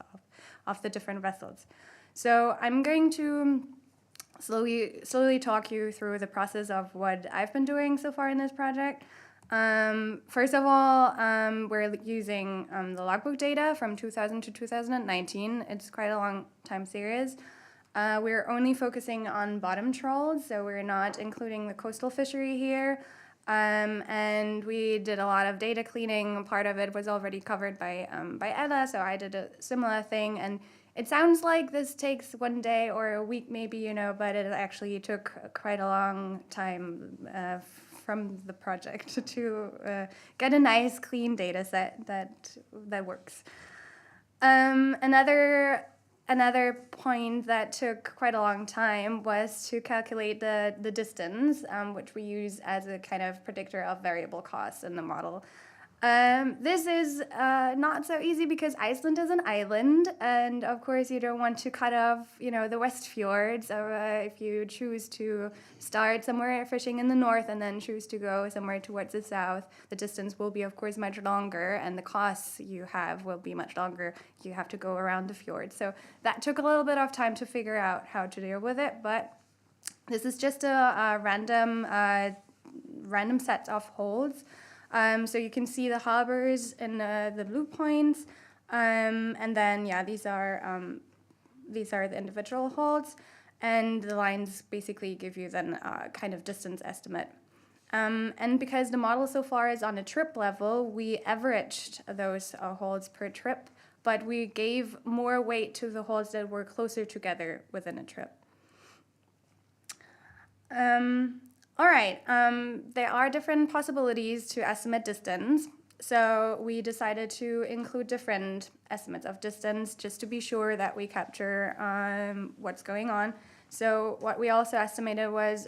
of the different vessels. So I'm going to slowly talk you through the process of what I've been doing so far in this project. First of all, we're using the logbook data from 2000 to 2019. It's quite a long time series. We're only focusing on bottom trawls, so we're not including the coastal fishery here. And we did a lot of data cleaning. Part of it was already covered by Ella, so I did a similar thing. And it sounds like this takes one day or a week maybe, but it actually took quite a long time from the project to get a nice, clean data set that works. Another point that took quite a long time was to calculate the distance, which we use as a kind of predictor of variable costs in the model. This is not so easy because Iceland is an island, and of course you don't want to cut off, the West Fjords. So if you choose to start somewhere fishing in the north and then choose to go somewhere towards the south, the distance will be, of course, much longer, and the costs you have will be much longer. You have to go around the fjord. So that took a little bit of time to figure out how to deal with it, but this is just a random set of holds. So you can see the harbors and the blue points, and then these are the individual holds, and the lines basically give you then a kind of distance estimate. And because the model so far is on a trip level, we averaged those holds per trip, but we gave more weight to the holds that were closer together within a trip. All right, there are different possibilities to estimate distance. So we decided to include different estimates of distance just to be sure that we capture what's going on. So what we also estimated was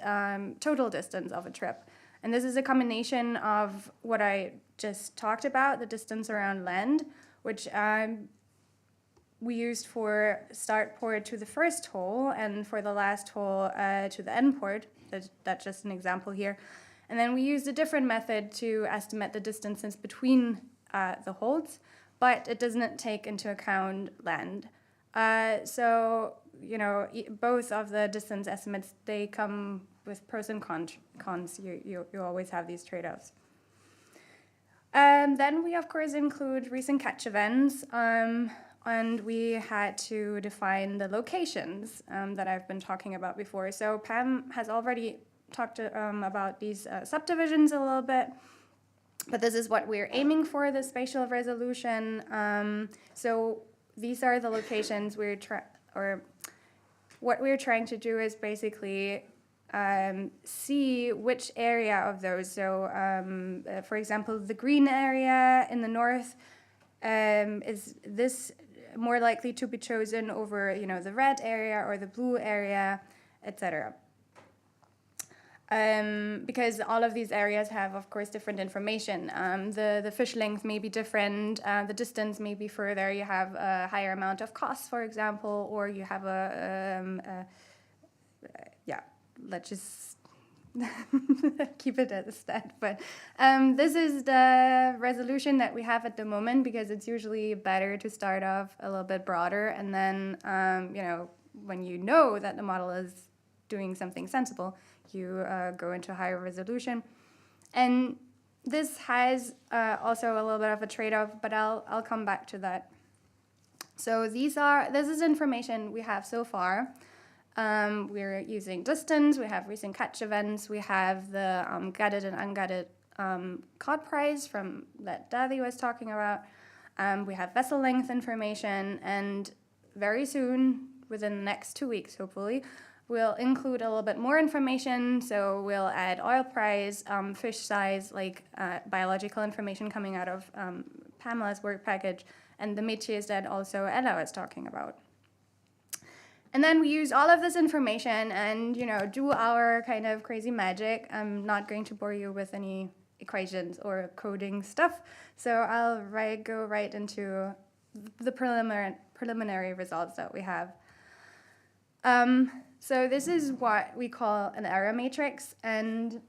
total distance of a trip. And this is a combination of what I just talked about, the distance around land, which we used for start port to the first hole and for the last hole to the end port. That's just an example here. And then we used a different method to estimate the distances between the holds, but it doesn't take into account land. So, both of the distance estimates, they come with pros and cons. You always have these trade-offs. Then we, of course, include recent catch events. And we had to define the locations that I've been talking about before. So Pam has already talked about these subdivisions a little bit, but this is what we're aiming for, the spatial resolution. So these are the locations what we're trying to do is basically see which area of those. So, for example, the green area in the north, is this more likely to be chosen over, the red area or the blue area, etc. Because all of these areas have, of course, different information. The fish length may be different, the distance may be further, you have a higher amount of costs, for example, or you have let's just keep it at that. But this is the resolution that we have at the moment, because it's usually better to start off a little bit broader, and then, when you know that the model is doing something sensible, you go into higher resolution. And this has also a little bit of a trade-off, but I'll come back to that. So this is information we have so far. We're using distance, we have recent catch events, we have the gutted and ungutted cod price from that Daddy was talking about. We have vessel length information, and very soon, within the next 2 weeks, hopefully, we'll include a little bit more information. So we'll add oil price, fish size, like biological information coming out of Pamela's work package, and the métiers that also Ella was talking about. And then we use all of this information and, do our kind of crazy magic. I'm not going to bore you with any equations or coding stuff, so I'll go right into the preliminary results that we have. So this is what we call an error matrix, and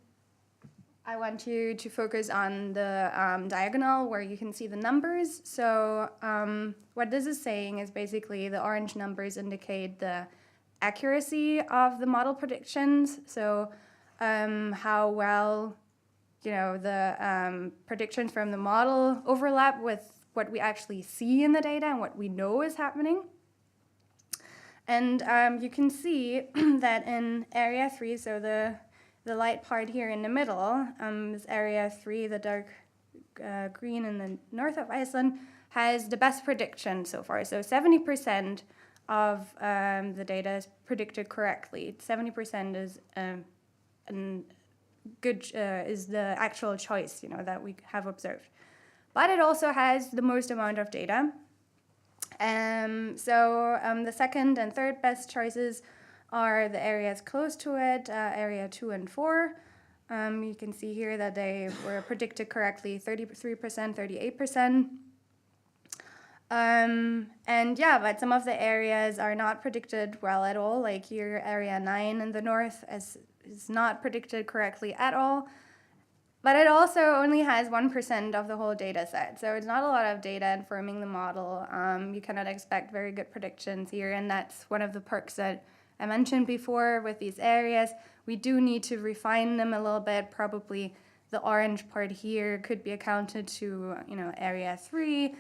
I want you to focus on the diagonal where you can see the numbers. So what this is saying is basically the orange numbers indicate the accuracy of the model predictions. So how well, the predictions from the model overlap with what we actually see in the data and what we know is happening. And you can see that in area 3, so the light part here in the middle, is area 3, the dark green in the north of Iceland, has the best prediction so far. So 70% of the data is predicted correctly. 70% is is the actual choice, that we have observed. But it also has the most amount of data. The second and third best choices are the areas close to it, area 2 and 4. You can see here that they were predicted correctly, 33%, 38%. But some of the areas are not predicted well at all, like here, area 9 in the north is not predicted correctly at all. But it also only has 1% of the whole data set, so it's not a lot of data informing the model. You cannot expect very good predictions here, and that's one of the perks that I mentioned before with these areas. We do need to refine them a little bit. Probably the orange part here could be accounted to, area 3.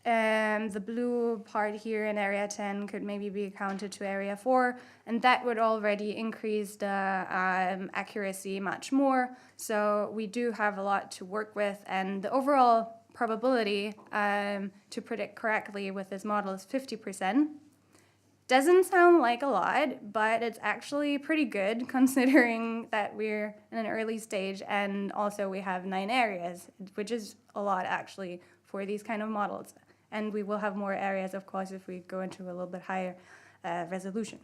The blue part here in area 10 could maybe be accounted to area 4, and that would already increase the accuracy much more. So we do have a lot to work with, and the overall probability to predict correctly with this model is 50%. Doesn't sound like a lot, but it's actually pretty good considering that we're in an early stage, and also we have 9 areas, which is a lot actually for these kind of models. And we will have more areas, of course, if we go into a little bit higher resolution.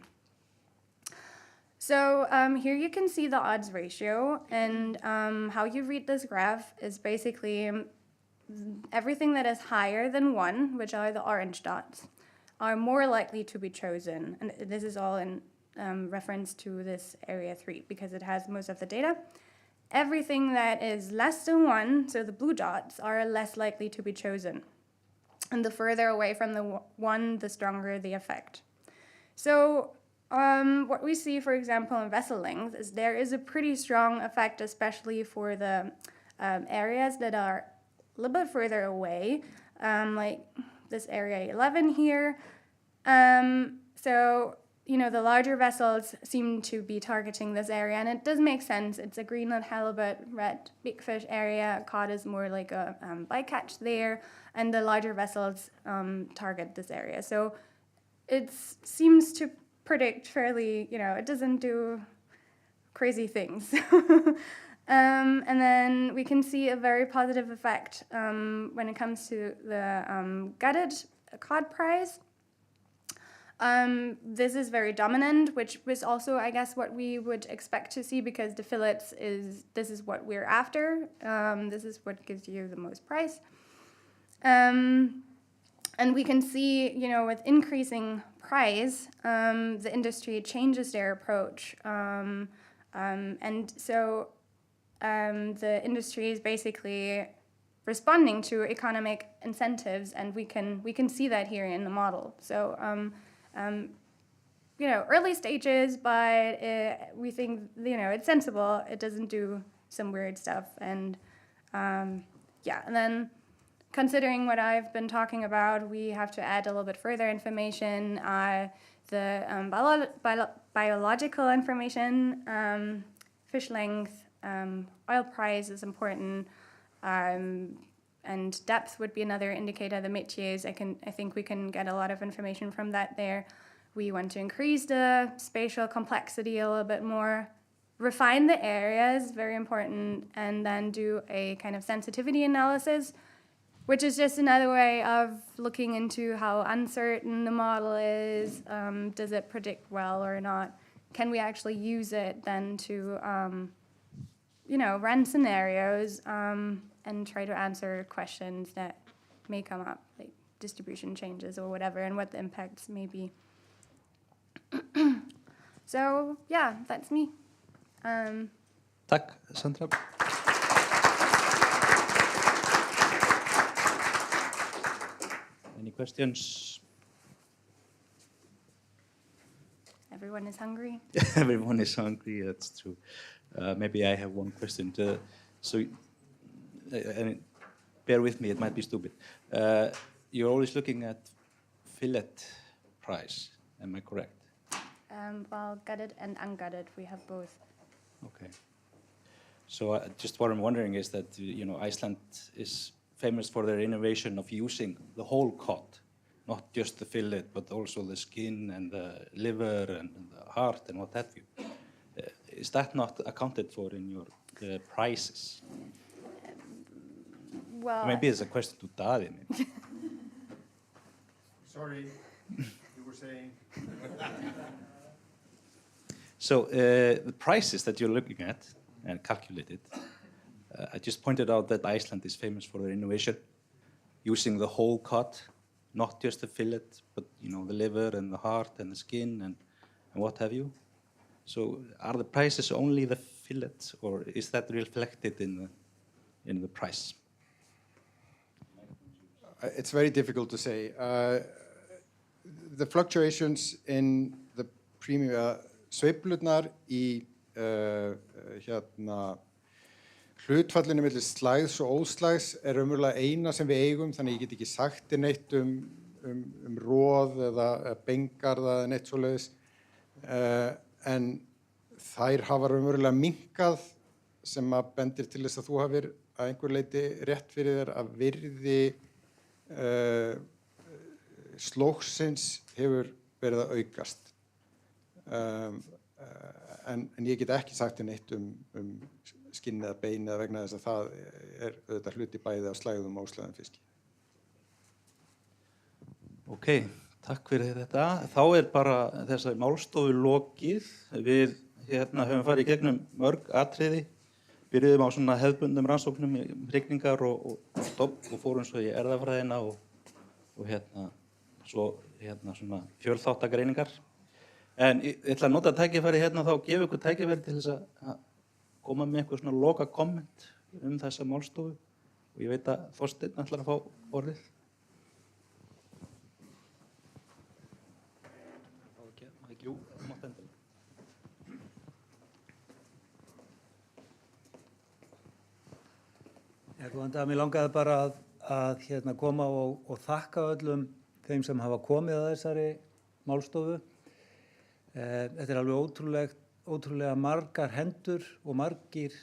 So here you can see the odds ratio, and how you read this graph is basically everything that is higher than 1, which are the orange dots, are more likely to be chosen. And this is all in reference to this area 3, because it has most of the data. Everything that is less than 1, so the blue dots, are less likely to be chosen. And the further away from the 1, the stronger the effect. So what we see, for example, in vessel length is there is a pretty strong effect, especially for the areas that are a little bit further away, like this area 11 here. The larger vessels seem to be targeting this area, and it does make sense. It's a Greenland halibut, red big fish area. Cod is more like a bycatch there, and the larger vessels target this area. So it seems to predict fairly, it doesn't do crazy things. And then we can see a very positive effect when it comes to the gutted cod price. This is very dominant, which was also, I guess, what we would expect to see because the fillets this is what we're after. This is what gives you the most price. And we can see, with increasing price, the industry changes their approach. And so the industry is basically responding to economic incentives, and we can see that here in the model. So, early stages, but we think, it's sensible. It doesn't do some weird stuff. And, and then considering what I've been talking about, we have to add a little bit further information, the biological information, fish length, oil price is important, and depth would be another indicator. The métiers, I think we can get a lot of information from that there. We want to increase the spatial complexity a little bit more, refine the areas, very important, and then do a kind of sensitivity analysis, which is just another way of looking into how uncertain the model is. Does it predict well or not? Can we actually use it then to run scenarios and try to answer questions that may come up, like distribution changes or whatever, and what the impacts may be. So, yeah, that's me. Tack, Sandra. Any questions? Everyone is hungry. Everyone is hungry, that's true. Maybe I have one question. And bear with me, it might be stupid. You're always looking at fillet price, am I correct? Well, gutted and ungutted, we have both. Okay. So just what I'm wondering is that, Iceland is famous for their innovation of using the whole cod, not just the fillet, but also the skin and the liver and the heart and what have you. Is that not accounted for in your prices? Well, maybe it's a question to Daði. Sorry, you were saying. So the prices that you're looking at and calculated, I just pointed out that Iceland is famous for their innovation, using the whole cod, not just the fillet, but the liver and the heart and the skin and what have you. So are the prices only the fillets, or is that reflected in the price? It's very difficult to say. The fluctuations in the premium, sveiflurnar í hlutfallinu milli slæðs og óslæðs raunverulega eina sem við eigum, þannig ég get ekki sagt þér neitt um roð eða bengarða eða neitt svoleiðis. En þær hafa raunverulega minnkað sem að bendir til þess að þú hafir að einhver leyti rétt fyrir þér að virði slóksins hefur verið að aukast. En ég get ekki sagt þér neitt um skinn eða bein eða vegna þess að það auðvitað hluti bæði af slægðum og óslægðum fiski. Ok, takk fyrir þetta. Þá bara þessari málstofu lokið. Við höfum farið í gegnum mörg atriði. Byrjuðum á svona hefðbundnum rannsóknum, hrygningar og stopp og fórum svo í erfðafræðina og svo svona fjölþáttagreiningar. En ég ætla að nota tækifæri þá gefa ykkur tækifæri til þess að koma með einhver svona loka komment þessa málstofu og ég veit að Þorsteinn ætlar að fá orðið. Jú, mátt endilega. Góðan dag, mér langaði bara að koma og þakka öllum þeim sem hafa komið að þessari málstofu. Þetta alveg ótrúlega margar hendur og margir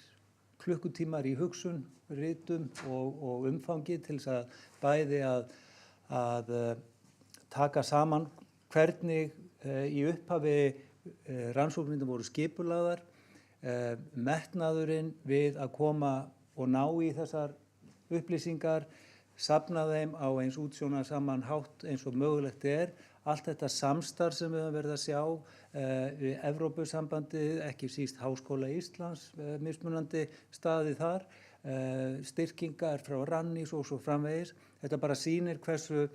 klukkutímar í hugsun, ritum og umfangi til þess að bæði að taka saman hvernig í upphafi rannsóknirnar voru skipulagðar, metnaðurinn við að koma og ná í þessar upplýsingar, safna þeim á eins útsjónarsaman hátt eins og mögulegt allt þetta samstarf sem við höfum verið að sjá við Evrópusambandið, ekki síst Háskóla Íslands, mismunandi staði þar, styrkingar frá Rannís og svo framvegis. Þetta bara sýnir hversu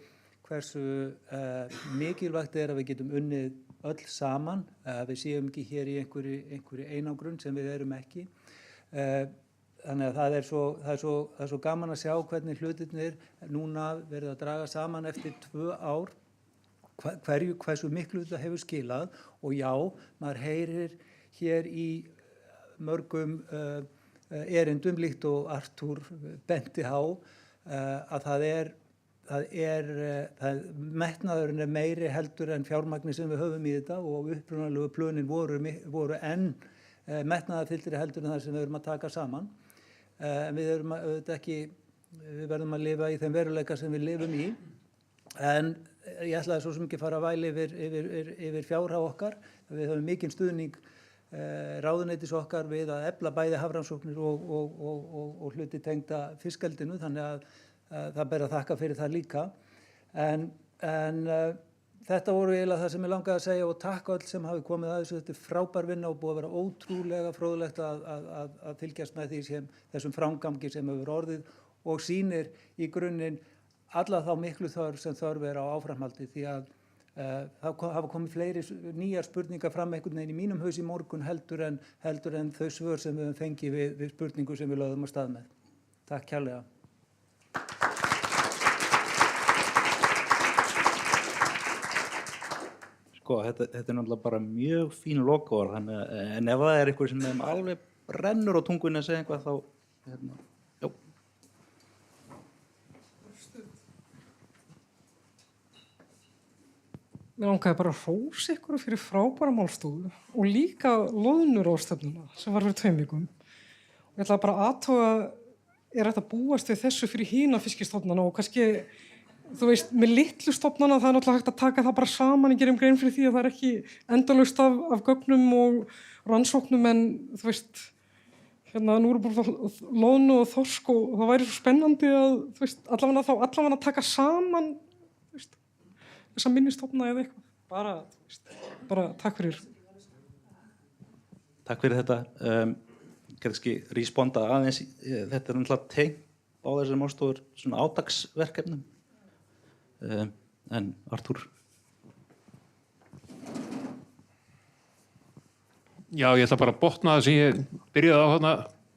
mikilvægt að við getum unnið öll saman, við séum ekki hér í einhverju einangrun sem við erum ekki. Þannig að það er svo gaman að sjá hvernig hlutirnir núna verið að draga saman eftir 2 ár, hversu miklu þetta hefur skilað og já, maður heyrir hér í mörgum erindum líkt og Artúr benti á að metnaðurinn meiri heldur en fjármagni sem við höfum í þetta og upprunalegu plönin voru enn metnaðarfyllri heldur en það sem við erum að taka saman. En við verðum að lifa í þeim veruleika sem við lifum í. En ég ætlaði svo sem ekki fara að væli yfir fjárhag okkar. Við höfum mikinn stuðning ráðuneytis okkar við að efla bæði hafrannsóknir og hluti tengda fiskeldinu, þannig að það ber að þakka fyrir það líka. En þetta voru eiginlega það sem ég langaði að segja og takk öll sem hafi komið að þessu. Þetta er frábær vinna og búið að vera ótrúlega fróðlegt að fylgjast með þessum framgangi sem hefur orðið og sýnir í grunninn alla þá miklu þörf sem þörf á áframhaldi því að það hafa komið fleiri nýjar spurningar fram einhvern veginn í mínum haus í morgun heldur en þau svör sem við höfum fengið við spurningu sem við lögðum á stað með. Takk kærlega. Sko, þetta er náttúrulega bara mjög fín lokaorð, en ef það er einhver sem þeim alveg brennur á tungunni að segja eitthvað þá, já. Mér langaði bara að hrósa ykkur fyrir frábæra málstofu og líka loðnuráðstefnuna sem var fyrir 2 vikum. Og ég ætlaði bara að athuga, er hægt að búast við þessu fyrir hina fiskistofnana og kannski, þú veist, með litlu stofnana það er náttúrulega hægt að taka það bara saman, ég gerum grein fyrir því að það er ekki endalaust af gögnum og rannsóknum en þú veist, hérna nú eru bara loðnu og þorsk og það væri svo spennandi að, þú veist, allavega taka saman, þú veist, þessa minnistofna eða eitthvað. Bara takk fyrir. Takk fyrir þetta. Kannski responda aðeins, þetta er náttúrulega tengt á þessari málstofur svona átaksverkefnum. En Artúr? Já, ég ætla bara að botna það sem ég byrjaði á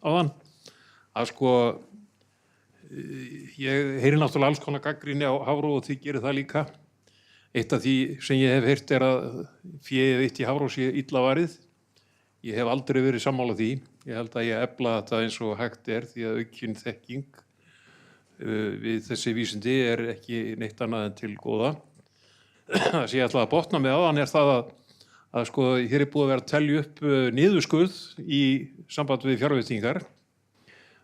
áðan. Að sko, ég heyri náttúrulega alls konar gagnrýni á Hafró og þið gerir það líka. Eitt af því sem ég hef heyrt er að féð veitt í Hafró sé illa varið. Ég hef aldrei verið sammála því. Ég held að ég efla þetta eins og hægt er því að aukin þekking við þessi vísindi er ekki neitt annað en til góða. Það sem ég ætla að botna með áðan er það að sko hér er búið að vera að telja upp niðurskurð í samband við fjárveitingar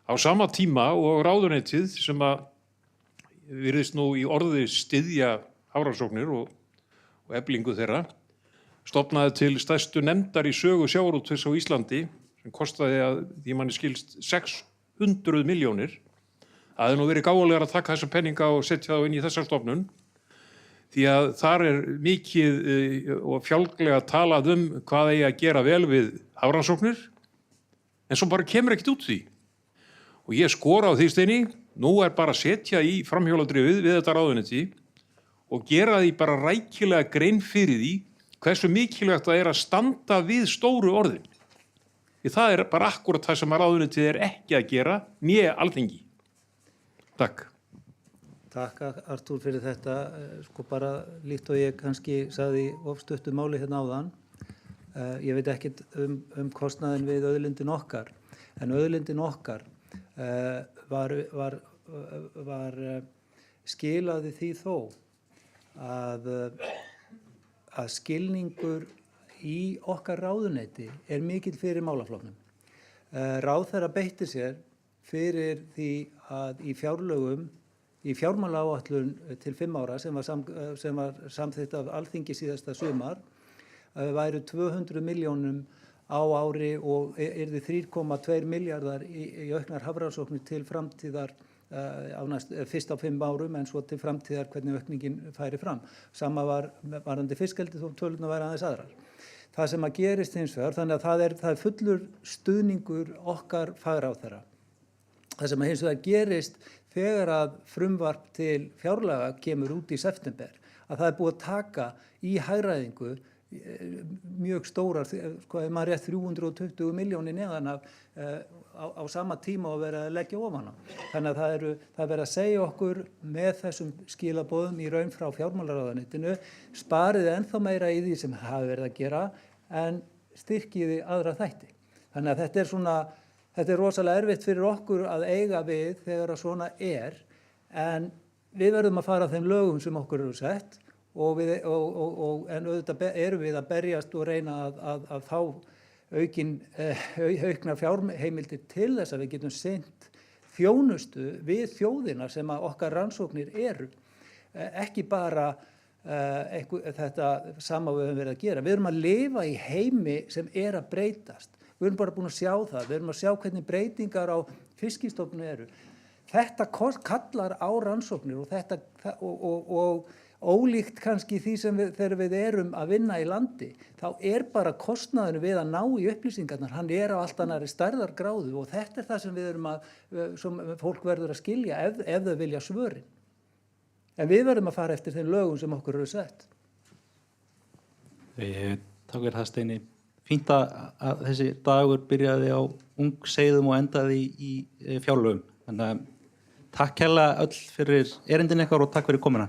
á sama tíma og ráðuneytið sem að virðist nú í orði styðja Hafrannsóknir og eflingu þeirra stofnaði til stærstu nefndar í sögu sjávarútvegs á Íslandi sem kostaði að því manni skilst 600 milljónir. Það hefði nú verið gáfulegar að taka þessa penninga og setja þá inn í þessa stofnun því að þar er mikið og fjálglega talað hvað eigi að gera vel við Hafrannsóknir en svo bara kemur ekkert út því. Og ég skora á því Steini, nú er bara að setja í framhjóladrifið við þetta ráðuneyti og gera því bara rækilega grein fyrir því hversu mikilvægt það er að standa við stóru orðin. Því það er bara akkúrat það sem ráðuneytið er ekki að gera, né Alþingi. Takk. Takk Artúr fyrir þetta, sko bara líkt og ég kannski sagði ofstuttu máli hérna áðan. Ég veit ekkert kostnaðinn við auðlindin okkar, en auðlindin okkar var skilaði því þó að skilningur í okkar ráðuneyti er mikill fyrir málaflokknum. Ráðherra beitti sér fyrir því að í fjárlögum, í fjármálaáætlun til 5 ára sem var samþykkt af Alþingi síðasta sumar, væru 200 milljónum á ári og yrði 3,2 milljarðar í auknar hafrannsóknir til framtíðar fyrst á 5 árum en svo til framtíðar hvernig aukningin færi fram. Sama var varðandi fiskeldi þó tölurnar væri aðeins aðrar. Það sem að gerist hins vegar, þannig að það er fullur stuðningur okkar fagráðherra. Það sem að hins vegar gerist þegar að frumvarp til fjárlaga kemur út í september, að það er búið að taka í hagræðingu mjög stórar, sko ef maður rétt 320 milljónir neðan af á sama tíma og verið að leggja ofan á. Þannig að það er verið að segja okkur með þessum skilaboðum í raun frá fjármálaráðuneytinu, spariði ennþá meira í því sem hafi verið að gera en styrkiði aðra þætti. Þannig að þetta er rosalega erfitt fyrir okkur að eiga við þegar að svona en við verðum að fara þeim lögum sem okkur eru sett en auðvitað erum við að berjast og reyna að fá auknar fjárheimildir til þess að við getum sinnt þjónustu við þjóðina sem að okkar rannsóknir eru. Ekki bara þetta sama við höfum verið að gera. Við erum að lifa í heimi sem er að breytast. Við erum bara búin að sjá það. Við erum að sjá hvernig breytingar á fiskistofnum eru. Þetta kallar á rannsóknir og ólíkt kannski því sem þegar við erum að vinna í landi, þá bara kostnaðurinn við að ná í upplýsingarnar, hann á allt annarri stærðargráðu og þetta er það sem við erum sem fólk verður að skilja ef þau vilja svörin. En við verðum að fara eftir þeim lögum sem okkur eru sett. Takk fyrir það, Steini. Fínt að þessi dagur byrjaði á ungseiðum og endaði í fjárlögum. Þannig að takk hérlega öll fyrir erindin ykkar og takk fyrir komuna.